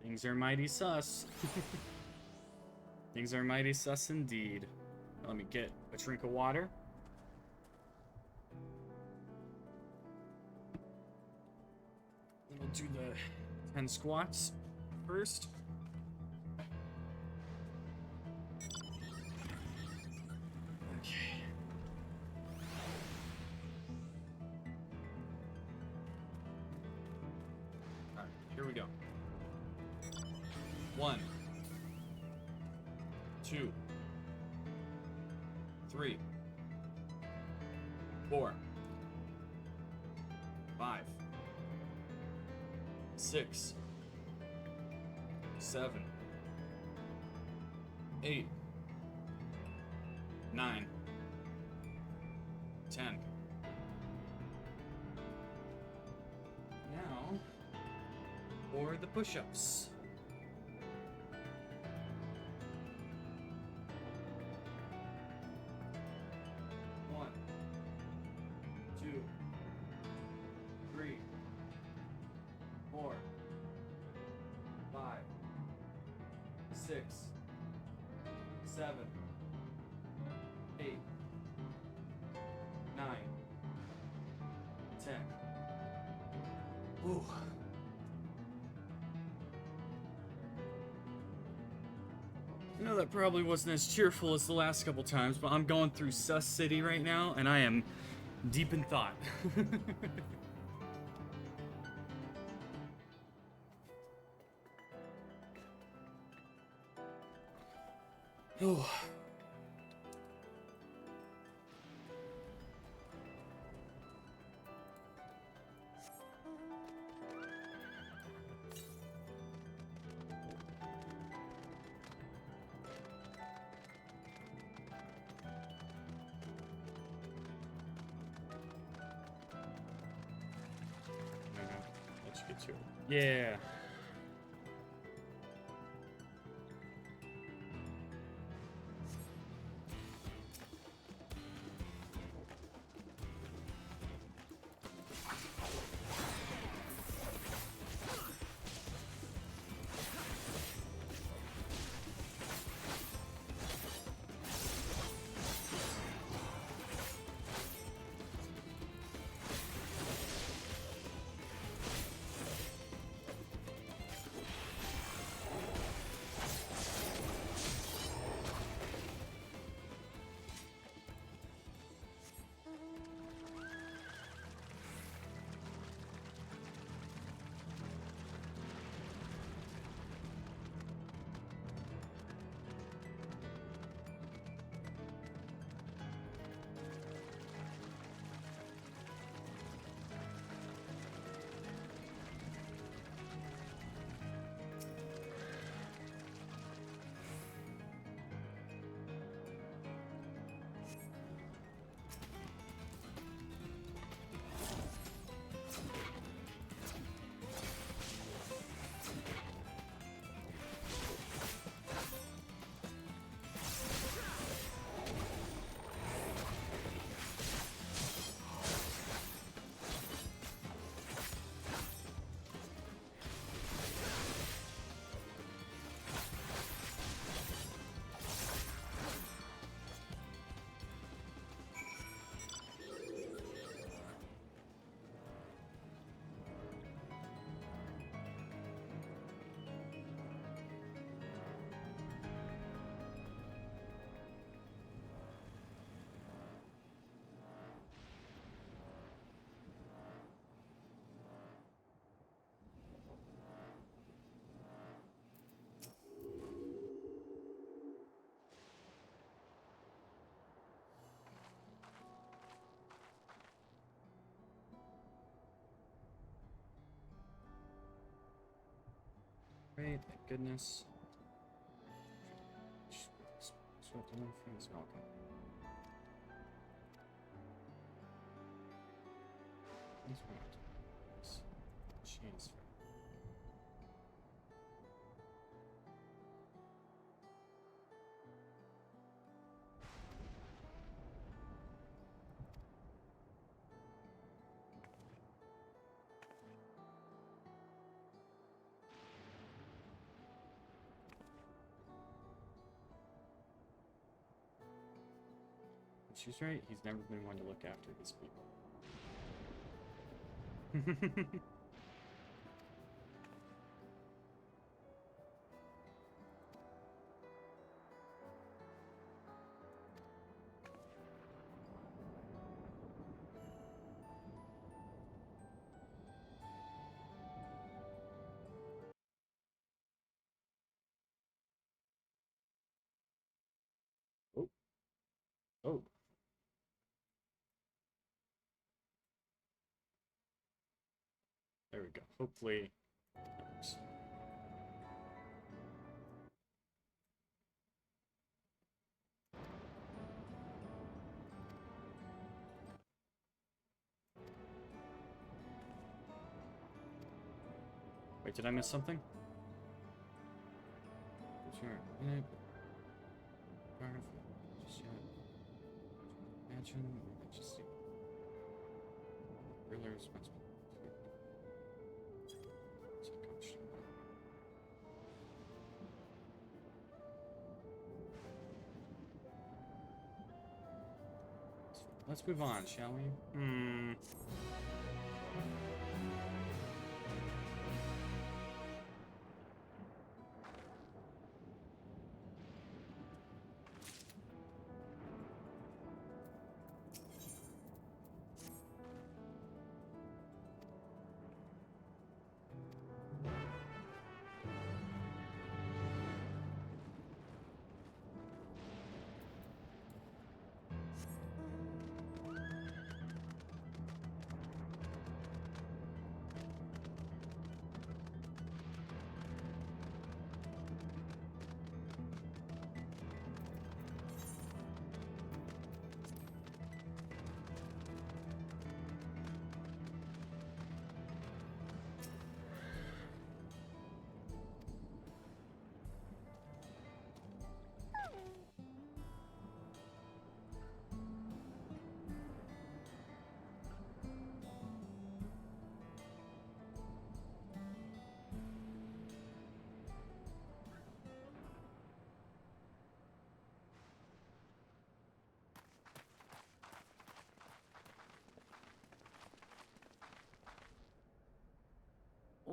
Things are mighty sus. Things are mighty sus indeed. Let me get a drink of water. Then we'll do the 10 squats first. Okay. Alright, here we go. 1, 2, 3, 4, 5, 6, 7, 8, 9, 10. Now, for the push-ups. 6, 7, 8, 9, 10. Ooh. I know that probably wasn't as cheerful as the last couple times, but I'm going through Sus City right now, and I am deep in thought. Oh. Let's get to it. Yeah. Great, thank goodness. Swept enough things. Okay. These ones. Transfer. She's right, he's never been one to look after his people. Oh. Oh. There we go. Hopefully that works. Wait, did I miss something? Sure. Just imagine. Just see. Really responsible. Let's move on, shall we?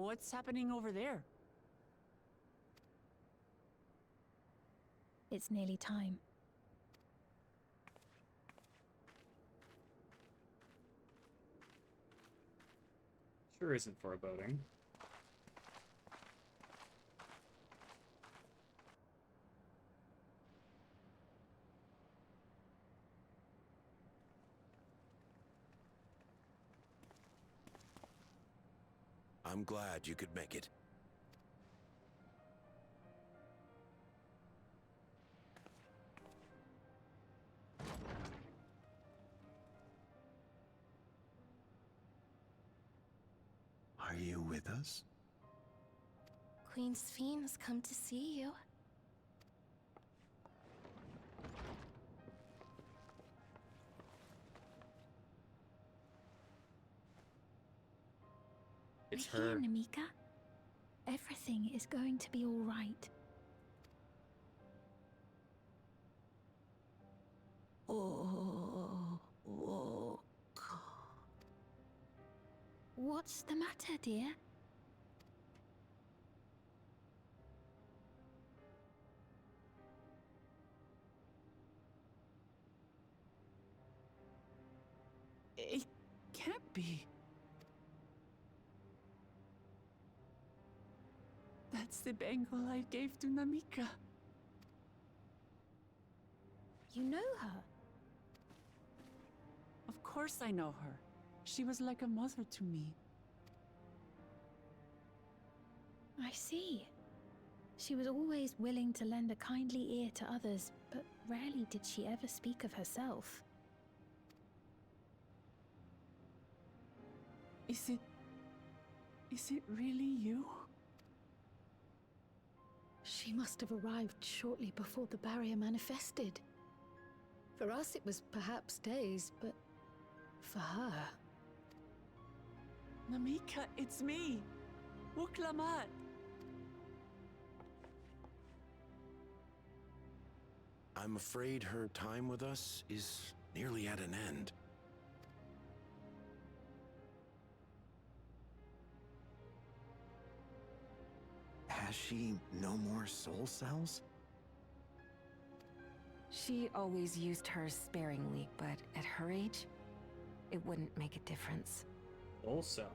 What's happening over there? It's nearly time. Sure isn't foreboding. I'm glad you could make it. Are you with us? Queen Sphene has come to see you. It's We're her. here, Namika. Everything is going to be all right. Oh, what's the matter, dear? It can't be. That's the bangle I gave to Namika. You know her? Of course I know her. She was like a mother to me. I see. She was always willing to lend a kindly ear to others, but rarely did she ever speak of herself. Is it really you? She must have arrived shortly before the barrier manifested. For us, it was perhaps days, but for her... Namika, it's me! Wuklamat! I'm afraid her time with us is nearly at an end. Has she no more soul cells? She always used hers sparingly, but at her age, it wouldn't make a difference. Also.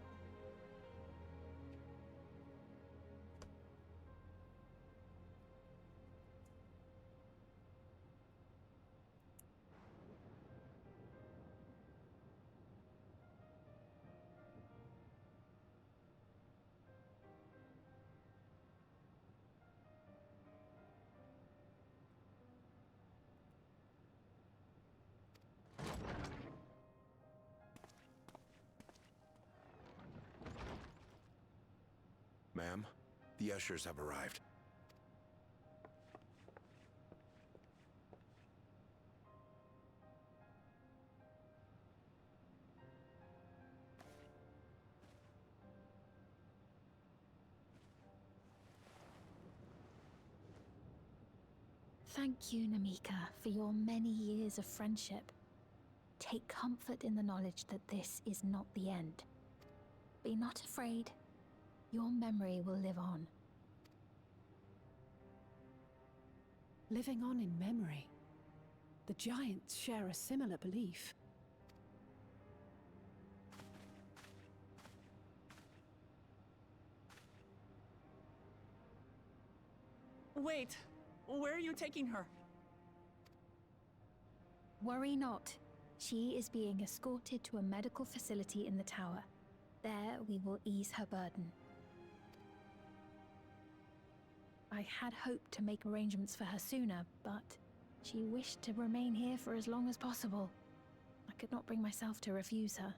Ma'am, the ushers have arrived. Thank you, Namika, for your many years of friendship. Take comfort in the knowledge that this is not the end. Be not afraid. Your memory will live on. Living on in memory. The giants share a similar belief. Wait! Where are you taking her? Worry not. She is being escorted to a medical facility in the tower. There we will ease her burden. I had hoped to make arrangements for her sooner, but she wished to remain here for as long as possible. I could not bring myself to refuse her.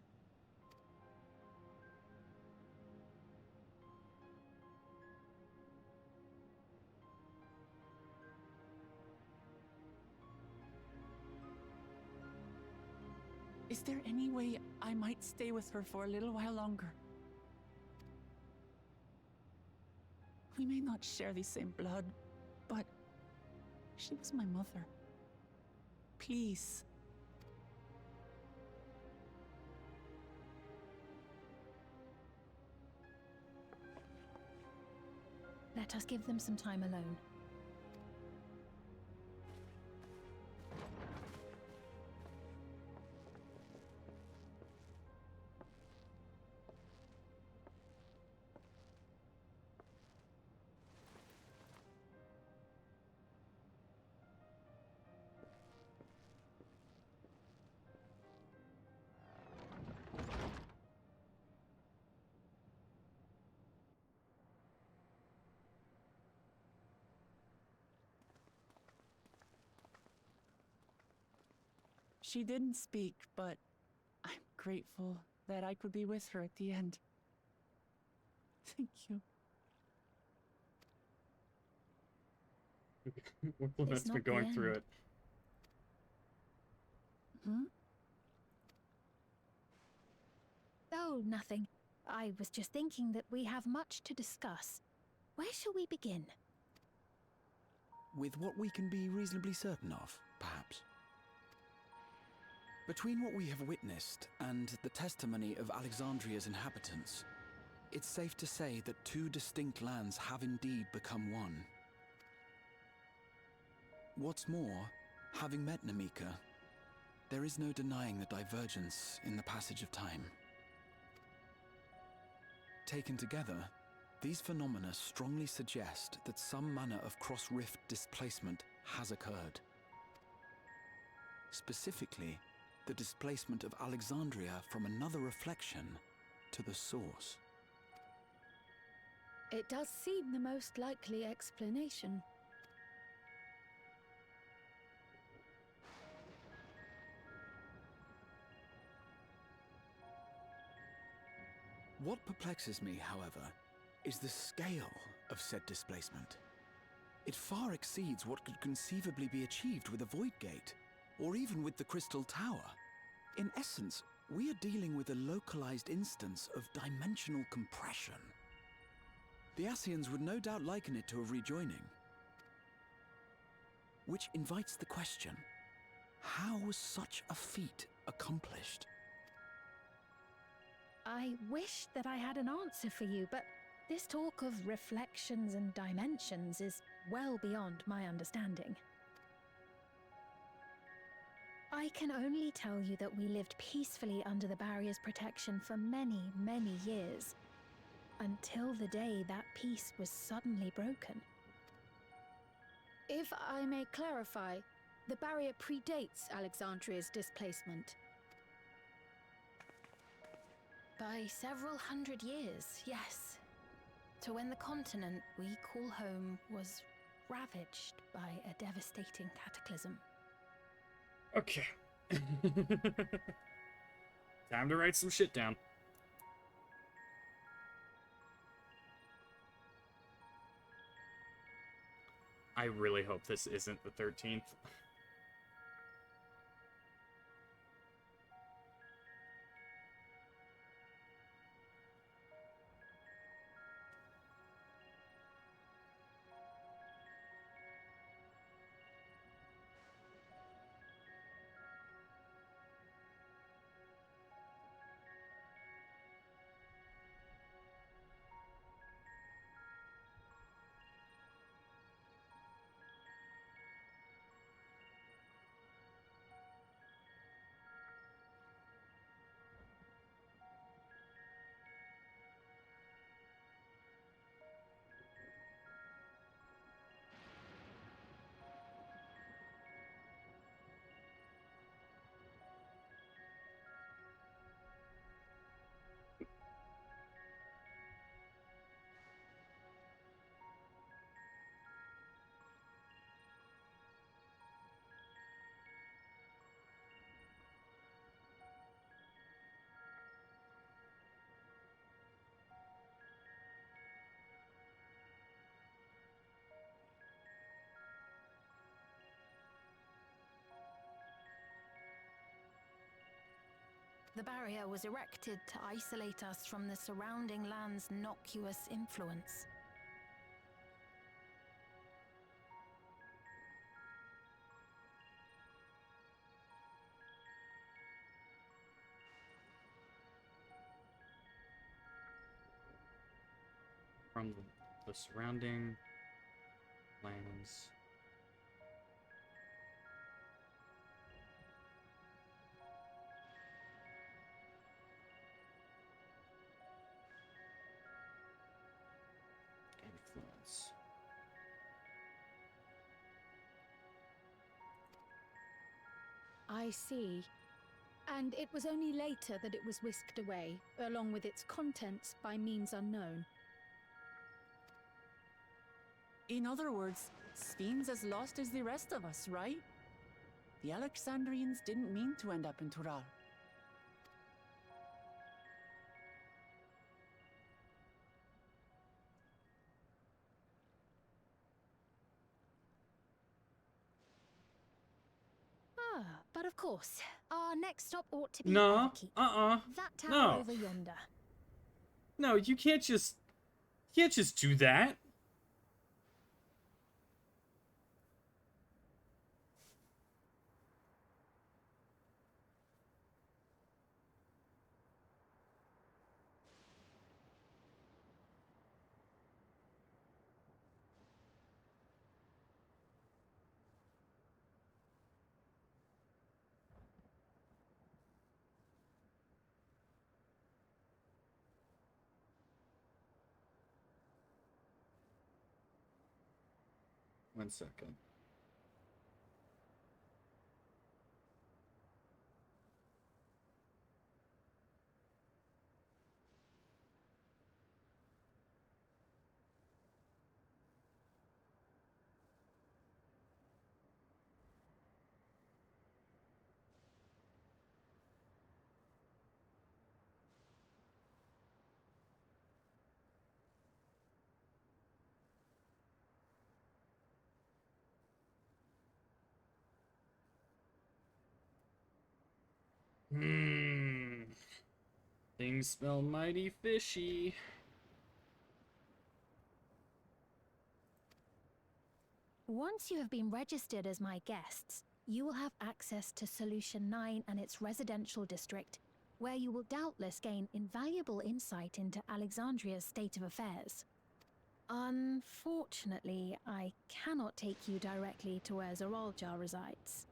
Is there any way I might stay with her for a little while longer? We may not share the same blood, but she was my mother. Please. us give them some time alone. She didn't speak, but I'm grateful that I could be with her at the end. Thank you. That's been going through it. Hmm? Oh, nothing. I was just thinking that we have much to discuss. Where shall we begin? With what we can be reasonably certain of, perhaps. Between what we have witnessed and the testimony of Alexandria's inhabitants, it's safe to say that two distinct lands have indeed become one. What's more, having met Namika, there is no denying the divergence in the passage of time. Taken together, these phenomena strongly suggest that some manner of cross-rift displacement has occurred. Specifically, the displacement of Alexandria from another reflection to the source. It does seem the most likely explanation. What perplexes me, however, is the scale of said displacement. It far exceeds what could conceivably be achieved with a void gate, or even with the Crystal Tower. In essence, we are dealing with a localized instance of dimensional compression. The Ascians would no doubt liken it to a rejoining. Which invites the question, how was such a feat accomplished? I wish that I had an answer for you, but this talk of reflections and dimensions is well beyond my understanding. I can only tell you that we lived peacefully under the barrier's protection for many, many years, until the day that peace was suddenly broken. If I may clarify, the barrier predates Alexandria's displacement. By several hundred years, yes. To when the continent we call home was ravaged by a devastating cataclysm. Okay. Time to write some shit down. I really hope this isn't the 13th. The barrier was erected to isolate us from the surrounding land's noxious influence. From the surrounding Lands. Influence. I see. And it was only later that it was whisked away, along with its contents, by means unknown. In other words, Sphene's as lost as the rest of us, right? The Alexandrians didn't mean to end up in Tural. But of course, our next stop ought to be No. Everkeep. Uh-uh. That tower No. over yonder. No, you can't just do that. One second. Things smell mighty fishy. Once you have been registered as my guests, you will have access to Solution 9 and its residential district, where you will doubtless gain invaluable insight into Alexandria's state of affairs. Unfortunately, I cannot take you directly to where Zoraljar resides.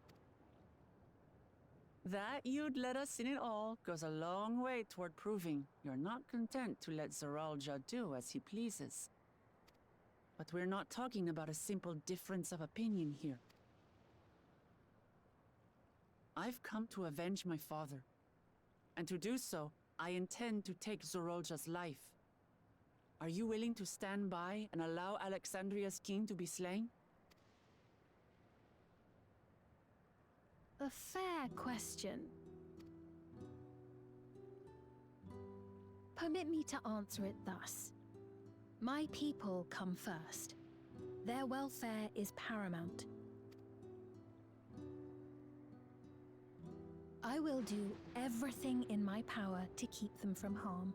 That you'd let us in it all goes a long way toward proving you're not content to let Zoralja do as he pleases. But we're not talking about a simple difference of opinion here. I've come to avenge my father. And to do so, I intend to take Zoralja's life. Are you willing to stand by and allow Alexandria's king to be slain? A fair question. Permit me to answer it thus. My people come first. Their welfare is paramount. I will do everything in my power to keep them from harm.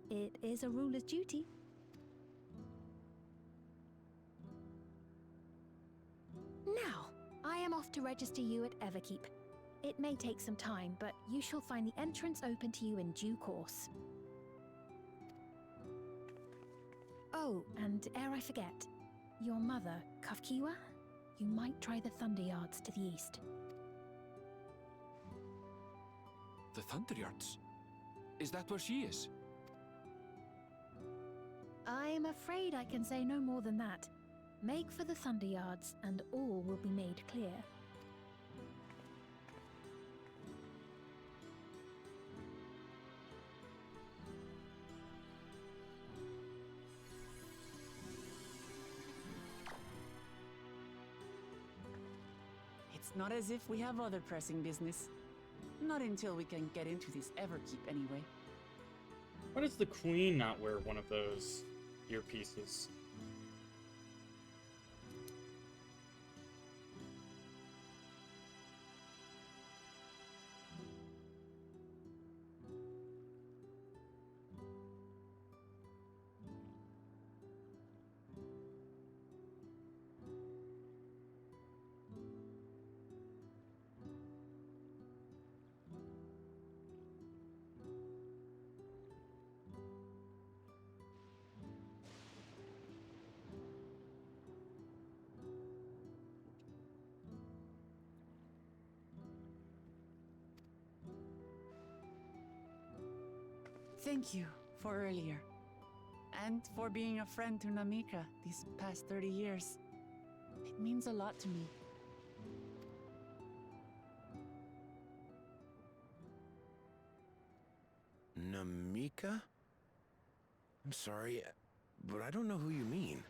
It is a ruler's duty. Now, I am off to register you at Everkeep. It may take some time, but you shall find the entrance open to you in due course. Oh, and ere I forget, your mother, Kafkiwa, you might try the Thunder Yards to the east. The Thunder Yards? Is that where she is? I'm afraid I can say no more than that. Make for the Thunder Yards, and all will be made clear. It's not as if we have other pressing business. Not until we can get into this Everkeep, anyway. Why does the Queen not wear one of those earpieces? thank you for earlier. And for being a friend to Namika these past 30 years. It means a lot to me. Namika? I'm sorry, but I don't know who you mean.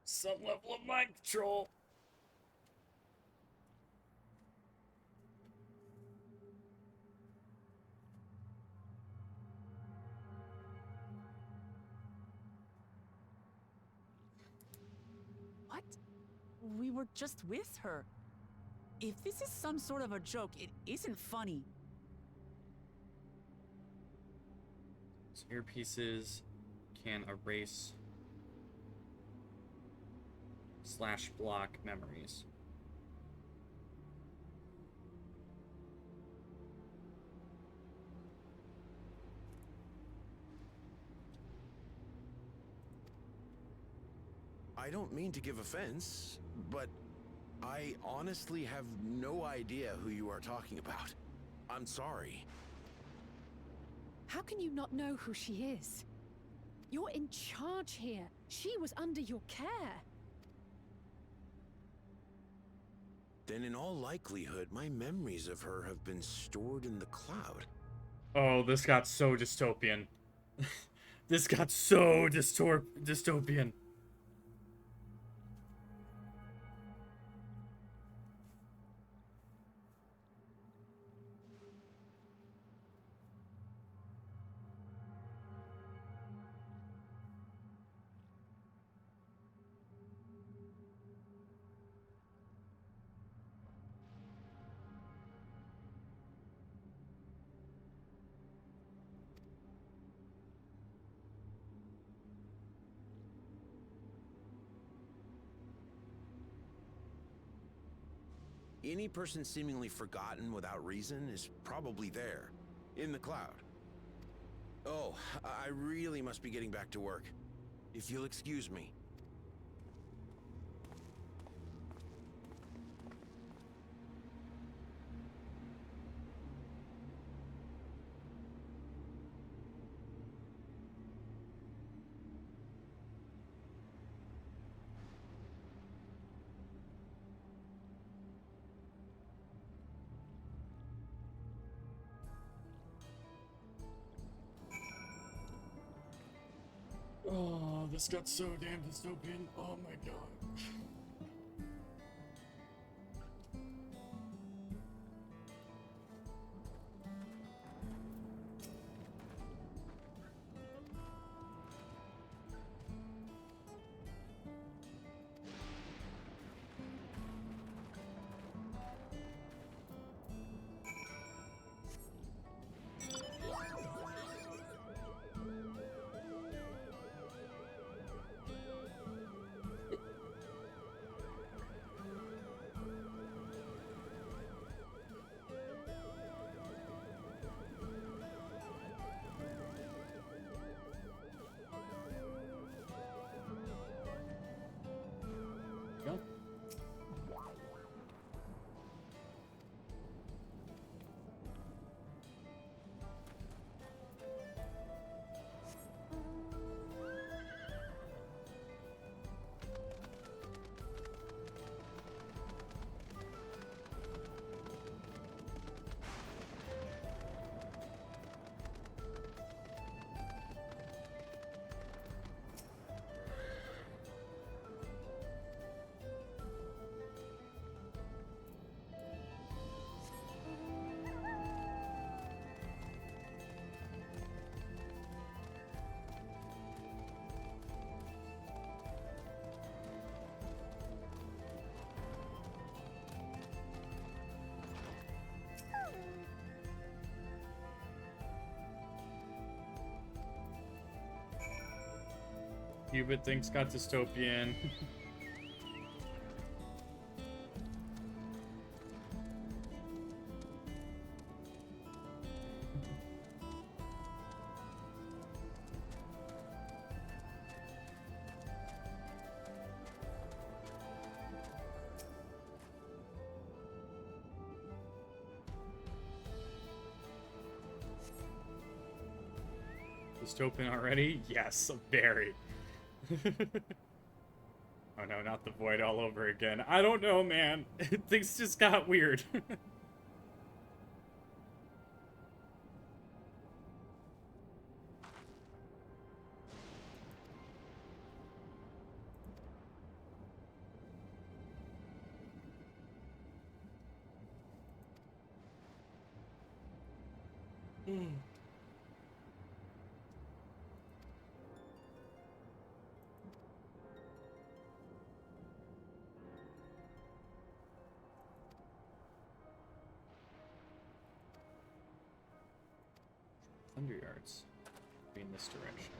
Some level of mind control. What? We were just with her. If this is some sort of a joke, it isn't funny. So earpieces can erase / block memories. I don't mean to give offense, but I honestly have no idea who you are talking about. I'm sorry. How can you not know who she is? You're in charge here. She was under your care. Then in all likelihood, my memories of her have been stored in the cloud. Oh, this got so dystopian. This got so dystopian. Any person seemingly forgotten without reason is probably there, in the cloud. Oh, I really must be getting back to work. If you'll excuse me. Oh, this got so damn dystopian. Oh my god. Go. Cubit thinks got dystopian. Dystopian already? Yes, very. Oh no, not the void all over again. I don't know, man. Things just got weird. Thunder yards. Be in this direction.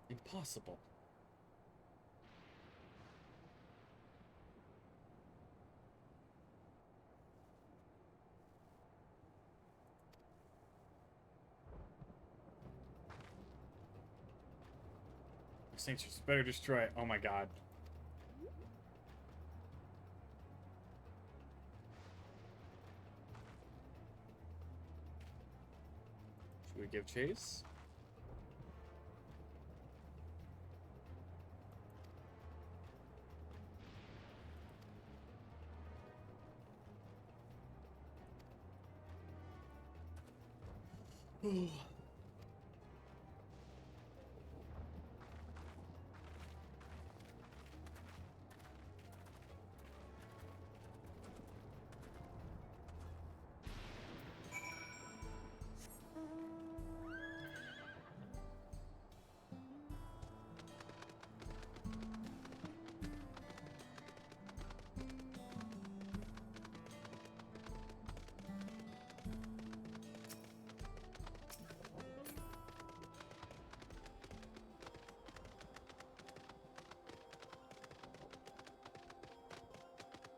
Impossible. Saints better destroy it. Oh my god. Should we give chase?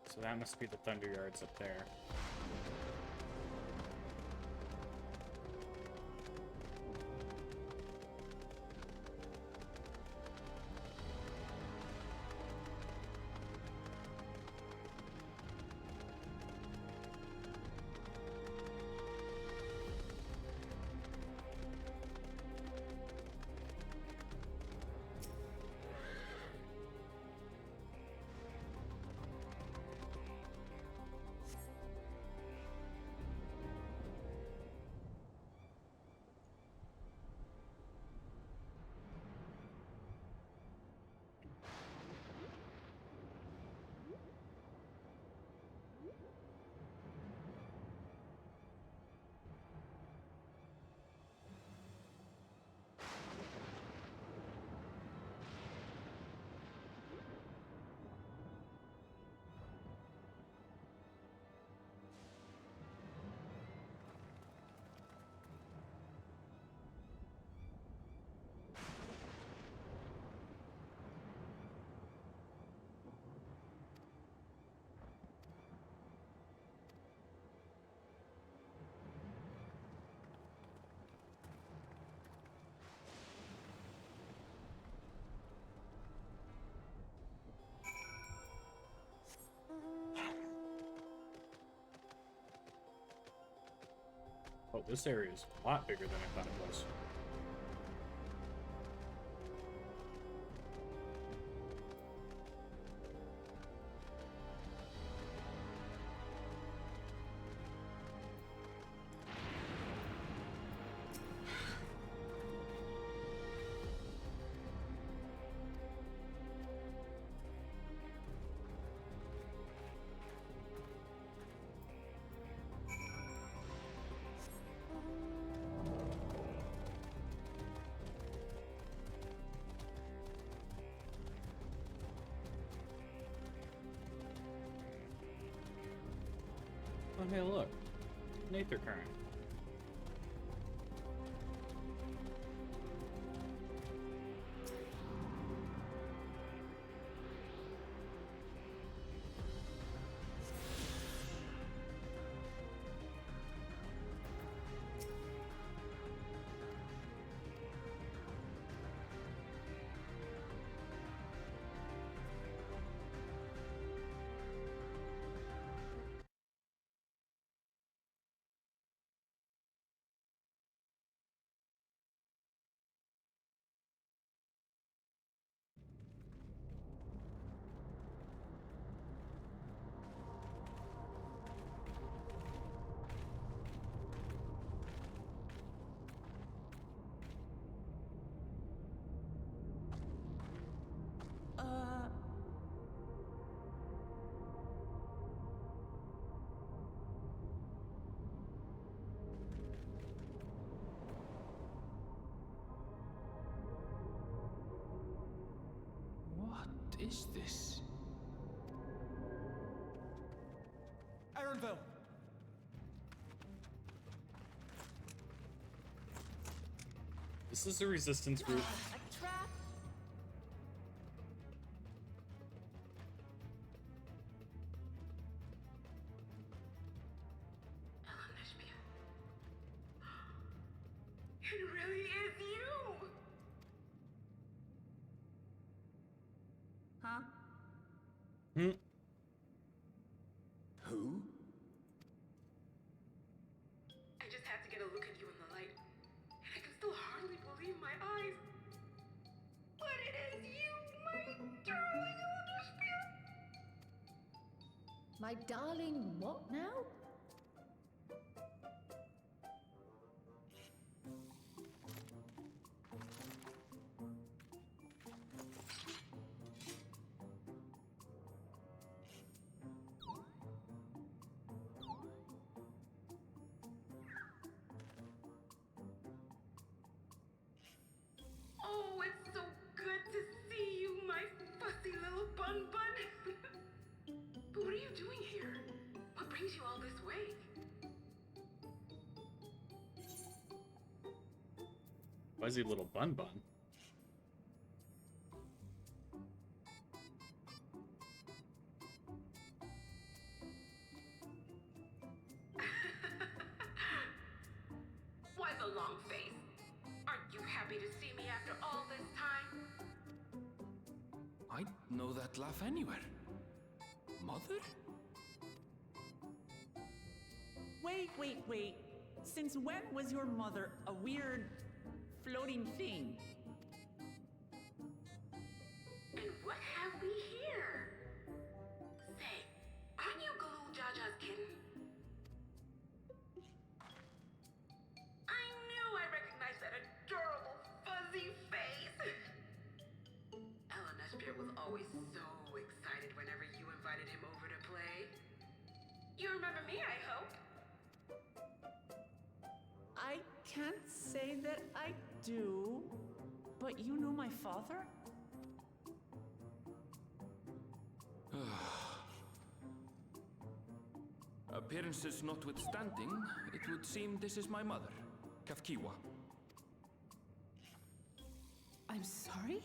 So that must be the Thunder Yards up there. Oh, this area is a lot bigger than I thought it was. Oh, hey, look. Nether current. is this? Aaronville! This is a resistance group. A trap? It really is you! Huh? Hmm. Who? I just had to get a look at you in the light, and I can still hardly believe my eyes. But it is you, my darling elder spirit! My darling, what now? Oh, it's so good to see you, my fussy little bun bun. But what are you doing here? What brings you all this way? Fuzzy little bun bun. Why the long face? Aren't you happy to see me after all this time? I'd know that laugh anywhere. Mother? Wait. Since when was your mother a weird floating thing? And what have we here? Say, aren't you Galul Jaja's kitten? I knew I recognized that adorable fuzzy face. Elenesphere was always so excited whenever you invited him over to play. You remember me, I hope? I can't say that I do, but you know my father? Appearances notwithstanding, it would seem this is my mother, Kafkiwa. I'm sorry?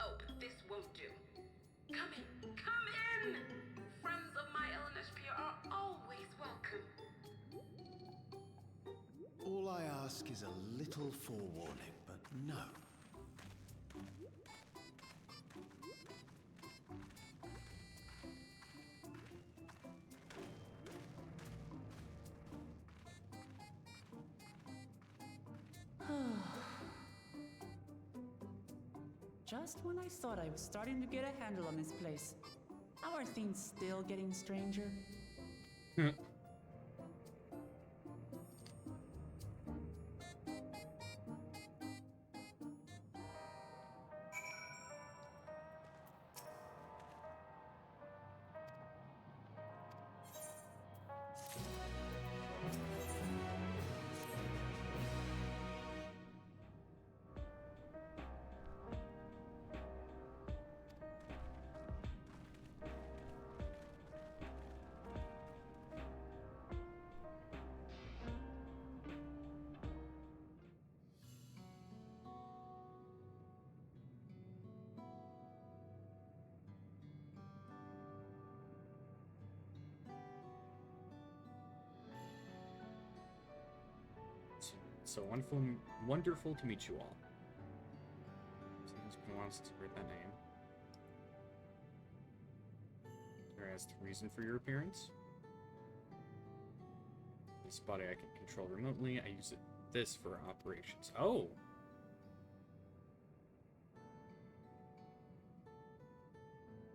Oh, this won't do. Come in! Friends of my Elenesphere are always welcome. All I ask is a little forewarning, but no. Just when I thought I was starting to get a handle on this place, how are things still getting stranger? So wonderful to meet you all. Someone's been wants to hear that name. There as the reason for your appearance. This body I can control remotely. I use this for operations. Oh!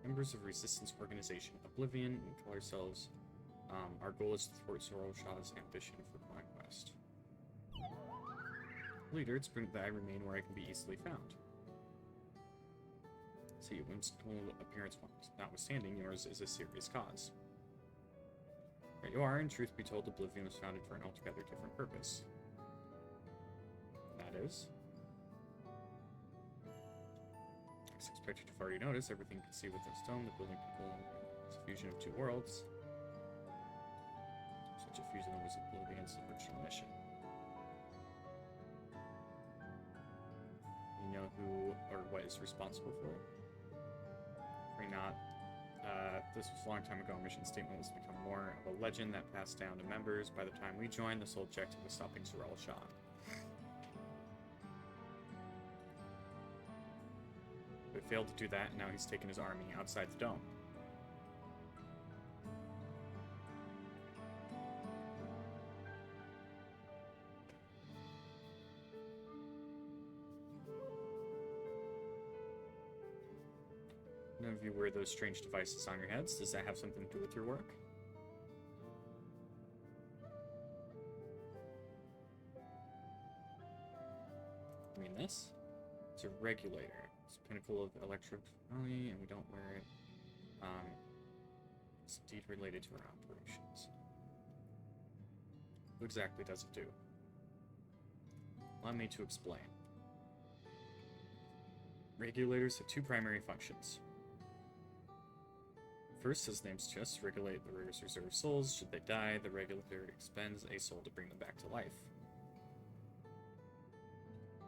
Members of Resistance Organization Oblivion and call ourselves. Our goal is to thwart Zoro Shah's ambition for conquest. Leader, it's prudent that I remain where I can be easily found. See, whimsical appearance notwithstanding, yours is a serious cause. There you are, in truth be told, Oblivion was founded for an altogether different purpose. That is? As expected, you've already noticed everything you can see with the stone, the building people, it's a fusion of two worlds. Such a fusion was Oblivion's original mission. You know who or what is responsible for it? Probably not. This was a long time ago. Mission statement was to become more of a legend that passed down to members. By the time we joined, the sole objective was stopping Zorel Shah. But failed to do that, and now he's taken his army outside the dome. None of you wear those strange devices on your heads. Does that have something to do with your work? I mean this? It's a regulator. It's a pinnacle of electricity, and we don't wear it. It's indeed related to our operations. What exactly does it do? Allow me to explain. Regulators have two primary functions. First, as the name suggests, regulate the rare's reserve souls. Should they die, the regulator expends a soul to bring them back to life.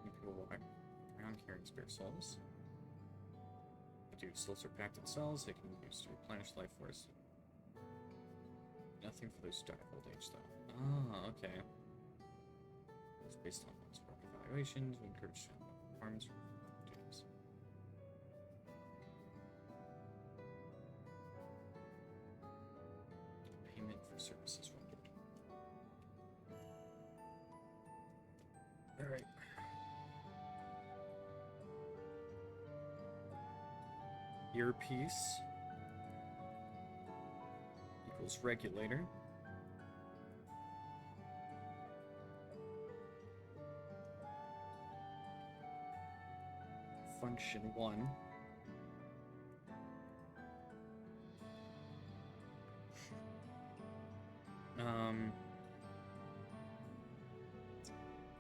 When people walk around carrying spare souls. Due to souls are packed in cells, they can be used to replenish life force. Nothing for those who die of old age, though. Ah, okay. It's based on one's work evaluations. We encourage performance duties. Payment for services rendered. Alright. Earpiece equals regulator. Function 1.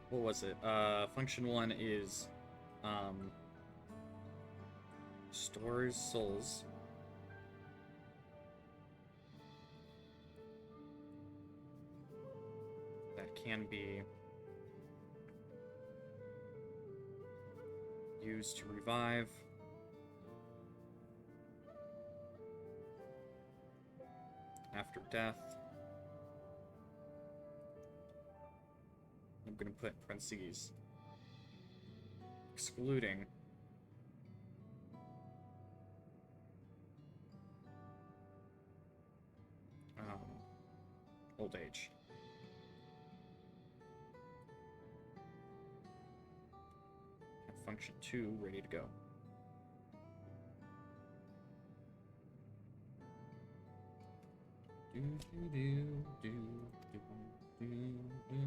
What was it? Function 1 is stores souls that can be used to revive after death. I'm going to put in parentheses excluding old age. And function 2 ready to go. Do do do do do do do.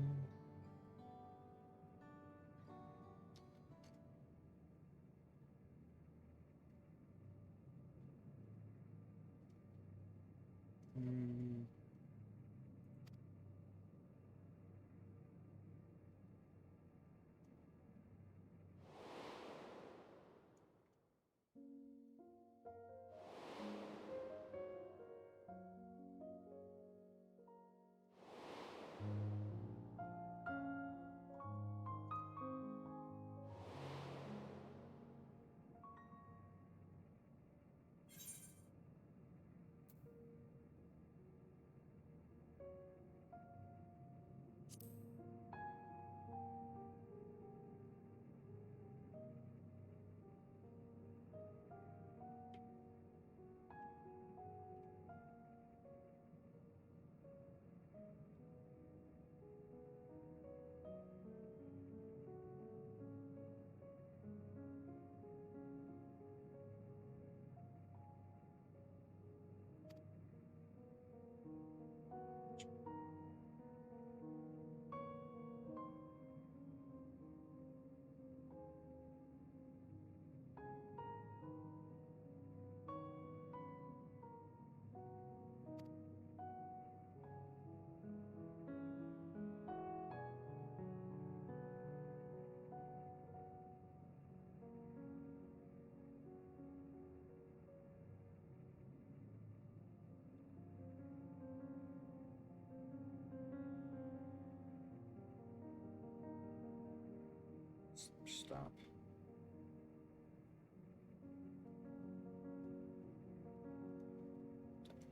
Stop.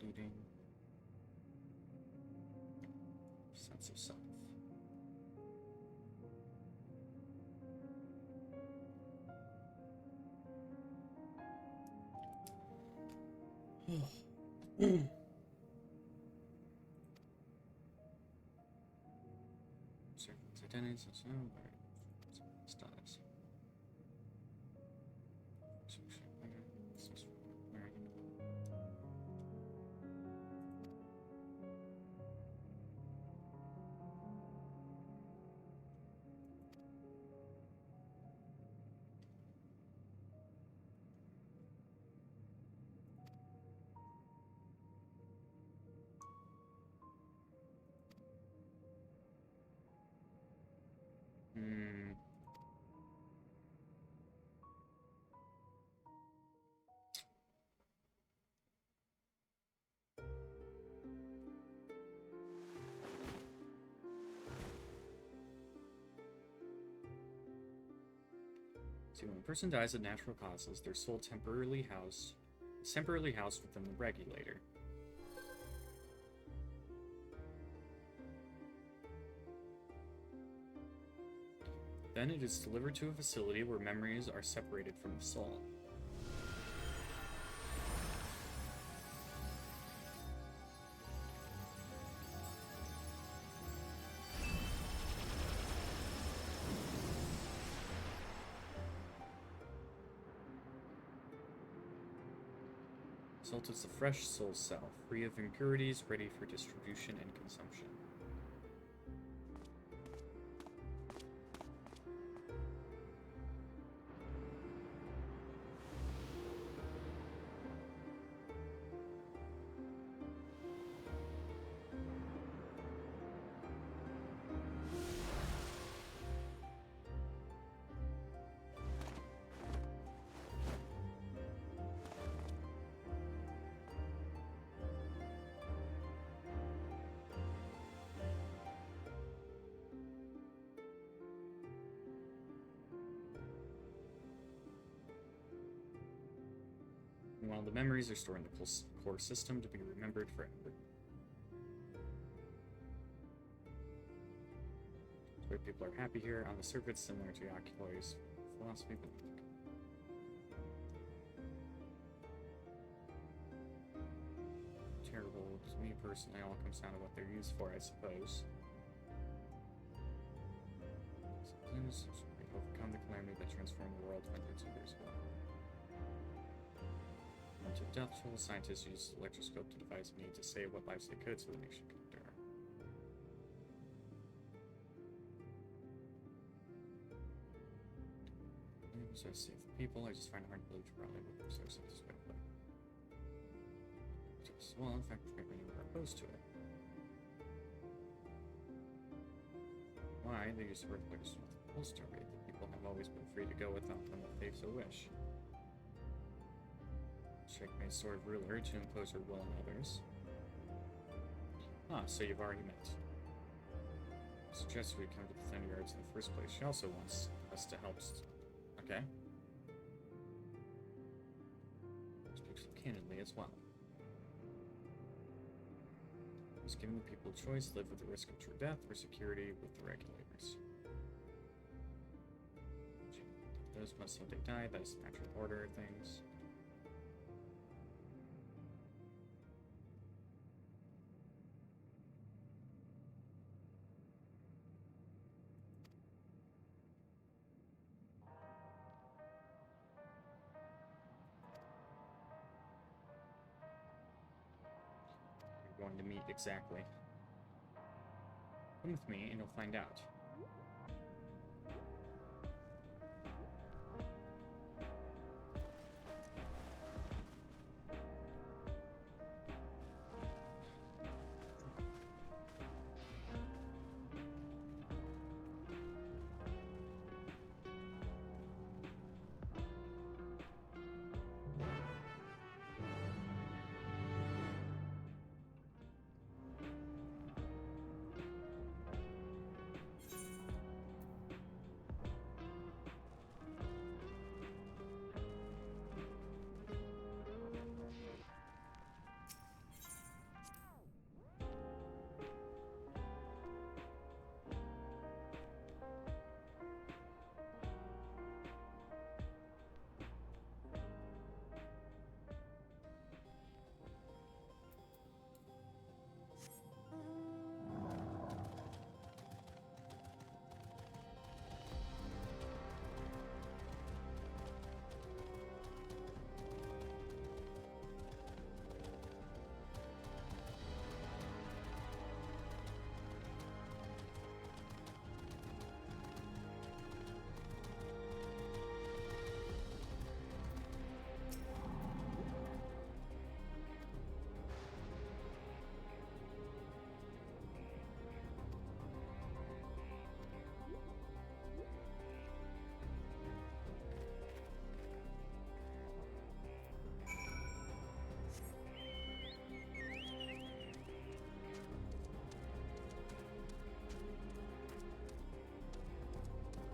Looting. Sense of self. Servant's identity, status. Hmm. See, when a person dies of natural causes, their soul temporarily housed within the regulator. Then it is delivered to a facility where memories are separated from the soul. Result is the fresh soul cell, free of impurities, ready for distribution and consumption. While the memories are stored in the core system to be remembered forever. So people are happy here. On the surface, similar to Oculoy's philosophy, but terrible. To me personally, all comes down to what they're used for, I suppose. Overcome the calamity that transformed the world hundreds of years ago. To death toll, scientists used the electroscope to devise a need to save what lives they could so the nation could endure. So save the people, I just find it hard to believe you probably would have so this way. Well, in fact, we were opposed to it. Why? They used the word like holster rate. The people have always been free to go without them if they so wish. Checkmate sort of ruler to impose her will on others. Ah, so you've already met. I suggest we come to the Thunder Yards in the first place. She also wants us to help. Okay. Speaks candidly as well. He's giving the people a choice: live with the risk of true death or security with the regulators. Those must someday die. That is the natural order of things. Going to meet exactly. Come with me and you'll find out.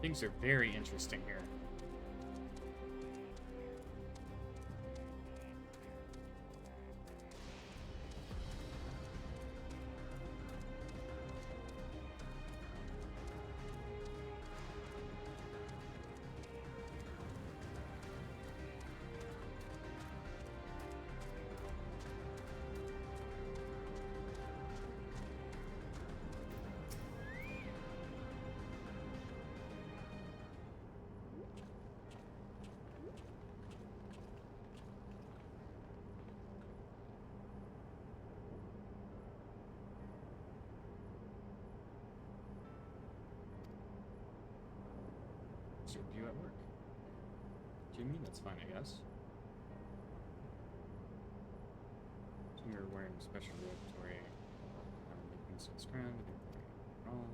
Things are very interesting here. Observe you at work. Do you mean that's fine, I guess? So you're wearing special regulatory making sense ground, wrong.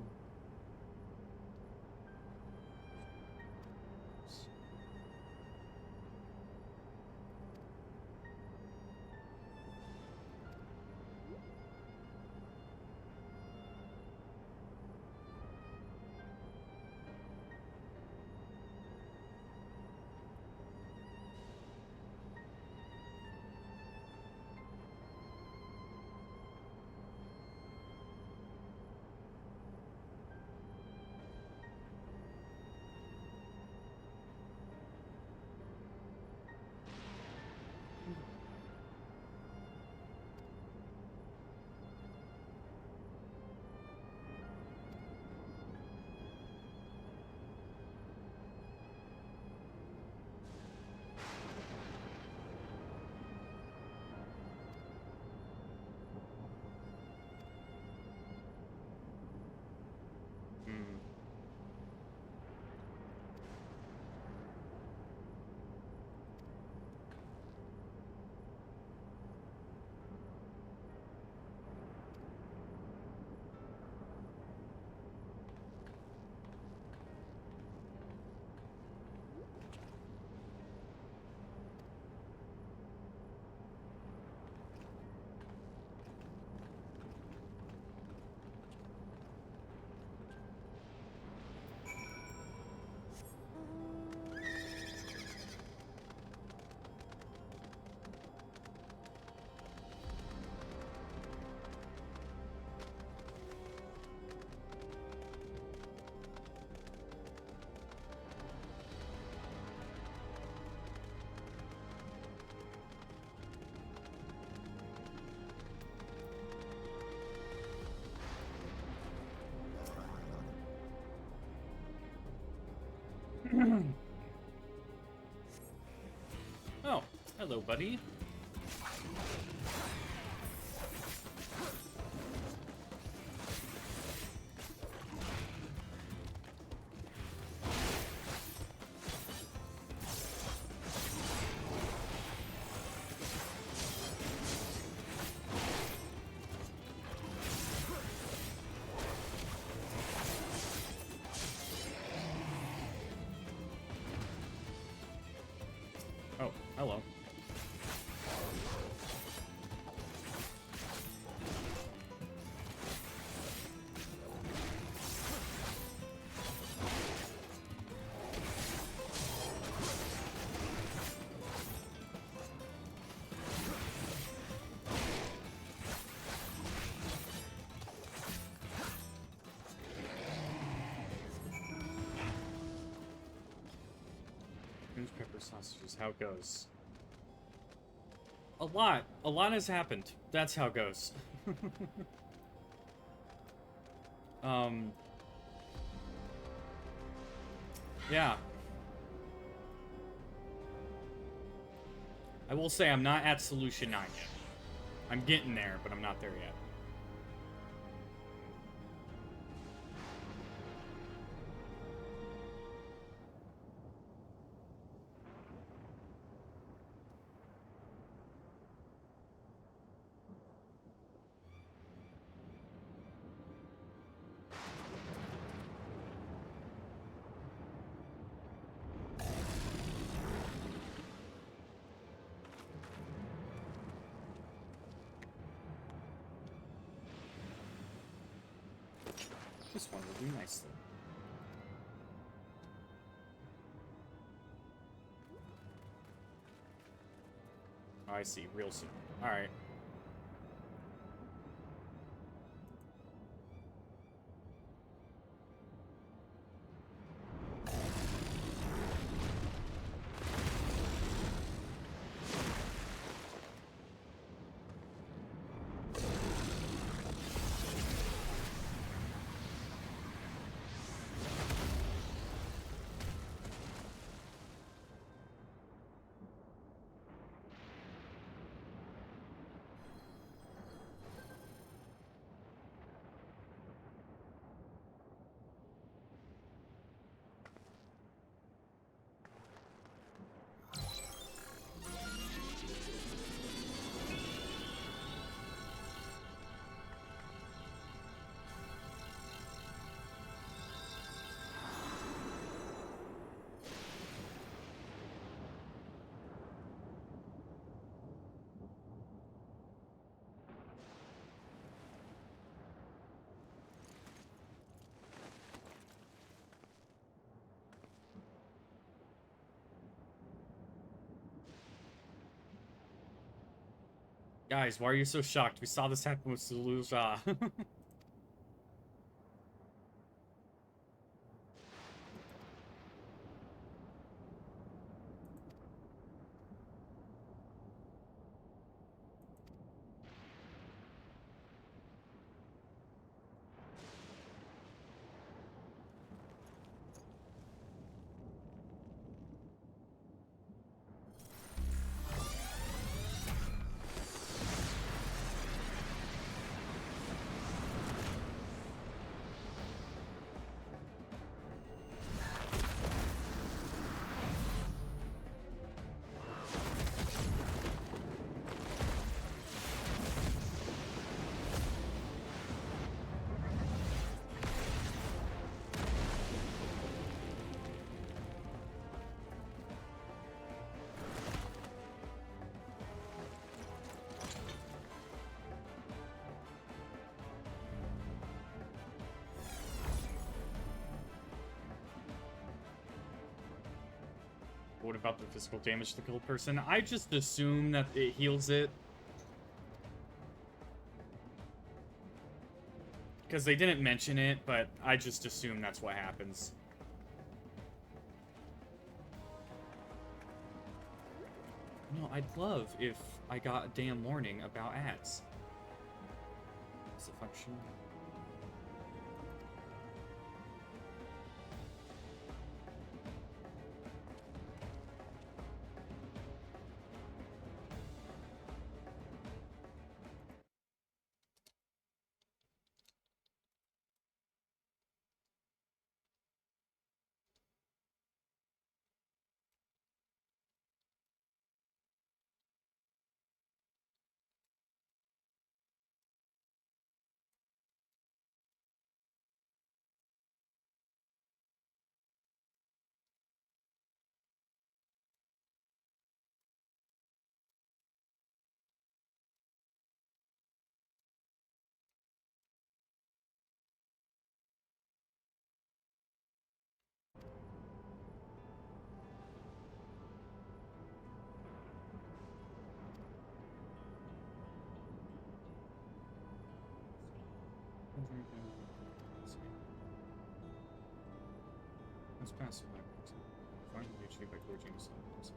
Oh, hello, buddy. Oh, hello. Pepper sausages, how it goes. A lot has happened. That's how it goes. Yeah. I will say I'm not at solution 9 yet. I'm getting there, but I'm not there yet. This one will do nicely. Oh, I see. Real soon. Alright. Guys, why are you so shocked? We saw this happen with Suluja. What about the physical damage to the killed person? I just assume that it heals it. Because they didn't mention it, but I just assume that's what happens. No, I'd love if I got a damn warning about ads. What's the function? Let's pass it back. Finally achieved by forging themselves.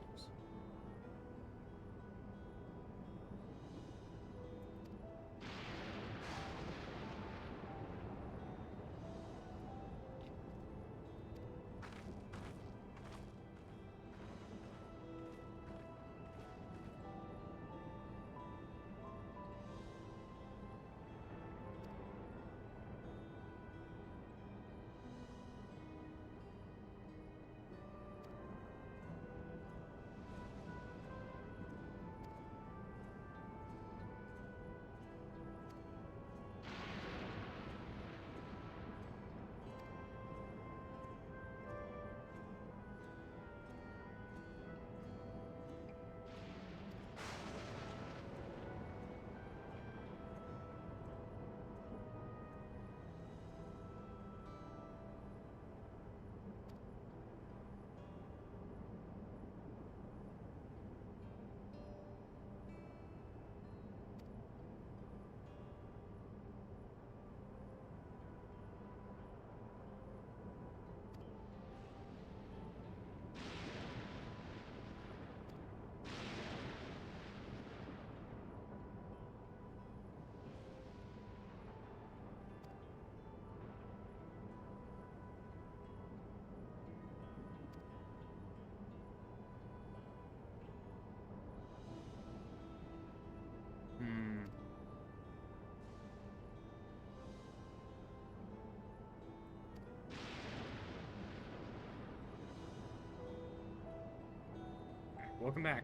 welcome back.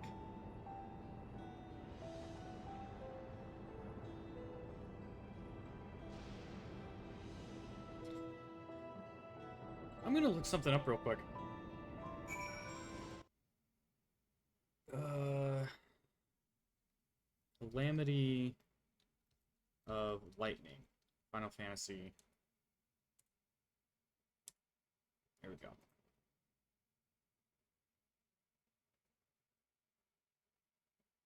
I'm gonna look something up real quick. Calamity of Lightning. Final Fantasy. There we go.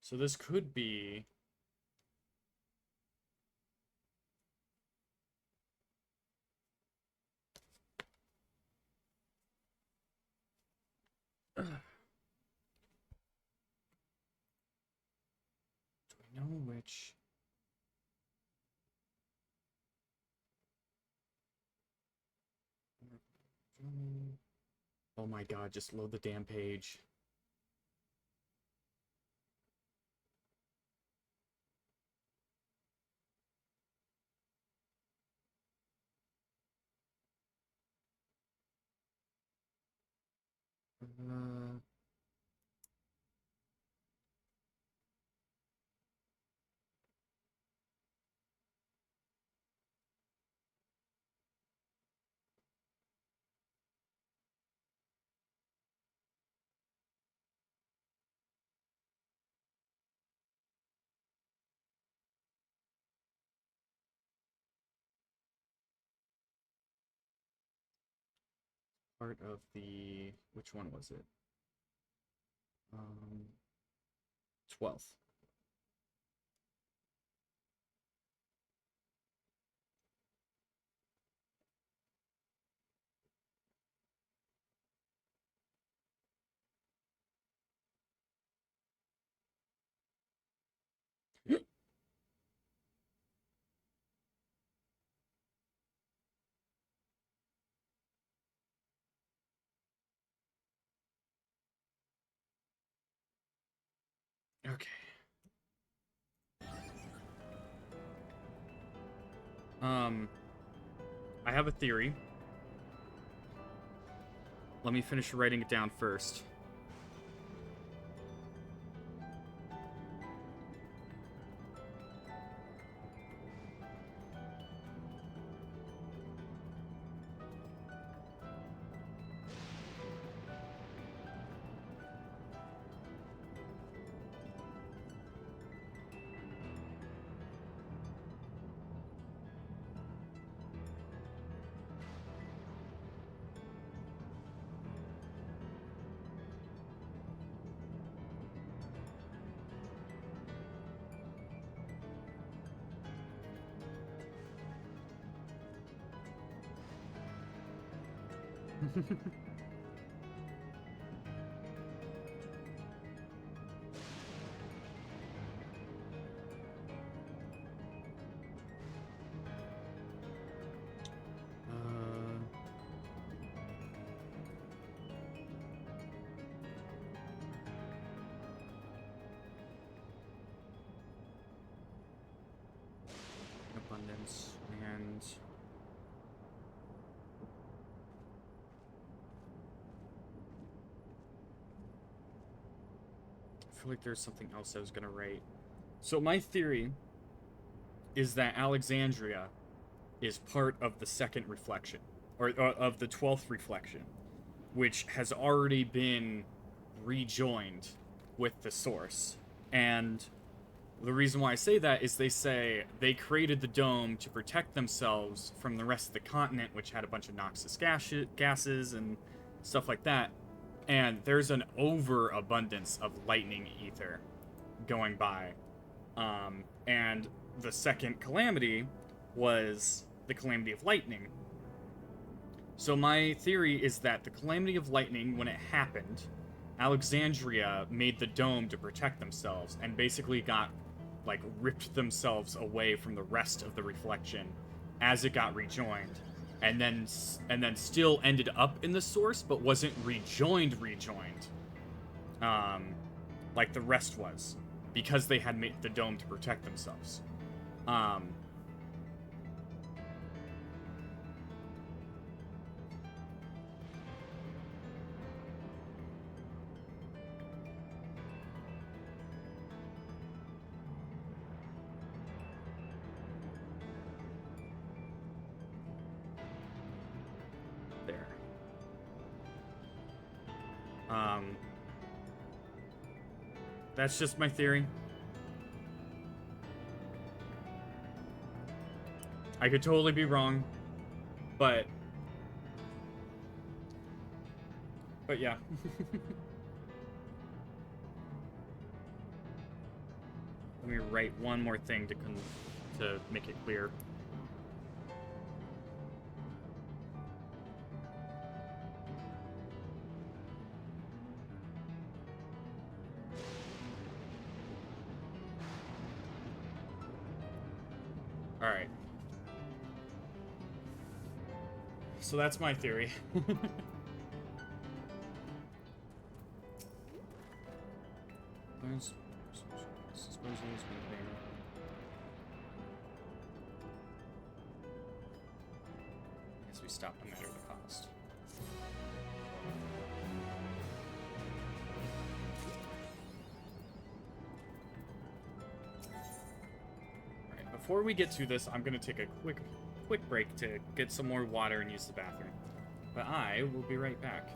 So this could be... Do we know which... Oh my god, just load the damn page. Part of the... Which one was it? 12th. Okay. I have a theory. Let me finish writing it down first. Abundance and... I feel like there's something else I was gonna write. So my theory is that Alexandria is part of the second reflection, or of the 12th reflection, which has already been rejoined with the source. And the reason why I say that is they say they created the dome to protect themselves from the rest of the continent, which had a bunch of noxious gases and stuff like that. And there's an overabundance of lightning ether going by. And the second calamity was the calamity of lightning. So my theory is that the calamity of lightning, when it happened, Alexandria made the dome to protect themselves and basically got, like, ripped themselves away from the rest of the reflection as it got rejoined, and then still ended up in the source, but wasn't rejoined, like the rest was, because they had made the dome to protect themselves. That's just my theory. I could totally be wrong, but yeah. Let me write one more thing to make it clear. All right. So that's my theory. Guess we stop no matter the cost. Alright, before we get to this, I'm gonna take a quick break to get some more water and use the bathroom. But I will be right back.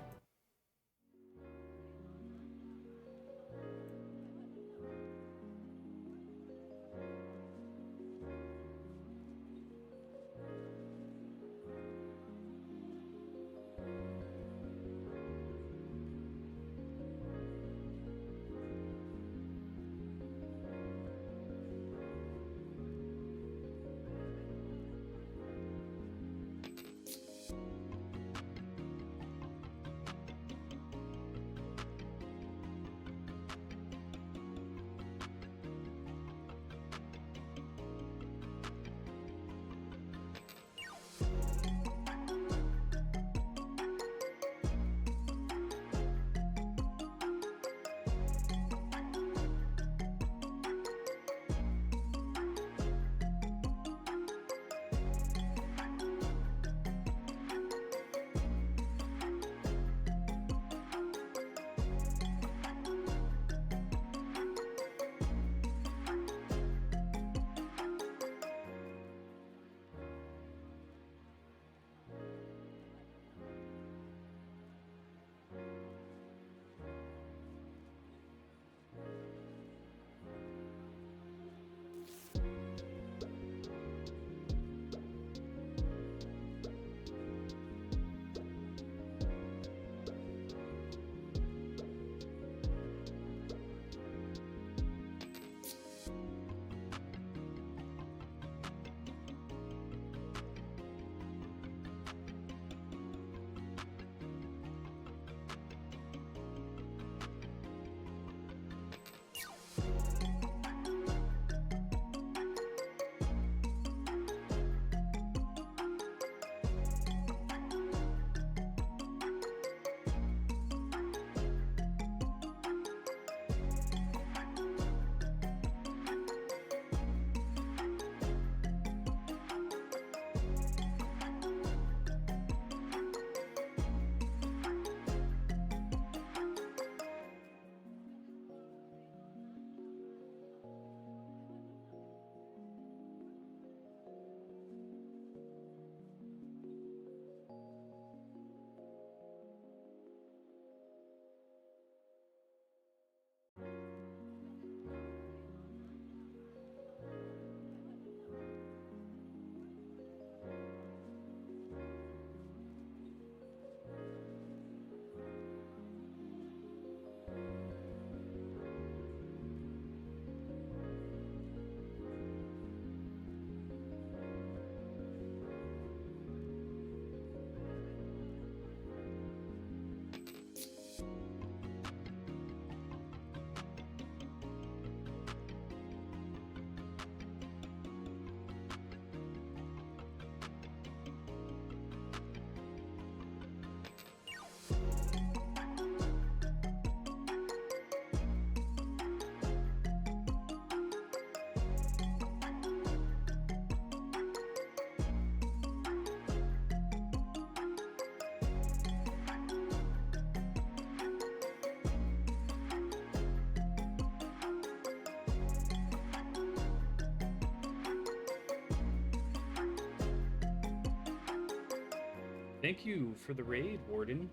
Thank you for the raid, Warden.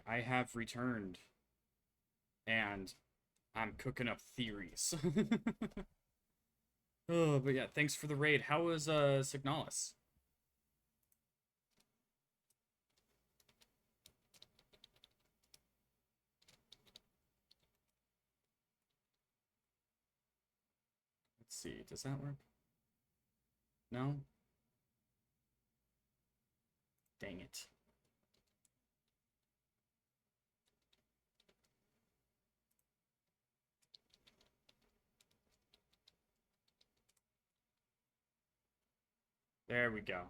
I have returned. And I'm cooking up theories. Oh, but yeah, thanks for the raid. How was Signalis? Let's see, does that work? No? Dang it. There we go.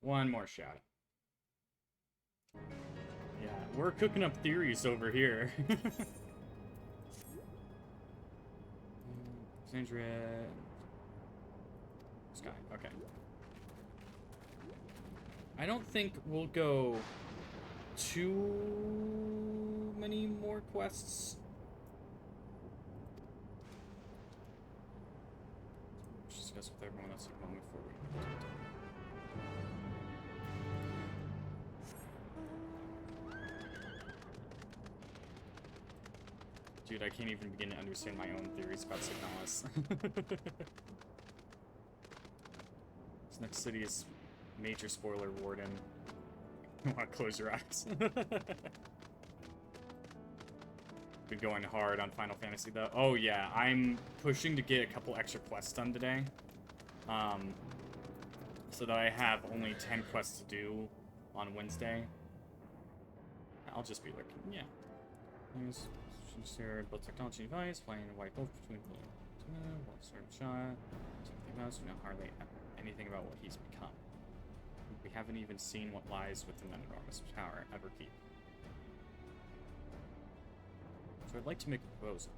One more shot. Yeah, we're cooking up theories over here. Sandra. Sky, okay. I don't think we'll go too many more quests. Just discuss with everyone that's like moment before we. Dude, I can't even begin to understand my own theories about Signalis. This next city is major spoiler warden. You want to close your eyes. Been going hard on Final Fantasy though. Oh yeah, I'm pushing to get a couple extra quests done today. So that I have only 10 quests to do on Wednesday. I'll just be like, yeah. Share both technology and device, playing a white both between one certain shot. Something else, we know hardly anything about what he's become. We haven't even seen what lies within that enormous power ever keep. So I'd like to make a proposal.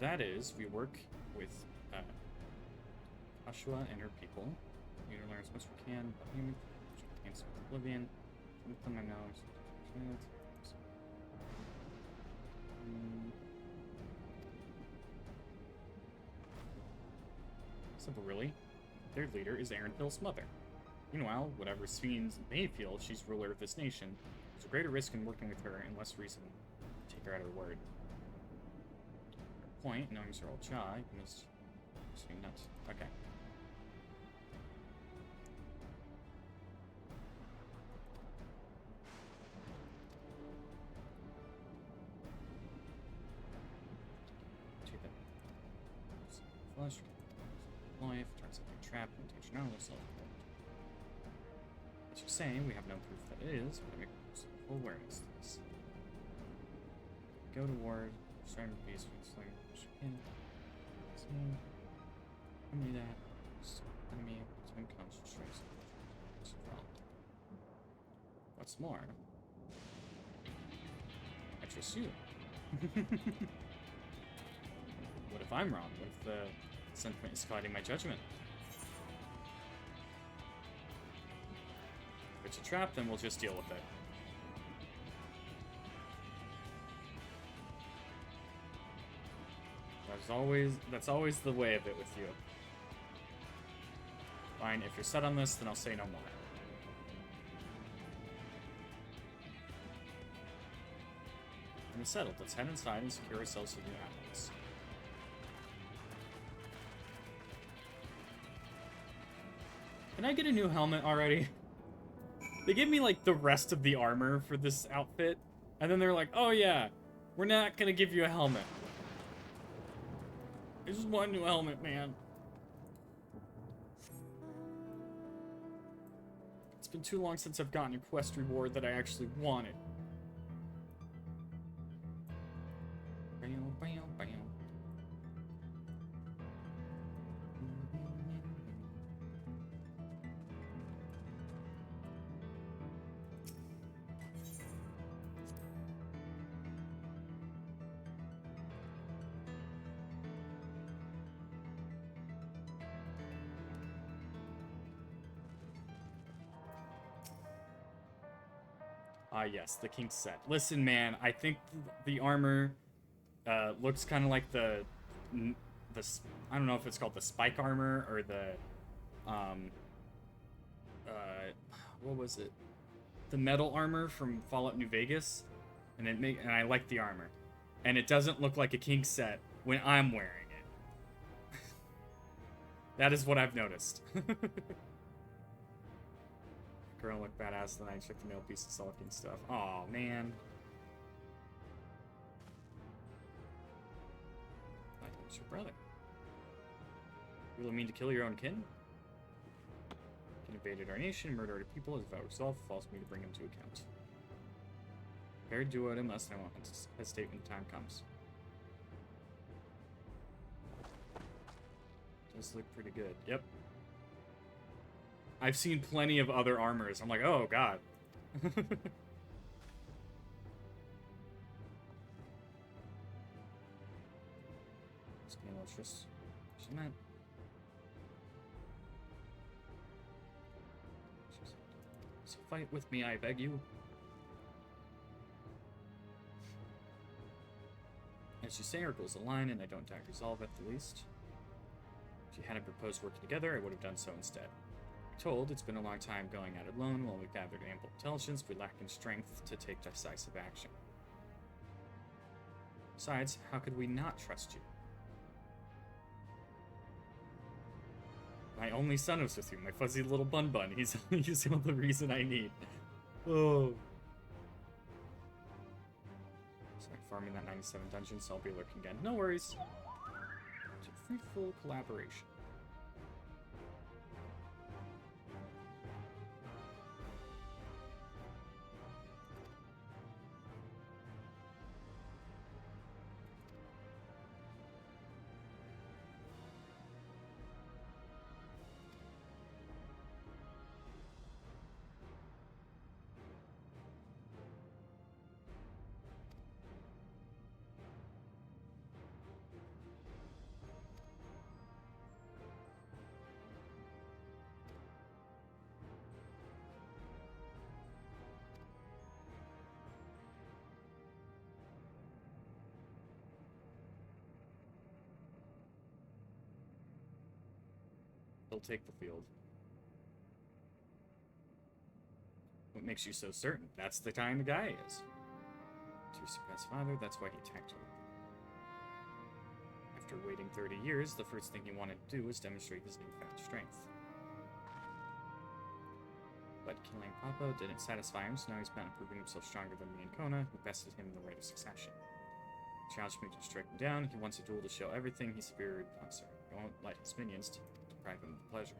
That is, we work with Ashua and her people. We learn as much as we can about human and oblivion. Some of them I know. Simple, really. Their leader is Erenthil's mother. Meanwhile, whatever Sphene may feel, she's ruler of this nation. There's a greater risk in working with her and less reason to take her at her word. Her point, knowing Sir Old Cha, you must be nuts. Okay. Flush, life, turns into a trap, intention knowledge, as you're saying, we have no proof that it is, but I make full awareness to this. Go to ward, starting to be as like in. Enemy that, enemy, to concentrate. What's more, I trust you. What if I'm wrong? What if the sentiment is clouding my judgment? If it's a trap, then we'll just deal with it. That's always the way of it with you. Fine, if you're set on this, then I'll say no more. And it's settled. Let's head inside and secure ourselves to the animals. Can I get a new helmet already? They gave me, like, the rest of the armor for this outfit. And then they're like, oh, yeah, we're not gonna give you a helmet. I just want a new helmet, man. It's been too long since I've gotten a quest reward that I actually wanted. Yes, the King's set. Listen, man, I think the armor looks kind of like the I don't know if it's called the spike armor or the what was it? the metal armor from Fallout New Vegas, and I like the armor, and it doesn't look like a kink set when I'm wearing it. That is what I've noticed. Girl look badass, then I check the mail piece of sulking stuff. Oh man. I think it's your brother. You really mean to kill your own kin? He invaded our nation, murdered our people, as if I resolved, falls me to bring him to account. Prepared to do what I must, and I won't hesitate when the time comes. Does look pretty good. Yep. I've seen plenty of other armors. I'm like, oh god. Just cement. So fight with me, I beg you. As you say, our goals align, and I don't doubt resolve at the least. If you hadn't proposed working together, I would have done so instead. Told, it's been a long time going at it alone. While we've gathered ample intelligence, we lack in strength to take decisive action. Besides, how could we not trust you? My only son is with you, my fuzzy little bun. He's all the reason I need. Oh. Sorry, farming that 97 dungeon, so I'll be lurking again. No worries. It's a fruitful collaboration. He'll take the field. What makes you so certain? That's the kind of guy he is. To surpass father, that's why he attacked her. After waiting 30 years, the first thing he wanted to do was demonstrate his newfound strength. But killing Papa didn't satisfy him, so now he's bent on proving himself stronger than me and Kona, who bested him in the right of succession. He challenged me to strike him down. He wants a duel to show everything he's superior to Panzer. He won't let his minions deprive him of the pleasure.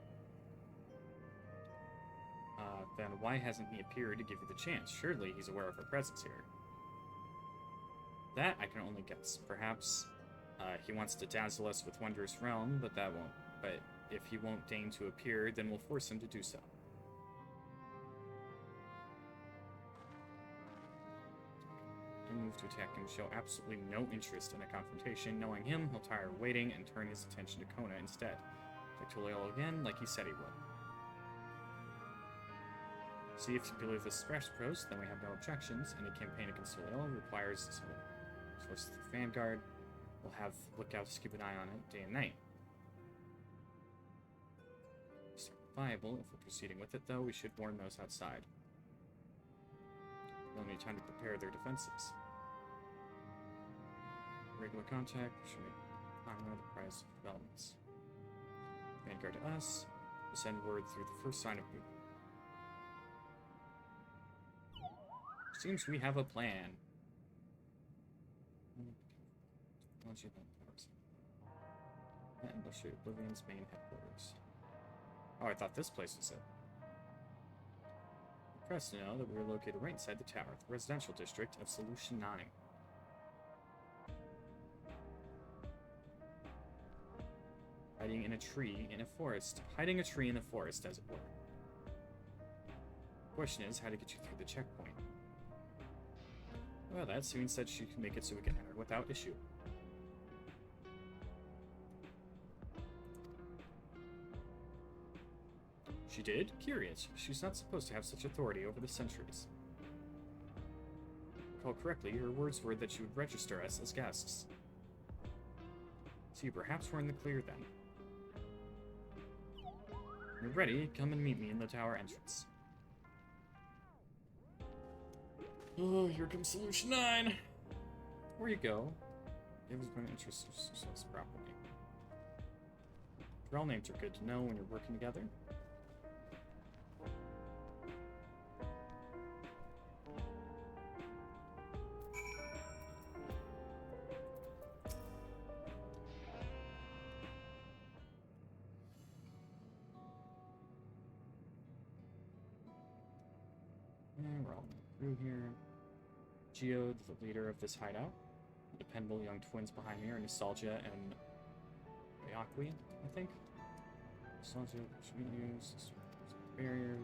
Then why hasn't he appeared to give you the chance? Surely he's aware of our presence here. That I can only guess. Perhaps he wants to dazzle us with wondrous realm, but that won't. But if he won't deign to appear, then we'll force him to do so. Don't move to attack him. Show absolutely no interest in a confrontation. Knowing him, he'll tire of waiting and turn his attention to Kona instead. Like Tuliel again, like he said he would. See if you believe this fresh post, then we have no objections. Any campaign against Tuliel requires sources of the Vanguard. We'll have lookouts to keep an eye on it day and night. It's viable. If we're proceeding with it, though, we should warn those outside. We'll need time to prepare their defenses. Regular contact, should make the prize of developments. Vanguard to us. We'll send word through the first sign of movement. Seems we have a plan. And I'll show you Oblivion's main headquarters. Oh, I thought this place was it. I'm impressed to know that we are located right inside the tower, the residential district of Solution 9. Hiding in a tree in a forest. Hiding a tree in the forest, as it were. The question is, how to get you through the checkpoint. Well, that Soon said she could make it so we can enter without issue. She did? Curious. She's not supposed to have such authority over the centuries. If I recall correctly, her words were that she would register us as guests. See, perhaps we're in the clear then. When you're ready, come and meet me in the tower entrance. Oh, here comes Solution 9. Where you go? It was going to interest us properly. Trail names are good to know when you're working together. And we're all through here. Geode, the leader of this hideout. The dependable young twins behind me are Nostalgia and Ryakwi, I think. Nostalgia, which we use, barrier,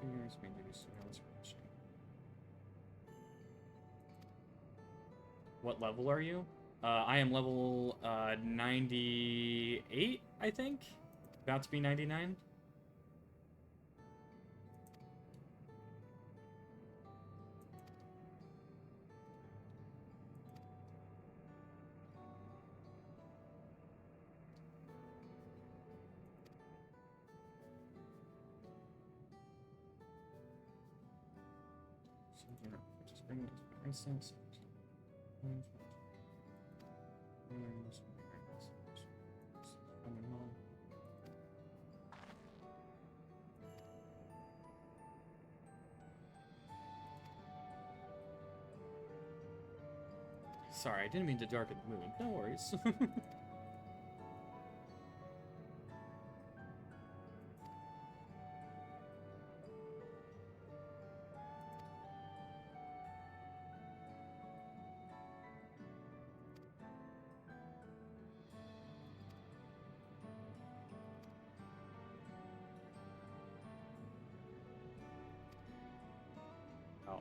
fingers, mainly use surveillance for. What level are you? I am level 98, I think. About to be 99. Just bring it to instance. Sorry, I didn't mean to darken the mood. No worries.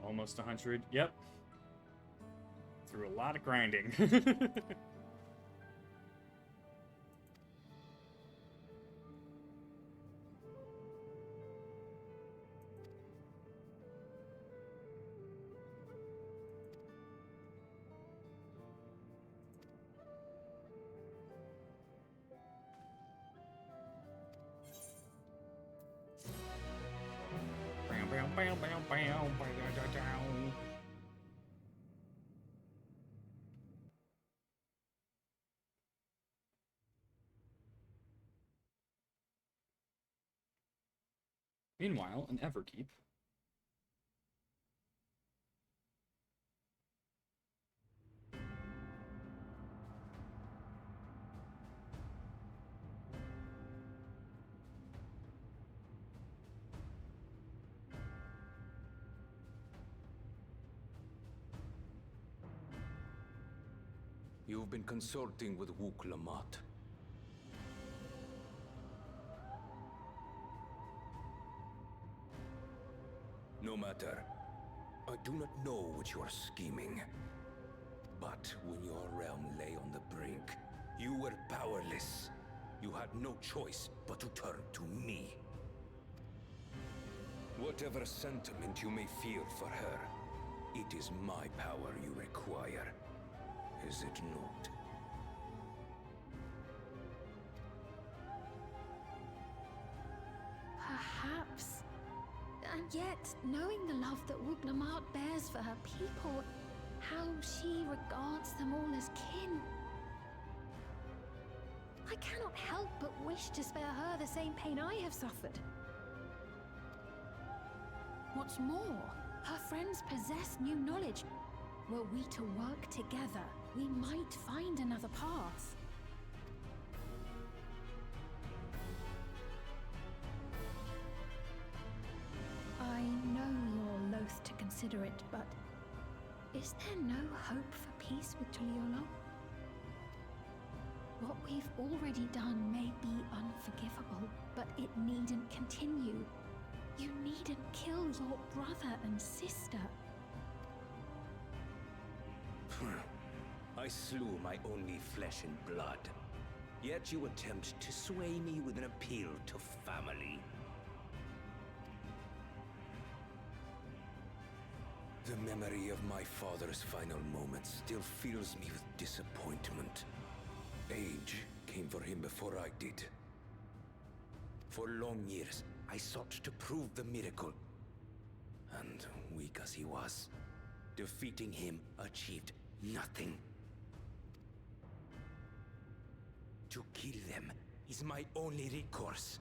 Almost 100. Yep. Through a lot of grinding. Meanwhile, in Everkeep, You've been consulting with Wook Lamont. No matter. I do not know what you are scheming. But when your realm lay on the brink, you were powerless. You had no choice but to turn to me. Whatever sentiment you may feel for her, it is my power you require. Is it not? Perhaps. And yet, knowing the love that Wuglamart bears for her people, how she regards them all as kin. I cannot help but wish to spare her the same pain I have suffered. What's more, her friends possess new knowledge. Were we to work together, we might find another path. I know you're loath to consider it, but is there no hope for peace with Tuliolo? What we've already done may be unforgivable, but it needn't continue. You needn't kill your brother and sister. I slew my only flesh and blood. Yet you attempt to sway me with an appeal to family. The memory of my father's final moments still fills me with disappointment. Age came for him before I did. For long years, I sought to prove the miracle. And weak as he was, Defeating him achieved nothing. To kill them is my only recourse.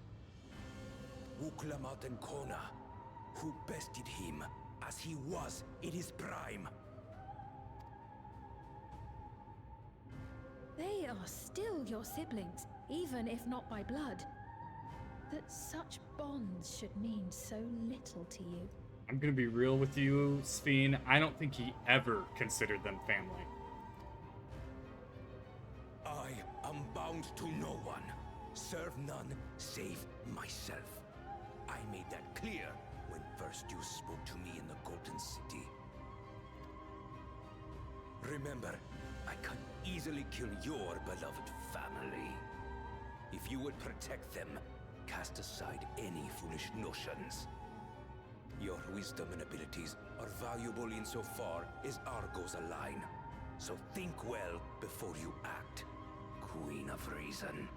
Wuklamat and Kona, who bested him as he was in his prime. They are still your siblings, even if not by blood. That such bonds should mean so little to you. I'm gonna be real with you, Sphene. I don't think he ever considered them family. I am bound to no one. Serve none save myself. I made that clear when first you spoke to me in the Golden City. Remember, I can easily kill your beloved family. If you would protect them, cast aside any foolish notions. Your wisdom and abilities are valuable insofar as our goals align. So think well before you act, Queen of Reason.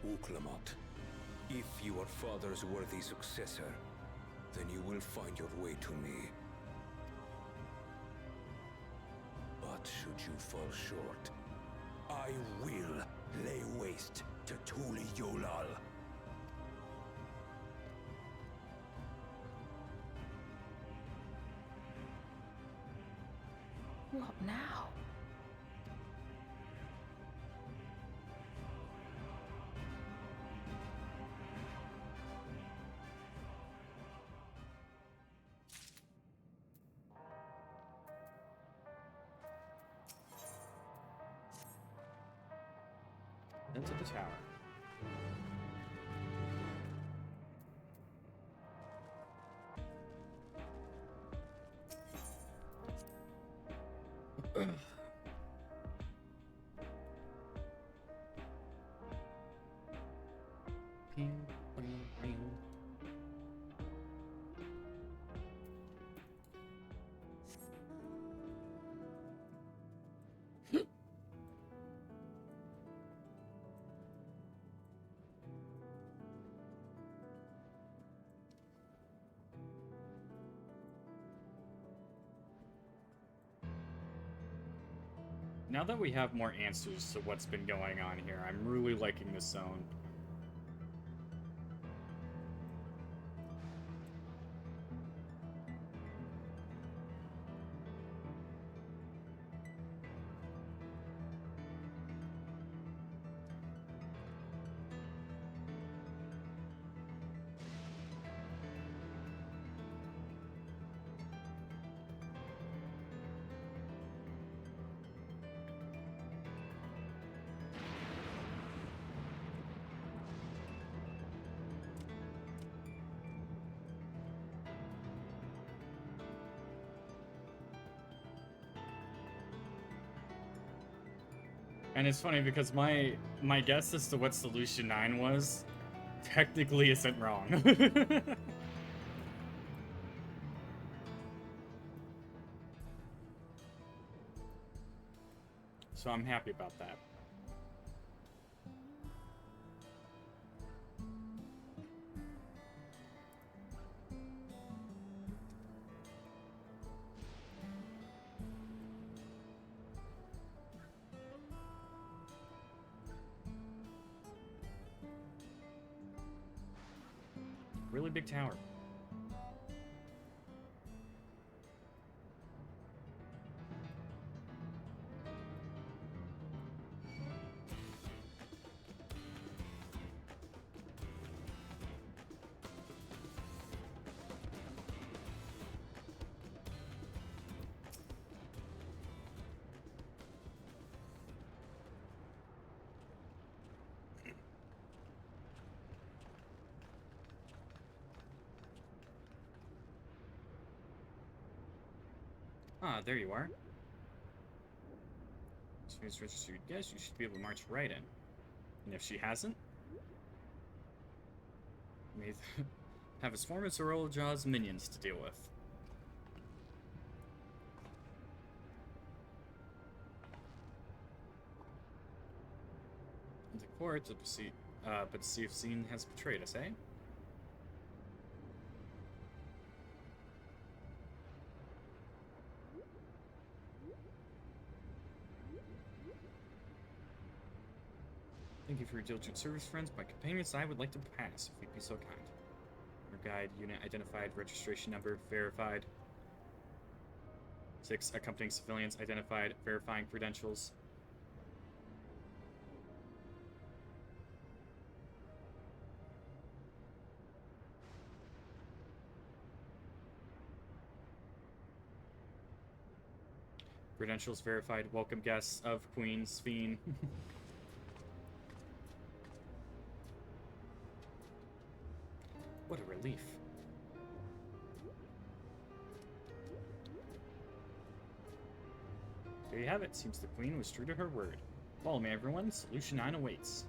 Wuklamat, if your father's worthy successor, then you will find your way to me. But should you fall short, I will lay waste to Tuli Yolal. What now? Into the tower. Ping, ping, ping. Now that we have more answers to what's been going on here, I'm really liking this zone. And it's funny because my guess as to what Solution 9 was technically isn't wrong. So I'm happy about that. Really big tower. Ah, there you are. She's registered guest, you should be able to march right in. And if she hasn't, we have a swarm of Zorol Jaw's minions to deal with. Into court to see if Zine has betrayed us, eh? Thank you for your diligent service, friends. My companions and I would like to pass, if you'd be so kind. Your guide, unit identified, registration number verified. 6 accompanying civilians identified, verifying credentials. Credentials verified. Welcome guests of Queen Sphene. What a relief. There you have it. Seems the Queen was true to her word. Follow me, everyone. Solution 9 awaits.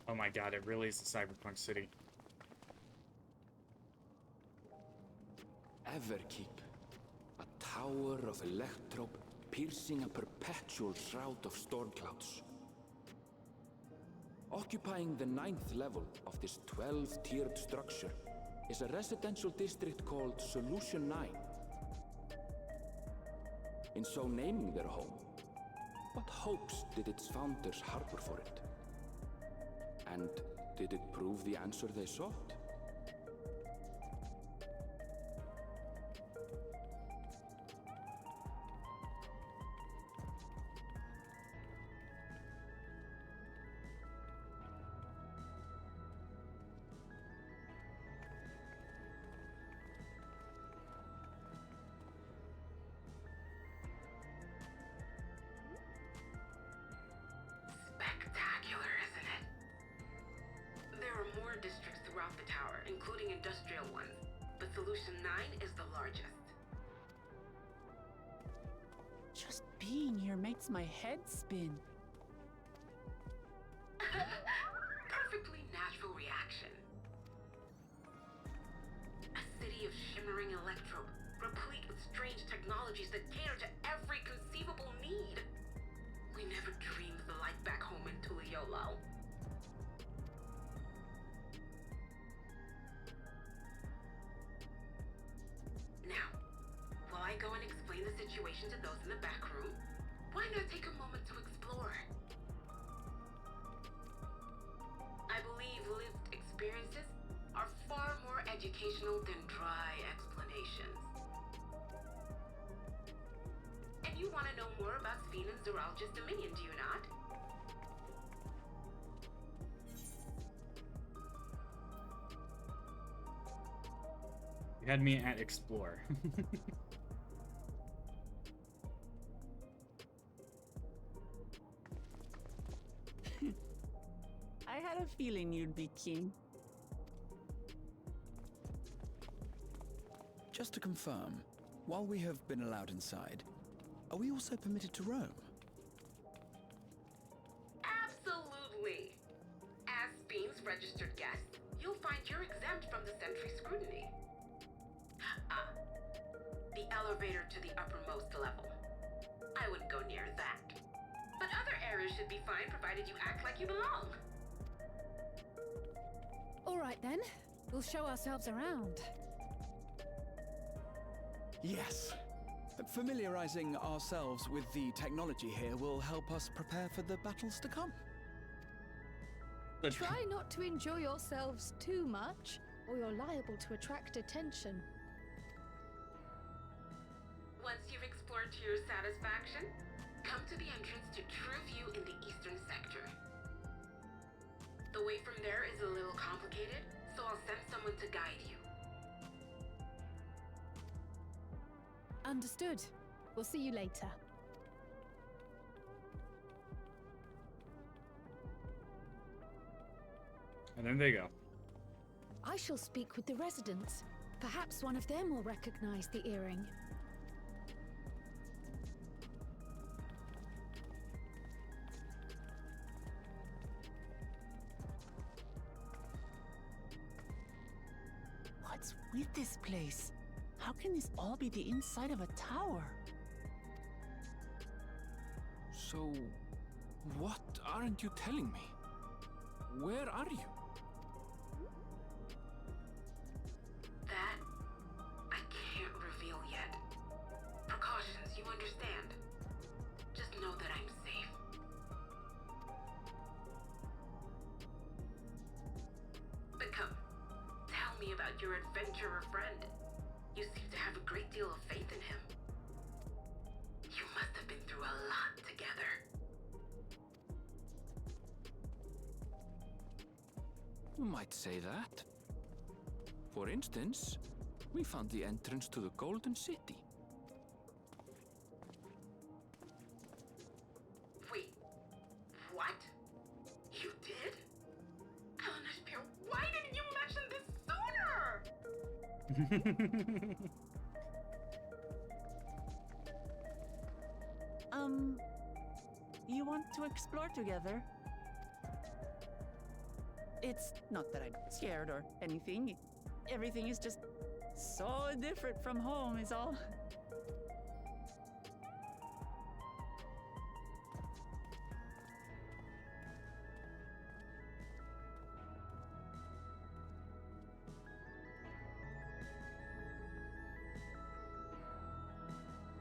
Oh my god, it really is the cyberpunk city. Everkeep, a tower of electrope piercing a perpetual shroud of storm clouds. Occupying the 9th level of this 12-tiered structure is a residential district called Solution 9. In so naming their home, what hopes did its founders harbor for it? And did it prove the answer they sought? Spectacular, isn't it? There are more districts throughout the tower, including industrial ones, but Solution 9 is the largest. Just being here makes my head spin. Perfectly natural reaction. A city of shimmering electrope, replete with strange technologies that cater to every conceivable need. We never dreamed the light back home in Tuliolo. Now, while I go and explain the situation to those in the back room, why not take a moment to explore? I believe lived experiences are far more educational than dry explanations. And you want to know more about Sphene and Zoologist Dominion, do you not? You had me at explore. I had a feeling you'd be keen. Just to confirm, while we have been allowed inside, are we also permitted to roam? Absolutely. As Sphene's registered guest, you'll find you're exempt from the sentry scrutiny. The elevator to the uppermost level. I wouldn't go near that. But other areas should be fine provided you act like you belong. All right then, we'll show ourselves around. Yes. Familiarizing ourselves with the technology here will help us prepare for the battles to come. Try not to enjoy yourselves too much, or you're liable to attract attention. Once you've explored to your satisfaction, come to the entrance to True View in the eastern sector. The way from there is a little complicated, so I'll send someone to guide you. Understood. We'll see you later. And then they go. I shall speak with the residents. Perhaps one of them will recognize the earring. What's with this place? How can this all be the inside of a tower? So, what aren't you telling me? Where are you? That I can't reveal yet. Precautions, you understand. Just know that I'm safe. But come, tell me about your adventurer friend. You seem to have a great deal of faith in him. You must have been through a lot together. You might say that. For instance, we found the entrance to the Golden City. Wait, what? You did? Elnashpir, why didn't you mention this sooner? You want to explore together? It's not that I'm scared or anything. Everything is just so different from home, is all.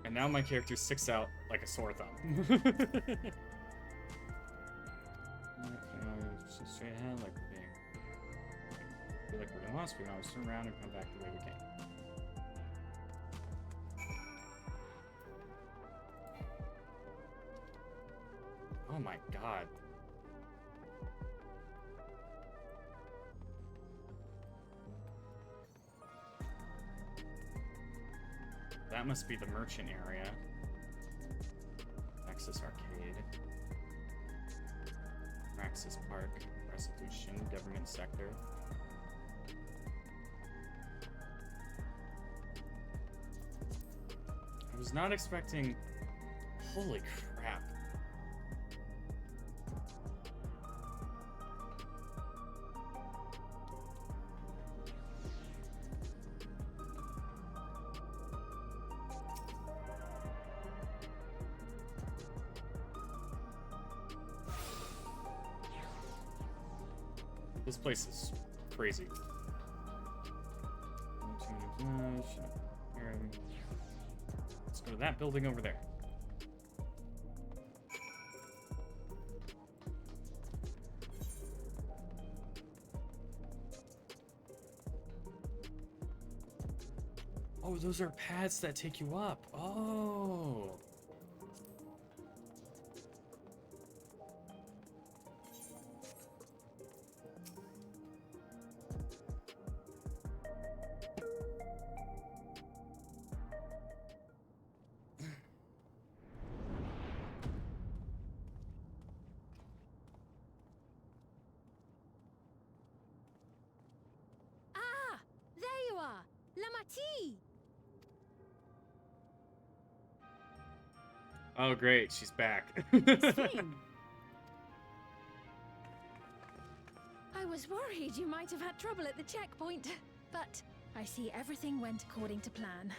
And now my character sticks out like a sore thumb. Straight ahead, like we're being. I feel like we're getting lost. We can always turn around and come back the way we came. Oh my god. That must be the merchant area. Nexus Arcade. Praxis Park. Resolution. Government Sector. I was not expecting... Holy crap. This place is crazy. Let's go to that building over there. Oh, those are paths that take you up. Oh. Oh, great. She's back. I was worried you might have had trouble at the checkpoint, but I see everything went according to plan.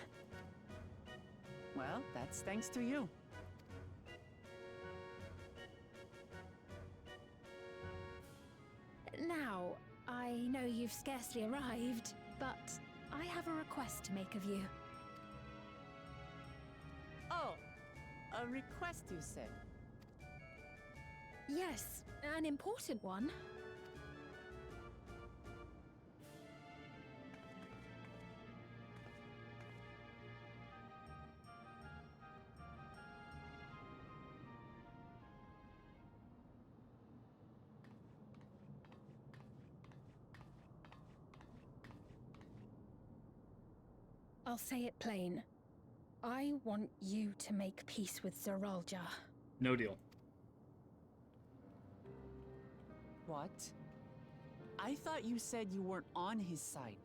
Well, that's thanks to you. Now, I know you've scarcely arrived, but I have a request to make of you. Oh, a request, you said? Yes, an important one. I'll say it plain. I want you to make peace with Zeralja. No deal. What? I thought you said you weren't on his side.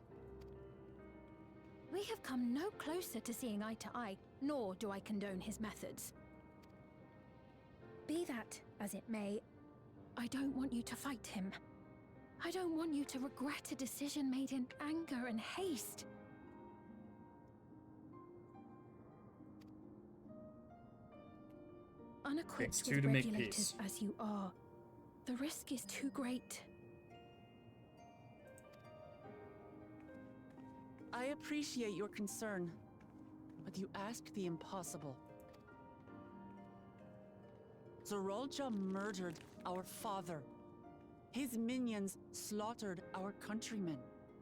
We have come no closer to seeing eye to eye, nor do I condone his methods. Be that as it may, I don't want you to fight him. I don't want you to regret a decision made in anger and haste. Unequipped with regulators as you are, the risk is too great. I appreciate your concern, but you asked the impossible. Zorolja murdered our father. His minions slaughtered our countrymen.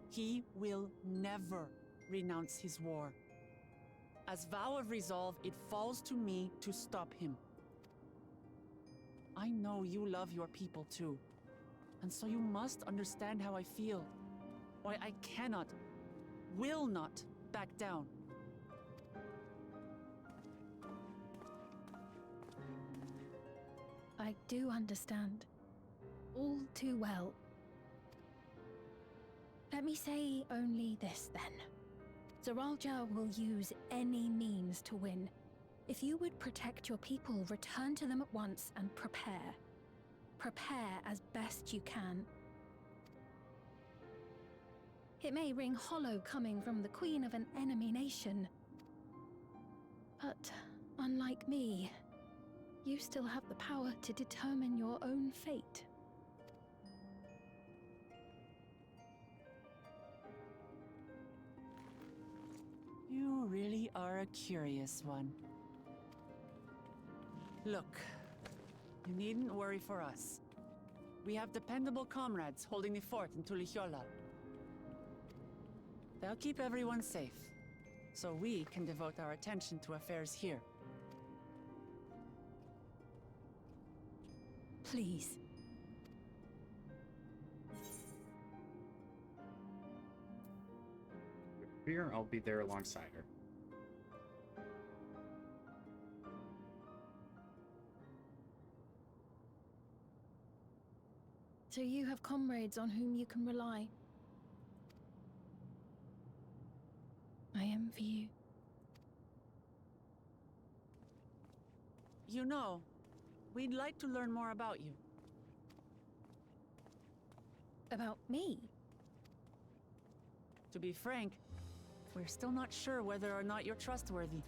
He will never renounce his war. As vow of resolve, it falls to me to stop him. I know you love your people too, and so you must understand how I feel. Why I cannot, will not back down. I do understand. All too well. Let me say only this then. Zoralja will use any means to win. If you would protect your people, return to them at once and prepare. Prepare as best you can. It may ring hollow coming from the queen of an enemy nation. But unlike me, you still have the power to determine your own fate. You really are a curious one. Look, you needn't worry for us. We have dependable comrades holding the fort in Tulihiola. They'll keep everyone safe, so we can devote our attention to affairs here. Please. Here, I'll be there alongside her. So you have comrades on whom you can rely. I envy you. You know, we'd like to learn more about you. About me? To be frank, we're still not sure whether or not you're trustworthy.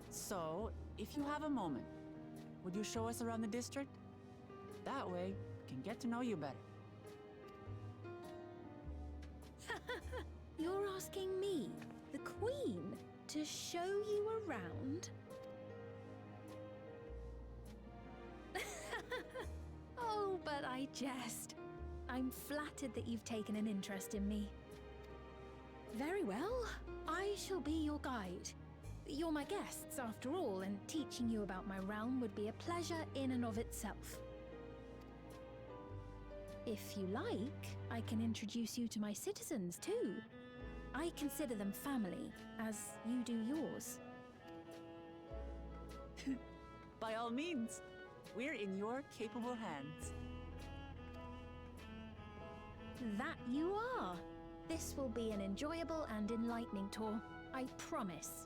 So, if you have a moment, would you show us around the district? That way, we can get to know you better. You're asking me, the Queen, to show you around? Oh, but I jest. I'm flattered that you've taken an interest in me. Very well, I shall be your guide. You're my guests, after all, and teaching you about my realm would be a pleasure in and of itself. If you like, I can introduce you to my citizens, too. I consider them family, as you do yours. By all means, we're in your capable hands. That you are. This will be an enjoyable and enlightening tour, I promise.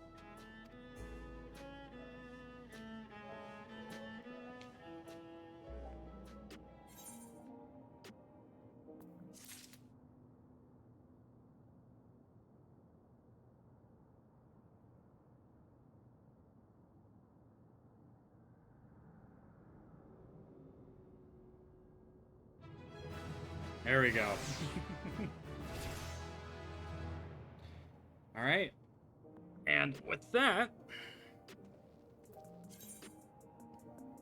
There we go. All right. And with that,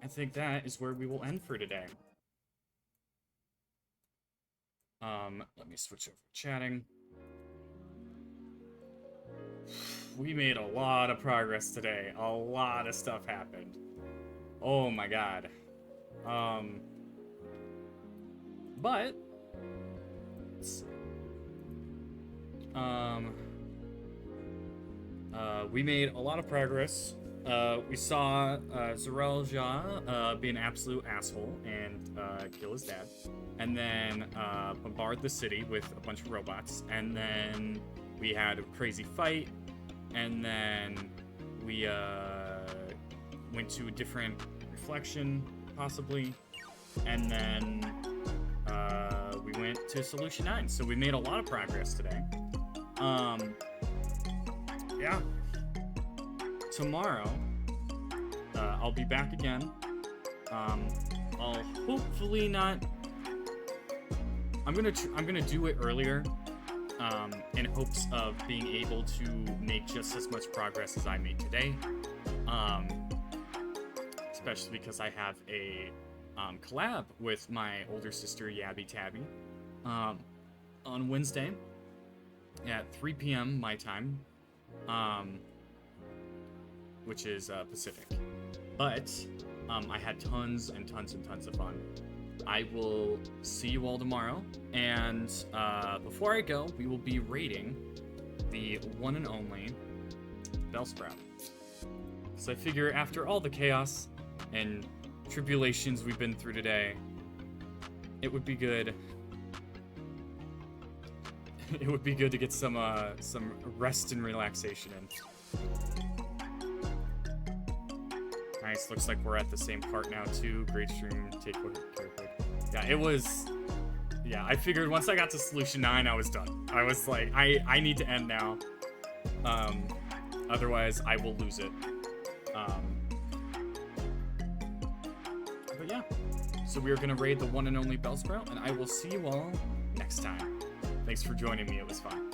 I think that is where we will end for today. Let me switch over to chatting. We made a lot of progress today. A lot of stuff happened. Oh my god. But we made a lot of progress we saw Zarel Jah be an absolute asshole and kill his dad. And then bombard the city with a bunch of robots. And then we had a crazy fight. And then we went to a different reflection, possibly. And then we went to Solution 9. So we made a lot of progress today. Yeah. Tomorrow, I'll be back again. I'll hopefully not... I'm gonna do it earlier, in hopes of being able to make just as much progress as I made today. Especially because I have a collab with my older sister Yabby Tabby on Wednesday at 3 p.m. my time, which is Pacific. But I had tons and tons and tons of fun. I will see you all tomorrow, and before I go, we will be rating the one and only Bellsprout. So I figure after all the chaos and tribulations we've been through today, it would be good. It would be good to get some rest and relaxation in. Nice. Looks like we're at the same part now too. Great stream. Take care quick. Yeah, it was. Yeah, I figured once I got to Solution 9, I was done. I was like, I need to end now. Otherwise, I will lose it. But yeah. So we are gonna raid the one and only Bellsprout, and I will see you all next time. Thanks for joining me. It was fun.